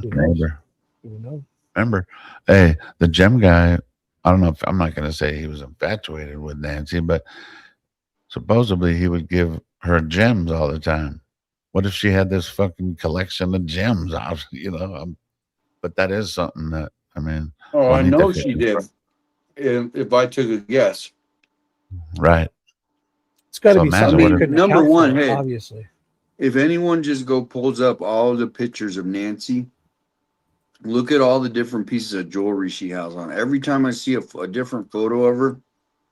Remember, hey, the gem guy, I don't know if, I'm not going to say he was infatuated with Nancy, but supposedly he would give her gems all the time. What if she had this fucking collection of gems? You know, but that is something that, I mean. Oh, I know she did. If I took a guess. Right. It's got to be something. Number one, hey, obviously. If anyone just pulls up all the pictures of Nancy, look at all the different pieces of jewelry she has on. Every time I see a different photo of her,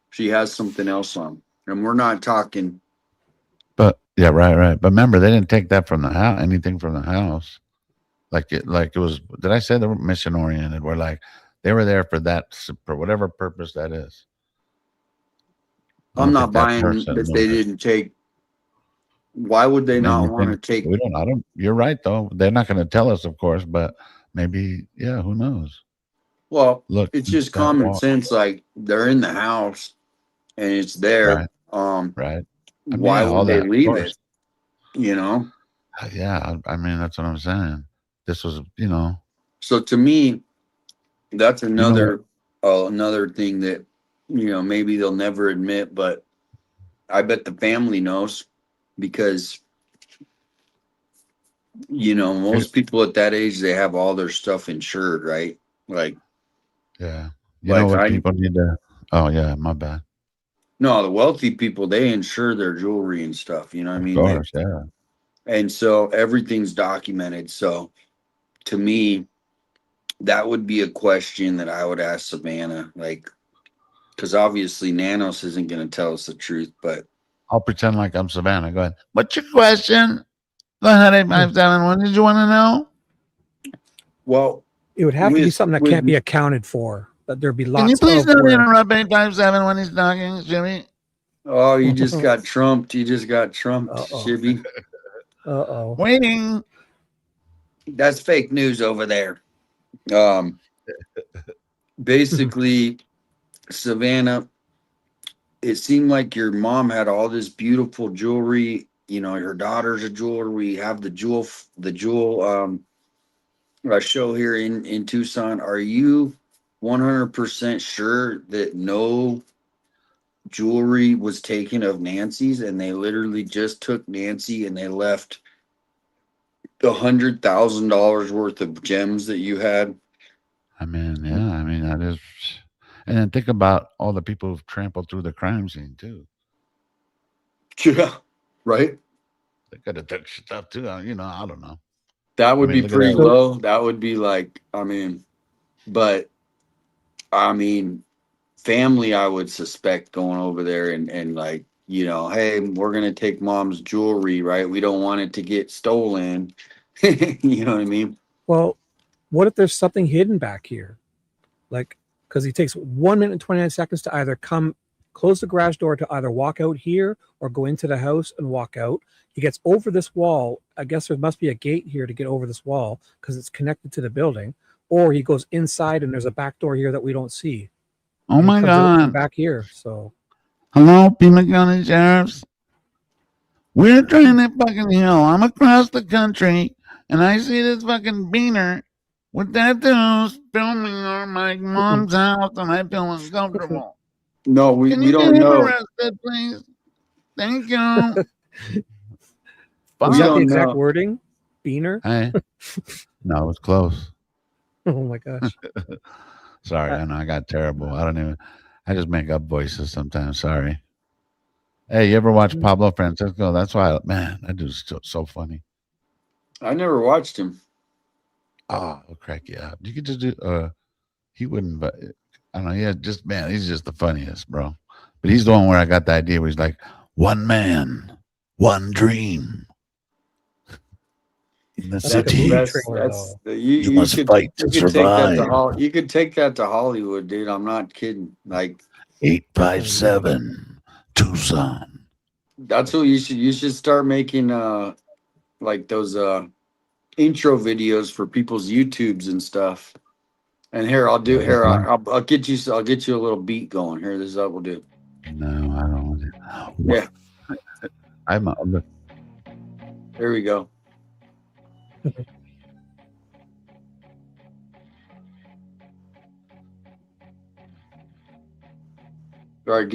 she has something else on. And we're not talking. But yeah, right. But remember, they didn't take that from the house, anything from the house. Like it was, did I say they were mission oriented? Where like they were there for that, for whatever purpose that is. I'm not buying that they didn't take. Why would they not want to take? We don't. I don't. You're right, though. They're not going to tell us, of course, but maybe. Yeah, who knows? Well, look, it's just common sense. Like they're in the house, and it's there. Right. I mean, why would they leave it? You know. Yeah, I mean that's what I'm saying. This was, you know. So to me, that's another another thing that, you know, maybe they'll never admit, but I bet the family knows because, you know, most people at that age, they have all their stuff insured, right? Like, yeah. You know what people need to, oh yeah, my bad. No, the wealthy people, they insure their jewelry and stuff, you know what I mean? Of course, yeah. And so everything's documented. So to me, that would be a question that I would ask Savannah, like, because obviously Nanos isn't going to tell us the truth, but I'll pretend like I'm Savannah. Go ahead. What's your question? Go ahead, 857. What did you want to know? Well, it would have to be something that can't be accounted for. That there'd be lots. Can you please not interrupt 857 when he's talking, Jimmy? Oh, you just got trumped. You just got trumped, Shibby. Waiting. That's fake news over there. Basically, Savannah, it seemed like your mom had all this beautiful jewelry. You know, your daughter's a jeweler. We have the jewel show here in Tucson. Are you 100% sure that no jewelry was taken of Nancy's, and they literally just took Nancy and they left $100,000 worth of gems that you had. I mean, yeah, I mean, that is. And then think about all the people who've trampled through the crime scene, too. Yeah, right? They could have took stuff, too. You know, I don't know. That would be look at pretty that. low. That would be like, I mean, but I mean, family, I would suspect going over there and like, you know, hey, we're going to take mom's jewelry, right? We don't want it to get stolen. You know what I mean? Well, what if there's something hidden back here? Like, because he takes 1 minute and 29 seconds to either close the garage door to either walk out here or go into the house and walk out. He gets over this wall. I guess there must be a gate here to get over this wall because it's connected to the building. Or he goes inside and there's a back door here that we don't see. Oh my God. Back here. So, hello, Pima County Sheriffs. We're trying to fucking hill. I'm across the country and I see this fucking beaner with tattoos filming on my mom's house and I feel uncomfortable. No, we Can you don't get him know. arrested, please? Thank you. Was that the exact wording? Beaner? Hey. No, it's close. Oh my gosh. Sorry, I know I got terrible. I just make up voices sometimes. Sorry. Hey, you ever watch Pablo Francisco? That's why, man, that dude's so funny. I never watched him. Oh, I'll crack you up. You could just do, he wouldn't, but I don't know. Yeah, just, man, he's just the funniest, bro. But he's the one where I got the idea where he's like, one man, one dream. In the city, you must fight to survive. You could take that to Hollywood, dude. I'm not kidding. Like 857 Tucson. That's what you should start making like those intro videos for people's YouTubes and stuff. And here I'll get you a little beat going. Here, this is what we'll do. No, I don't. Yeah. I'm there we go. All right,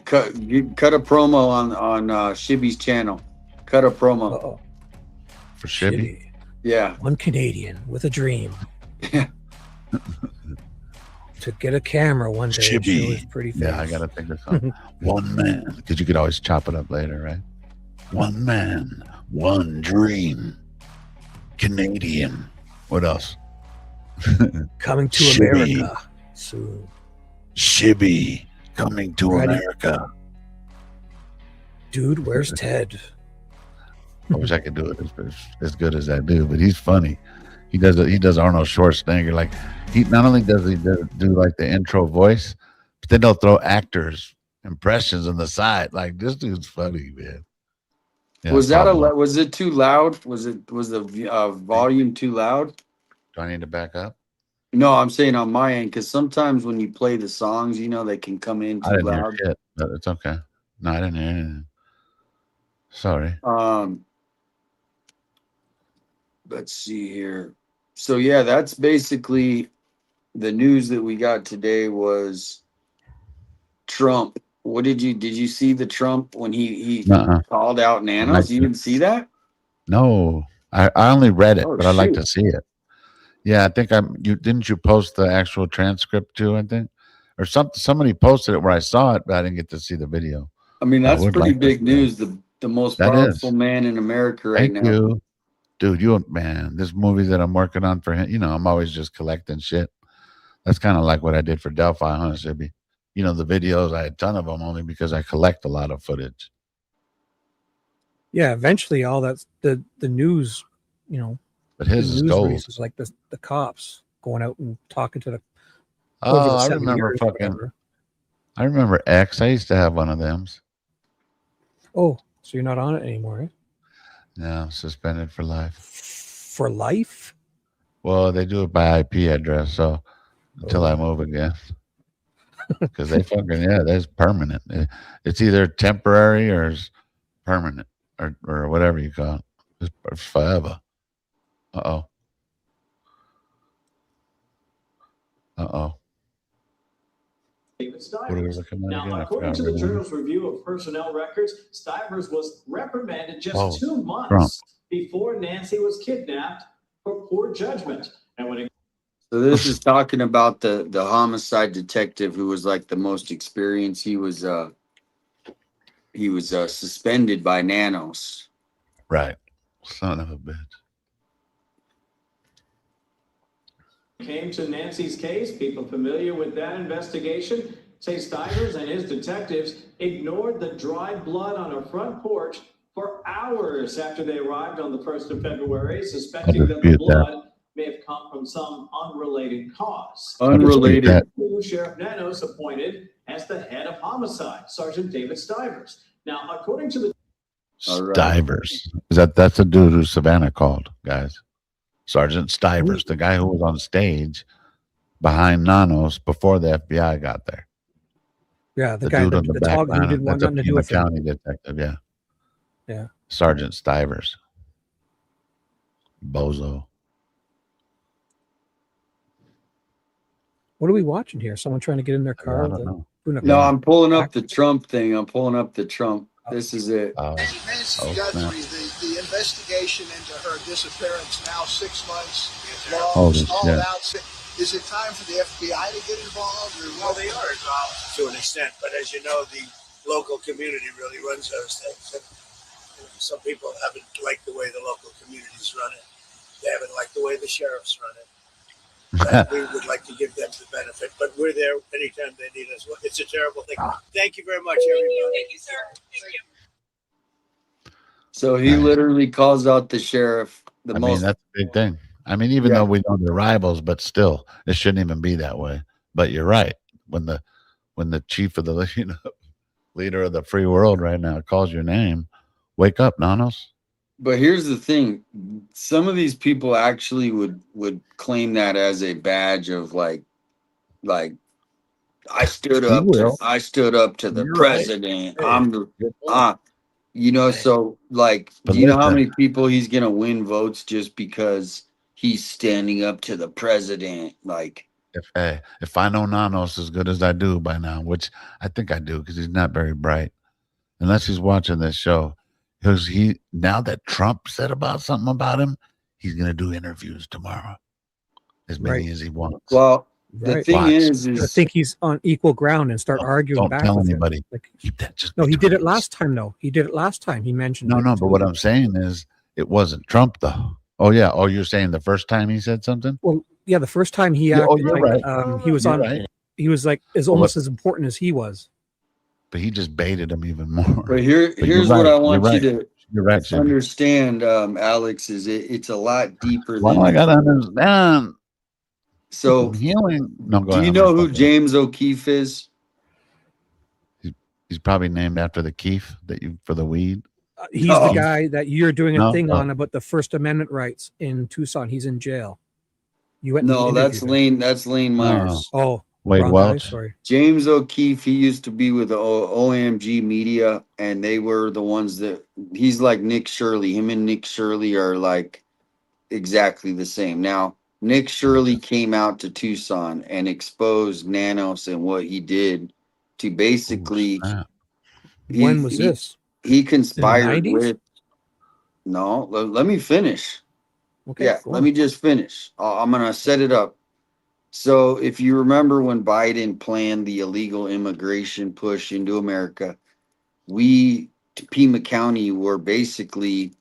cut a promo on Shibby's channel. Cut a promo. Uh-oh. For Shibby? Yeah. One Canadian with a dream. To get a camera one day and show his pretty face. Yeah, I gotta think of something. One man, because you could always chop it up later, right? One man, one dream. Canadian. What else? Coming to America soon. Shibby coming to America. Dude, where's Ted? I wish I could do it as good as that dude, but he's funny. He does Arnold Schwarzenegger. Like he not only does he do like the intro voice, but then they'll throw actors impressions on the side. Like this dude's funny, man. Yeah, was it too loud? Was the volume too loud? Do I need to back up? No, I'm saying on my end because sometimes when you play the songs, you know they can come in too loud. Hear it, but it's okay. No, I didn't hear anything. Sorry. Let's see here. So yeah, that's basically the news that we got today was Trump. What did you see the Trump when he called out nanos? You didn't see that? No, I only read it, but I'd like to see it. Yeah, I think didn't you post the actual transcript too, I think? Or somebody posted it where I saw it, but I didn't get to see the video. I mean, that's pretty big news. The most powerful man in America right now. Thank you. Dude, man, this movie that I'm working on for him, you know, I'm always just collecting shit. That's kind of like what I did for Delphi, huh, Sibby? You know, the videos, I had a ton of them only because I collect a lot of footage. Yeah, eventually all that's the news, you know. But his is gold. Is like the cops going out and talking to the. Oh, I remember X. I used to have one of them. Oh, so you're not on it anymore, right? No, suspended for life. For life? Well, they do it by IP address, so until I move again. Because they that's permanent. It's either temporary or it's permanent or whatever you call it. It's forever. Uh-oh. David What are we Stivers. looking at Now, again? I according forgot to her the name. Journal's review of personnel records, Stivers was reprimanded just Oh, 2 months Trump. before Nancy was kidnapped for poor judgment. And when it So this is talking about the homicide detective who was like the most experienced. He was suspended by Nanos. Right. Son of a bitch. came to Nancy's case, people familiar with that investigation say Stivers and his detectives ignored the dried blood on her front porch for hours after they arrived on the 1st of February, suspecting that the blood may have come from some unrelated cause. Unrelated. Who Sheriff Nanos appointed as the head of homicide, Sergeant David Stivers. Now, according to the Stivers. That's the dude who Savannah called, guys. Sergeant Stivers, the guy who was on stage behind Nanos before the FBI got there. Yeah, the The guy, dude the on the back dog who line. didn't want That's a nothing to do Pima with him. County detective, yeah. Yeah. Sergeant Stivers. Bozo. What are we watching here? Someone trying to get in their car? I don't know. No, I'm pulling up the Trump thing. I'm pulling up the Trump. This is it. Nancy Guthrie, the investigation into her disappearance, now 6 months long, Holy stalled shit. out. Is it time for the FBI to get involved? Or Well, they are involved to an extent, but as you know, the local community really runs those things. And, some people haven't liked the way the local communities run it. They haven't liked the way the sheriffs run it. But we would like to give them the benefit, but we're there anytime they need us. It's a terrible thing. Thank you very much, everybody. Thank you, sir. Thank you. So he literally calls out the sheriff. I mean, that's a big thing. I mean, even though we know they're rivals, but still, it shouldn't even be that way. But you're right. When the chief of the leader of the free world right now calls your name, wake up, Nanos. But here's the thing: some of these people actually would claim that as a badge of like I stood up to the You're president. right. I'm the so like, But do you know how listen. many people he's gonna win votes just because he's standing up to the president? Like, If I know Nanos as good as I do by now, which I think I do because he's not very bright, unless he's watching this show, because now that Trump said something about him, he's gonna do interviews tomorrow, as many as he wants. well, the thing is I think he's on equal ground and start arguing don't back tell with anybody. him. Like, Keep that just no, he did it between us. last time. Though he did it last time. He mentioned No, it but too. what I'm saying is it wasn't Trump though. Oh yeah. Oh, you're saying the first time he said something? Well, yeah, the first time he Yeah, acted you're like right. he was You're on. right. He was like almost as important as he was. But he just baited him even more. but here's you're what right. I want You're you right. to You're right, Jimmy. understand, Alex. Is it's a lot deeper Why do than I gotta understand? so. Healing. No, go Do ahead. you I'm know gonna who fuck it. James O'Keefe is? He's probably named after the keef for the weed. He's the guy that you're doing a No, thing no. on about the First Amendment rights in Tucson. He's in jail. You went. No, and that's interviewed him. Lane. That's Lane Myers. Oh, Wade wrong guy, Welch. sorry. James O'Keefe. He used to be with the OMG Media, and they were the ones that he's like Nick Shirley. Him and Nick Shirley are like exactly the same. Now, Nick Shirley came out to Tucson and exposed Nanos and what he did to basically. When was this? He In the conspired 90s? with. No, let me finish. Okay, Yeah, go let on. me just finish. I'm going to set it up. So, if you remember when Biden planned the illegal immigration push into America, we, Pima County, were basically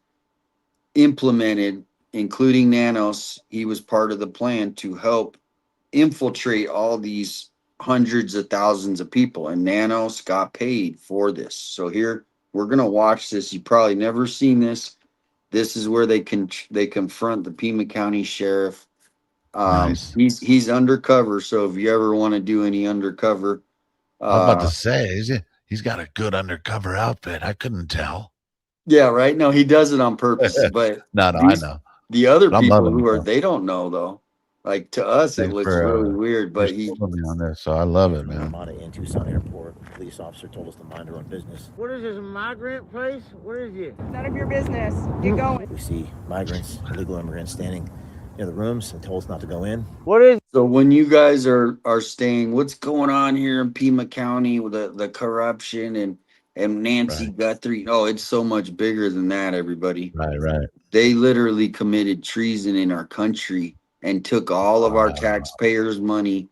implemented, including Nanos. He was part of the plan to help infiltrate all these hundreds of thousands of people, and Nanos got paid for this. So, here we're going to watch this. You've probably never seen this. This is where they confront the Pima County sheriff. Nice. He's undercover. So if you ever want to do any undercover, I was about to say, he's got a good undercover outfit. I couldn't tell. yeah, right. No, he does it on purpose. But No, I know. the other But I'm people loving who it, are though. they don't know though. Like to us, it Thanks looks for, really weird. But he put me on this, so I love it, man. In Tucson Airport, a police officer told us to mind our own business. What is this, a migrant place? What is it? None of your business. Get going. We see migrants, illegal immigrants standing the rooms and told us not to go in. What is so when you guys are staying? What's going on here in Pima County with the corruption and Nancy Guthrie? Oh, it's so much bigger than that, everybody. Right. They literally committed treason in our country and took all of our taxpayers' money,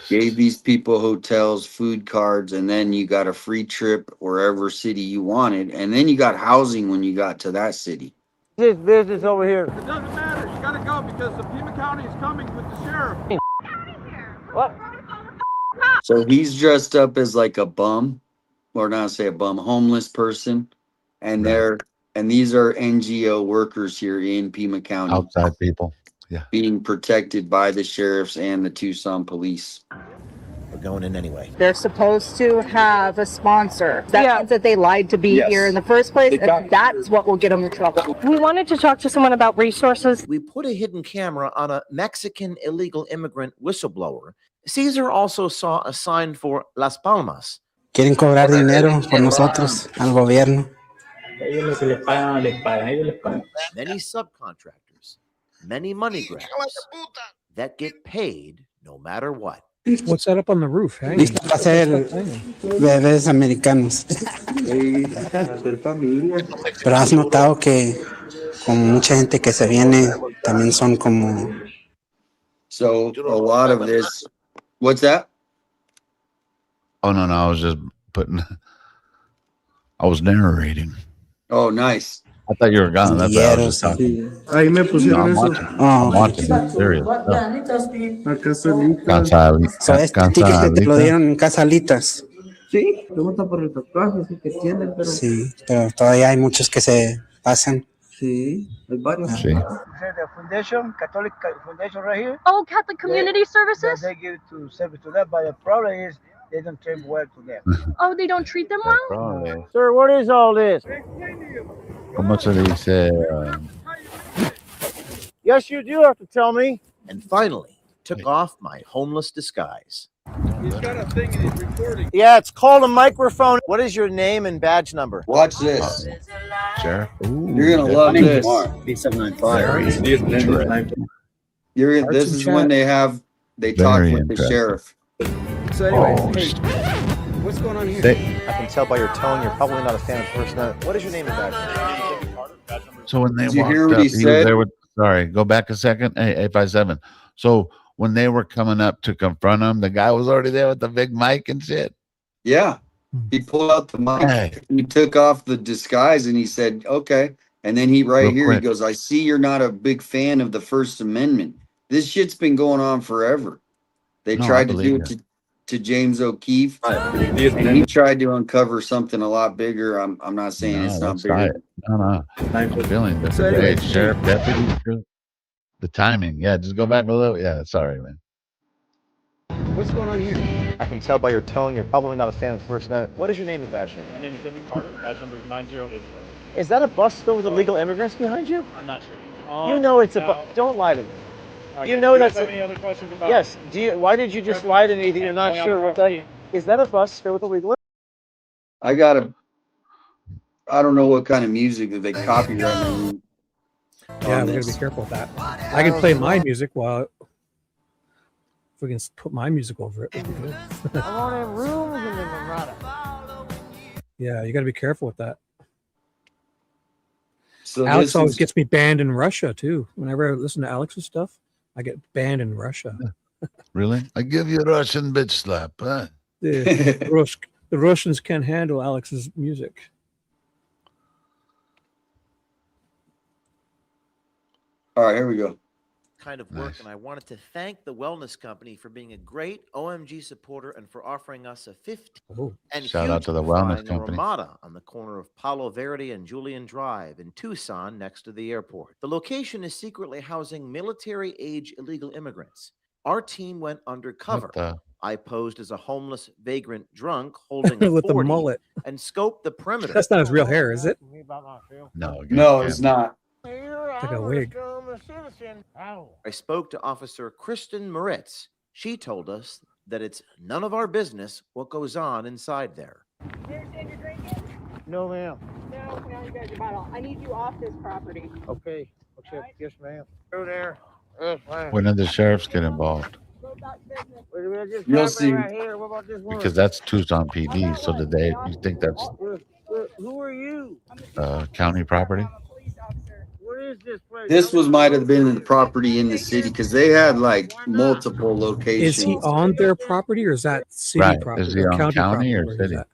gave these people hotels, food cards, and then you got a free trip wherever city you wanted, and then you got housing when you got to that city. This business over here. It doesn't matter. You gotta go because the Pima County is coming with the sheriff. What? So he's dressed up as like a bum, or not say a bum, homeless person, and these are NGO workers here in Pima County. Outside people. Yeah. Being protected by the sheriffs and the Tucson police. We're going in anyway. They're supposed to have a sponsor. That means that they lied to be here in the first place, and that's what will get them in trouble. We wanted to talk to someone about resources. We put a hidden camera on a Mexican illegal immigrant whistleblower. Caesar also saw a sign for Las Palmas. Quieren cobrar dinero por nosotros al gobierno. Many subcontractors, many money grabbers that get paid no matter what. What's that up on the roof? Hanging? Listo para ser bebés americanos. Pero has notado que con mucha gente que se viene también son como. So a lot of this. What's that? Oh no, I was just I was narrating. Oh, nice. I thought you were gone. That's what I was just talking. Ahí me pusieron eso. I'm watching it. Serious. So este ticket te lo dieron en Casalitas. Sí, pregunta por el tatuaje, sí que tienen, pero. Sí, pero todavía hay muchos que se pasan. Sí, hay varios. Sí. The foundation, Catholic foundation right here. Oh, Catholic Community Services? They give to service to that, but the problem is they don't treat well to them. Oh, they don't treat them well? Sir, what is all this? ¿Cómo se dice? Yes, you do have to tell me. And finally, took off my homeless disguise. He's got a thing and he's recording. Yeah, it's called a microphone. What is your name and badge number? Watch this. Sheriff. You're gonna love this. B795. This is when they talk with the sheriff. So anyways, hey, what's going on here? I can tell by your tone, you're probably not a fan of person. What is your name and badge? So when they Did you walked hear what up, he was said? there with, sorry, go back a second. Hey, 857. So when they were coming up to confront him, the guy was already there with the big mic and shit. Yeah. He pulled out the mic. Hey. He took off the disguise and he said, okay. And then he Real he quick. goes, I see you're not a big fan of the First Amendment. This shit's been going on forever. They No, I tried to do believe it to James O'Keefe. And he tried to uncover something a lot bigger. I'm not saying it's not that's bigger. right. No. I'm feeling this. So Hey, anyways, sheriff, deputy, the timing. Yeah, just go back a little. Yeah, sorry, man. What's going on here? I can tell by your tone, you're probably not a fan of First Amendment. What is your name and badge number? My name is Jimmy Carter. Badge number is 9084. Is that a bus filled with illegal immigrants behind you? I'm not sure. You know it's a bus. Don't lie to me. You know that's. Have any other questions about? Yes. Do you? Why did you just lie to me that you're not sure? I'll tell you. Is that a bus filled with illegal? I don't know what kind of music that they copyright me. Yeah, we gotta be careful with that. I can play my music while if we can put my music over it. It'd be good. I want to have rooms in the Ramada. Yeah, you gotta be careful with that. So Alex always gets me banned in Russia too. Whenever I listen to Alex's stuff, I get banned in Russia. Really? I give you a Russian bitch slap, huh? The Russians can't handle Alex's music. All right, here we go. Kind of work, and I wanted to thank the wellness company for being a great OMG supporter and for offering us a 50 and Shout out huge to the flying wellness company. Ramada on the corner of Palo Verde and Julian Drive in Tucson, next to the airport. The location is secretly housing military-age illegal immigrants. Our team went undercover. I posed as a homeless vagrant drunk holding a With the 40 mullet. and scoped the perimeter. That's not his real hair, is it? No, it's not. It's like a wig. I spoke to Officer Kristen Moritz. She told us that it's none of our business what goes on inside there. You understand you're drinking? No, ma'am. No, now you got your bottle. I need you off this property. Okay. Yes, ma'am. Go there. When did the sheriffs get involved? You'll see. Because that's Tucson PD. So did they? You think that's Who are you? county property? What is this place? This might have been the property in the city because they had like multiple locations. Is he on their property or is that city Right. property? Is he on county county property or where he's city? at?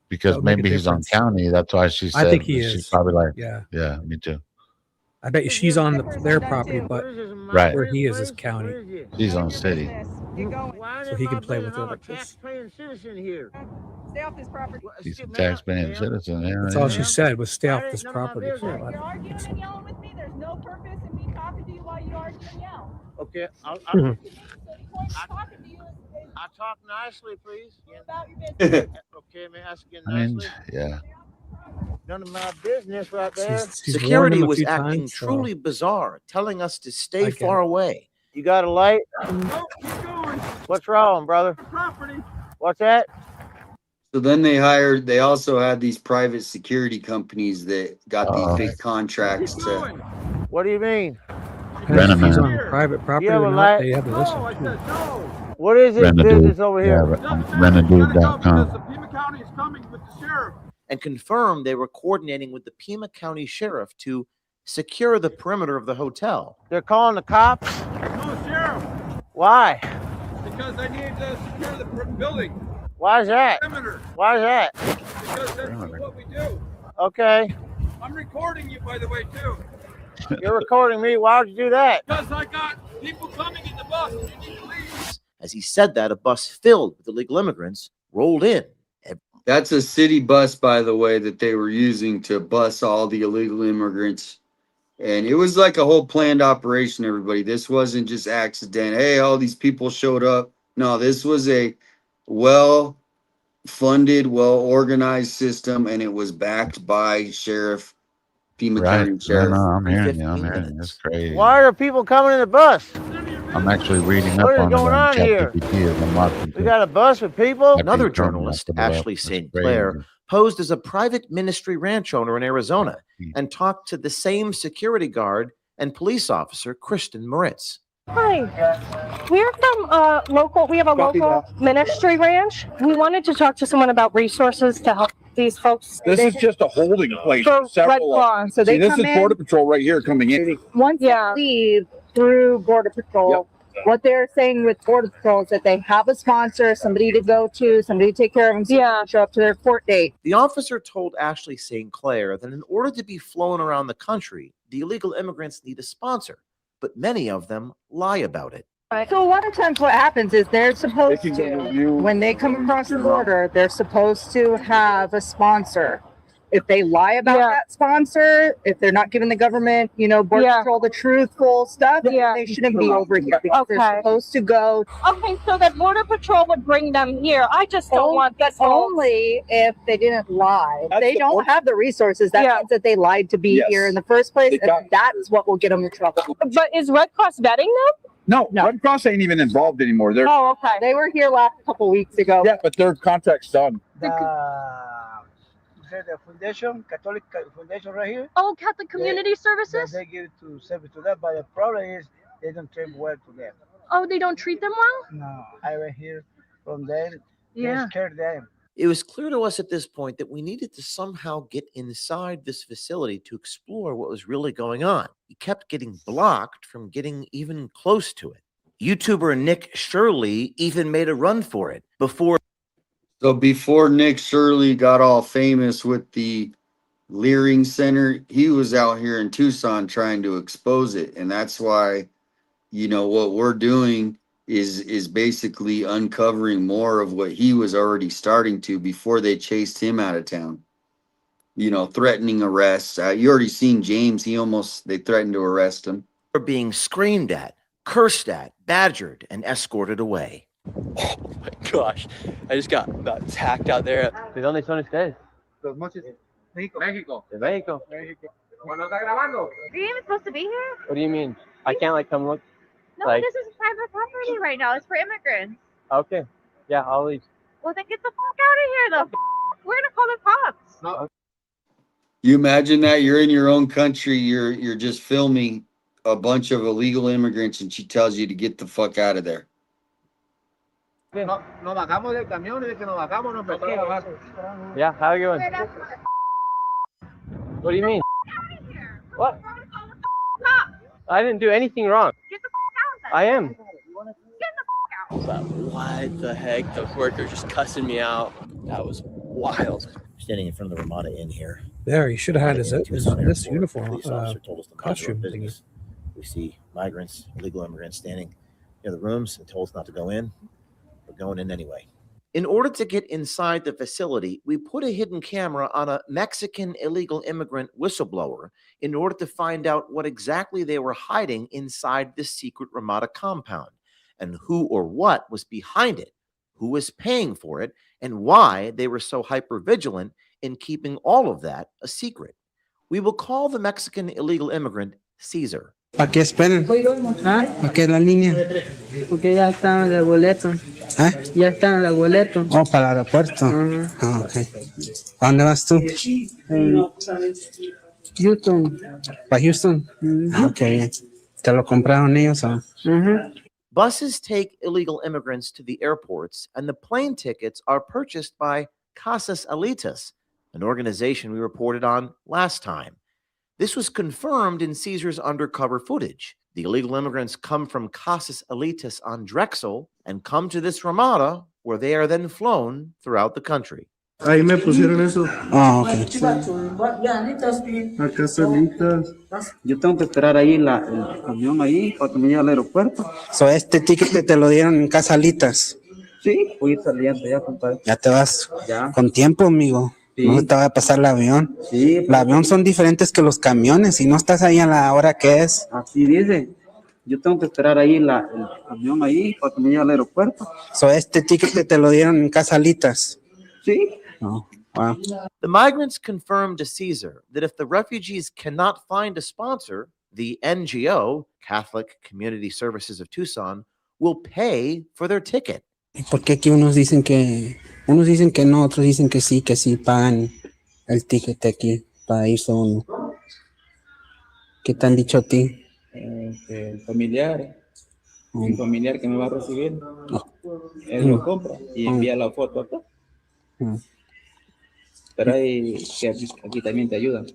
Because That would make a maybe he's on difference. county. That's why she said I think he she's is. probably like, Yeah. yeah, me too. I bet you she's on their property, but Right. where he is county. She's on city. So he can play with it like this. Citizen here. Stay off this property. He's a taxpaying citizen. Yeah, That's all she said was stay off this property. You're arguing and yelling with me. There's no purpose in me talking to you while you argue and yell. Okay, Mhm. I talk nicely, please. About your business. Okay, may I ask again I mean, nicely? yeah. None of my business right there. She's warned Security him a was few acting times, so truly bizarre, telling us to stay I get far it. away. You got a light? No, keep going. What's wrong, brother? Property. What's that? So then they also had these private security companies that got these big contracts Keep to. going. What do you mean? depends if he's on Renaman. private property You have or a not. light? They have to No, listen I to. said no. What is this business Renadude. over Yeah, here? Doesn't matter. You gotta go because Renadude.com. the Pima County is coming with the sheriff. And confirmed they were coordinating with the Pima County Sheriff to secure the perimeter of the hotel. They're calling the cops? No, sheriff. Why? Because they need to secure the building. Why is that? Perimeter. Why is that? Because that's what we do. Okay. I'm recording you, by the way, too. You're recording me. Why would you do that? Because I got people coming in the bus. You need to leave. As he said that, a bus filled with illegal immigrants rolled in. That's a city bus, by the way, that they were using to bus all the illegal immigrants. And it was like a whole planned operation, everybody. This wasn't just accident. Hey, all these people showed up. No, this was a well-funded, well-organized system, and it was backed by Pima Right. County No, Sheriff. no, I'm hearing you. I'm hearing you. That's crazy. Why are people coming in the bus? I'm actually reading What up is on it going on on here? ChatGPT as I'm watching. We got a bus with people? Another Happy Trump journalist, messed it up. Ashley That's St. crazy. Clair, posed as a private ministry ranch owner in Arizona and talked to the same security guard and police officer, Kristen Moritz. Hi, we're from local. We have a local ministry ranch. We wanted to talk to someone about resources to help these folks. This is just a holding place. For Red Several of- Cross. So See, they this come is in Border Patrol right here coming in. Once they leave through Border Patrol, what they're saying with Border Patrol is that they have a sponsor, somebody to go to, somebody to take care of them, show up to their court date. The officer told Ashley St. Clair that in order to be flown around the country, the illegal immigrants need a sponsor, but many of them lie about it. So a lot of times what happens is they're supposed to, when they come across the border, they're supposed to have a sponsor. If they lie about that sponsor, if they're not giving the government, Border Patrol the truthful stuff, they shouldn't be over here because they're supposed to go. Okay, so that Border Patrol would bring them here. I just don't want But people. only if they didn't lie. If That's they the don't have the resources. That means that they lied to be Yes. here in the first place, They and got- that's what will get them in trouble. But is Red Cross vetting them? No, Red Cross ain't even involved anymore. They're Oh, okay. They were here last couple weeks ago. yeah, but their contract's done. The foundation, Catholic foundation right here. Oh, Catholic Community Services? They give it to service to them, but the problem is they don't treat well to them. Oh, they don't treat them well? No, I went here from them. Yeah. They scared them. It was clear to us at this point that we needed to somehow get inside this facility to explore what was really going on. We kept getting blocked from getting even close to it. YouTuber Nick Shirley even made a run for it before Nick Shirley got all famous with the Leering Center, he was out here in Tucson trying to expose it. And that's why, what we're doing is basically uncovering more of what he was already starting to before they chased him out of town. Threatening arrests. You already seen James. They threatened to arrest him. being screamed at, cursed at, badgered, and escorted away. Oh my gosh, I just got about attacked out there. ¿De dónde son ustedes? Los Mochis, México. De Mexico. Are you even supposed to be here? What do you mean? I can't come look. No, Like- this is private property right now. It's for immigrants. Okay, yeah, I'll leave. Well, then get the fuck out of here, We're gonna call the cops. No. You imagine that you're in your own country, you're just filming a bunch of illegal immigrants and she tells you to get the fuck out of there. Nos bajamos del camión y de que nos bajamos nos empezó a bajar. Yeah, how you doing? What do you mean? What? I didn't do anything wrong. Get the fuck out. I am. Get the fuck out. What the heck? The worker just cussing me out. That was wild. Standing in front of the Ramada Inn here. There, he should have had his this uniform Police officer told us to mind our costume thingy. business. We see migrants, illegal immigrants standing near the rooms and told us not to go in. We're going in anyway. In order to get inside the facility, we put a hidden camera on a Mexican illegal immigrant whistleblower in order to find out what exactly they were hiding inside this secret Ramada compound and who or what was behind it, who was paying for it, and why they were so hyper-vigilant in keeping all of that a secret. We will call the Mexican illegal immigrant Caesar. ¿Para qué esperan? ¿Para qué la línea? Porque ya están en el boleto. Ya están en el boleto. Oh, para el aeropuerto. Ah, ok. ¿A dónde vas tú? Houston. ¿Para Houston? Ah, qué bien. ¿Te lo compraron ellos o? Buses take illegal immigrants to the airports, and the plane tickets are purchased by Casas Alitas, an organization we reported on last time. This was confirmed in Caesar's undercover footage. The illegal immigrants come from Casas Alitas on Drexel and come to this Ramada, where they are then flown throughout the country. Ahí me pusieron eso. Ah, ok. Acá solitas. Yo tengo que esperar ahí el camión ahí para que me lleve al aeropuerto. So, este ticket te lo dieron en Casalitas. Sí, voy saliendo ya, compadre. Ya te vas Ya. con tiempo, amigo. Sí. No te va a pasar el avión. Sí. El avión son diferentes que los camiones y no estás ahí a la hora que es. Así dice. Yo tengo que esperar ahí el camión ahí para que me lleve al aeropuerto. So, este ticket te lo dieron en Casalitas. Sí. Oh, wow. The migrants confirmed to Caesar that if the refugees cannot find a sponsor, the NGO, Catholic Community Services of Tucson, will pay for their ticket. ¿Y por qué aquí unos dicen que no, otros dicen que sí pagan el ticket aquí para irse uno? ¿Qué te han dicho a ti? El familiar que me va a recibir, él lo compra y envía la foto acá. Pero hay que aquí también te ayudan.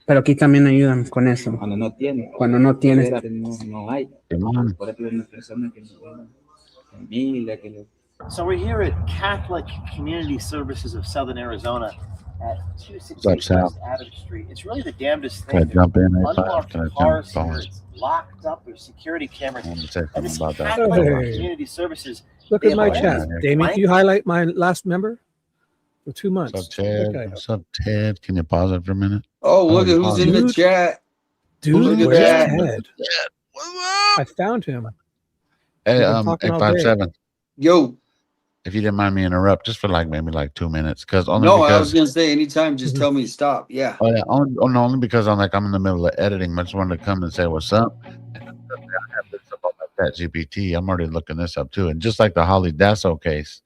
Pero aquí también ayudan con eso. Cuando no tienes. Cuando no tienes. No hay. Por eso hay una persona que familia que So we're here at Catholic Community Services of Southern Arizona at 266 West Adams Street. It's really the damnedest thing. Can I jump in? Unmarked cars here, it's locked up, there's security cameras. And it's Catholic Community Services. Look at my chat. Damien, can you highlight my last member? For 2 months. What's up, Ted? Okay. What's up, Ted? Can you pause it for a minute? Oh, look at who's in the chat. Dude, Look at that. Ted. I found him. Hey, We've been talking all day. 857. Yo. If you didn't mind me interrupt, just for maybe 2 minutes, because I was gonna say anytime, just tell me to stop. Yeah. Oh yeah, only because I'm in the middle of editing. I just wanted to come and say what's up. I have this up on my ChatGPT. I'm already looking this up too, and just like the Holly Dasso case,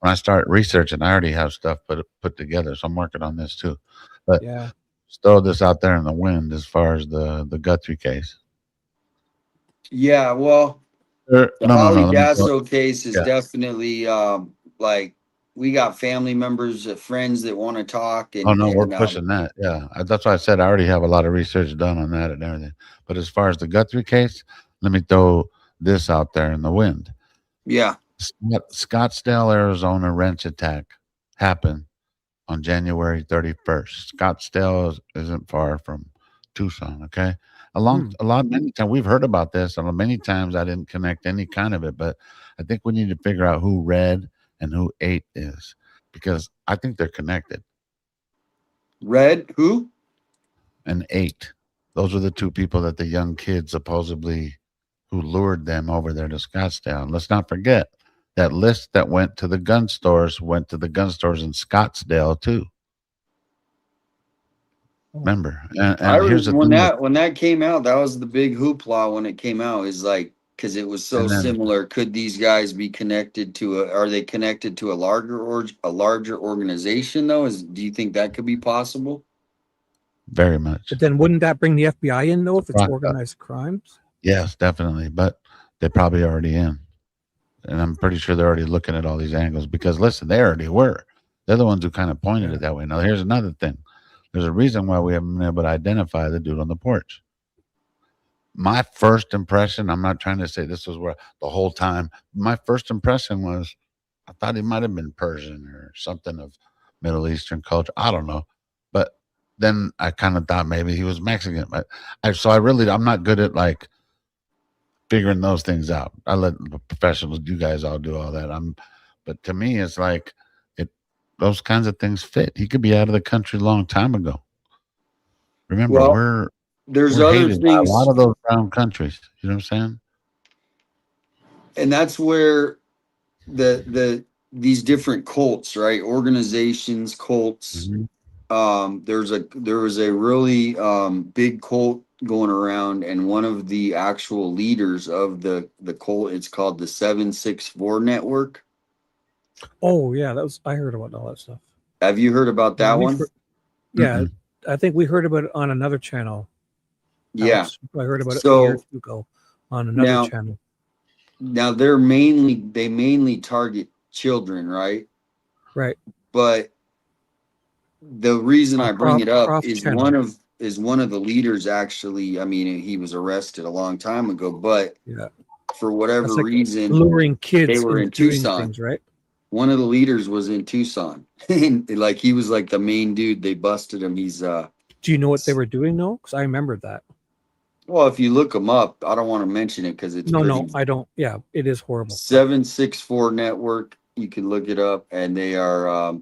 when I start researching, I already have stuff put together. So I'm working on this too. But yeah, just throw this out there in the wind as far as the Guthrie case. Yeah, well, the Holly Dasso case is definitely like we got family members, friends that want to talk. And, we're pushing that. Yeah, that's why I said I already have a lot of research done on that and everything. But as far as the Guthrie case, let me throw this out there in the wind. Yeah. Scottsdale, Arizona wrench attack happened on January 31st. Scottsdale isn't far from Tucson, okay? Many times we've heard about this, and many times I didn't connect any kind of it, but I think we need to figure out who Red and who 8 is, because I think they're connected. Red, who? And 8. Those are the two people that the young kid supposedly who lured them over there to Scottsdale. And let's not forget that list that went to the gun stores in Scottsdale too. Remember, and here's the when that came out, that was the big hoopla when it came out. Is like because it was so similar. Could these guys be connected to are they connected to a larger organization though? Do you think that could be possible? very much. But then wouldn't that bring the FBI in though if it's Right. organized crimes? Yes, definitely. But they're probably already in. And I'm pretty sure they're already looking at all these angles because listen, they already were. They're the ones who kind of pointed it that way. Now here's another thing. There's a reason why we haven't been able to identify the dude on the porch. My first impression, I'm not trying to say this was where the whole time, my first impression was I thought he might have been Persian or something of Middle Eastern culture. I don't know. But then I kind of thought maybe he was Mexican. But I'm not good at like figuring those things out. I let the professionals, you guys all do all that. But to me, it's like those kinds of things fit. He could be out of the country a long time ago. Remember, there's we're other hated by a things, lot of those brown countries. You know what I'm saying? and that's where these different cults, right? Organizations, cults. There was a really big cult going around, and one of the actual leaders of the cult, it's called the 764 Network. Oh yeah, I heard about all that stuff. Have you heard about that one? Yeah, I think we heard about it on another channel. Yeah, I heard about it a year or two ago on another channel. Now they mainly target children, right? Right. But the reason I bring it up is one of the leaders actually, I mean, he was arrested a long time ago, but for whatever reason, luring kids they were in Tucson. Things, right? One of the leaders was in Tucson. And like he was like the main dude. They busted him. He's Do you know what they were doing though? Because I remember that. Well, if you look them up, I don't want to mention it because it's no, I don't. Yeah, it is horrible. 764 Network. You can look it up, and they are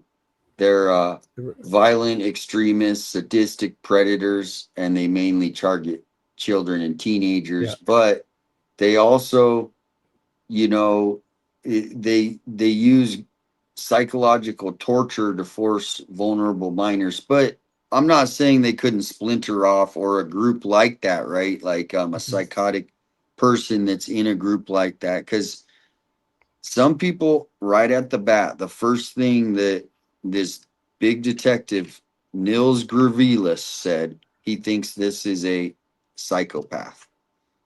they're violent extremists, sadistic predators, and they mainly target children and teenagers. Yeah. But they also, they use psychological torture to force vulnerable minors. But I'm not saying they couldn't splinter off or a group like that, right? Like a psychotic person that's in a group like that. Because some people, right at the bat, the first thing that this big detective, Nils Gravilis, said, he thinks this is a psychopath.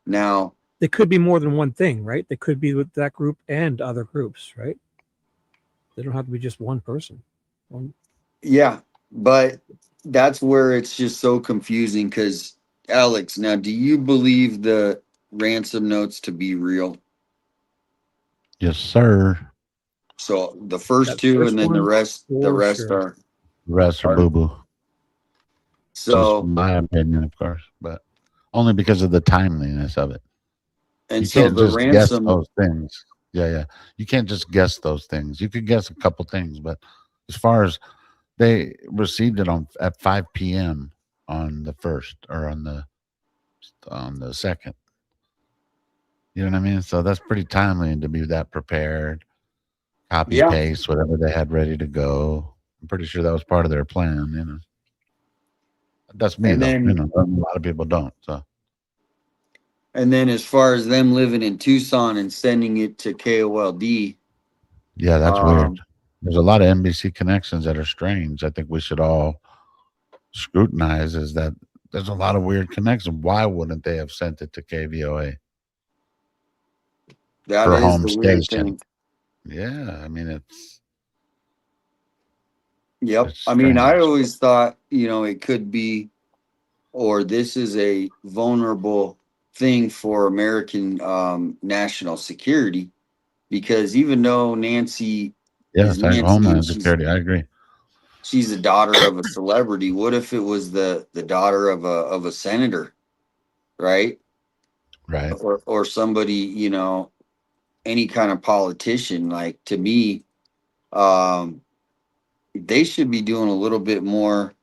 Now, they could be more than one thing, right? They could be with that group and other groups, right? They don't have to be just one person. Yeah, but that's where it's just so confusing because, Alex, now, do you believe the ransom notes to be real? Yes, sir. So the first two, and then the rest are boo-boo. So, just my opinion, of course, but only because of the timeliness of it. And you so can't the just guess those things. Yeah. You can't just guess those things. You could guess a couple things, but as far as they received it at 5 p.m. on the first or on the second. You know what I mean? So that's pretty timely, and to be that prepared, copy paste whatever they had ready to go. I'm pretty sure that was part of their plan. That's me, and though. then, A lot of people don't. So. And then as far as them living in Tucson and sending it to KOLD. Yeah, that's weird. There's a lot of NBC connections that are strange. I think we should all scrutinize is that there's a lot of weird connections. Why wouldn't they have sent it to KVOA? That for is home the weird station. thing. Yeah, I mean, it's. Yep. I mean, I always thought, it could be, or this is a vulnerable thing for American national security, because even though Nancy is Nancy, Homeland Security, I agree. She's the daughter of a celebrity. What if it was the daughter of a senator, right? Right. Or somebody, any kind of politician. Like, to me, they should be doing a little bit more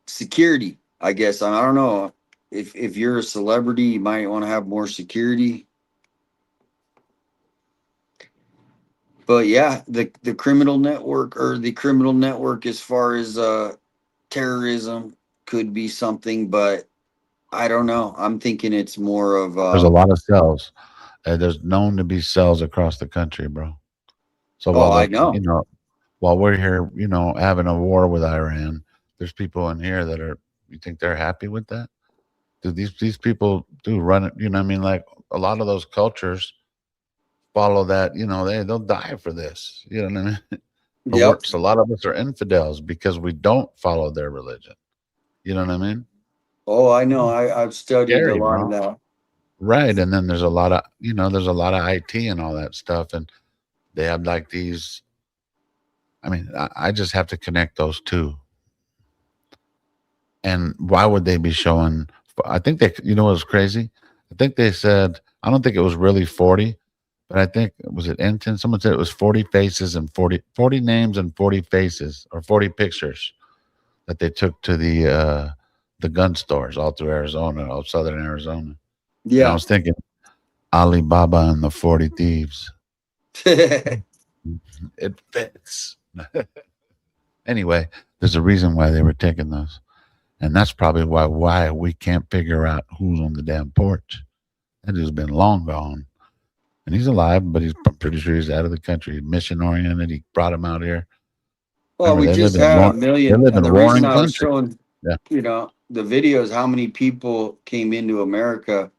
security, I guess. I don't know. If you're a celebrity, you might want to have more security. But yeah, the criminal network as far as terrorism could be something, but I don't know. I'm thinking it's more of there's a lot of cells. There's known to be cells across the country, bro. So while I know, while we're here, having a war with Iran, there's people in here that are, you think they're happy with that? Do these people do run it? You know what I mean? Like a lot of those cultures follow that, you know, they'll die for this. You know what I mean? But Yep. a lot of us are infidels because we don't follow their religion. You know what I mean? Oh, I know. I've studied a Scary, lot bro. of that. Right. And then there's a lot of, you know, there's a lot of IT and all that stuff. And they have like these, I mean, I just have to connect those two. And why would they be showing? I think they, you know, what's crazy? I think they said, I don't think it was really 40, but I think, was it Enton? Someone said it was 40 faces and 40 names and 40 faces or 40 pictures that they took to the gun stores all through Arizona, all southern Arizona. Yeah. And I was thinking Alibaba and the 40 thieves. It fits. Anyway, there's a reason why they were taking those. And that's probably why we can't figure out who's on the damn porch. That dude's been long gone. And he's alive, but I'm pretty sure he's out of the country. Mission oriented. He brought him out here. Well, Remember, we just had a million. They live in The reason roaring I was country. showing, Yeah. you know, the videos, how many people came into America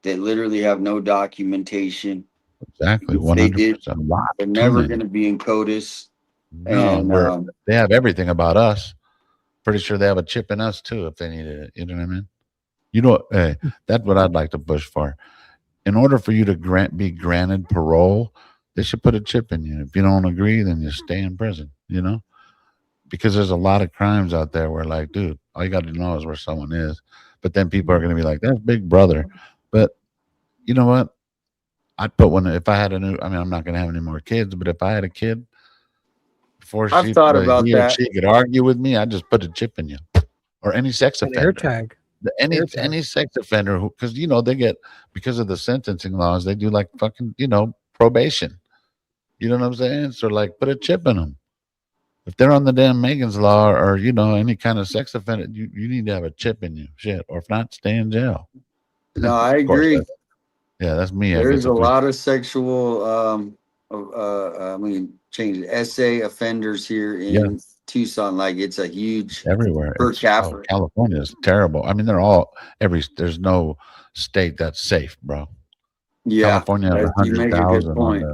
that literally have no documentation. Exactly. If they 100%. did, A lot. they're Too never many. going to be in CODIS. No, And they have everything about us. Pretty sure they have a chip in us too if they needed it. You know what I mean? You know, hey, that's what I'd like to push for. In order for you to be granted parole, they should put a chip in you. If you don't agree, then you stay in prison. You know, because there's a lot of crimes out there where, like, dude, all you got to know is where someone is. But then people are going to be like, "That's Big Brother." But you know what? I'd put one if I had a new. I mean, I'm not going to have any more kids, but if I had a kid, before I've thought about he or that. she could argue with me, I'd just put a chip in you, or any sex An offender. air tag. Any sex offender who, because you know they get, because of the sentencing laws, they do like fucking, you know, probation. You know what I'm saying? So like, put a chip in them. If they're on the damn Megan's law or you know any kind of sex offender, you need to have a chip in you, shit, or if not, stay in jail. No, I Of course, agree. yeah, that's me. I There's guess a lot of sexual, I mean, change it, SA offenders here in Tucson. Like it's a huge everywhere. per capita. California is terrible. I mean, they're all there's no state that's safe, bro. Yeah, California has you make a good point.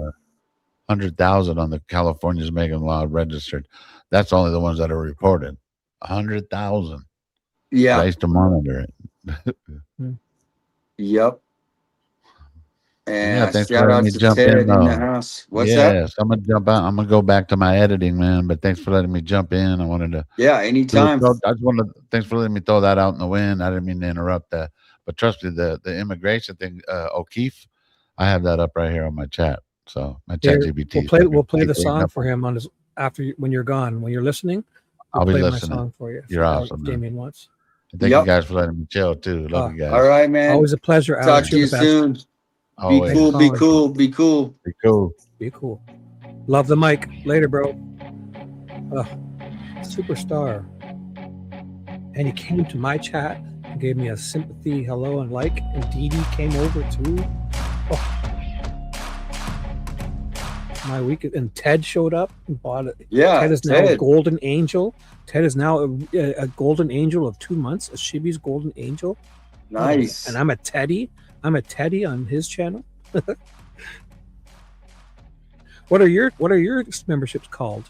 100,000 on the California's Megan Law registered. That's only the ones that are reported. 100,000. Yeah, I used to monitor it. Yep. And thanks for shout letting out me to jump Ted in. in the house. What's that? Yes, I'm gonna jump out. I'm gonna go back to my editing, man. But thanks for letting me jump in. I wanted to. Yeah, anytime. I just wanted. Thanks for letting me throw that out in the wind. I didn't mean to interrupt that, but trust me, the immigration thing, O'Keefe, I have that up right here on my chat. So my chat GPT. We'll play the song for him on his when you're gone. When you're listening, I'll be play listening. My song for you. You're awesome, man. Damien wants. Thank you guys for letting me chill too. Love you guys. All right, man. Always a pleasure. Talk Alex. to you soon. Be cool. Be cool. Be cool. Be cool. Be cool. Love the mic. Later, bro. Superstar. And he came to my chat and gave me a sympathy hello and like. And Dee Dee came over too. Oh. My week, and Ted showed up and bought it. Yeah, Ted is now a golden angel. Ted is now a golden angel of 2 months. A Shibi's golden angel. Nice. And I'm a Teddy. I'm a Teddy on his channel. What are your memberships called?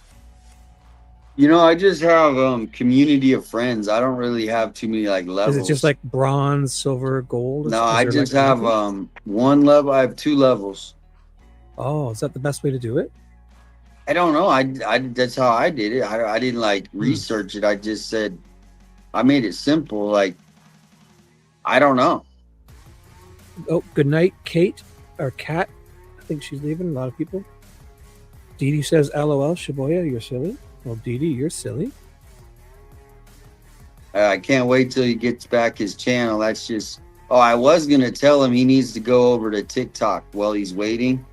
You know, I just have community of friends. I don't really have too many like levels. Is it just like bronze, silver, gold? No, I just have one level. I have 2 levels. Oh, is that the best way to do it? I don't know. I that's how I did it. I didn't like research it. I just said I made it simple. Like I don't know. Oh, good night, Kate or Kat. I think she's leaving. A lot of people. Dee Dee says, "LOL, Shibuya, you're silly." Well, Dee Dee, you're silly. I can't wait till he gets back his channel. That's just. Oh, I was gonna tell him he needs to go over to TikTok while he's waiting,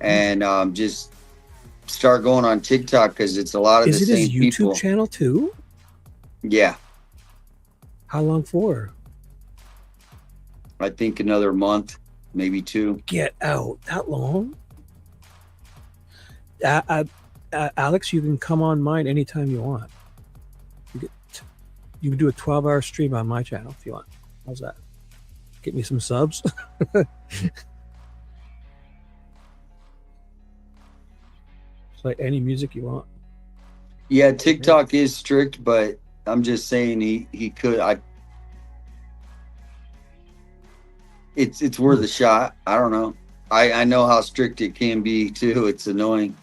and just start going on TikTok because it's a lot of the same people. Is it his YouTube channel too? Yeah. How long for? I think another month, maybe 2. Get out that long? Alex, you can come on mine anytime you want. You get You can do a 12-hour stream on my channel if you want. How's that? Get me some subs. Play any music you want. Yeah, TikTok is strict, but I'm just saying he could. It's worth a shot. I don't know. I know how strict it can be too. It's annoying.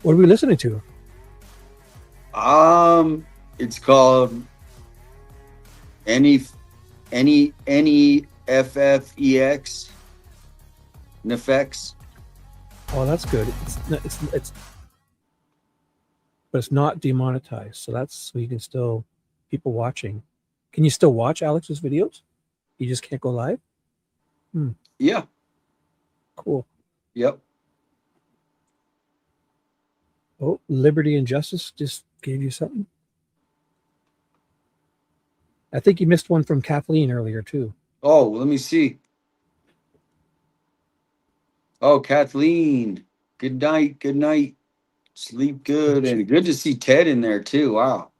What are we listening to? It's called NEFFEX. Nefex. Oh, that's good. It's but it's not demonetized, so that's so you can still people watching. Can you still watch Alex's videos? You just can't go live? Yeah. Cool. Yep. Oh, Liberty and Justice just gave you something. I think you missed one from Kathleen earlier too. Oh, let me see. Oh, Kathleen. Good night. Good night. Sleep good. And good to see Ted in there too. Wow.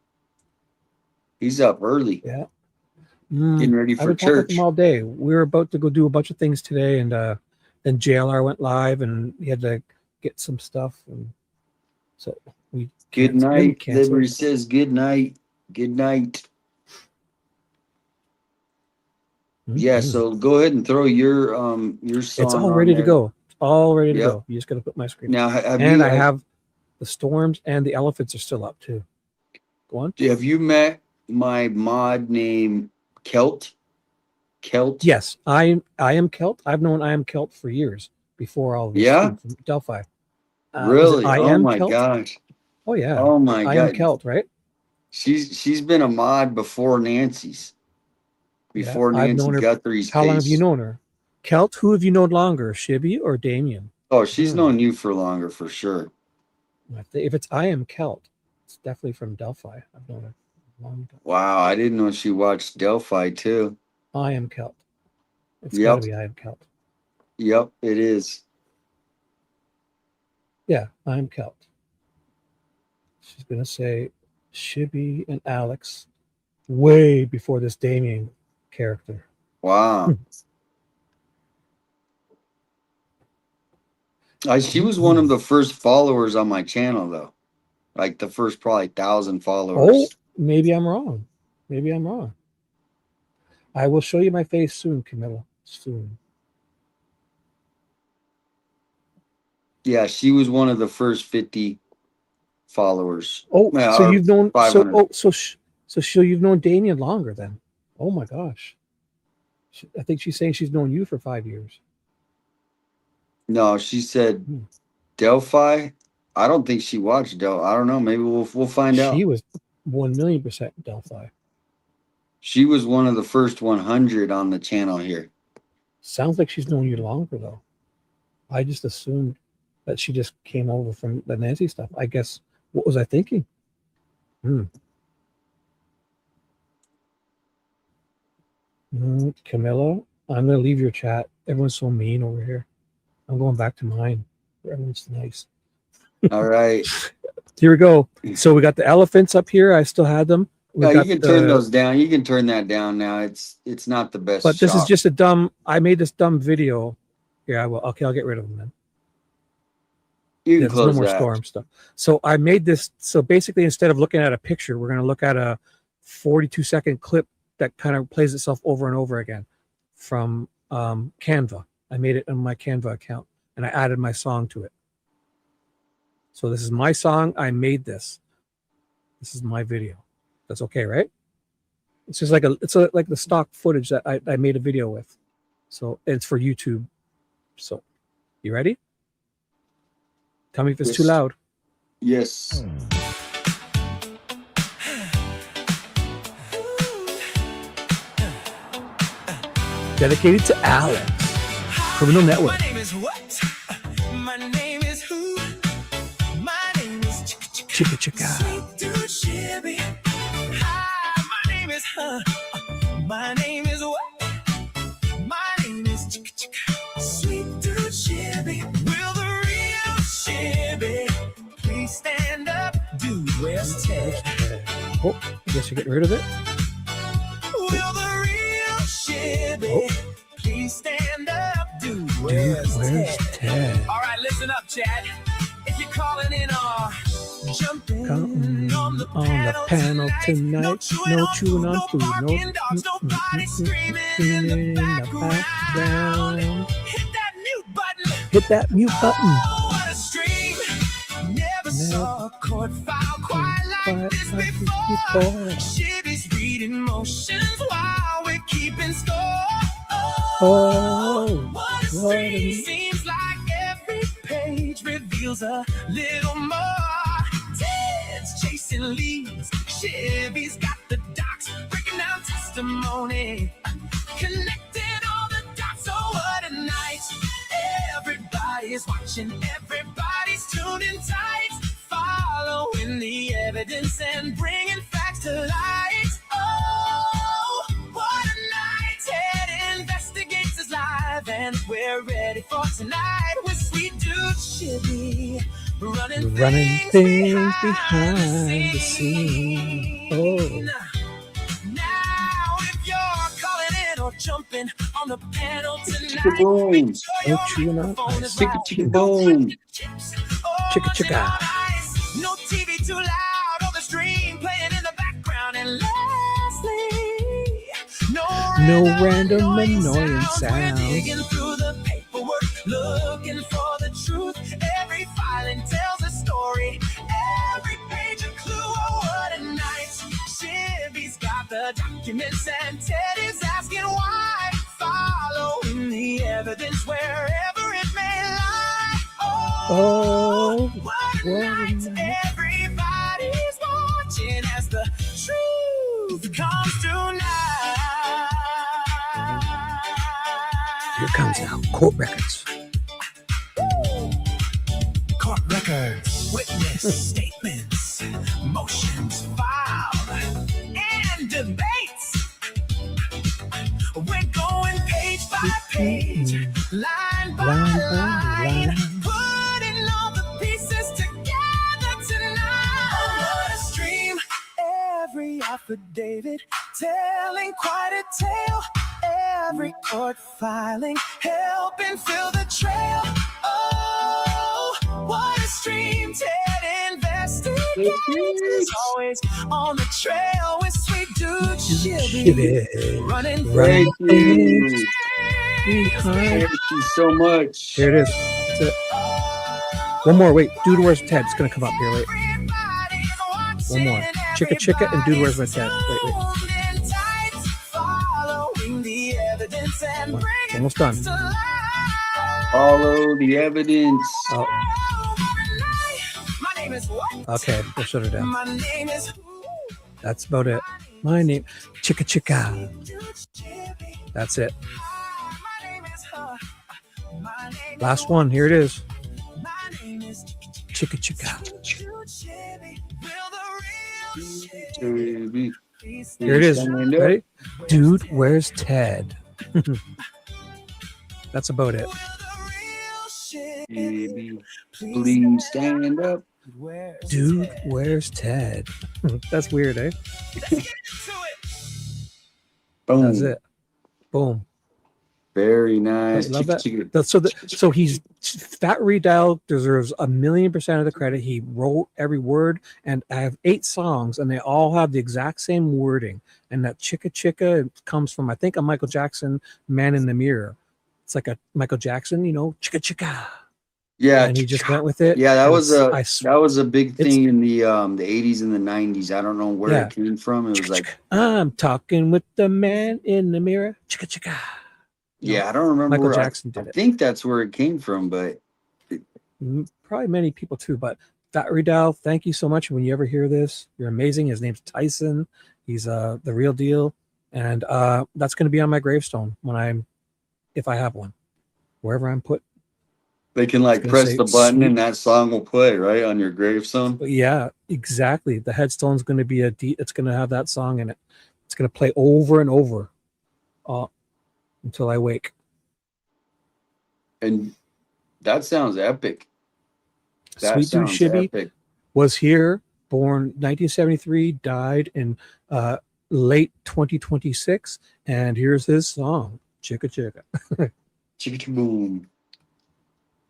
He's up early. Yeah. Getting ready I've for been talking with church. him all day. We were about to go do a bunch of things today, and then JLR went live, and he had to get some stuff, and so we. Good night. Liberty says good night. Good night. Yeah, so go ahead and throw your song. It's all ready to go. It's all ready to go. You just got to put my screen. Now, I have the storms and the elephants are still up too. Go on. Have you met my mod named Kelt? Kelt? Yes, I am Kelt. I've known I am Kelt for years before all of this. Yeah? From Delphi. Really? I Oh am my Kelt? gosh. Oh yeah. Oh my I god. am Kelt, right? She's been a mod before Nancy's. Before I've Nancy known her. Guthrie's How long have case. you known her? Kelt, who have you known longer, Shibby or Damien? Oh, she's known you for longer for sure. If it's I am Kelt, it's definitely from Delphi. I've known her a long time. Wow, I didn't know she watched Delphi too. I am Kelt. It's got to be I am Kelt. Yep, it is. Yeah, I am Kelt. She's gonna say Shibby and Alex way before this Damien character. Wow. She was one of the first followers on my channel though. Like the first probably 1,000 followers. Oh, maybe I'm wrong. Maybe I'm wrong. I will show you my face soon, Camilla. Soon. Yeah, she was one of the first 50 followers. Oh, so you've known 500. So you've known Damien longer then. Oh my gosh. I think she's saying she's known you for 5 years. No, she said Delphi. I don't think she watched Delphi. I don't know. Maybe we'll find out. She was 1,000,000% Delphi. She was one of the first 100 on the channel here. Sounds like she's known you longer though. I just assumed that she just came over from the Nancy stuff. I guess, what was I thinking? Camilla, I'm going to leave your chat. Everyone's so mean over here. I'm going back to mine. Everyone's nice. All right. Here we go. So we got the elephants up here. I still had them. No, you can turn those down. You can turn that down now. It's not the best. But this is shot. just a dumb. I made this dumb video. Yeah, I will. Okay, I'll get rid of them then. You can There's close no more that. storm stuff. So I made this. So basically, instead of looking at a picture, we're going to look at a 42-second clip that kind of plays itself over and over again from Canva. I made it on my Canva account, and I added my song to it. So this is my song. I made this. This is my video. That's okay, right? It's just like like the stock footage that I made a video with. So it's for YouTube. So you ready? Tell me if it's too loud. Yes. Dedicated to Alex. Criminal Network. My name is what? My name is who? My name is Chicka Chicka. Sweet Dude Shibby. Hi, my name is my name is what? My name is Sweet Dude Shibby. Will the real shit Where's Ted? Oh, I guess you're getting rid of it. Will the real Chevy please stand up, dude? Where's Ted? All right, listen up, Chad. If you're calling in or jumping on the panel tonight, no chewing on food, no nobody screaming in the background. Hit that mute button. Hit that mute button. Oh, what a stream. Never saw a court file quite like this before. Chevy's reading motions while we're keeping score. Oh, what a stream. Seems like every page reveals a little more. Ted's chasing leads. Chevy's got the docs, breaking down testimony, connecting all the dots. Oh, what a night. Everybody's watching, everybody's tuned in tight, following the evidence and bringing facts to light. Oh, what a night. Ted Investigates is live, and we're ready for tonight with sweet dude Chevy running things behind the scene. Oh. Now, if you're calling in or jumping on the panel tonight, boom. No chewing on Chicka boom. Chicka. No TV too loud or the stream playing in the background. And lastly, no random annoying sounds. We're digging through the paperwork, looking for the truth. Every filing tells a story, every page a clue. Oh, what a night. Chevy's got the documents and Ted is asking why, following the evidence wherever it may lie. Oh, what a night. Everybody's watching as the truth comes to light. Here comes now court records. Court records, witness statements, motions filed, and debates. We're going page by page, line by line, putting all the pieces together tonight. Oh, what a stream. Every affidavit telling quite a tale. Every court filing helping fill the trail. Oh, what a stream. Ted Investigates is always on the trail with sweet dude Chevy running Thank you. behind. Thank you so much. Here it is. That's it. One more. Wait. Dude, where's Ted? It's going to come up here. Wait. One more. Chicka and Dude, where's my Ted? Wait. One. Almost done. Follow the evidence. Oh. Okay, we'll shut her down. That's about it. My name, Chicka. That's it. Last one. Here it is. Chicka. Here it is. Ready? Dude, where's Ted? That's about it. Please stand up. Dude, where's Ted? That's weird, eh? Boom. That's it. Boom. Very nice. Love that. So he's Fat Redell deserves 1,000,000% of the credit. He wrote every word, and I have 8 songs, and they all have the exact same wording. And that chicka comes from, I think, a Michael Jackson "Man in the Mirror." It's like a Michael Jackson, chicka. Yeah, and he just went with it. Yeah, that was a big thing in the 80s and the 90s. I don't know where it came from. It was like, I'm talking with the man in the mirror. Chicka. Yeah, I don't remember. Michael Jackson did it. I think that's where it came from, but probably many people too. But Fat Redell, thank you so much. When you ever hear this, you're amazing. His name's Tyson. He's the real deal, and that's going to be on my gravestone if I have one, wherever I'm put. They can press the button and that song will play right on your gravestone. Yeah, exactly. The headstone's going to be it's going to have that song in it. It's going to play over and over until I wake. And that sounds epic. Sweet Dude Shibby was here born 1973, died in late 2026, and here's his song, Chicka Chicka. Chicka boom.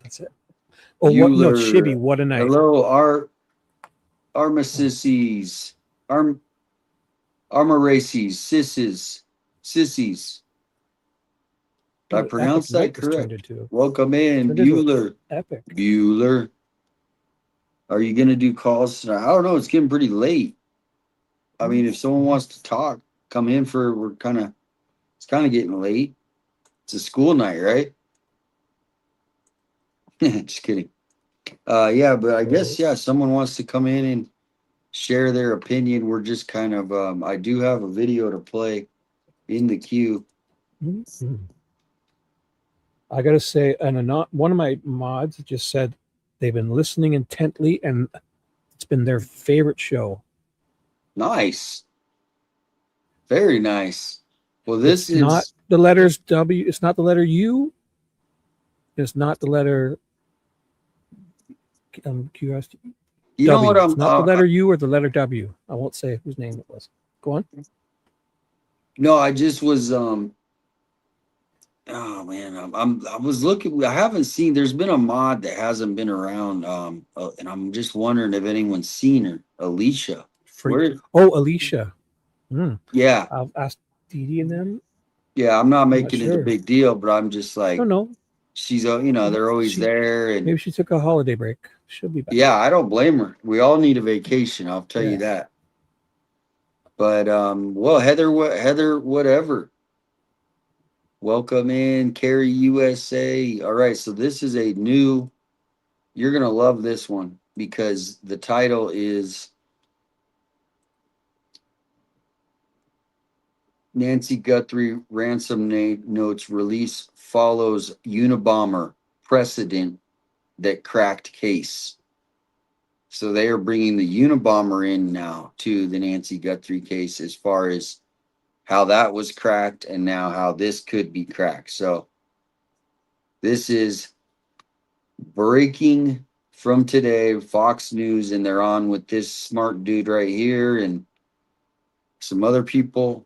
That's it. Oh, what? No, Shibby, what a night. Hello, Armistices, Armoraces, sissies. Did I pronounce that correct? Welcome in, Bueller. Epic. Bueller. Are you gonna do calls tonight? I don't know. It's getting pretty late. I mean, if someone wants to talk, come in for. It's kind of getting late. It's a school night, right? Just kidding. Yeah, but I guess someone wants to come in and share their opinion. We're just kind of. I do have a video to play in the queue. Mm-hmm. I gotta say, and one of my mods just said they've been listening intently, and it's been their favorite show. Nice, very nice. Well, this is not the letters W. It's not the letter U. It's not the letter QS. You know what? It's not the letter U or the letter W. I won't say whose name it was. Go on. No, I just was. Oh man, I was looking. I haven't seen. There's been a mod that hasn't been around. And I'm just wondering if anyone's seen her, Alicia. Alicia. Yeah, I'll ask Dee Dee and them. Yeah, I'm not making it a big deal, but I'm just like, no. She's they're always there, and maybe she took a holiday break. She'll be back. Yeah, I don't blame her. We all need a vacation. I'll tell you that. But well, Heather, whatever. Welcome in, Carrie USA. All right, so this is a new. You're gonna love this one because the title is Nancy Guthrie ransom notes release follows Unabomber precedent that cracked case. So they are bringing the Unabomber in now to the Nancy Guthrie case as far as how that was cracked and now how this could be cracked. So this is breaking from today, Fox News, and they're on with this smart dude right here and some other people.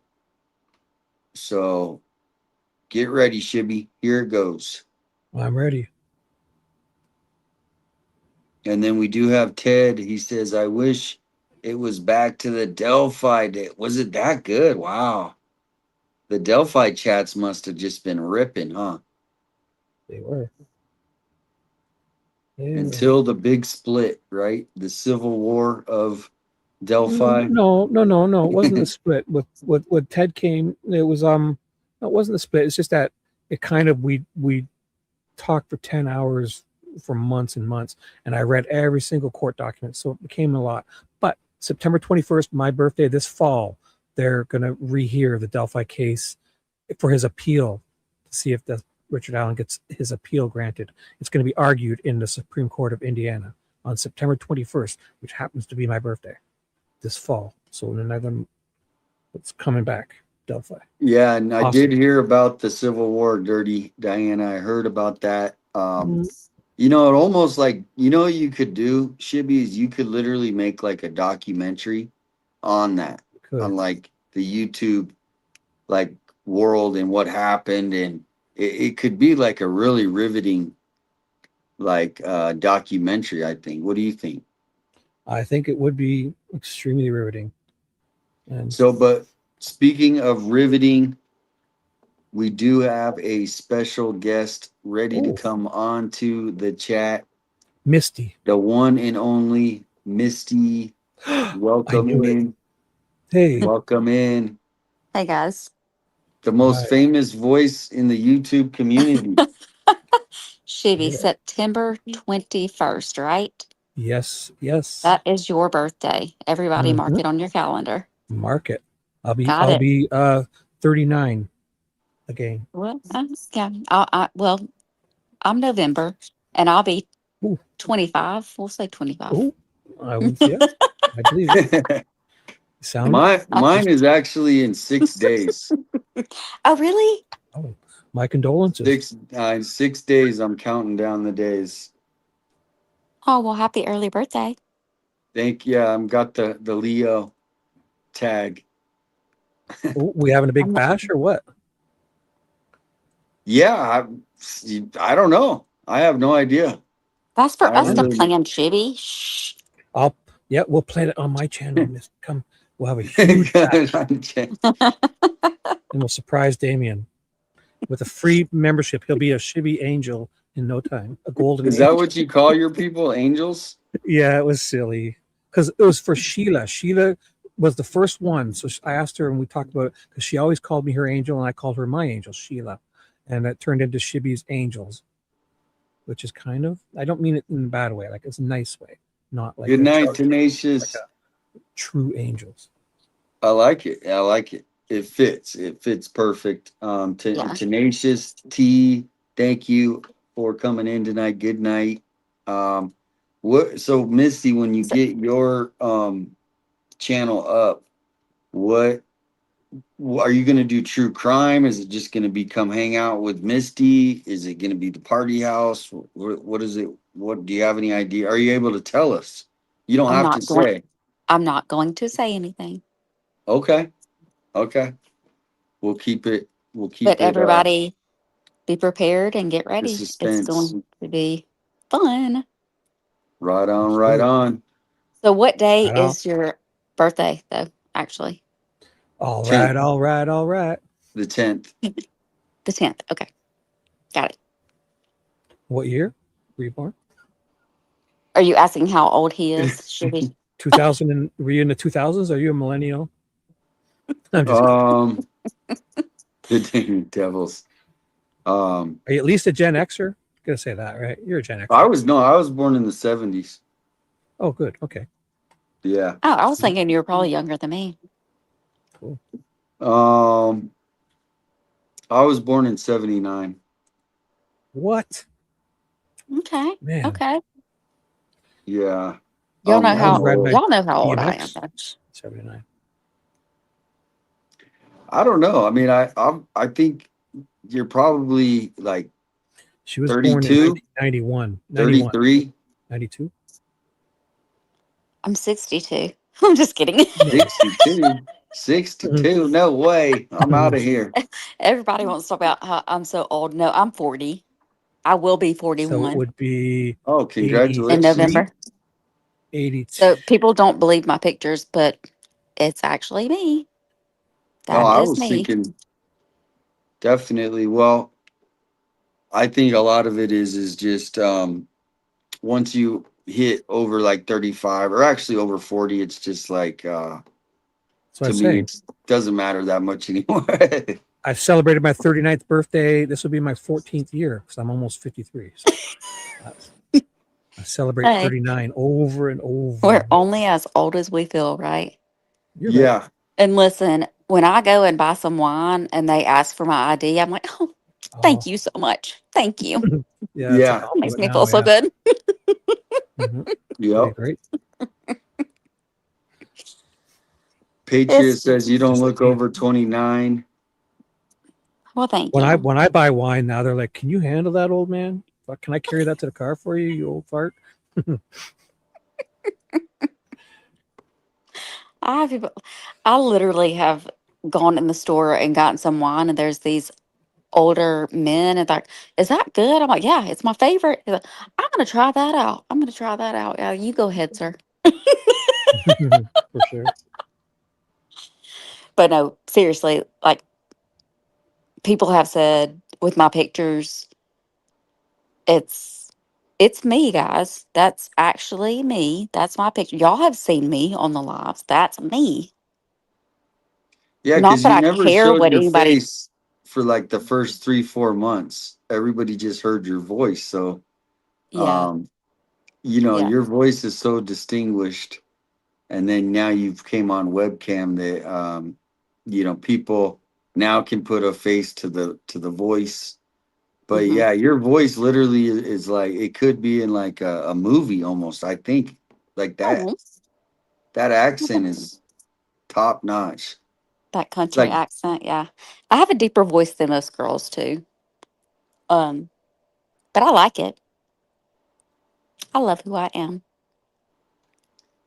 So get ready, Shibby. Here it goes. I'm ready. And then we do have Ted. He says, I wish it was back to the Delphi day. Was it that good? Wow. The Delphi chats must have just been ripping, huh? They were. Until the big split, right? The Civil War of Delphi. No. It wasn't a split. With Ted came, it was it wasn't a split. It's just that it kind of we talked for 10 hours for months and months, and I read every single court document, so it became a lot. But September 21st, my birthday, this fall, they're going to rehear the Delphi case for his appeal to see if Richard Allen gets his appeal granted. It's going to be argued in the Supreme Court of Indiana on September 21st, which happens to be my birthday this fall. So it's coming back, Delphi. Yeah, and awesome. I did hear about the Civil War, Dirty Diana. I heard about that. It almost like, what you could do, Shibby, is you could literally make like a documentary on that, on like the YouTube like world and what happened, and it could be like a really riveting like documentary, I think. What do you think? I think it would be extremely riveting. And so, but speaking of riveting, we do have a special guest ready to come on to the chat. Misty. The one and only Misty. Welcome in. Hey. Welcome in. Hey, guys. The most famous voice in the YouTube community. Shibby, September 21st, right? Yes. That is your birthday. Everybody mark it on your calendar. Mark it. I'll be 39 again. Well, yeah. I'm November, and I'll be 25. We'll say 25. Ooh, I would. Yeah, I believe it. Mine is actually in 6 days. Oh, really? Oh, my condolences. 6 days. I'm counting down the days. Oh, well, happy early birthday. I'm got the Leo tag. We having a big bash or what? Yeah, I don't know. I have no idea. That's for I us to really- plan, Shibby. Shh. We'll play it on my channel. Miss. Come, we'll have a huge bash, and we'll surprise Damien with a free membership. He'll be a Shibby angel in no time. A golden. Is that what you call your people, angels? Yeah, it was silly because it was for Sheila. Sheila was the first one, so I asked her and we talked about it because she always called me her angel and I called her my angel, Sheila, and that turned into Shibby's angels, which is kind of, I don't mean it in a bad way, like it's a nice way, not like Good night, Tenacious. like true angels. I like it. I like it. It fits. It fits perfect. Tenacious T, thank you for coming in tonight. Good night. So Misty, when you get your channel up, what are you going to do? True crime? Is it just going to be come hang out with Misty? Is it going to be the party house? What is it? What do you have any idea? Are you able to tell us? You don't have to say. I'm not going to say anything. Okay. We'll keep it. But everybody be prepared and get ready. It's suspense. going to be fun. Right on. So what day Right on. is your birthday though, actually? All 10th. right. The 10th. The 10th. Okay. Got it. What year were you born? Are you asking how old he is? Should we? 2000. And were you in the 2000s? Are you a millennial? I'm just The dang devils. Are you at least a Gen Xer? Gonna say that, right? You're a Gen Xer. I was born in the 70s. Oh, good. Okay. Yeah. Oh, I was thinking you were probably younger than me. Cool. I was born in 79. What? Okay. Man. Okay. Yeah. Y'all know how old I am. DMX. 79. I don't know. I mean, I think you're probably like She was 32, born in 1991. 33, 92. I'm 62. I'm just kidding. 62. No way. I'm out of here. Everybody wants to talk about how I'm so old. No, I'm 40. I will be 41. So it would be congratulations. In November. 82. So people don't believe my pictures, but it's actually me. That I is was me. thinking definitely. Well, I think a lot of it is just once you hit over like 35 or actually over 40, it's just like to me it doesn't matter that much anymore. I've celebrated my 39th birthday. This will be my 14th year because I'm almost 53. So I celebrate 39 over and over. We're only as old as we feel, right? Yeah. Right. And listen, when I go and buy some wine and they ask for my ID, I'm like, oh, thank you so much. Thank you. Yeah. Makes me feel so good. Yep. Great. Patriot says you don't look over 29. Well, thank When you. I buy wine now, they're like, "Can you handle that, old man? Can I carry that to the car for you, you old fart?" I literally have gone in the store and gotten some wine, and there's these older men, and like, is that good? I'm like, yeah, it's my favorite. He's like, I'm gonna try that out. Yeah, you go ahead, sir. For sure. But no, seriously, like people have said with my pictures, it's me, guys. That's actually me. That's my picture. Y'all have seen me on the lives. That's me. Yeah, Not because that you I never care showed what your anybody. face for like the first 3-4 months. Everybody just heard your voice. So Yeah. Yeah. your voice is so distinguished. And then now you've came on webcam that people now can put a face to the voice. But yeah, your voice literally is like it could be in like a movie almost. I think like that accent is top notch. That country accent, yeah. I have a deeper voice than most girls too. But I like it. I love who I am.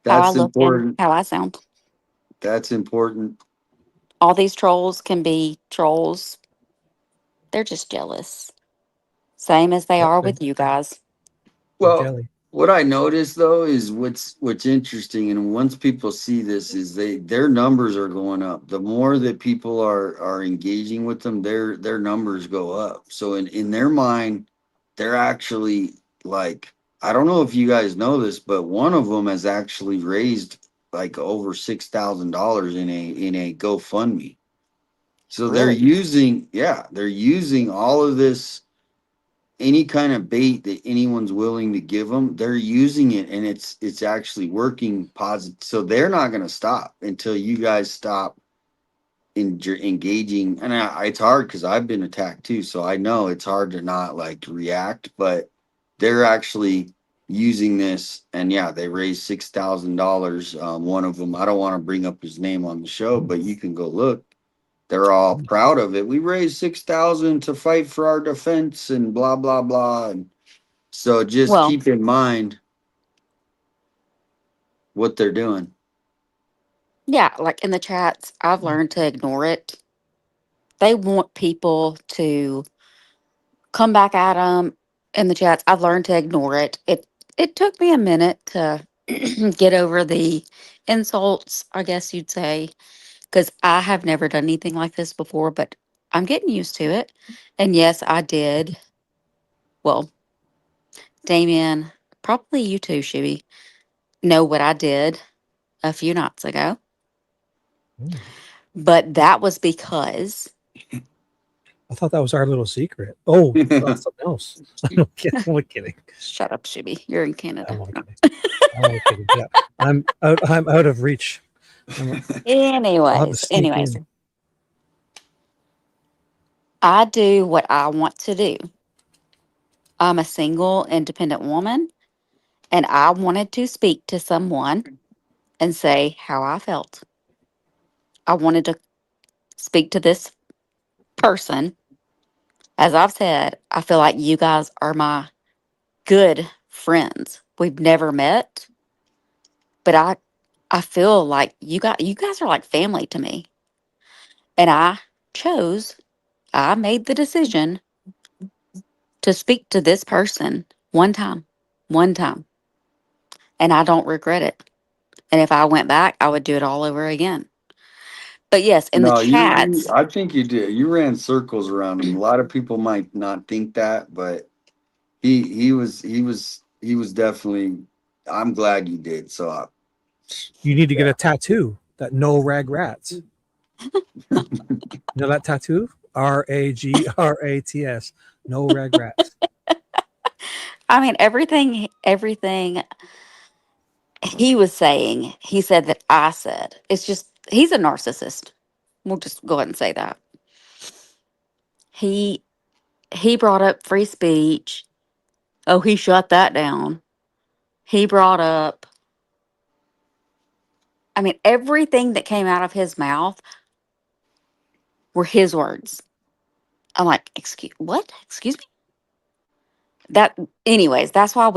how I That's look and important. how I sound. That's important. All these trolls can be trolls. They're just jealous. Same as they are with you guys. Well, what I noticed though is what's interesting, and once people see this, is their numbers are going up. The more that people are engaging with them, their numbers go up. So in their mind, they're actually like, I don't know if you guys know this, but one of them has actually raised like over $6,000 in a GoFundMe. So they're Really? using all of this, any kind of bait that anyone's willing to give them, they're using it, and it's actually working positive. So they're not going to stop until you guys stop engaging. And it's hard because I've been attacked too, so I know it's hard to not like react. But they're actually using this, and yeah, they raised $6,000. One of them, I don't want to bring up his name on the show, but you can go look. They're all proud of it. We raised 6,000 to fight for our defense and blah blah blah. And so just Well, keep in mind what they're doing. yeah, like in the chats, I've learned to ignore it. They want people to come back at them in the chats. I've learned to ignore it. It took me a minute to get over the insults, I guess you'd say, because I have never done anything like this before, but I'm getting used to it. And yes, I did. Well, Damien, probably you too, Shibby, know what I did a few nights ago. But that was because I thought that was our little secret. Oh, that's something else. I'm only kidding. Shut up, Shibby. You're in Canada. I'm only kidding. I'm only kidding. Yeah, I'm out of reach. I'll have to Anyways, sneak in. I do what I want to do. I'm a single, independent woman, and I wanted to speak to someone and say how I felt. I wanted to speak to this person. As I've said, I feel like you guys are my good friends. We've never met, but I feel like you guys are like family to me. And I made the decision to speak to this person one time, and I don't regret it. And if I went back, I would do it all over again. But yes, in the No, chats, I think you did. You ran circles around him. A lot of people might not think that, but he was definitely. I'm glad you did. So You need to get a tattoo that no rag rats. You know that tattoo? RAGRATS. No rag rats. I mean, everything he was saying, he said that I said. It's just, he's a narcissist. We'll just go ahead and say that. He brought up free speech. Oh, he shut that down. He brought up, I mean, everything that came out of his mouth were his words. I'm like, excuse what? Excuse me? Anyways, that's why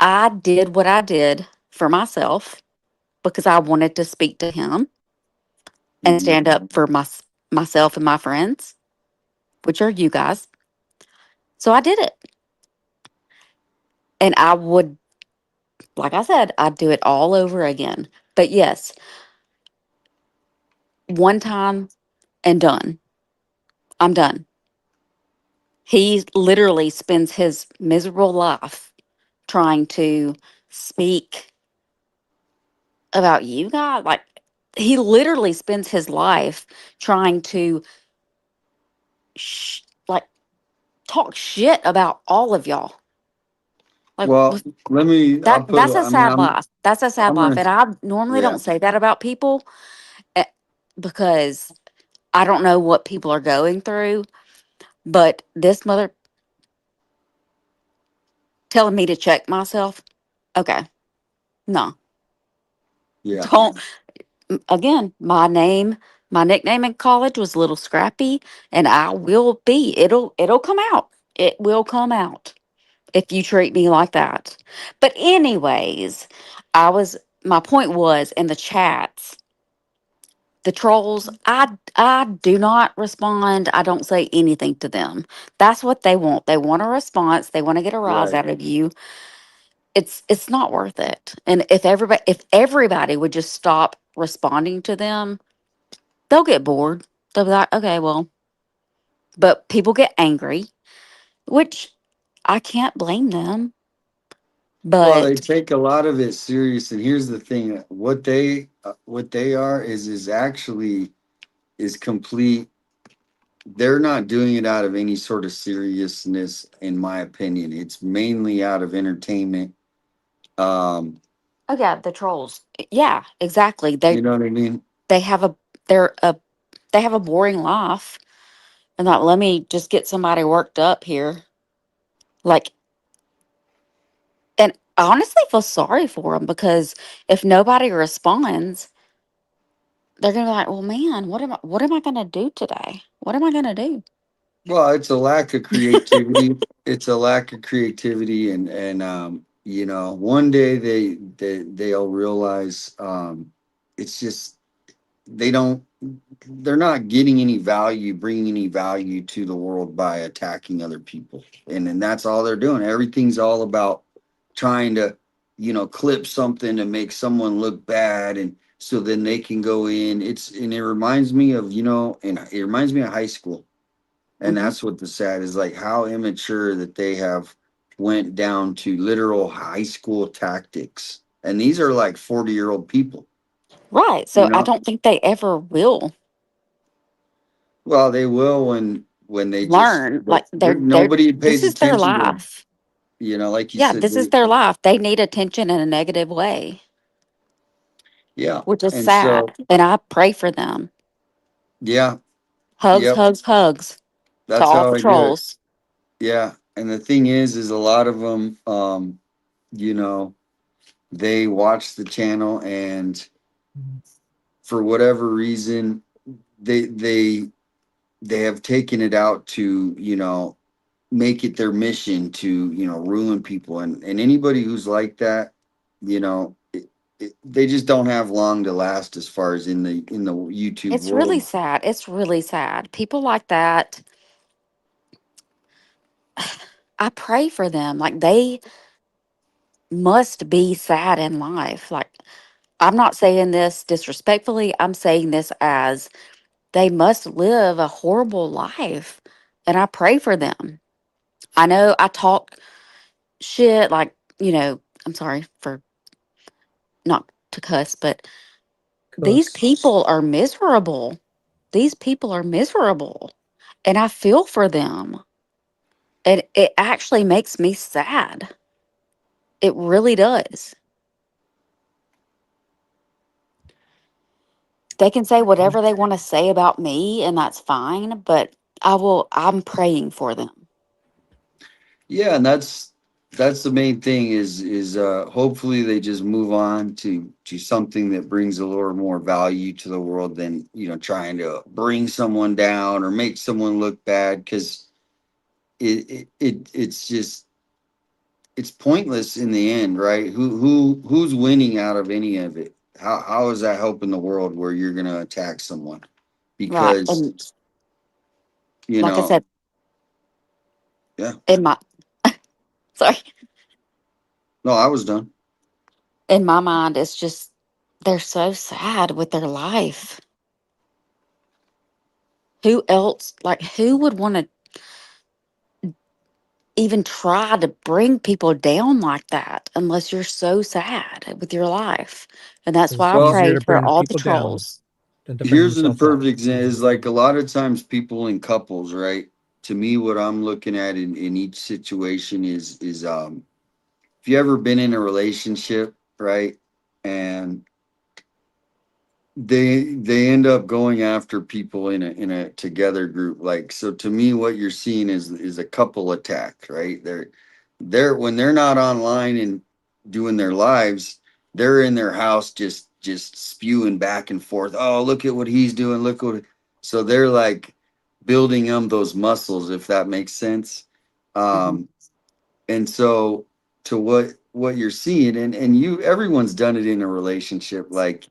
I did what I did for myself because I wanted to speak to him and stand up for myself and my friends, which are you guys. So I did it. And I would, like I said, I'd do it all over again. But yes, one time and done. I'm done. He literally spends his miserable life trying to speak about you guys. Like, he literally spends his life trying to like talk shit about all of y'all. Like, well, I'll put. that's a I mean, sad life. That's a sad I'm life. gonna. And I normally Yeah. don't say that about people eh, because I don't know what people are going through. But this mother telling me to check myself. Okay. No. Yeah. Don't. Again, my nickname in college was Little Scrappy, and I will be. It'll come out. It will come out. if you treat me like that. But anyways, my point was in the chats, the trolls, I do not respond. I don't say anything to them. That's what they want. They want a response. They want to get a rise Right. out of you. It's not worth it. And if everybody would just stop responding to them, they'll get bored. They'll be like, okay, well, but people get angry, which I can't blame them. Well, they But take a lot of it serious, and here's the thing: what they are is actually is complete. They're not doing it out of any sort of seriousness, in my opinion. It's mainly out of entertainment. Um, oh yeah, the trolls. Yeah, exactly. you know what I mean? They have a they're a they have a boring life. And like, let me just get somebody worked up here. Like, and I honestly feel sorry for them because if nobody responds, they're gonna be like, "Well, man, what am I gonna do today? What am I gonna do?" Well, it's a lack of creativity. It's a lack of creativity, and you know, one day they'll realize it's just they don't they're not getting any value, bringing any value to the world by attacking other people, and then that's all they're doing. Everything's all about trying to, you know, clip something to make someone look bad, and so then they can go in. And it reminds me of, you know, and it reminds me of high school, and Hmm. that's what the sad is, like how immature that they have went down to literal high school tactics, and these are like 40-year-old people, Right. you So I know. don't think they ever will Well, they will when they just learn. Like they're nobody this pays is their attention to them. life. You know, like you Yeah, said, this is their life. They need attention in a negative way, yeah. which is And sad. so, And I pray for them. yeah, Hugs, yep, hugs, hugs to that's all how the I do it. trolls. Yeah. And the thing is a lot of them, you know, they watch the channel, and for whatever reason, they they they have taken it out to, you know, make it their mission to, you know, ruin people, and anybody who's like that, you know, they just don't have long to last as far as in the YouTube It's really world. sad. It's really sad. People like that, I pray for them. Like they must be sad in life. Like I'm not saying this disrespectfully. I'm saying this as they must live a horrible life. And I pray for them. I know I talk shit like, I'm sorry for not to cuss, but these Cuss. people are miserable. These people are miserable. And I feel for them. And it actually makes me sad. It really does. They can say whatever they want to say about me, and that's fine, but I'm praying for them. Yeah, and that's the main thing is hopefully they just move on to something that brings a little more value to the world than, you know, trying to bring someone down or make someone look bad, because it's just it's pointless in the end, right? Who's winning out of any of it? How is that helping the world where you're gonna attack someone? Right. Because, And you like I know, said, yeah. in my sorry, No, I was done. in my mind, it's just they're so sad with their life. Who else, like who would want to even try to bring people down like that unless you're so sad with your life? And that's 'Cause why it's I Well, easier pray to for bring all the people down trolls. than to bring here's the themselves up. perfect It's example. Is easier. like a lot of times people in couples, right? To me, what I'm looking at in each situation is if you ever been in a relationship, right? And they end up going after people in a together group, like, so to me what you're seeing is a couple attack, right? They're when they're not online and doing their lives, they're in their house just spewing back and forth. Oh, look at what he's doing, look what. So they're like building those muscles, if that makes sense. Hmm. um And so to what you're seeing, and everyone's done it in a relationship, like,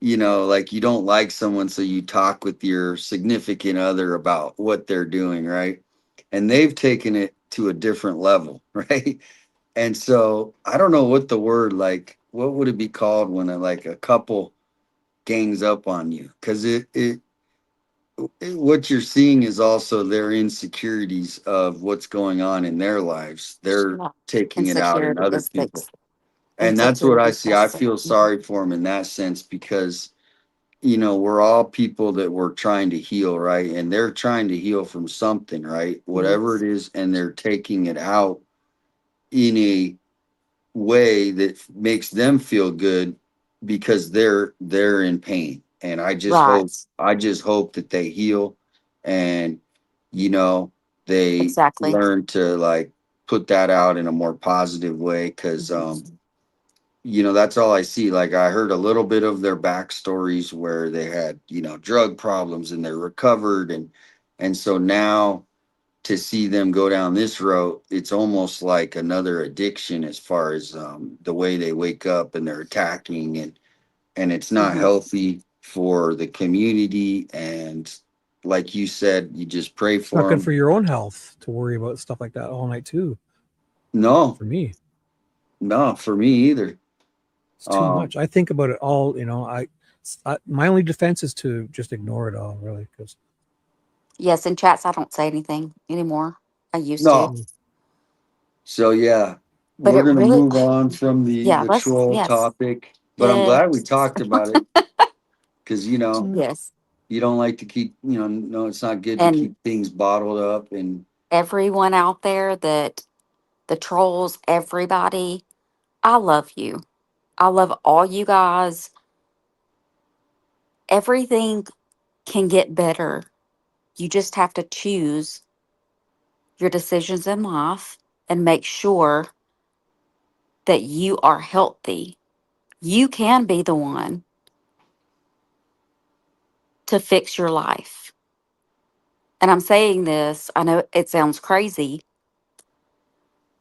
like you don't like someone, so you talk with your significant other about what they're doing, right? And they've taken it to a different level, right? And so I don't know what the word, like, what would it be called when like a couple gangs up on you? Because what you're seeing is also their insecurities of what's going on in their lives. They're Yeah. taking it out in Insecurity other is people. fixed. And that's what I Insecurity see. I is feel sorry for them in that sense because, we're all people that we're trying to heal, right? And they're trying to heal from something, right? Whatever it is, and they're taking it out in a way that makes them feel good because they're in pain. And right. I just hope that they heal and they Exactly. learn to like put that out in a more positive way because that's all I see. Like I heard a little bit of their backstories where they had, drug problems and they're recovered and so now to see them go down this road, it's almost like another addiction as far as the way they wake up and they're attacking and it's not healthy for the community. And like you said, you just pray It's not for good them. for your own health to worry about stuff like that all night too. No, For me, no, for me either. it's too much. I think about it all. My only defense is to just ignore it all, really, because Yes, in chats I don't say anything anymore. I used to. No. So yeah, But we're it gonna really, move on from yeah, the let's, troll yes. topic, but I'm glad we Yes. talked about it because Yes. you don't like to keep no, it's not good to And keep things bottled up. And everyone out there that the trolls, everybody, I love you. I love all you guys. Everything can get better. You just have to choose your decisions in life and make sure that you are healthy. You can be the one to fix your life. And I'm saying this, I know it sounds crazy,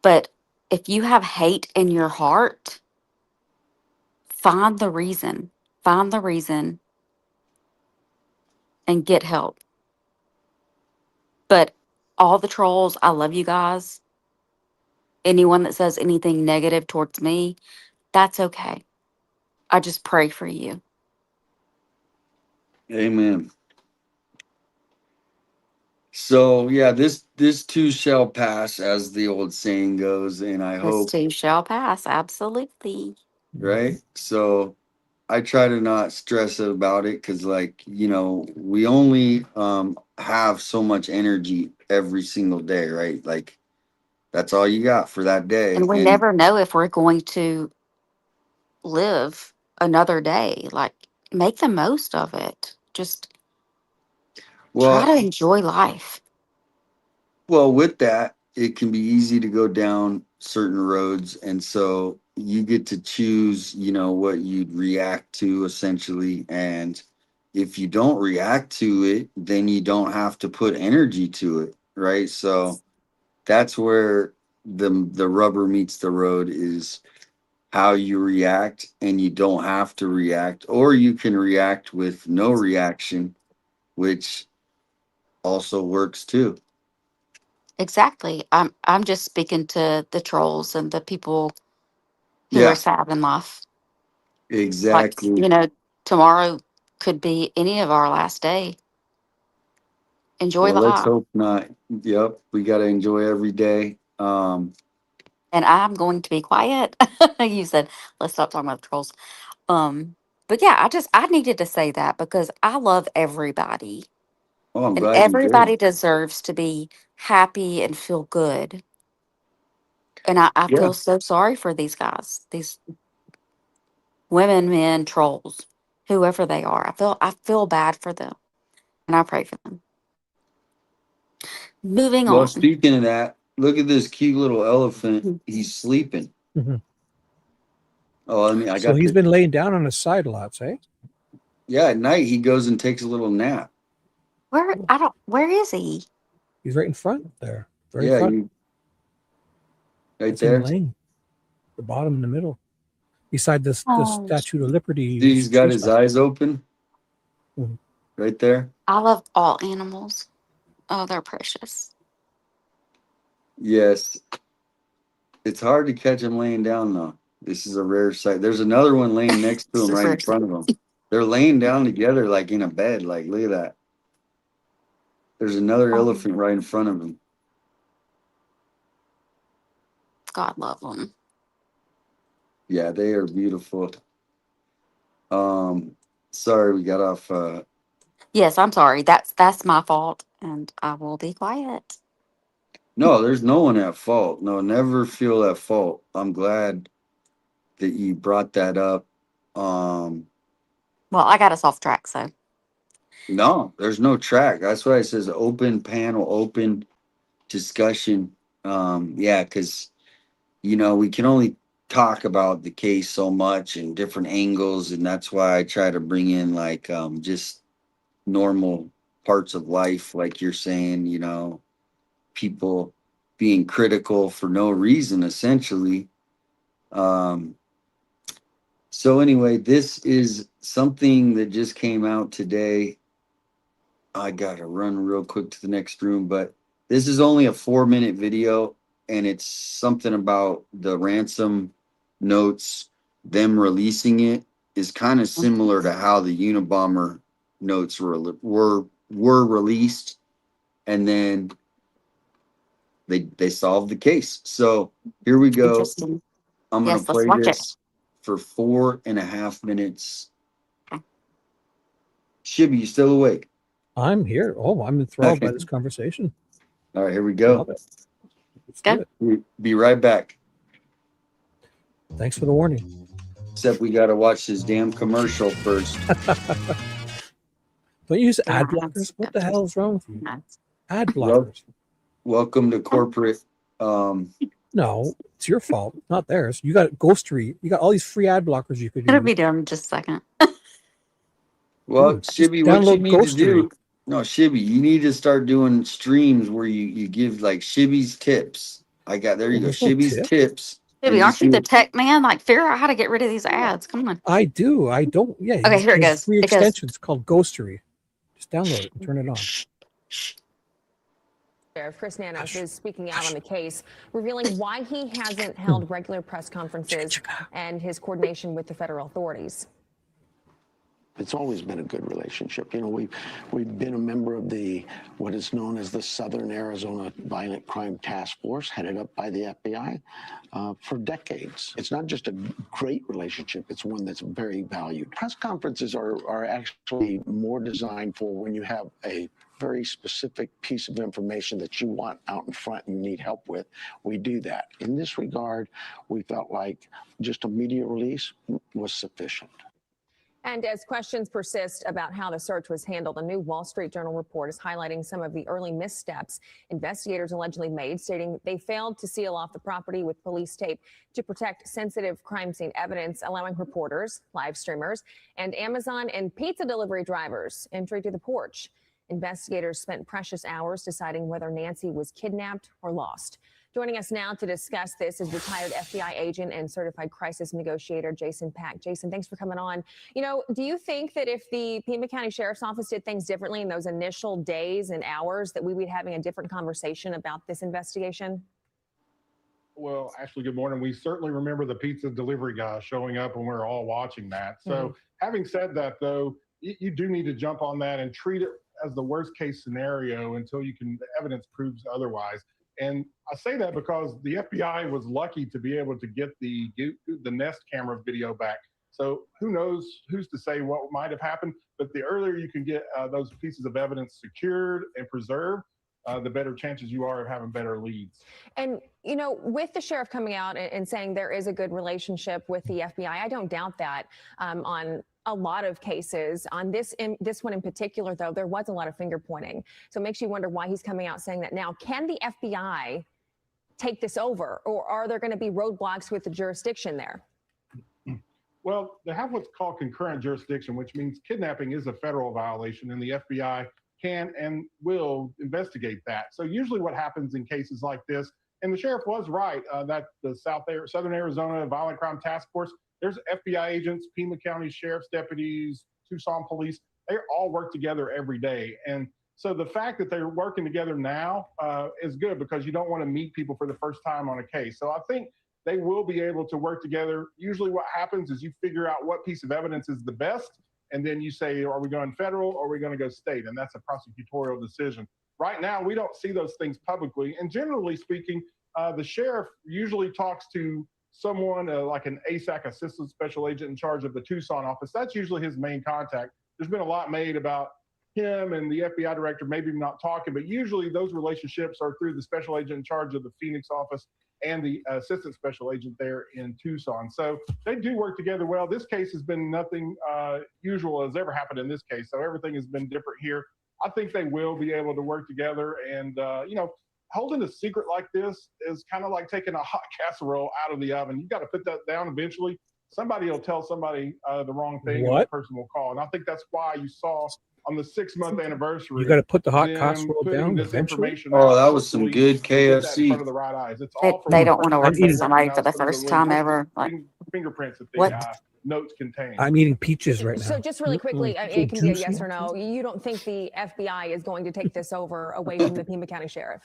but if you have hate in your heart, find the reason. Find the reason and get help. But all the trolls, I love you guys. Anyone that says anything negative towards me, that's okay. I just pray for you. amen. So yeah, this too shall pass, as the old saying goes, and I This hope, too shall pass. Absolutely. right? So I try to not stress about it because, like, we only have so much energy every single day, right? Like that's all you got for that day. And we And never know if we're going to live another day. Like, make the most of it. Just try well, to enjoy life. Well, with that, it can be easy to go down certain roads. And so you get to choose, what you'd react to essentially. And if you don't react to it, then you don't have to put energy to it. Right. So that's where the rubber meets the road is how you react, and you don't have to react, or you can react with no reaction, which also works too. Exactly. I'm just speaking to the trolls and the people who are Yeah, sad in life. Like, exactly. tomorrow could be any of our last day. Enjoy Well, let's life. hope not. Yep, we got to enjoy every day. And I'm going to be quiet. You said, let's stop talking about the trolls. But yeah, I needed to say that because I love everybody. Oh, I'm And glad you everybody did. deserves to be happy and feel good. And I Yeah. feel so sorry for these guys, these women, men, trolls, whoever they are. I feel bad for them and I pray for them. Moving Well, on. speaking of that, look at this cute little elephant. He's sleeping. Mhm. Oh, I So got he's the. been laying down on his side lots, eh? Yeah, at night he goes and takes a little nap. Where is he? He's right in front there, very Yeah, front. you. Right It's in there. Lane, the bottom in the middle, beside this Oh, Statue of Liberty. See, he's got tree his structure. eyes open. Mhm. Right there. I love all animals. Oh, they're precious. Yes. It's hard to catch him laying down though. This is a rare sight. There's another one laying next to him, right in front of him. They're laying down together like in a bed. Like, look at that. There's another elephant right in front of him. God love them. Yeah, they are beautiful. Sorry we got off. Yes, I'm sorry. That's my fault, and I will be quiet. No, there's no one at fault. No, never feel at fault. I'm glad that you brought that up. Well, I got us off track, so No, there's no track. That's why it says open panel, open discussion. Yeah, because we can only talk about the case so much and different angles, and that's why I try to bring in like just normal parts of life, like you're saying, people being critical for no reason, essentially. So anyway, this is something that just came out today. I gotta run real quick to the next room, but this is only a 4-minute video, and it's something about the ransom notes. Them releasing it is kind of similar to how the Unabomber notes were released, and then they solved the case. So here we go. interesting. I'm gonna Yes, let's play watch it. this for 4.5 minutes. Shibby, you still awake? I'm here. Oh, I'm enthralled by Okay. this conversation. All right, here we I go. love it. Let's do it. Be right back. Thanks for the warning. Except we got to watch this damn commercial first. Don't you use ad blockers? What the hell is wrong with you? Ad blockers. Welcome to corporate. No, it's your fault, not theirs. You got Ghostery. You got all these free ad blockers you could It'll use. be done in just a second. Well, Dude, just Shibby, what you download need to Ghostery. do? No, Shibby, you need to start doing streams where you give like Shibby's tips. There you go, There's no Shibby's tip. tips. Baby, aren't you the tech man? Like, figure out how to get rid of these ads. Come on. I do. I don't. Yeah. Okay, here it there's goes. free It goes. extensions called Ghostery. Just download it and turn it on. Sheriff Chris Nanos is speaking out on the case, revealing why he hasn't held regular press conferences and his coordination with the federal authorities. It's always been a good relationship. We've been a member of what is known as the Southern Arizona Violent Crime Task Force, headed up by the FBI, for decades. It's not just a great relationship, it's one that's very valued. Press conferences are actually more designed for when you have a very specific piece of information that you want out in front and you need help with. We do that. In this regard, we felt like just a media release was sufficient. And as questions persist about how the search was handled, a new Wall Street Journal report is highlighting some of the early missteps investigators allegedly made, stating they failed to seal off the property with police tape to protect sensitive crime scene evidence, allowing reporters, live streamers, and Amazon and pizza delivery drivers entry to the porch. Investigators spent precious hours deciding whether Nancy was kidnapped or lost. Joining us now to discuss this is retired FBI agent and certified crisis negotiator Jason Pack. Jason, thanks for coming on. Do you think that if the Pima County Sheriff's Office did things differently in those initial days and hours, that we would be having a different conversation about this investigation? Well, actually, good morning. We certainly remember the pizza delivery guy showing up and we're all watching that. So having said that, though, you do need to jump on that and treat it as the worst case scenario until the evidence proves otherwise. And I say that because the FBI was lucky to be able to get the Nest camera video back. So who knows, who's to say what might have happened, but the earlier you can get those pieces of evidence secured and preserved, the better chances you are of having better leads. And, with the sheriff coming out and saying there is a good relationship with the FBI, I don't doubt that on a lot of cases. On this one in particular, though, there was a lot of finger pointing. So it makes you wonder why he's coming out saying that now. Can the FBI take this over, or are there going to be roadblocks with the jurisdiction there? Well, they have what's called concurrent jurisdiction, which means kidnapping is a federal violation, and the FBI can and will investigate that. So usually what happens in cases like this, And the sheriff was right that the Southern Arizona Violent Crime Task Force, there's FBI agents, Pima County Sheriff's deputies, Tucson police, they all work together every day. And so the fact that they're working together now is good because you don't want to meet people for the first time on a case. So I think they will be able to work together. Usually what happens is you figure out what piece of evidence is the best, and then you say, are we going federal or are we going to go state? And that's a prosecutorial decision. Right now, we don't see those things publicly. And generally speaking, the sheriff usually talks to someone like an ASAC, assistant special agent in charge of the Tucson office. That's usually his main contact. There's been a lot made about him and the FBI director maybe not talking, but usually those relationships are through the special agent in charge of the Phoenix office and the assistant special agent there in Tucson. So they do work together well. This case has been nothing usual has ever happened in this case. So everything has been different here. I think they will be able to work together. And, holding a secret like this is kind of like taking a hot casserole out of the oven. You got to put that down eventually. Somebody will tell somebody the wrong thing, and that person will call. And I think that's why you saw on the 6-month anniversary, you got to put the hot casserole down eventually. Oh, that was some good KFC. In front of the right eyes. It's all for They don't want to work with recognize somebody for the some of first time ever. Like, fingerprints that what? the notes contain. I'm eating peaches right now. So just really quickly, it can be a yes or no. You don't think the FBI is going to take this over away from the Pima County Sheriff?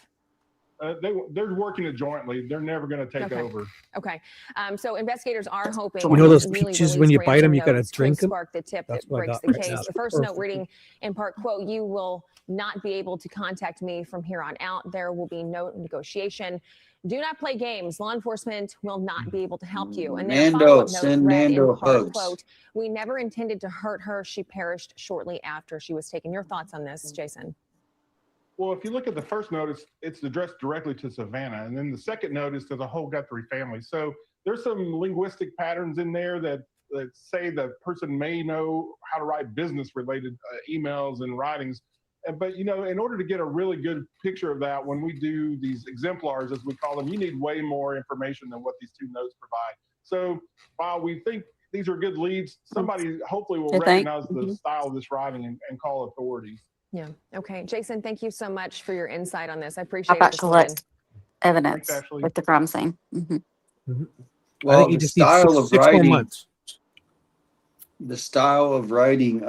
They're working jointly. They're never going to take over. Okay. So investigators are hoping. You know those peaches when you bite them, you got to drink them? Spark the tip That's that what I breaks got the right case. now. The first note reading in part, quote, "You will not be able to contact me from here on out. There will be no negotiation. Do not play games. Law enforcement will not be able to help you." And then a follow-up note send read Nando in part, hugs. quote, "We never intended to hurt her. She perished shortly after she was taken." Your thoughts on this, Jason? Well, if you look at the first note, it's addressed directly to Savannah. And then the second note is to the whole Guthrie family. So there's some linguistic patterns in there that say the person may know how to write business-related emails and writings. But, in order to get a really good picture of that, when we do these exemplars, as we call them, you need way more information than what these two notes provide. So while we think these are good leads, somebody hopefully will recognize the style of this writing and call authorities. Yeah. Okay. Jason, thank you so much for your insight on this. I appreciate about it. to let evidence with the crime scene. Well, I think you just need style of 6 more writing, months. the style of writing,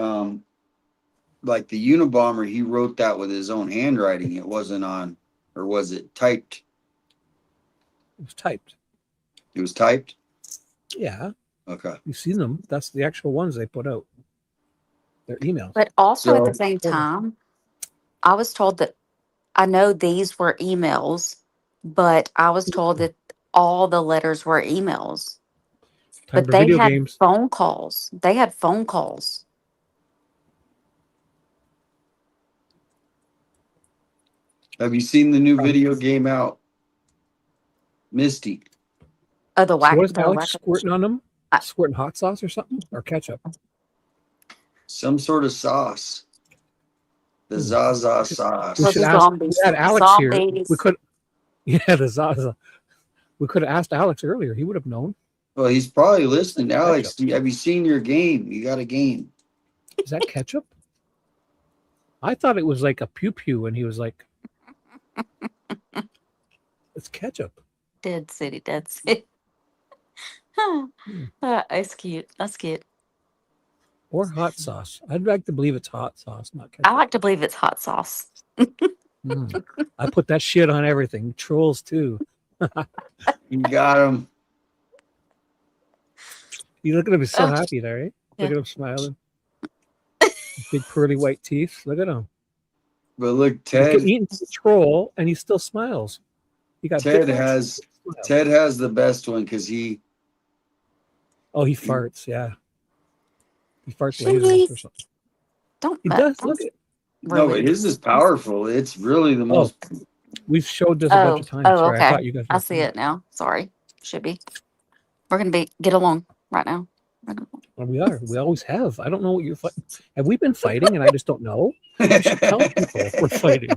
like the Unabomber, he wrote that with his own handwriting. It wasn't on, or was it typed? It was typed. It was typed? Yeah. Okay. You've seen them. That's the actual ones they put out. Their emails. But also at the same time, I was told that I know these were emails, but I was told that all the letters were emails. Time But for they video had games. phone calls. They had phone calls. Have you seen the new video game out? Misty. Oh, the So whack. what is The Alex whack. squirting on them? Squirting hot sauce or something? Or ketchup? Some sort of sauce. The Zaza sauce. We should ask. We had Alex here. We could. Yeah, the Zaza. We could have asked Alex earlier. He would have known. Well, he's probably listening. Alex, have you seen your game? You got a game. Is that ketchup? I thought it was like a pew pew, and he was like, "It's ketchup." Dead City. That's cute. That's cute. Or hot sauce. I'd like to believe it's hot sauce, not ketchup. I like to believe it's hot sauce. I put that shit on everything. Trolls too. You got him. You look at him. He's so happy there, right? Yeah. Look at him smiling. Big pearly white teeth. Look at him. But look, He's Ted. eating the troll, and he still smiles. He got Ted big has smiles. Ted has the best one because he. Oh, he farts. Yeah, he farts later or something. Don't. He does. Look at. No, but his is powerful. It's really the most. We've showed this a bunch of times. Sorry, okay. I thought you guys. I see it now. Sorry. Should be. We're gonna get along right now. Well, we are. We always have. I don't know what you're fighting. Have we been fighting and I just don't know? You should tell people if we're fighting.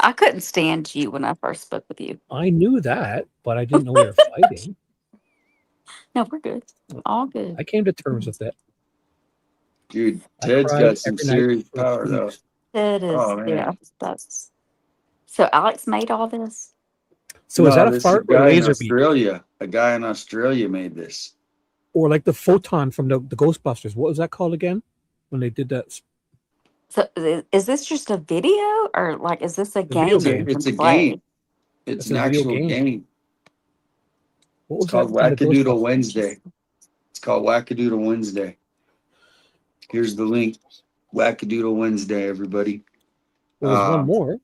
I couldn't stand you when I first spoke with you. I knew that, but I didn't know we were fighting. No, we're good. All good. I came to terms with it. Dude, I Ted's cried got some every night serious for power, though. weeks. It is. Oh, man. Yeah, that's. So Alex made all this? So is that a this is a fart or guy in laser beam? Australia. A guy in Australia made this. Or like the photon from the Ghostbusters? What was that called again? When they did that? So is this just a video, or like is this a The video game that game. you It's can a play? game. It's It's an a video actual game. game. What It's was called that from the Wackadoodle Ghostbusters? Wednesday. It's called Wackadoodle Wednesday. Here's the link. Wackadoodle Wednesday, everybody. Well, there's one more.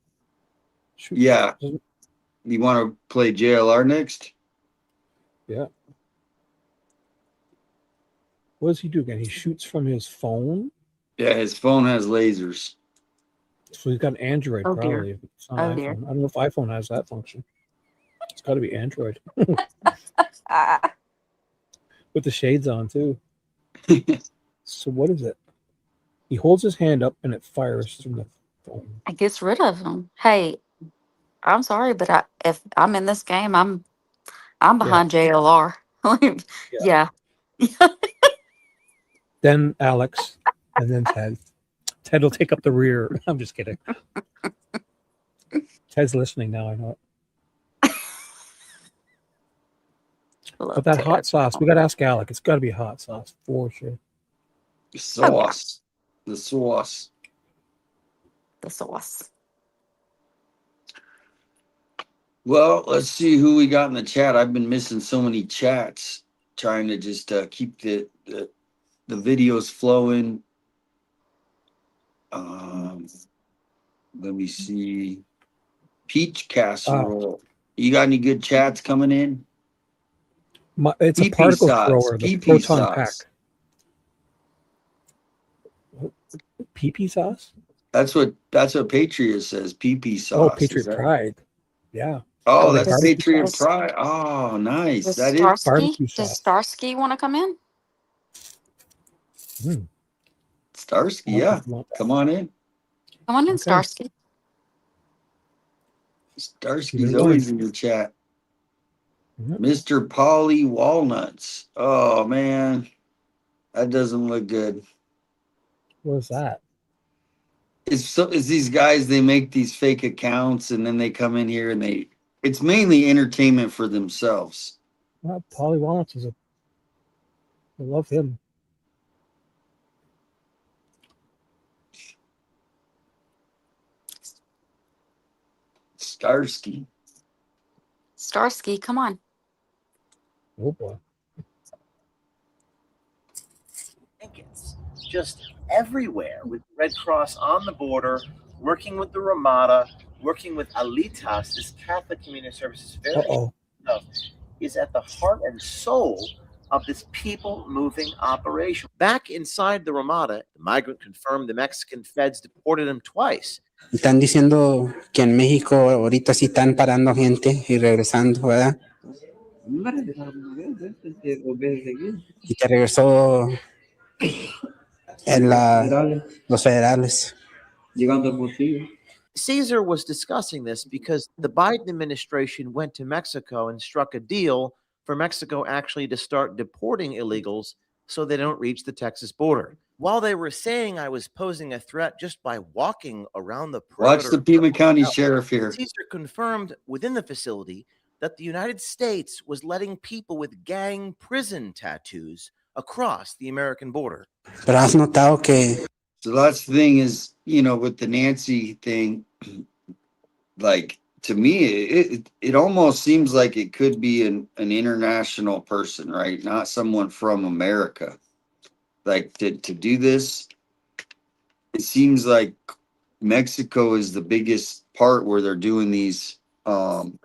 Shoot. Yeah. You want to play JLR next? Yeah. What does he do again? He shoots from his phone. Yeah, his phone has lasers. So he's got an Android, Oh, dear. probably. If it's not Oh, iPhone. dear. I don't know if iPhone has that function. It's got to be Android. With the shades on, too. So what is it? He holds his hand up and it fires from the phone. It gets rid of them. Hey, I'm sorry, but if I'm in this game, I'm behind JLR. Yeah. Then Alex, and then Ted. Ted will take up the rear. I'm just kidding. Ted's listening now, I know it. But that hot sauce, we got to ask Alec. It's got to be hot sauce for sure. Sauce. The sauce. The sauce. Well, let's see who we got in the chat. I've been missing so many chats, trying to just keep the videos flowing. Let me see. Peach casserole. You got any good chats coming in? It's a particle thrower, the proton pack. PP sauce? That's what Patriot says. PP sauce. Oh, Patriot Pride. Yeah. Oh, that's Patriot Pride. Oh, nice. Does That is Starsky? Does Starsky want to come in? Starsky, yeah. Come on in. Come on in, Starsky. Starsky's always in your chat. Mr. Polly Walnuts. Oh man, that doesn't look good. What is that? It's these guys, they make these fake accounts and then they come in here and it's mainly entertainment for themselves. Well, Polly Walnuts I love him. Starsky, come on. Oh boy. Blankets just everywhere with Red Cross on the border, working with the Ramada, working with Alitas, this Catholic Community Services is at the heart and soul of this people-moving operation. Back inside the Ramada, the migrant confirmed the Mexican feds deported him twice. Están diciendo que en México ahorita sí están parando gente y regresando, ¿verdad? Y que regresó los federales. Llegando al Hermosillo. Caesar was discussing this because the Biden administration went to Mexico and struck a deal for Mexico actually to start deporting illegals so they don't reach the Texas border. While they were saying I was posing a threat just by walking around the perimeter. Watch the Pima County Sheriff here. Caesar confirmed within the facility that the United States was letting people with gang prison tattoos across the American border. Pero has notado que... So that's the thing is, with the Nancy thing, like, to me, it almost seems like it could be an international person, right? Not someone from America. Like, to do this, it seems like Mexico is the biggest part where they're doing these kind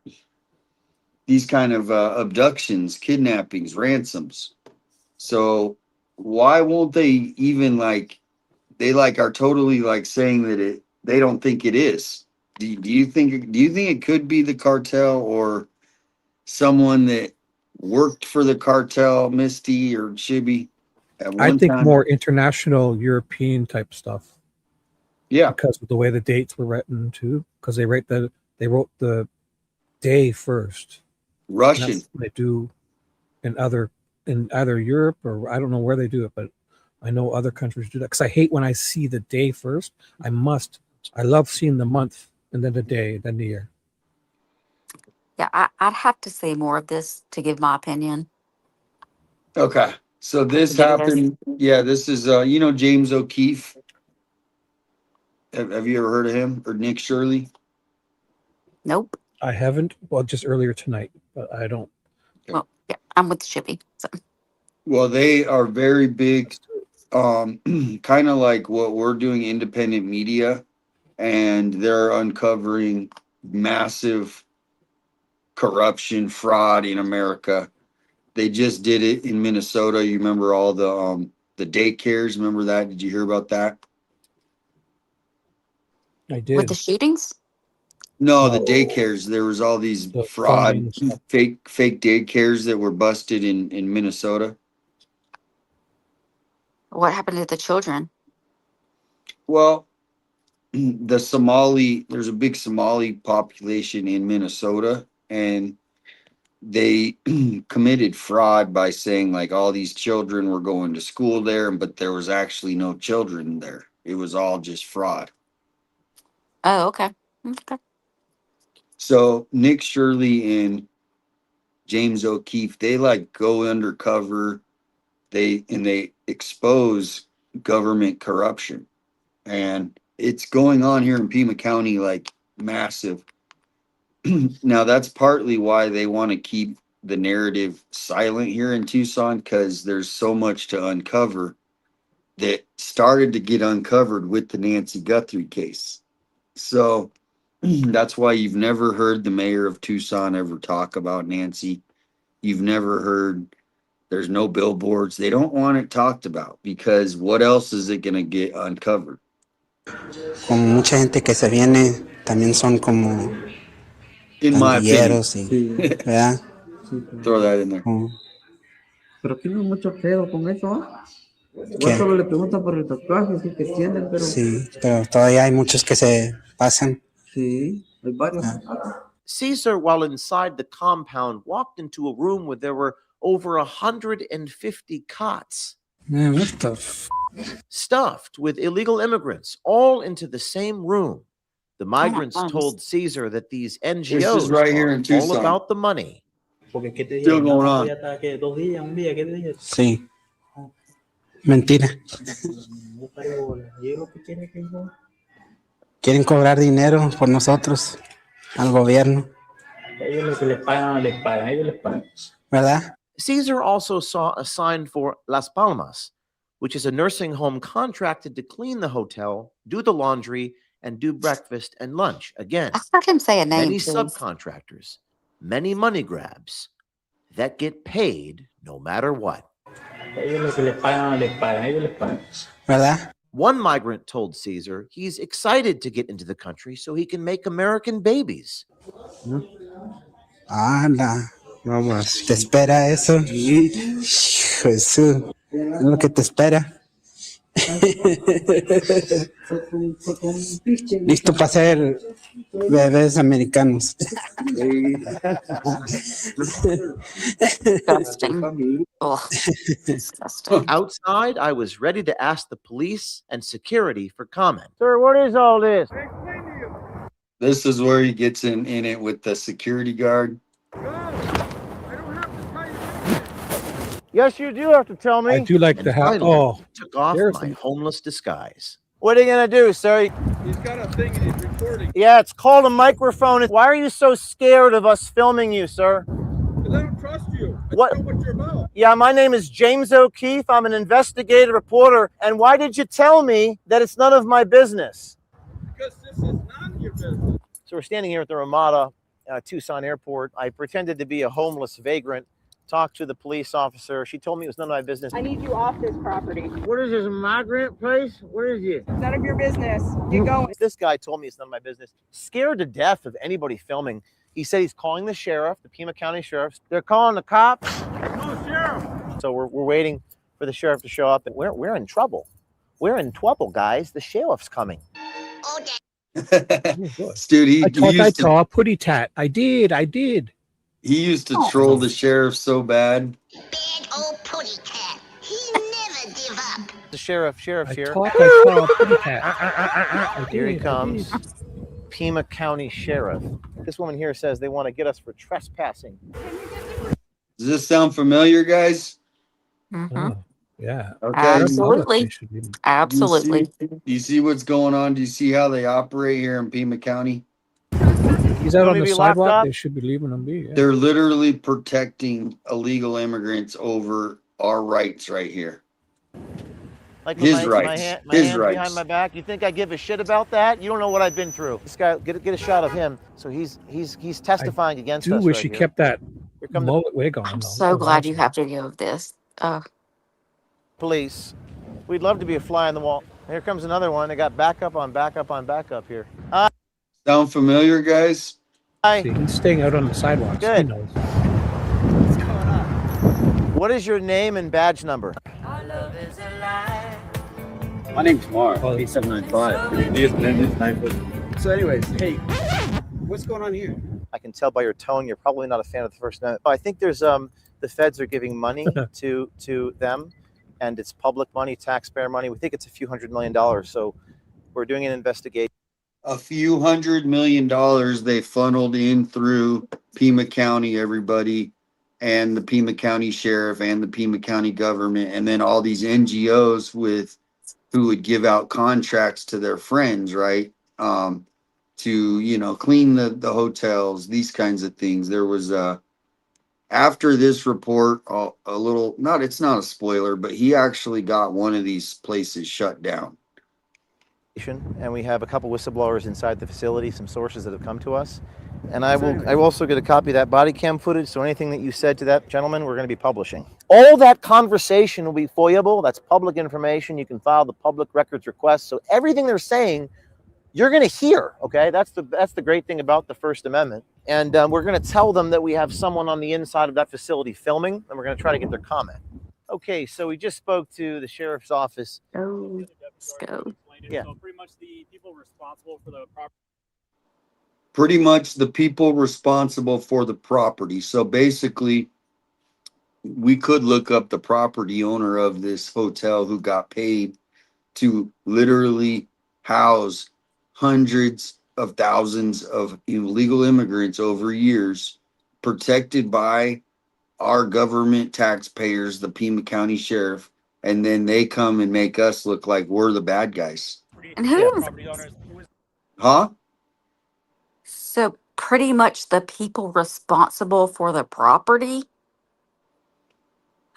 of abductions, kidnappings, ransoms. So why won't they even they are totally saying that they don't think it is? Do you think it could be the cartel or someone that worked for the cartel, Misty or Chibi? I think more international European type stuff. Yeah. Because of the way the dates were written too. Because they wrote the day first. Russian. They do in either Europe or I don't know where they do it, but I know other countries do that. Because I hate when I see the day first. I love seeing the month and then the day, then the year. Yeah, I'd have to see more of this to give my opinion. Okay. So this It is. happened. Yeah, this is you know James O'Keefe. Have you ever heard of him or Nick Shirley? Nope. I haven't. Well, just earlier tonight, but I don't. Well, yeah, I'm with Chippy. So. Well, they are very big, kind of like what we're doing, independent media, and they're uncovering massive corruption, fraud in America. They just did it in Minnesota. You remember all the daycares? Remember that? Did you hear about that? I did. With the shootings? No, the daycares. There was all these The fraud, funding stuff. fake daycares that were busted in Minnesota. What happened to the children? Well, there's a big Somali population in Minnesota, and they committed fraud by saying like all these children were going to school there, but there was actually no children there. It was all just fraud. Oh, okay. Okay. So Nick Shirley and James O'Keefe, they like go undercover. They expose government corruption, and it's going on here in Pima County like massive. Now that's partly why they want to keep the narrative silent here in Tucson, because there's so much to uncover that started to get uncovered with the Nancy Guthrie case. So that's why you've never heard the mayor of Tucson ever talk about Nancy. You've never heard, there's no billboards. They don't want it talked about because what else is it going to get uncovered? Como mucha gente que se viene, también son como In my opinion. pandilleros y, ¿verdad? Throw that in there. Pero aquí no hay mucho pedo con eso, ¿ah? ¿Qué? Igual solo le preguntan por el tatuaje, sí que tienen, pero... Sí, pero todavía hay muchos que se pasan. Sí, hay varios. Caesar, while inside the compound, walked into a room where there were over 150 cots. Man, what the f- Stuffed with illegal immigrants, all into the same room. The migrants told Caesar that these NGOs right here in are all Tucson. about the money. Still going on. Sí. Mentira. Quieren cobrar dinero por nosotros al gobierno. ¿Verdad? Caesar also saw a sign for Las Palmas, which is a nursing home contracted to clean the hotel, do the laundry, and do breakfast and lunch. Again, I heard him say a name. many Please. subcontractors, many money grabs that get paid no matter what. ¿Verdad? One migrant told Caesar he's excited to get into the country so he can make American babies. Anda, vamos. ¿Te espera eso? Jesús, es lo que te espera. Listo para ser bebés americanos. Disgusting. Ugh, disgusting. Outside, I was ready to ask the police and security for comment. Sir, what is all this? This is where he gets in it with the security guard. Yes, you do have to tell me. I do like the hat. Finally, Oh, took off there's my some- homeless disguise. What are you gonna do, sir? He's got a thing and he's recording. Yeah, it's called a microphone. Why are you so scared of us filming you, sir? Because I don't trust you. I What? know what you're about. Yeah, my name is James O'Keefe. I'm an investigative reporter. And why did you tell me that it's none of my business? Because this is none of your business. So we're standing here at the Ramada Tucson Airport. I pretended to be a homeless vagrant, talked to the police officer. She told me it was none of my business. I need you off this property. What is this, migrant place? What is it? None of your business. Get going. This guy told me it's none of my business. Scared to death of anybody filming. He said he's calling the sheriff, the Pima County Sheriff. They're calling the cops. No, sheriff. So we're waiting for the sheriff to show up, and we're in trouble. We're in trouble, guys. The sheriff's coming. Dude, he I used to, saw a putty tat. I did. he used to troll the sheriff so bad. Bad old putty cat. He never give up. The sheriff's I here. saw a putty tat. Here he comes. Pima County Sheriff. This woman here says they want to get us for trespassing. Does this sound familiar, guys? Oh, yeah. Okay. Absolutely. Absolutely. Do you see what's going on? Do you see how they operate here in Pima County? He's out Want on me to the be locked sidewalk. up? They should be leaving him be. Yeah. They're literally protecting illegal immigrants over our rights right here. Like His with rights. my His hands rights. behind my back. You think I give a shit about that? You don't know what I've been through. This guy, get a shot of him. So he's testifying against Do us wish right he here. kept that Here come the mullet wig on. I'm though. so That was glad you awesome. have to give this. police. We'd love to be a fly on the wall. Here comes another one. They got backup on backup on backup here. Sound familiar, guys? See, he's staying out on the sidewalks. He Good. knows. What's going on? What is your name and badge number? My name's Mark, 8795. So anyways, hey, what's going on here? I can tell by your tone you're probably not a fan of the First Amendment. I think there's the feds are giving money to them, and it's public money, taxpayer money. We think it's a few $100 million. So we're doing an investigation. A few $100 million they funneled in through Pima County, everybody, and the Pima County Sheriff and the Pima County government, and then all these NGOs who would give out contracts to their friends, right? To clean the hotels, these kinds of things. There was after this report, a little, it's not a spoiler, but he actually got one of these places shut down. And we have a couple whistleblowers inside the facility, some sources that have come to us. And I will also get a copy of that body cam footage. So anything that you said to that gentleman, we're going to be publishing. All that conversation will be FOIAble. That's public information. You can file the public records request. So everything they're saying, you're going to hear. Okay, that's the great thing about the First Amendment. And we're going to tell them that we have someone on the inside of that facility filming, and we're going to try to get their comment. Okay, so we just spoke to the sheriff's office. Oh, let's go. Yeah. So pretty much the people responsible for the property. Pretty much the people responsible for the property. So basically, we could look up the property owner of this hotel who got paid to literally house hundreds of thousands of illegal immigrants over years, protected by our government taxpayers, the Pima County Sheriff, and then they come and make us look like we're the bad guys. And who? Huh? So pretty much the people responsible for the property.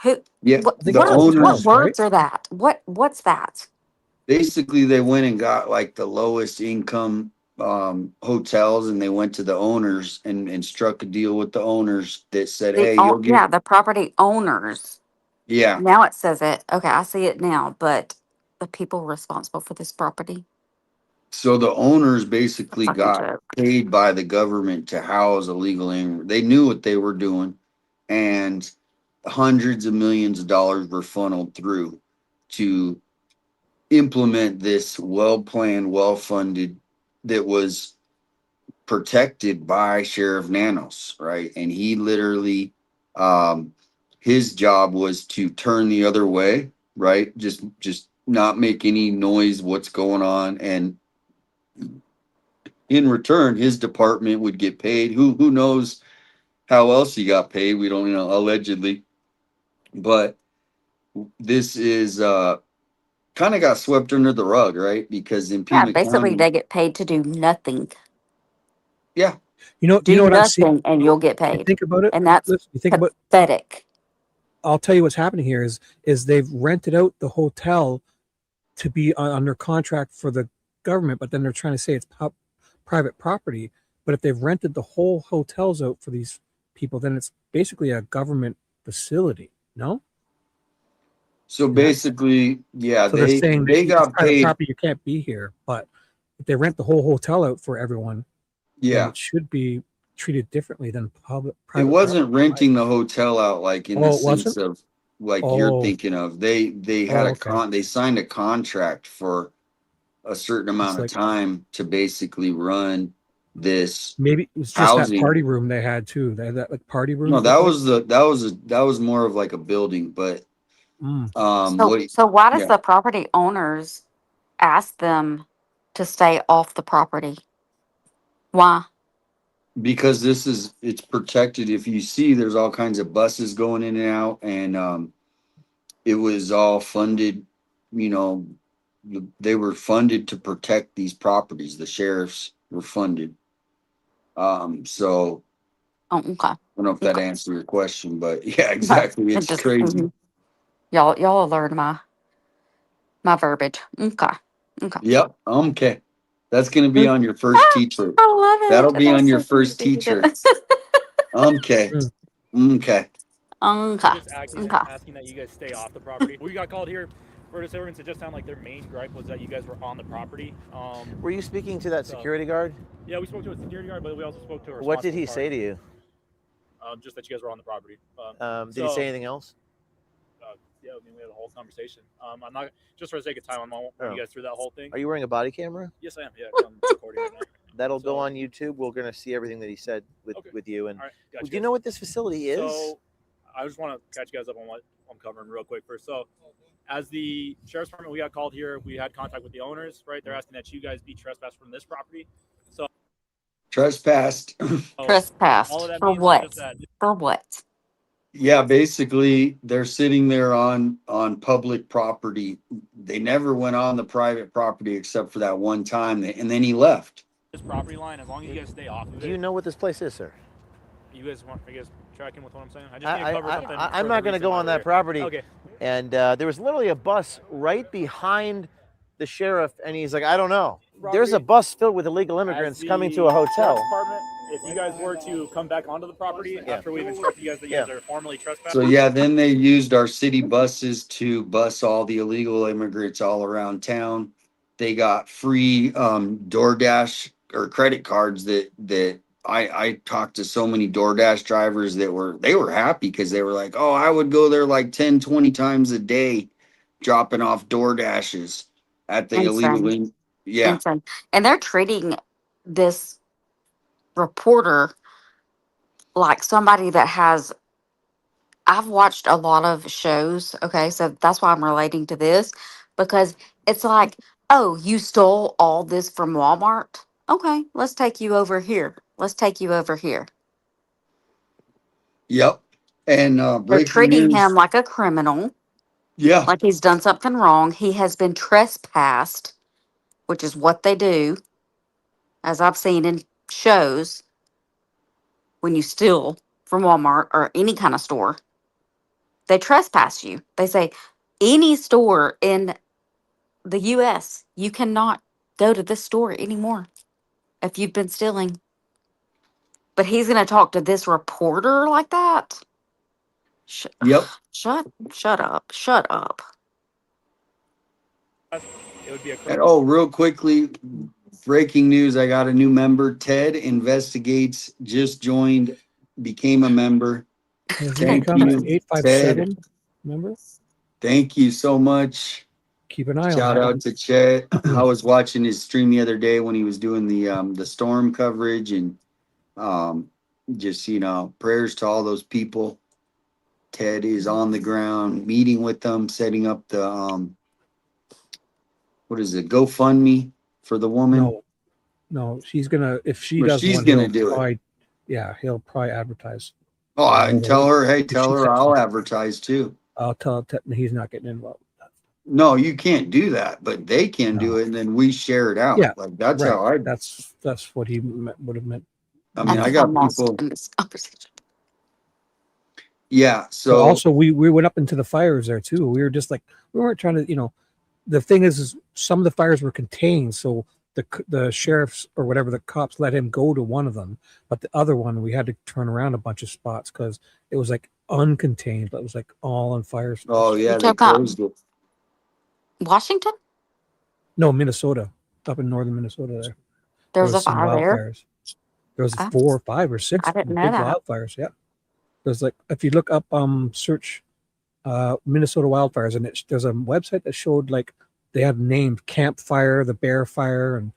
Who? Yeah, the What owners, words are that? What's that? basically they went and got like the lowest income hotels, and they went to the owners and struck a deal with the owners that said, hey, you'll get, Yeah, the property owners. yeah. Now it says it. Okay, I see it now. But the people responsible for this property. So the owners basically Fucking got joke. paid by the government to house illegal immigrants. They knew what they were doing, and hundreds of millions of dollars were funneled through to implement this well-planned, well-funded, that was protected by Sheriff Nanos, right? And he literally, his job was to turn the other way, right? Just not make any noise, what's going on, and in return, his department would get paid. Who knows how else he got paid? We don't, allegedly. But this is kind of got swept under the rug, right? Because in Yeah, Pima basically County, they get paid to do nothing. yeah, You know Do what I'm seeing? nothing and you'll get You paid. think about it. And that's Listen, you think about. pathetic. I'll tell you what's happening here is they've rented out the hotel to be under contract for the government, but then they're trying to say it's private property. But if they've rented the whole hotels out for these people, then it's basically a government facility. No. so basically, yeah, So they're saying they it's got private paid. property, you can't be here. But if they rent the whole hotel out for everyone, then Yeah, it should be treated differently than it private wasn't property. renting the hotel out like in the Oh, it sense wasn't? of like you're Oh, thinking of. They had okay. they signed a contract for a certain amount It's of like time to basically run this maybe it was just that housing. party room they had too. They had that like party room. No, that was more of like a building, but So why does yeah. the property owners ask them to stay off the property? Why? Because it's protected. If you see, there's all kinds of buses going in and out, and it was all funded, you know, they were funded to protect these properties. The sheriffs were funded. So Oh, okay. I don't know if that Okay. answered your question, but yeah, exactly. It It's just crazy. y'all learned my verbiage. Okay. Okay. Yep. Okay. That's gonna be on your first teacher. I love That'll it. be on That's your so first cute. teacher. Okay. Okay. Okay. Just asking, Okay. asking that you guys stay off the property. We got called here for disturbance. It just sounded like their main gripe was that you guys were on the property. Were you speaking to that security guard? Yeah, we spoke to a security guard, but we also spoke to a What did he responsible say to you? just that you guys were on the property. Did he say anything else? Yeah, I mean, we had a whole conversation. I'm not, just for the sake of time, I won't run you guys through that whole thing. Are you wearing a body camera? Yes, I am. Yeah, I'm recording right now. That'll go on YouTube. We're going to see everything that he said with you. And All right, do gotcha, you know what this facility is? So, I just want to catch you guys up on what I'm covering real quick first. So, as the sheriff's department, we got called here. We had contact with the owners, right? They're asking that you guys be trespassed from this property. So, Trespassed. Trespassed. all of that For means is what? just that For what? Yeah, basically they're sitting there on public property. They never went on the private property except for that one time, and then he left. this property line, as long as you guys stay off of it. Do you know what this place is, sir? You guys tracking with what I'm saying? I just need to cover something. I'm not going to go on that property. Okay. And there was literally a bus right behind the sheriff, and he's like, I don't know. There's a bus filled with illegal immigrants coming to a hotel. Department, if you guys were to come back onto the property after we've instructed you guys that you guys are formally trespassing. So yeah, then they used our city buses to bus all the illegal immigrants all around town. They got free DoorDash or credit cards that I talked to so many DoorDash drivers that they were happy because they were like, oh, I would go there like 10, 20 times a day dropping off DoorDashes at the illegal. Yeah. Insane. And they're treating this reporter like somebody that has. I've watched a lot of shows. Okay. So that's why I'm relating to this because it's like, oh, you stole all this from Walmart. Okay. Let's take you over here. Let's take you over here. Yep. And They're breaking treating news. him like a criminal. Yeah. Like he's done something wrong. He has been trespassed, which is what they do, as I've seen in shows. When you steal from Walmart or any kind of store, they trespass you. They say any store in the US, you cannot go to this store anymore if you've been stealing. But he's going to talk to this reporter like that? Yep. Shut up. Shut up. It would be a And oh, real quickly, breaking news, I got a new member. Ted Investigates just joined, became a member. Thank you, 857, Ted. remember? Thank you so much. Keep an eye on Shout that. out to Chet. I was watching his stream the other day when he was doing the storm coverage, and just prayers to all those people. Ted is on the ground meeting with them, setting up the what is it, GoFundMe for the woman. No, she's gonna, if she Well, does she's one, gonna he'll do it. probably, yeah, he'll probably advertise. Oh, and tell her, hey, If tell she her sets I'll one. advertise too. I'll tell Ted he's not getting involved. No, you can't do that, but they can do it, and then we share it out. Yeah, Like that's right. how I. That's what he would have meant. I mean, I got people. In this conversation. Yeah. But So also, we went up into the fires there too. We were just like, we weren't trying to, the thing is some of the fires were contained, so the sheriffs or whatever, the cops let him go to one of them, but the other one we had to turn around a bunch of spots because it was like uncontained, but it was like all on fire. Oh yeah, they closed it. Washington? No, Minnesota, up in northern Minnesota. There was a some fire there? wildfires. There was 4 or 5 or 6 I didn't know big that. wildfires. Yeah, there's like, if you look up search Minnesota wildfires, and there's a website that showed like they had named Campfire, the Bear Fire, and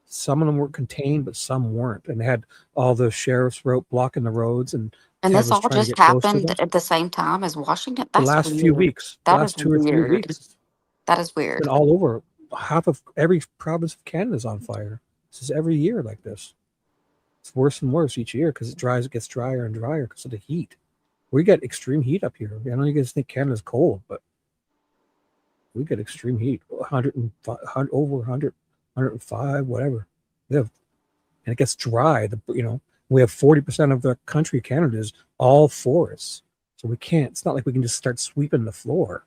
some of them were contained, but some weren't. And they had all the sheriffs blocking the roads, and And Ted this was all trying to just get close to happened them. at the same time as Washington? The That's last weird. few weeks, That last is 2 or 3 weird. weeks, That is it's weird. been all over. Half of every province of Canada is on fire. This is every year like this. It's worse and worse each year because it gets drier and drier because of the heat. We get extreme heat up here. I know you guys think Canada's cold, but we get extreme heat. 105, over 100, 105, whatever. And it gets dry. We have 40% of the country, Canada, is all forests. So we can't. It's not like we can just start sweeping the floor.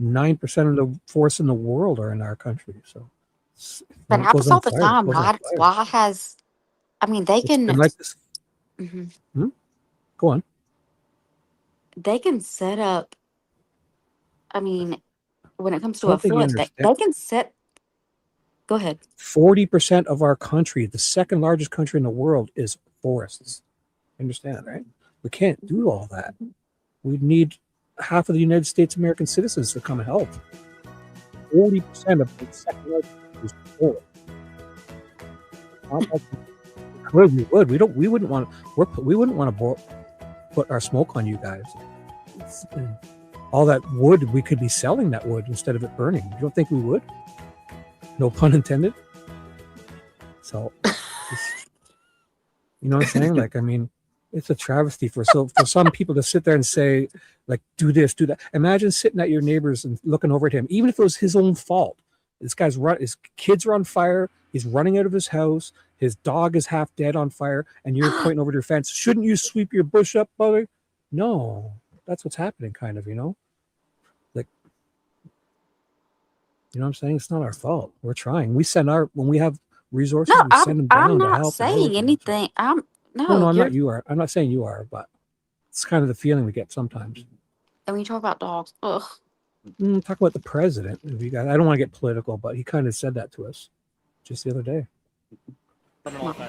9% of the forests in the world are in our country. So, That it happens goes on all the fire. time. It goes on fire. Why has, I mean, they It's can, been like this. Mhm. Go on. They can set up, I mean, when it comes I to a don't think you flood, they understand. can set, go ahead. 40% of our country, the second largest country in the world, is forests. Understand, right? We can't do all that. We need half of the United States American citizens to come and help. 40% of the second largest country is forest. We would. We wouldn't want. We wouldn't want to put our smoke on you guys. All that wood, we could be selling that wood instead of it burning. You don't think we would? No pun intended. So, you know what I'm saying? Like, I mean, it's a travesty for some people to sit there and say, like, do this, do that. Imagine sitting at your neighbors and looking over at him, even if it was his own fault. His kids are on fire. He's running out of his house. His dog is half dead on fire, and you're pointing over to your fence. Shouldn't you sweep your bush up, brother? No, that's what's happening, kind of, Like, you know what I'm saying? It's not our fault. We're trying. When we have resources, No, we send them I'm down to not help. saying anything. No, I'm You're, not. You are. I'm not saying you are, but it's kind of the feeling we get sometimes. and when you talk about dogs, ugh. Talk about the president. If you guys, I don't want to get political, but he kind of said that to us just the other day.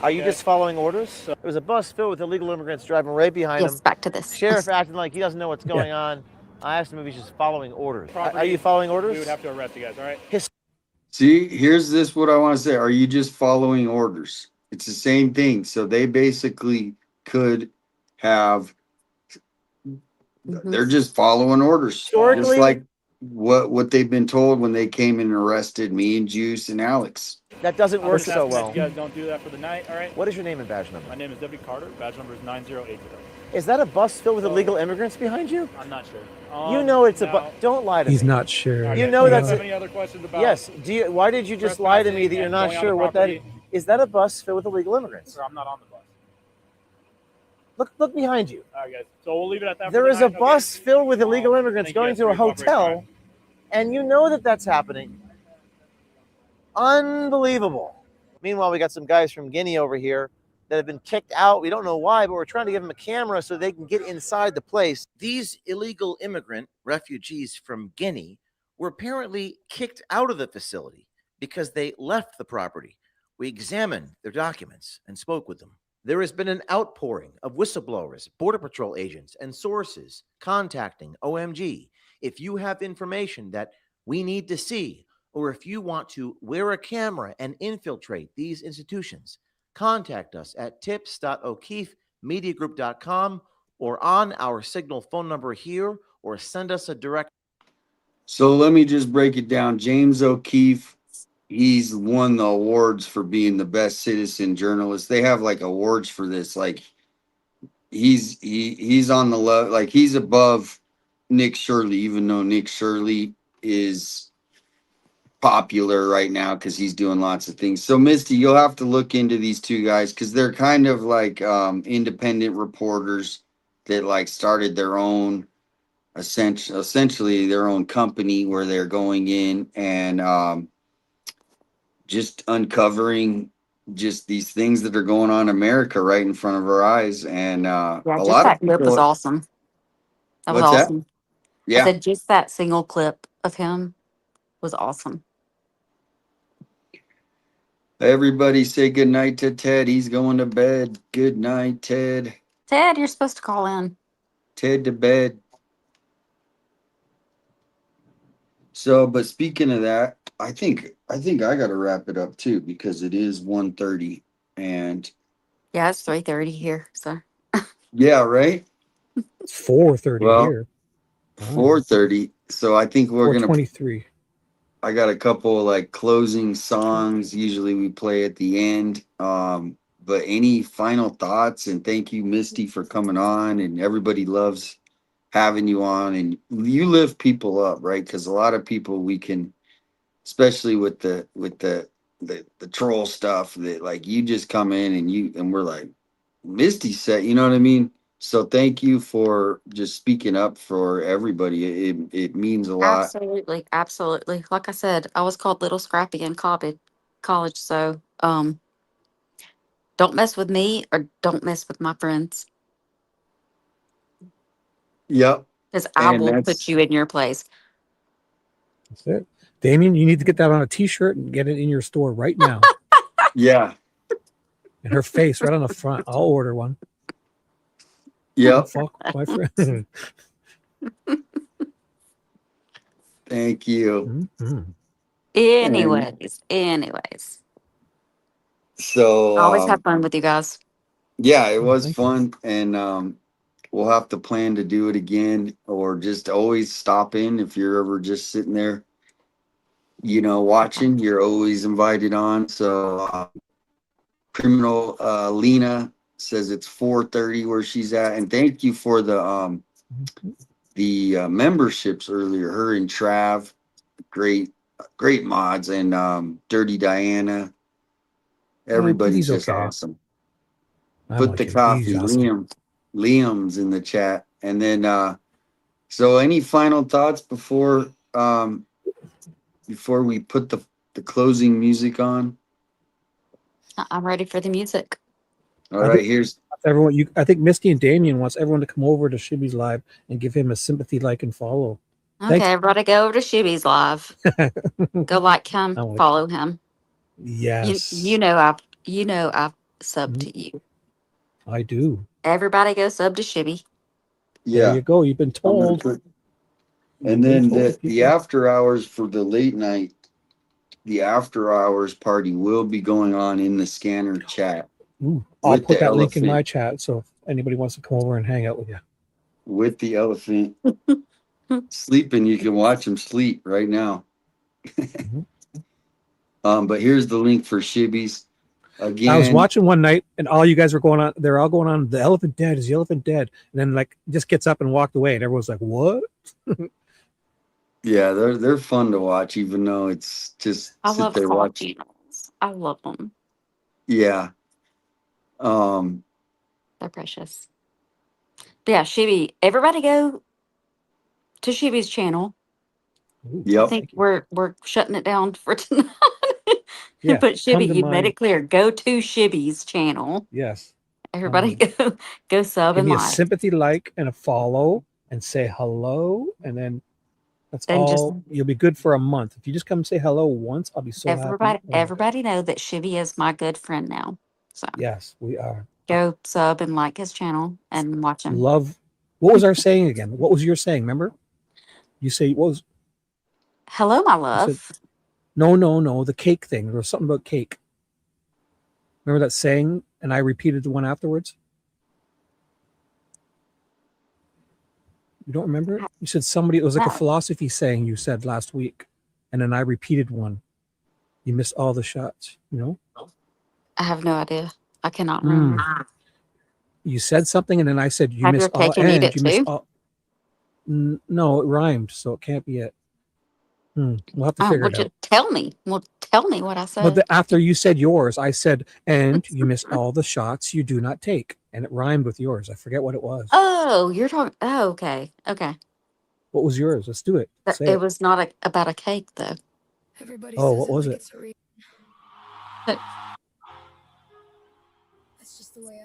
Are you just following orders? There was a bus filled with illegal immigrants driving right behind him. Yes, back to this. Sheriff acting like he doesn't know what's going on. I asked him if he's just following orders. Are you following orders? We would have to arrest you guys, all right? See, here's what I want to say. Are you just following orders? It's the same thing. So they basically could have, they're just following orders. Historically, just like what they've been told when they came and arrested me and Juice and Alex. That doesn't work just so asking that well. You guys don't do that for the night, all right? What is your name and badge number? My name is Deputy Carter. Badge number is 908. Is that a bus filled with illegal immigrants behind you? I'm not sure. You know it's a bus. Don't lie to me. He's not sure. You know that's. Have any other questions about? Yes. Why did you just lie to me that you're not sure what that is? Is that a bus filled with illegal immigrants? Sir, I'm not on the bus. Look behind you. All right, guys. So we'll leave it at that. There is a bus filled with illegal immigrants going to a hotel, and you know that that's happening. Unbelievable. Meanwhile, we got some guys from Guinea over here that have been kicked out. We don't know why, but we're trying to give them a camera so they can get inside the place. These illegal immigrant refugees from Guinea were apparently kicked out of the facility because they left the property. We examined their documents and spoke with them. There has been an outpouring of whistleblowers, Border Patrol agents, and sources contacting OMG. If you have information that we need to see, or if you want to wear a camera and infiltrate these institutions, contact us at tips.o'keefemediagroup.com or on our Signal phone number here, or send us a direct. So let me just break it down. James O'Keefe, he's won the awards for being the best citizen journalist. They have like awards for this. Like he's on the level, like he's above Nick Shirley, even though Nick Shirley is popular right now because he's doing lots of things. So Misty, you'll have to look into these two guys because they're kind of like independent reporters that like started their own essentially their own company where they're going in and just uncovering just these things that are going on in America right in front of our eyes. And Yeah, a just lot that of clip was people, awesome. That was what's that? awesome. Yeah. I said just that single clip of him was awesome. Everybody say good night to Ted. He's going to bed. Good night, Ted. Ted, you're supposed to call in. Ted to bed. So, but speaking of that, I think I got to wrap it up too because it is 1:30 and Yeah, it's 3:30 here. So yeah, right? It's 4:30 Well, here. 4:30. So I think we're gonna. 4:23. I got a couple like closing songs. Usually we play at the end. but any final thoughts? And thank you, Misty, for coming on. And everybody loves having you on, and you lift people up, right? Because a lot of people we can, especially with the troll stuff, that like you just come in and we're like, Misty said, you know what I mean? So thank you for just speaking up for everybody. It means a lot. Absolutely, absolutely. Like I said, I was called Little Scrappy in college. So don't mess with me or don't mess with my friends, Yep. because I And will put that's you in your place. That's it. Damien, you need to get that on a t-shirt and get it in your store right now. yeah. And her face right on the front. I'll order one. Yep. Fuck my friend. Thank you. Mhm. And Anyways, so I always have fun with you guys. yeah, it was Thank you. fun. And we'll have to plan to do it again, or just always stop in if you're ever just sitting there, you know, watching. You're always invited on. So criminal Lena says it's 4:30 where she's at, and thank you for the memberships earlier. Her and Trav, great mods, and Dirty Diana. Everybody's he's just okay. awesome. I'm Put like the him. He's coffee, awesome. Liam's in the chat. And then so any final thoughts before we put the closing music on? I'm ready for the music. All right, here's everyone. I think Misty and Damien wants everyone to come over to Shibby's live and give him a sympathy, like, and follow. Okay, everybody go over to Shibby's live. Go like him, I'm like, follow him. yes. You know I've subbed to you. I do. Everybody go sub to Shibby. yeah. There you go. You've been I'm gonna told. and then the after hours for the late night, the after hours party will be going on in the scanner chat. Ooh, I'll put that link in my chat. So if anybody wants to come over and hang out with you. With the elephant sleeping, you can watch him sleep right now. But here's the link for Shibby's. Again, I was watching one night and all you guys were going on. They're all going on. The elephant dead. Is the elephant dead? And then like just gets up and walked away, and everyone's like, "What?" Yeah, they're fun to watch, even though it's just I sit love there call watching. channels. I love them. Yeah. They're precious. But yeah, Shibby. Everybody go to Shibby's channel. Yep. I think we're shutting it down for tonight. Yeah, But come Shibby, to you made my- it clear. Go to Shibby's channel. Yes. Everybody go sub Give and me a like. sympathy, like, and a follow, and say hello, and then that's And just- all. You'll be good for a month. If you just come and say hello once, I'll be so happy. Everybody know that Shibby is my good friend now. So Yes, we are. go sub and like his channel and watch him. Love. What was our saying again? What was your saying? Remember? You say what was? Hello, my love. Said, no. The cake thing. There was something about cake. Remember that saying? And I repeated the one afterwards. You don't remember it? You said somebody. It was like a philosophy saying you said last week, and then I repeated one. You missed all the shots. You know. I have no idea. I cannot remember. You said something, and then I said you Have missed your all, cake and eat and it you missed too? all. No, it rhymed, so it can't be it. We'll have to figure it out. Tell me. Well, tell me what I said. But after you said yours, I said, and you miss all the shots you do not take, and it rhymed with yours. I forget what it was. Oh, you're talking. Oh, okay. What was yours? Let's do it. Say It was not about a cake, though. Oh, what was it? But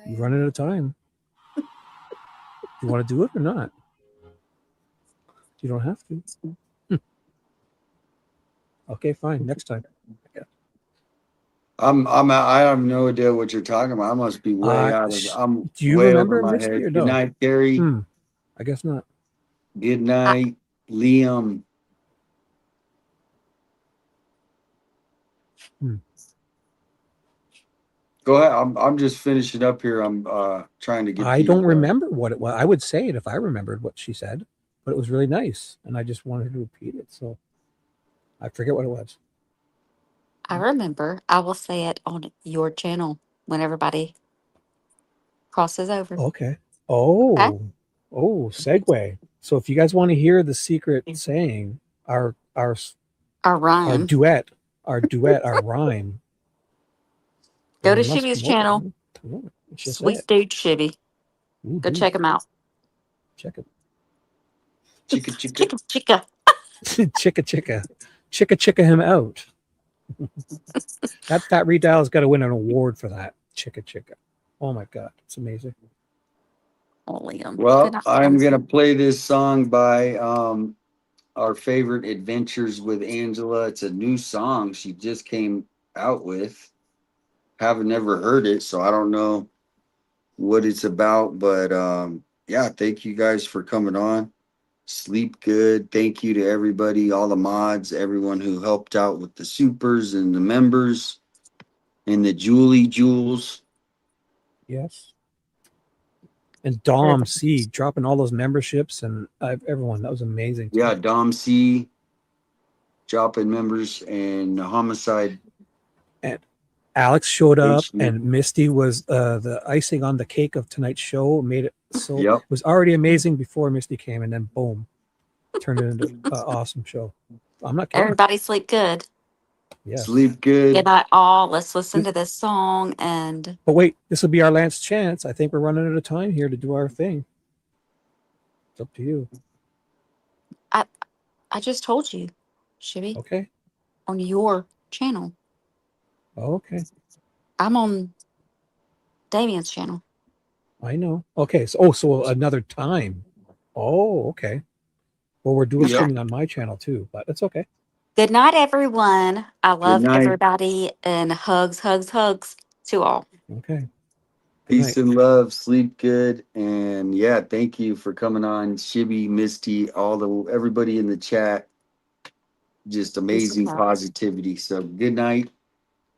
You're running out of time. You want to do it or not? You don't have to. Okay, fine. Next time. I have no idea what you're talking about. I must be way out of. I'm do you way remember over my Misty, head. or Good no? night, Carrie. I guess not. Good night, Liam. Go ahead. I'm just finishing up here. I'm trying to get. I don't remember what it was. I would say it if I remembered what she said, but it was really nice, and I just wanted to repeat it. So I forget what it was. I remember. I will say it on your channel. when everybody crosses over. Okay. Okay. Oh, segue. So if you guys want to hear the secret saying, our rhyme, our rhyme, go then to you must Shivy's come over. channel. Come over. It's just Sweet it. dude Shivy. Ooh, Go dude. check him out. Check it. Chica, chica. Chica, chica. Chicka him out. that redial's got to win an award for that. Chicka. Oh my God, it's amazing. Oh, Liam. Well, I'm gonna play this song by our favorite Adventures with Angela. It's a new song she just came out with. Haven't never heard it, so I don't know what it's about. But yeah, thank you guys for coming on. Sleep good. Thank you to everybody, all the mods, everyone who helped out with the supers and the members and the Jules. Yes. And Dom C dropping all those memberships and everyone. That was amazing. Yeah, Dom C dropping members and Homicide. And Alex showed up, and Misty was the icing on the cake of tonight's show. Made it so it was already amazing before Misty came, and then boom, turned it into an awesome show. I'm not kidding. Everybody sleep good. Yes. Sleep good. Good night, all. Let's listen to this song and. But wait, this will be our last chance. I think we're running out of time here to do our thing. It's up to you. I just told you, Shibby. Okay. On your channel. Okay. I'm on Damien's channel. I know. Okay. So another time. Oh, okay. Well, we're doing streaming on my channel too, but it's okay. Good night, everyone. I love night. everybody and hugs to all. Okay. Peace and love. Sleep good. And yeah, thank you for coming on. Shibby, Misty, everybody in the chat. Just amazing positivity. So good night.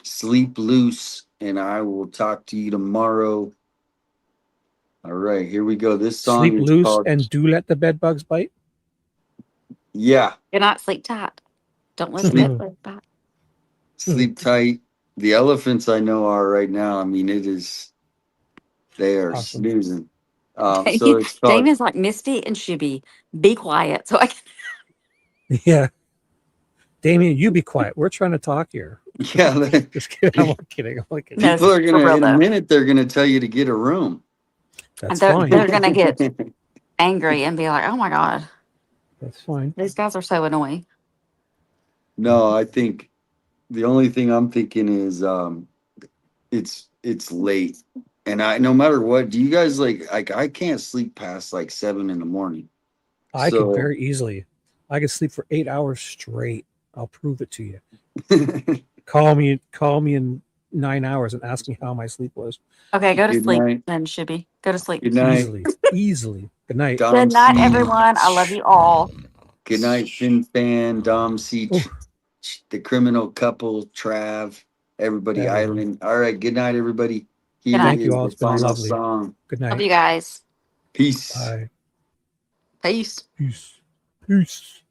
Sleep loose. And I will talk to you tomorrow. All right, here we go. This song Sleep is loose called and do let the bed bugs bite. Yeah. Good night, sleep tight. Don't let the bed bug bite. Sleep tight. The elephants I know are right now. I mean, they are snoozing. So it's called Damien's like Misty and Shibby. Be quiet. So I can. Yeah. Damien, you be quiet. We're trying to talk here. Yeah. Just kidding. I'm kidding. People are going to, in a minute, they're going to tell you to get a room. That's fine. They're going to get fine. angry and be like, oh my God. That's fine. These guys are so annoying. No, I think the only thing I'm thinking is it's late. And no matter what, do you guys like I can't sleep past like 7 a.m. I could very easily. I could sleep for 8 hours straight. I'll prove it to you. Call me in 9 hours and ask me how my sleep was. Okay, go to sleep then, Shibby. Go to sleep. Good night. Easily. Good night. Good night, everyone. I love you all. Good night, Fin Fan, Dom C, the criminal couple, Trav, everybody, Island. All right, good night, everybody. Here Thank is you all. the It's been final lovely. song. Good night. Love you guys. Peace. Bye. Peace. Peace. Peace.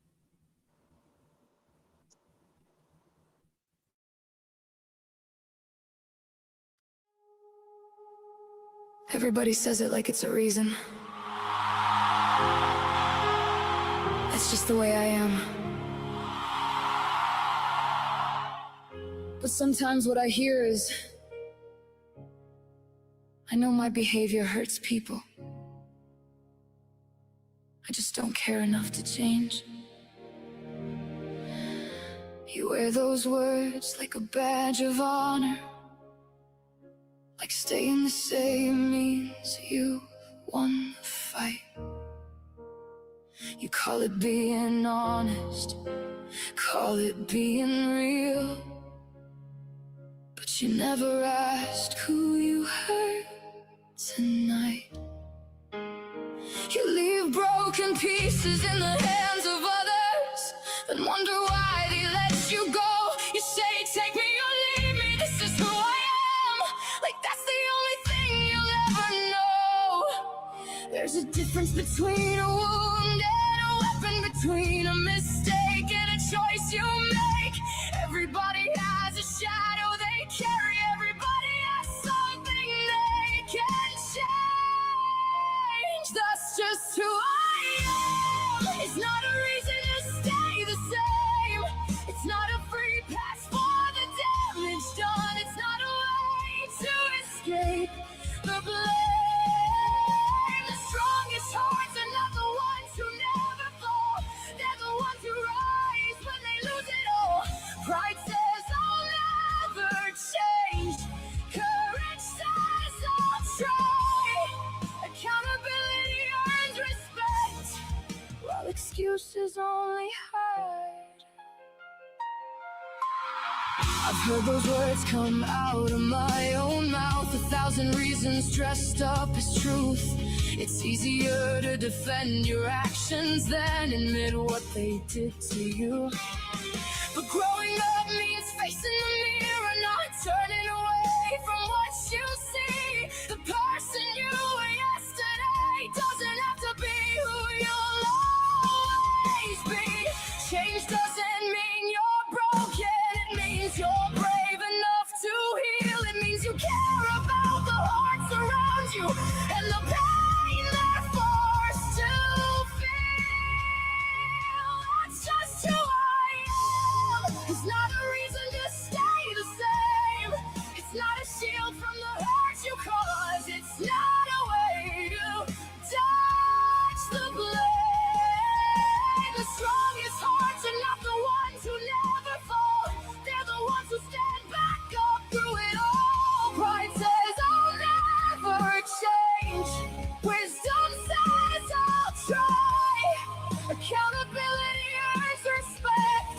Everybody says it like it's a reason. That's just the way I am. But sometimes what I hear is, I know my behavior hurts people. I just don't care enough to change. You wear those words like a badge of honor. Like staying the same means you won the fight. You call it being honest, call it being real, but you never asked who you hurt tonight. You leave broken pieces in the hands of others, then wonder why they let you go. You say, take me or leave me, this is who I am. Like that's the only thing you'll ever know. There's a difference between a wound and a weapon, between a mistake and a choice you make. Everybody has a shadow they carry, everybody has some I heard. I've heard those words come out of my own mouth, 1,000 reasons dressed up as truth. It's easier to defend your actions than admit what they did to you. But growing up means facing the mirror, not turning away from what you see. The person you were yesterday doesn't have to be who you'll always be. Change doesn't mean you're broken, it means you're brave enough to heal. It means you care about the hearts around you and the pain they're forced to feel. That's just who I am. It's not a reason to stay the same. It's not a shield from the hurt you cause. It's not a way to dodge the blame. The strongest hearts are not the ones who never fall. They're the ones who stand back up through it all. Pride says I'll never change. Wisdom says I'll try. Accountability earns respect,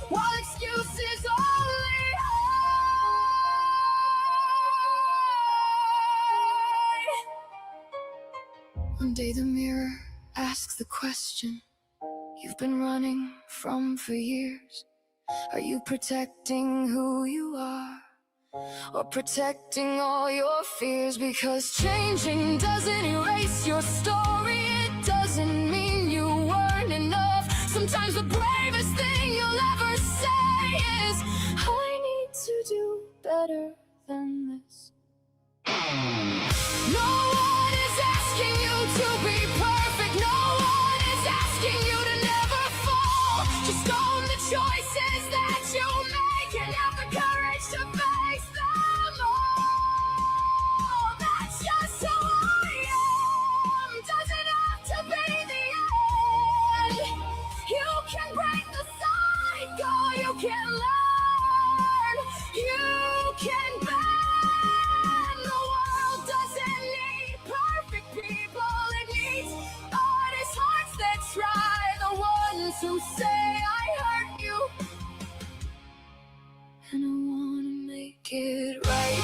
while excuses only hide. One day the mirror asks the question you've been running from for years. Are you protecting who you are, or protecting all your fears? Because changing doesn't erase your story. It doesn't mean you weren't enough. Sometimes the bravest thing you'll ever say is, I need to do better than this. No one is asking you to be perfect. No one is asking you to never fall. Just own the choices that you make and have the courage to face them all. That's just who I am. Doesn't have to be the end. You can break the cycle. You can learn. You can bend. The world doesn't need perfect people. It needs honest hearts that try. The ones who say I hurt you, and I wanna make it right.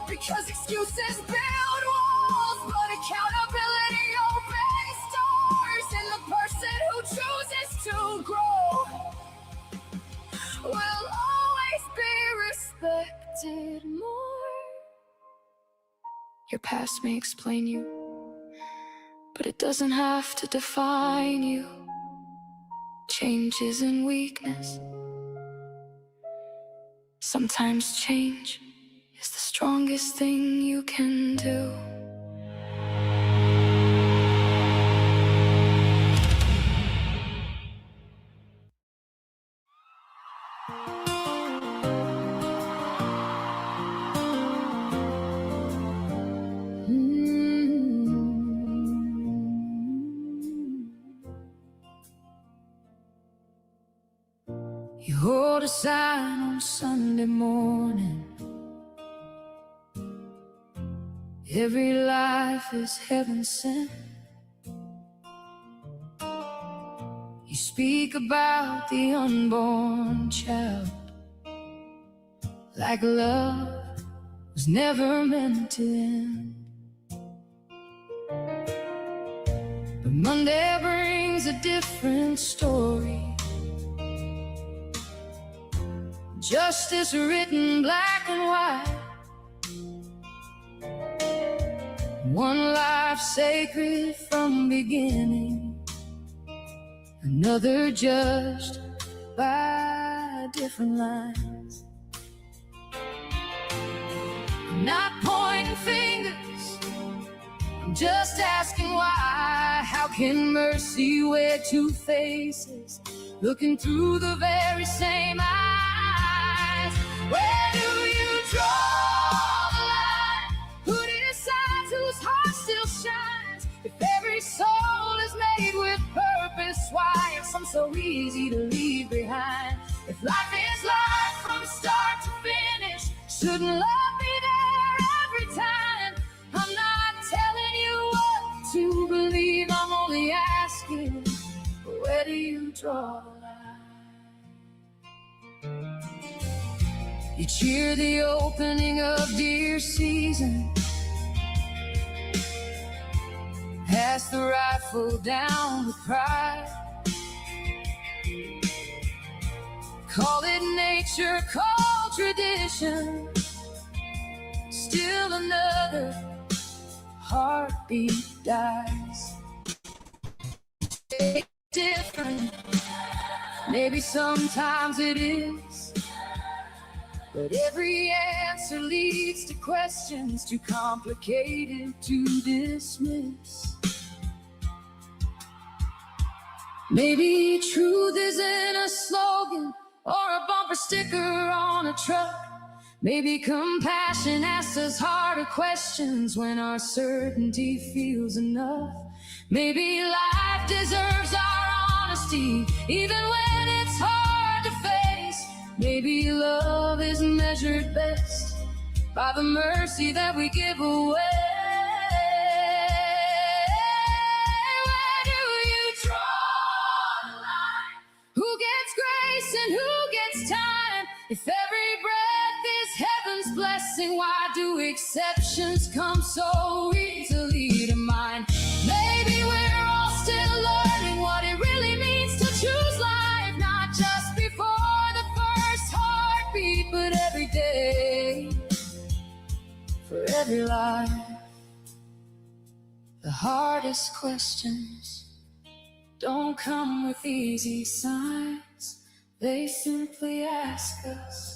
Because excuses build walls, but accountability opens doors. And the person who chooses to grow will always be respected more. Your past may explain you, but it doesn't have to define you. Change isn't weakness. Sometimes change is the strongest thing you can do. You hold a sign on Sunday morning. Every life is heaven sent. You speak about the unborn child, like love was never meant to end. But Monday brings a different story. Justice written black and white. One life sacred from beginning, another judged by different lines. I'm not pointing fingers, I'm just asking why. How can mercy wear two faces, looking through the very same eyes? Where do you draw the line? Who decides whose heart still shines? If every soul is made with purpose, why are some so easy to leave behind? If life is life from start to finish, shouldn't love me there every time. I'm not telling you what to believe, I'm only asking, where do you draw the line? You cheer the opening of deer season, pass the rifle down with pride. Call it nature, call tradition, still another heartbeat dies. It's different, maybe sometimes it is, but every answer leads to questions too complicated to dismiss. Maybe truth isn't a slogan or a bumper sticker on a truck. Maybe compassion asks us harder questions when our certainty feels enough. Maybe life deserves our honesty even when it's hard to face. Maybe love is measured best by the mercy that we give away. Where do you draw the line? Who gets grace and who gets time? If every breath is heaven's blessing, why do exceptions come so easily to mind? Maybe we're all still learning what it really means to choose life, not just before the first heartbeat, but every day, for every life. The hardest questions don't come with easy signs, they simply ask us,